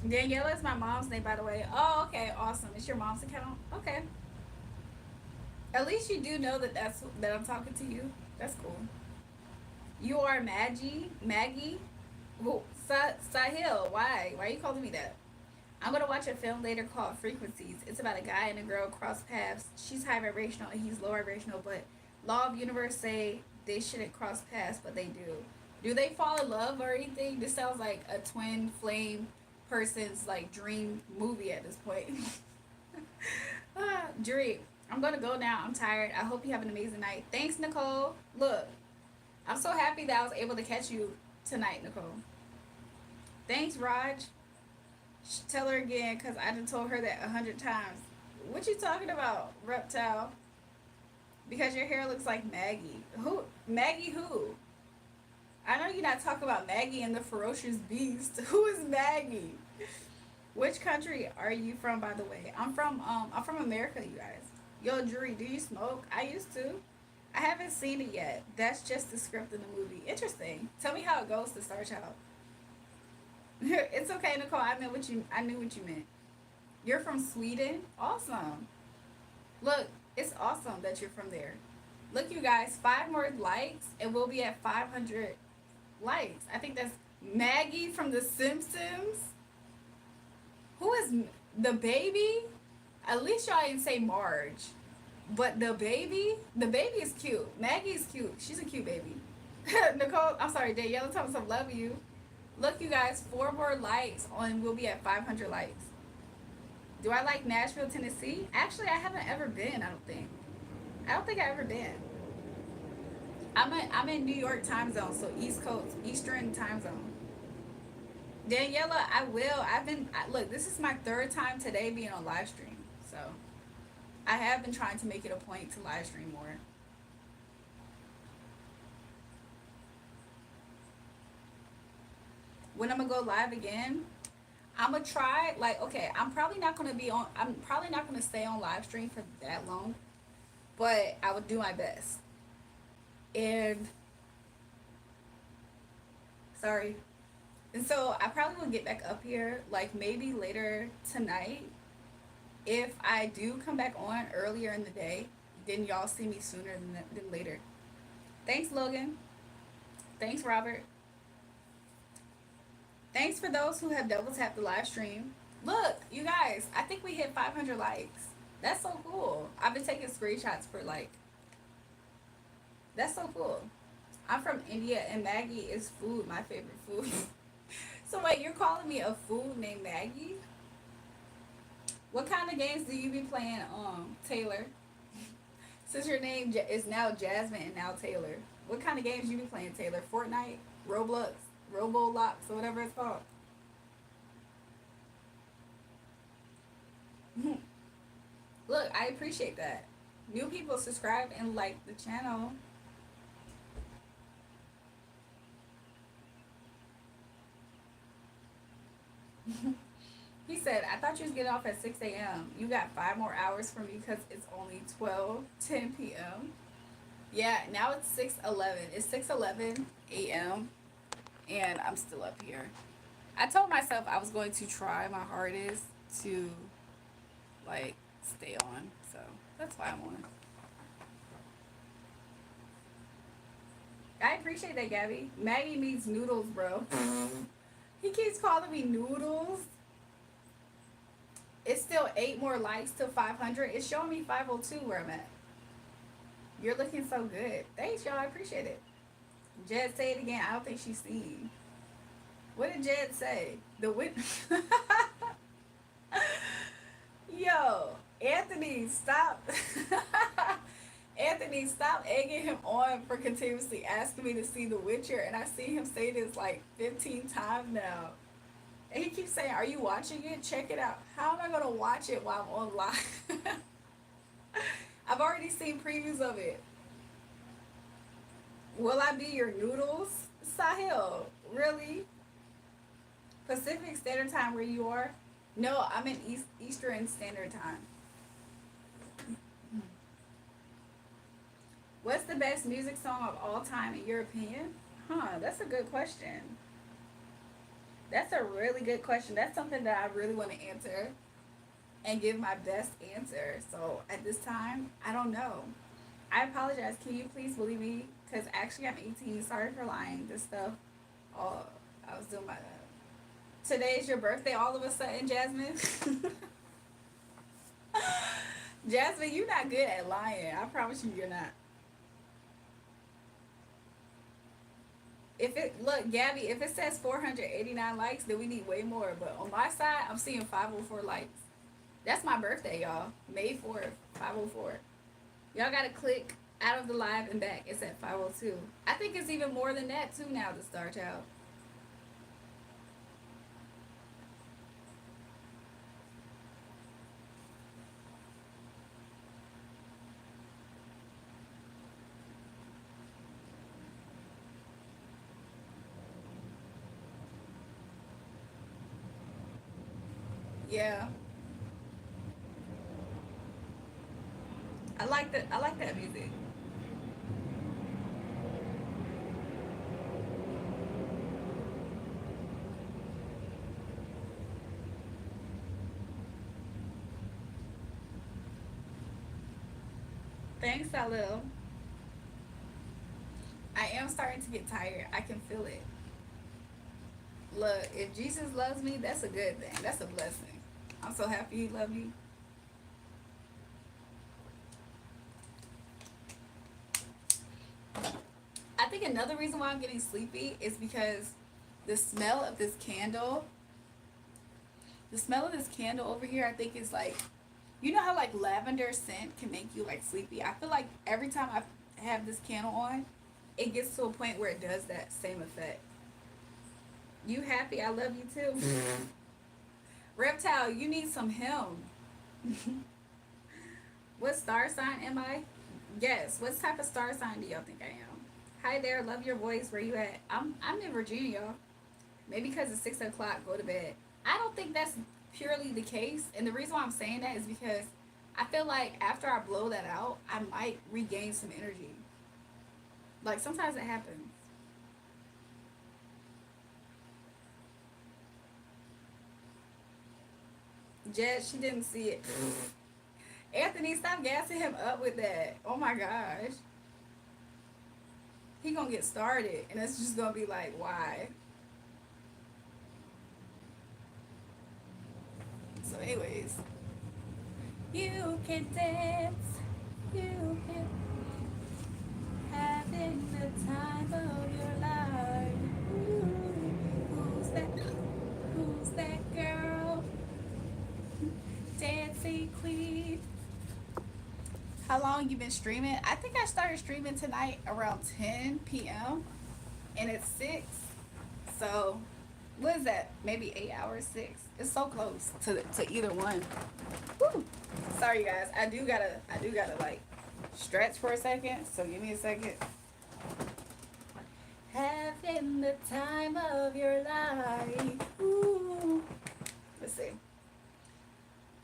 Daniela is my mom's name, by the way. Oh, okay, awesome. It's your mom's account? Okay. At least you do know that I'm talking to you. That's cool. You are Maggie? Who? Sahil, why? Why are you calling me that? I'm gonna watch a film later called Frequencies. It's about a guy and a girl cross paths. She's high vibrational and he's low vibrational, but law of universe say they shouldn't cross paths, but they do. Do they fall in love or anything? This sounds like a twin flame person's like dream movie at this point. Drake, I'm gonna go now. I'm tired. I hope you have an amazing night. Thanks, Nicole. Look, I'm so happy that I was able to catch you tonight, Nicole. Thanks, Raj. Tell her again, because I done told her that 100 times. What you talking about, reptile? Because your hair looks like Maggie. Who? Maggie who? I know you're not talking about Maggie and the Ferocious Beast. Who is Maggie? Which country are you from, by the way? I'm from America, you guys. Yo, Julrae, do you smoke? I used to. I haven't seen it yet. That's just the script in the movie. Interesting. Tell me how it goes to start out. It's okay, Nicole. I knew what you meant. You're from Sweden? Awesome. Look, it's awesome that you're from there. Look, you guys, 5 more likes and we'll be at 500 likes. I think that's Maggie from The Simpsons. Who is the baby? At least y'all didn't say Marge. But the baby is cute. Maggie is cute. She's a cute baby. Nicole, I'm sorry, Danielle, tell me some love you. Look, you guys, 4 more likes and we'll be at 500 likes. Do I like Nashville, Tennessee? Actually, I haven't ever been, I don't think. I don't think I've ever been. I'm in New York time zone, so East Coast, Eastern time zone. Daniela, I will. Look, this is my 3rd time today being on live stream. So, I have been trying to make it a point to live stream more. When I'm gonna go live again, I'm gonna try, like, okay, I'm probably not gonna stay on live stream for that long, but I would do my best. And sorry. And so I probably will get back up here like maybe later tonight. If I do come back on earlier in the day, then y'all see me sooner than later. Thanks, Logan. Thanks, Robert. Thanks for those who have double tapped the live stream. Look, you guys, I think we hit 500 likes. That's so cool. I've been taking screenshots for like, that's so cool. I'm from India and Maggie is food, my favorite food. So wait, you're calling me a food named Maggie? What kind of games do you be playing, Taylor? Since your name is now Jasmine and now Taylor. What kind of games you be playing, Taylor? Fortnite? Roblox? Robolox? Or whatever it's called. Look, I appreciate that. New people subscribe and like the channel. He said, I thought you was getting off at 6 a.m. You got 5 more hours for me because it's only 12:10 p.m. Yeah, now it's 6:11. It's 6:11 a.m. and I'm still up here. I told myself I was going to try my hardest to, like, stay on. So, that's why I'm on. I appreciate that, Gabby. Maggie needs noodles, bro. He keeps calling me noodles. It's still 8 more likes to 500. It's showing me 502 where I'm at. You're looking so good. Thanks, y'all. I appreciate it. Jed, say it again. I don't think she's seen. What did Jed say? The wit. Yo, Anthony, stop. Anthony, stop egging him on for continuously asking me to see The Witcher. And I see him say this like 15 times now. And he keeps saying, are you watching it? Check it out. How am I going to watch it while I'm on live? I've already seen previews of it. Will I be your noodles? Sahil, really? Pacific Standard Time where you are? No, I'm in Eastern Standard Time. What's the best music song of all time in your opinion? That's a good question. That's a really good question. That's something that I really want to answer and give my best answer. So at this time, I don't know. I apologize. Can you please believe me? Because actually I'm 18. Sorry for lying. This stuff, I was doing my Today's your birthday all of a sudden, Jasmine. Jasmine, you're not good at lying. I promise you you're not. If it look, Gabby, if it says 489 likes, then we need way more. But on my side, I'm seeing 504 likes. That's my birthday, y'all. May 4th, 504. Y'all gotta click out of the live and back. It's at 502. I think it's even more than that too now, the Star Child. Yeah. I like that music. Thanks, Salil. I am starting to get tired. I can feel it. Look, if Jesus loves me, that's a good thing. That's a blessing. I'm so happy he loved me. I think another reason why I'm getting sleepy is because the smell of this candle, over here, I think is like, you know how like lavender scent can make you like sleepy? I feel like every time I have this candle on, it gets to a point where it does that same effect. You happy? I love you too. Reptile, you need some him. What star sign am I? Yes. What type of star sign do y'all think I am? Hi there, love your voice. Where you at? I'm in Virginia, y'all. Maybe because it's 6 o'clock, go to bed. I don't think that's purely the case. And the reason why I'm saying that is because I feel like after I blow that out, I might regain some energy. Like sometimes it happens. Jed, she didn't see it. Anthony, stop gassing him up with that. Oh my gosh. He gonna get started, and it's just gonna be like, why? So, anyways, you can dance, you can having the time of your life. Ooh, who's that girl? Dancing queen. How long you been streaming? I think I started streaming tonight around 10 p.m. and it's 6. So, what is that? Maybe 8 hours, 6. It's so close to either one. Woo. Sorry guys, I do gotta like stretch for a second. So give me a second. Having the time of your life. Ooh. Let's see.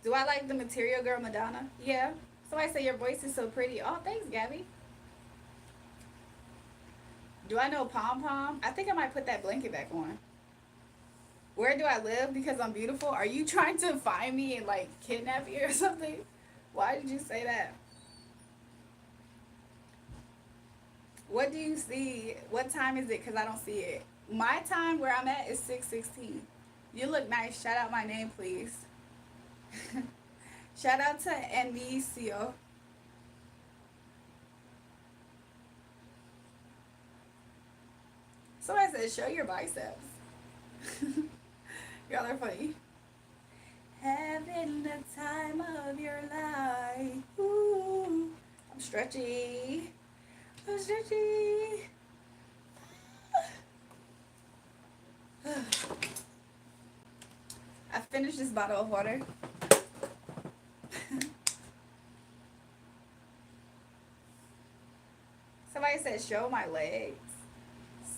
Do I like the Material Girl Madonna? Yeah. Somebody say your voice is so pretty. Oh, thanks, Gabby. Do I know Pom Pom? I think I might put that blanket back on. Where do I live? Because I'm beautiful. Are you trying to find me and like kidnap me or something? Why did you say that? What do you see? What time is it? Because I don't see it. My time where I'm at is 6:16. You look nice. Shout out my name, please. Shout out to Enicio. Somebody said, show your biceps. Y'all are funny. Having the time of your life. Ooh. I'm stretchy. I'm stretchy. I finished this bottle of water. Somebody said, show my legs.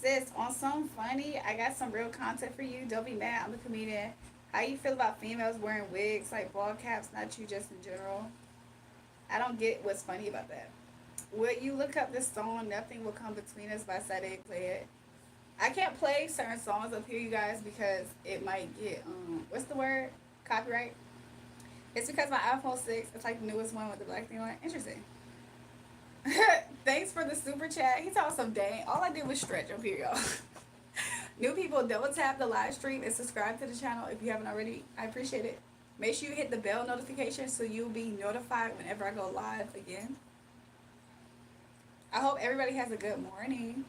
Sis, on some funny, I got some real content for you. Don't be mad, I'm a comedian. How you feel about females wearing wigs, like ball caps, not you, just in general? I don't get what's funny about that. Will you look up this song, Nothing Will Come Between Us by Sade? Play it. I can't play certain songs up here, you guys, because it might get, what's the word? Copyright? It's because my iPhone 6, it's like the newest one with the black thing on it. Interesting. Thanks for the super chat. He talked some dang. All I did was stretch up here, y'all. New people, double tap the live stream and subscribe to the channel if you haven't already. I appreciate it. Make sure you hit the bell notification so you'll be notified whenever I go live again. I hope everybody has a good morning.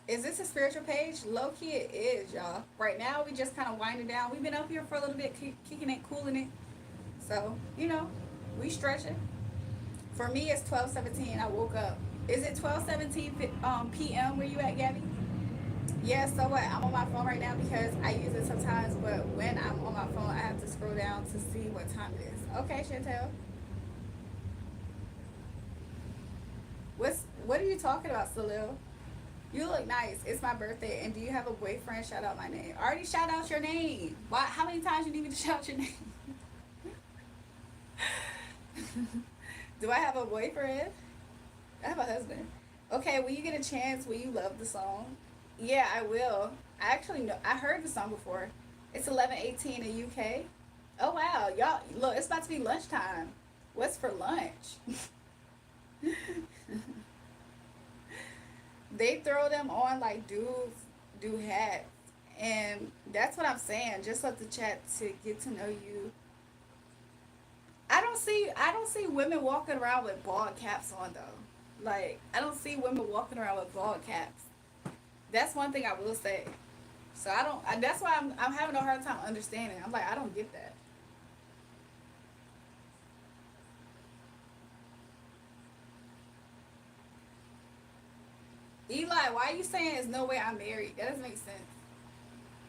Is this a spiritual page? Low key it is, y'all. Right now we just kind of winding down. We've been up here for a little bit, kicking it, cooling it. So, you know, we stretching. For me, it's 12:17. I woke up. Is it 12:17 p.m. where you at, Gabby? Yeah, so what? I'm on my phone right now because I use it sometimes, but when I'm on my phone, I have to scroll down to see what time it is. Okay, Chantel. What are you talking about, Salil? You look nice. It's my birthday, and do you have a boyfriend? Shout out my name. I already shout out your name. Why? How many times you need me to shout your name? Do I have a boyfriend? I have a husband. Okay, when you get a chance, will you love the song? Yeah, I will. I actually know. I heard the song before. It's 11:18 in UK. Oh wow, y'all look! It's about to be lunchtime. What's for lunch? They throw them on like dudes do hats, and that's what I'm saying. Just let the chat to get to know you. I don't see women walking around with bald caps on though. Like I don't see women walking around with bald caps. That's one thing I will say. So I don't. That's why I'm having a hard time understanding. I'm like I don't get that. Eli, why are you saying there's no way I'm married? That doesn't make sense.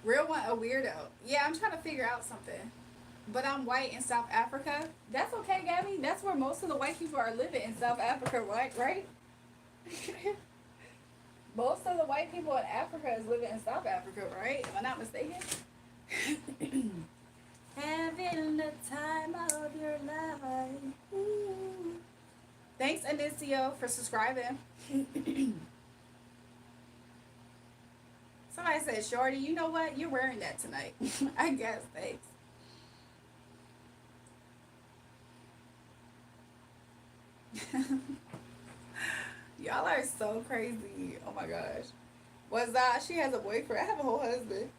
Real one, a weirdo. Yeah, I'm trying to figure out something. But I'm white in South Africa. That's okay, Gabby. That's where most of the white people are living in South Africa, right? Most of the white people in Africa is living in South Africa, right? Am I not mistaken? Having the time of your life. Ooh. Thanks, Anicio, for subscribing. Somebody said, Shorty, you know what? You're wearing that tonight. I guess, thanks. Y'all are so crazy. Oh my gosh. Was that she has a boyfriend? I have a whole husband.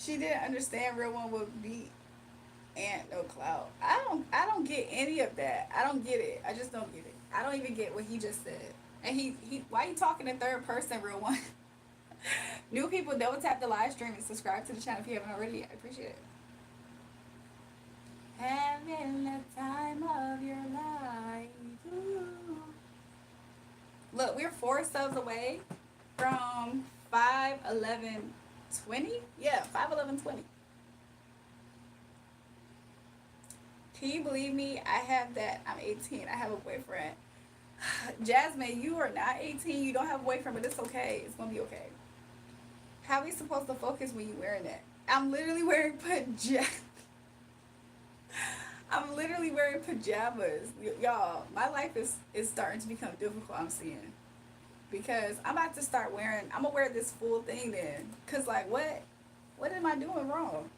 She didn't understand real one would be and no clout. I don't get any of that. I don't get it. I just don't get it. I don't even get what he just said. And he why you talking in third person, real one? New people, double tap the live stream and subscribe to the channel if you haven't already. I appreciate it. Having the time of your life. Ooh. Look, we're 4 subs away from 51120. Yeah, 51120. Can you believe me? I have that. I'm 18. I have a boyfriend. Jasmine, you are not 18. You don't have a boyfriend, but it's okay. It's gonna be okay. How are we supposed to focus when you wearing that? I'm literally wearing pajamas. I'm literally wearing pajamas. Y'all, my life is starting to become difficult, I'm seeing. Because I'm about to start wearing, I'm going to wear this full thing then. Because, like, what am I doing wrong?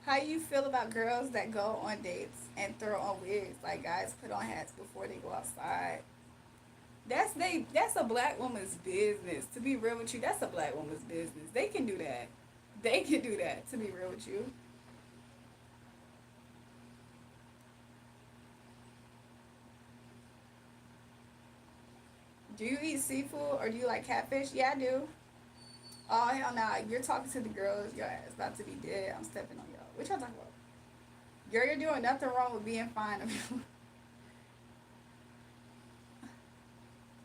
How you feel about girls that go on dates and throw on wigs? Like, guys put on hats before they go outside. That's a black woman's business. To be real with you, that's a black woman's business. They can do that. They can do that, to be real with you. Do you eat seafood or do you like catfish? Yeah, I do. Oh, hell nah. You're talking to the girls. Your ass about to be dead. I'm stepping on y'all. What y'all talking about? Girl, you're doing nothing wrong with being fine.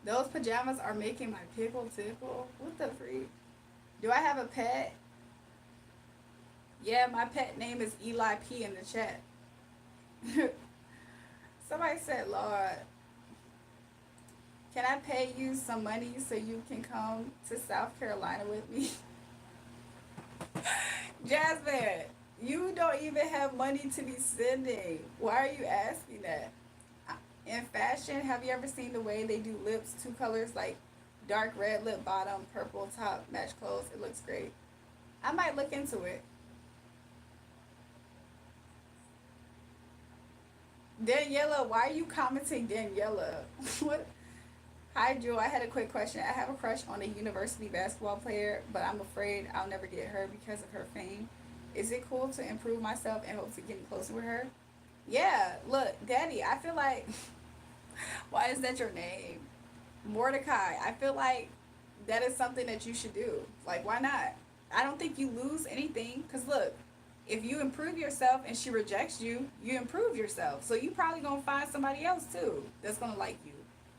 Those pajamas are making my pickle tickle. What the freak? Do I have a pet? Yeah, my pet name is Eli P in the chat. Somebody said, Lord, can I pay you some money so you can come to South Carolina with me? Jasmine, you don't even have money to be sending. Why are you asking that? In fashion, have you ever seen the way they do lips? 2 colors, like dark red lip bottom, purple top, match clothes. It looks great. I might look into it. Daniela, why are you commenting Daniela? What? Hi, Jewel. I had a quick question. I have a crush on a university basketball player, but I'm afraid I'll never get her because of her fame. Is it cool to improve myself and hope to get closer with her? Yeah, look, Daddy, I feel like, why is that your name? Mordecai. I feel like that is something that you should do. Like, why not? I don't think you lose anything. Because, look, if you improve yourself and she rejects you, you improve yourself. So you probably going to find somebody else, too, that's going to like you.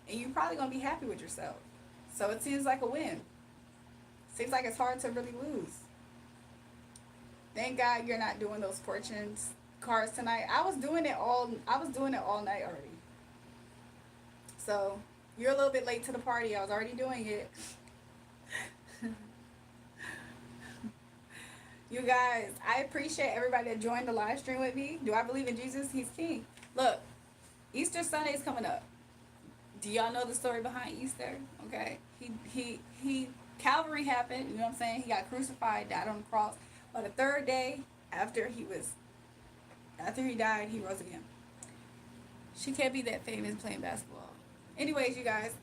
And you probably going to be happy with yourself. So it seems like a win. Seems like it's hard to really lose. Thank God you're not doing those fortunes cards tonight. I was doing it all night already. So you're a little bit late to the party. I was already doing it. You guys, I appreciate everybody that joined the live stream with me. Do I believe in Jesus? He's king. Look, Easter Sunday is coming up. Do y'all know the story behind Easter? Okay. Calvary happened, you know what I'm saying? He got crucified, died on the cross. But the third day after he died, he rose again. She can't be that famous playing basketball. Anyways, you guys,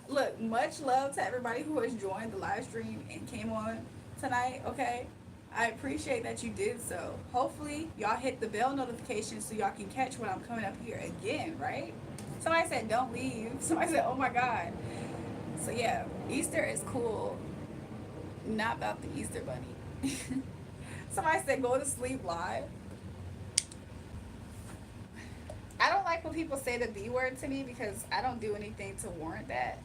look, much love to everybody who has joined the live stream and came on tonight, okay? I appreciate that you did so. Hopefully, y'all hit the bell notification so y'all can catch when I'm coming up here again, right? Somebody said, don't leave. Somebody said, oh my God. So yeah, Easter is cool. Not about the Easter bunny. Somebody said, go to sleep live. I don't like when people say the B word to me because I don't do anything to warrant that.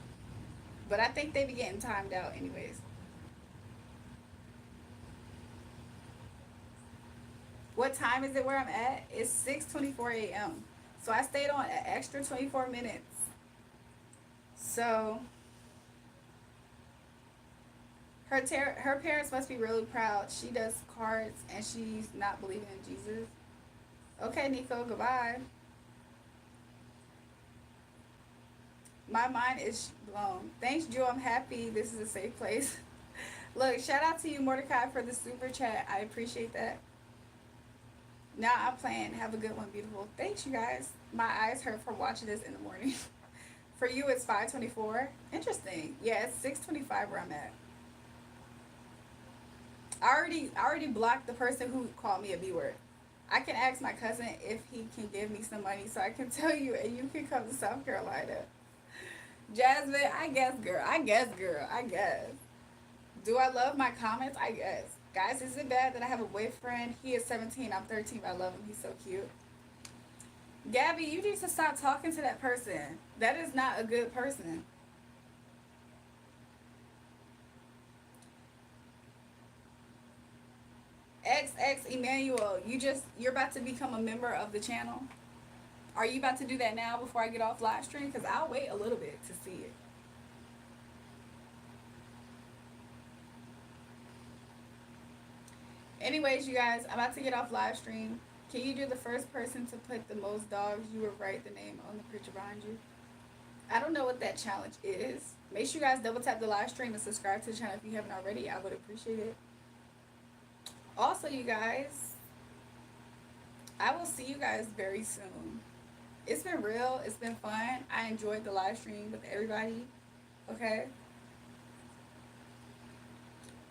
But I think they be getting timed out anyways. What time is it where I'm at? It's 6:24 a.m. So I stayed on an extra 24 minutes. So her parents must be really proud. She does cards and she's not believing in Jesus. Okay, Nico, goodbye. My mind is blown. Thanks, Joe. I'm happy this is a safe place. Look, shout out to you, Mordecai, for the super chat. I appreciate that. Now I'm playing. Have a good one, beautiful. Thanks, you guys. My eyes hurt from watching this in the morning. For you, it's 5:24. Interesting. Yeah, it's 6:25 where I'm at. I already blocked the person who called me a B word. I can ask my cousin if he can give me some money so I can tell you and you can come to South Carolina. Jasmine, I guess, girl. I guess, girl. I guess. Do I love my comments? I guess. Guys, is it bad that I have a boyfriend? He is 17. I'm 13, but I love him. He's so cute. Gabby, you need to stop talking to that person. That is not a good person. XX Emmanuel, you're about to become a member of the channel. Are you about to do that now before I get off live stream? Because I'll wait a little bit to see it. Anyways, you guys, I'm about to get off live stream. Can you do the first person to put the most dogs you would write the name on the picture behind you? I don't know what that challenge is. Make sure you guys double tap the live stream and subscribe to the channel if you haven't already. I would appreciate it. Also, you guys, I will see you guys very soon. It's been real. It's been fun. I enjoyed the live stream with everybody. Okay.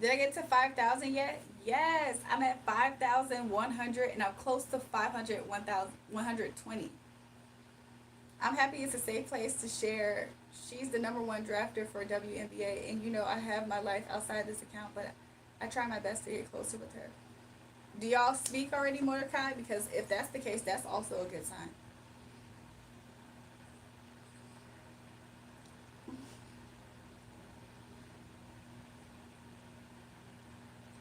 Did I get to 5,000 yet? Yes, I'm at 5,100 and I'm close to 500, 1,120. I'm happy it's a safe place to share. She's the #1 drafter for WNBA, and you know I have my life outside this account, but I try my best to get closer with her. Do y'all speak already, Mordecai? Because if that's the case, that's also a good sign.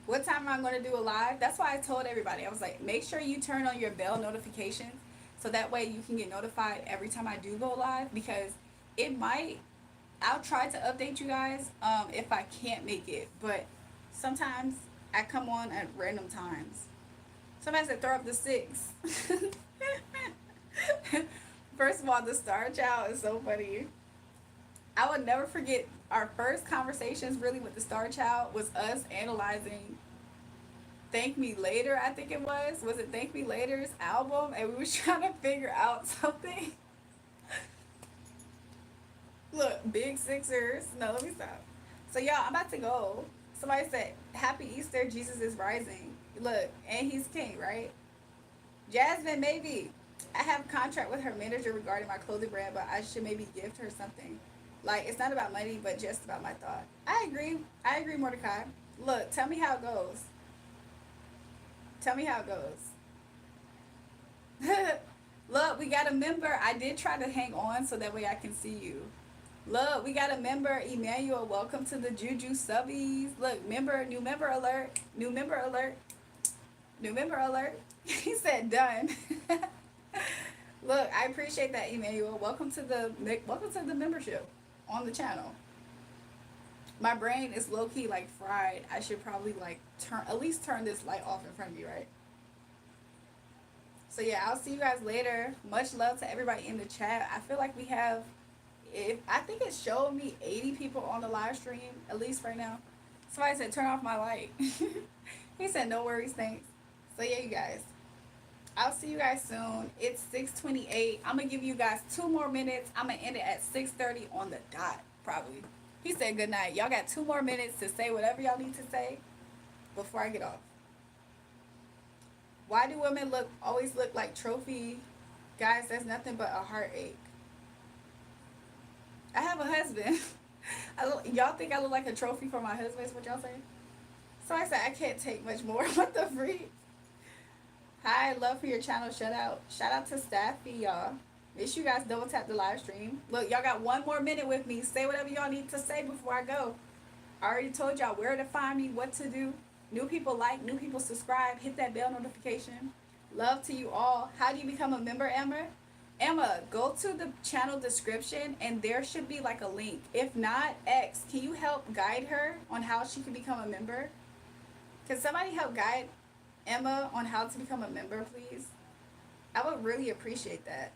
What time am I going to do a live? That's why I told everybody. I was like, make sure you turn on your bell notifications so that way you can get notified every time I do go live, because I'll try to update you guys if I can't make it, but sometimes I come on at random times. Somebody said throw up the 6. First of all, the star child is so funny. I would never forget our first conversations really with the star child was us analyzing Thank Me Later, I think it was. Was it Thank Me Later's album? And we was trying to figure out something. Look, big Sixers. No, let me stop. So y'all, I'm about to go. Somebody said, "Happy Easter, Jesus is rising." Look, and he's king, right? Jasmine, maybe. I have a contract with her manager regarding my clothing brand, but I should maybe gift her something. Like, it's not about money, but just about my thought. I agree. I agree, Mordecai. Look, tell me how it goes. Tell me how it goes. Look, we got a member. I did try to hang on so that way I can see you. Look, we got a member, Emmanuel. Welcome to the Juju Subbies. Look, new member alert. New member alert. New member alert. He said done. Look, I appreciate that, Emmanuel. Welcome to the membership on the channel. My brain is low key like fried. I should probably like at least turn this light off in front of you, right? So yeah, I'll see you guys later. Much love to everybody in the chat. I feel like we have, I think it showed me 80 people on the live stream, at least right now. Somebody said turn off my light. He said no worries, thanks. So yeah, you guys, I'll see you guys soon. It's 6:28. I'm gonna give you guys 2 more minutes. I'm gonna end it at 6:30 on the dot, probably. He said good night. Y'all got 2 more minutes to say whatever y'all need to say before I get off. Why do women always look like trophy guys? That's nothing but a heartache. I have a husband. Y'all think I look like a trophy for my husband? Is what y'all saying? So I said I can't take much more. What the freak? Hi, love for your channel. Shout out to Staffy, y'all. Make sure you guys double tap the live stream. Look, y'all got 1 more minute with me. Say whatever y'all need to say before I go. I already told y'all where to find me, what to do. New people like, new people subscribe, hit that bell notification. Love to you all. How do you become a member, Emma? Emma, go to the channel description and there should be like a link. If not, X, can you help guide her on how she can become a member? Can somebody help guide Emma on how to become a member, please? I would really appreciate that.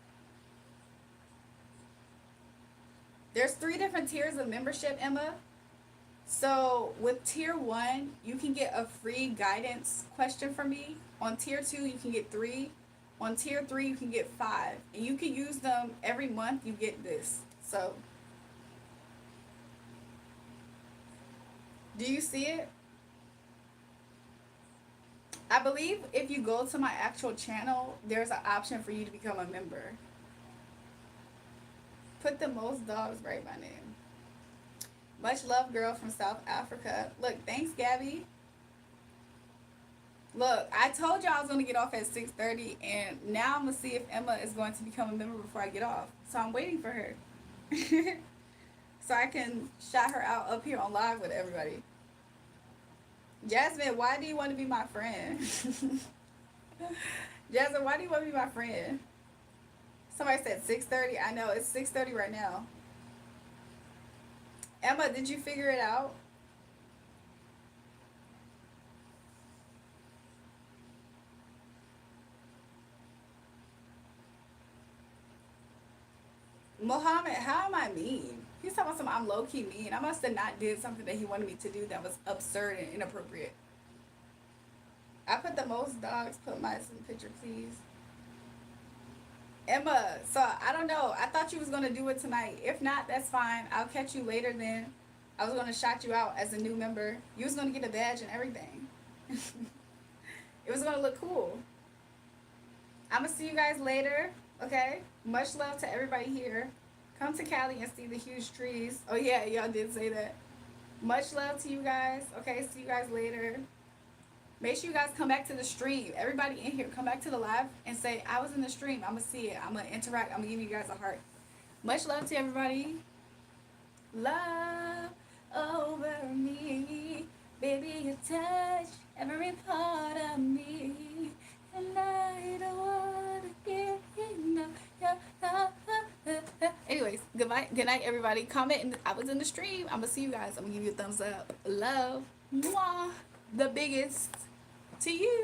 There's 3 different tiers of membership, Emma. So with tier 1, you can get a free guidance question from me. On tier 2, you can get 3. On tier 3, you can get 5. And you can use them every month. You get this. So, do you see it? I believe if you go to my actual channel, there's an option for you to become a member. Put the most dogs right my name. Much love, girl from South Africa. Look, thanks, Gabby. Look, I told y'all I was going to get off at 6:30, and now I'm going to see if Emma is going to become a member before I get off. So I'm waiting for her. So I can shout her out up here on live with everybody. Jasmine, why do you want to be my friend? Jasmine, why do you want to be my friend? Somebody said 6:30. I know, it's 6:30 right now. Emma, did you figure it out? Mohammed, how am I mean? He's talking about something I'm low-key mean. I must have not did something that he wanted me to do that was absurd and inappropriate. I put the most dogs. Put my picture, please. Emma, so I don't know. I thought you was going to do it tonight. If not, that's fine. I'll catch you later then. I was going to shout you out as a new member. You was going to get a badge and everything. It was going to look cool. I'm going to see you guys later, okay? Much love to everybody here. Come to Cali and see the huge trees. Oh, yeah, y'all did say that. Much love to you guys. Okay, see you guys later. Make sure you guys come back to the stream. Everybody in here, come back to the live and say, I was in the stream. I'm going to see it. I'm going to interact. I'm going to give you guys a heart. Much love to everybody. Love over me. Baby, you touch every part of me. And I don't want to get enough. Anyways, goodbye. Good night, everybody. Comment. I was in the stream. I'm going to see you guys. I'm going to give you a thumbs up. Love. Mwah. The biggest. To you.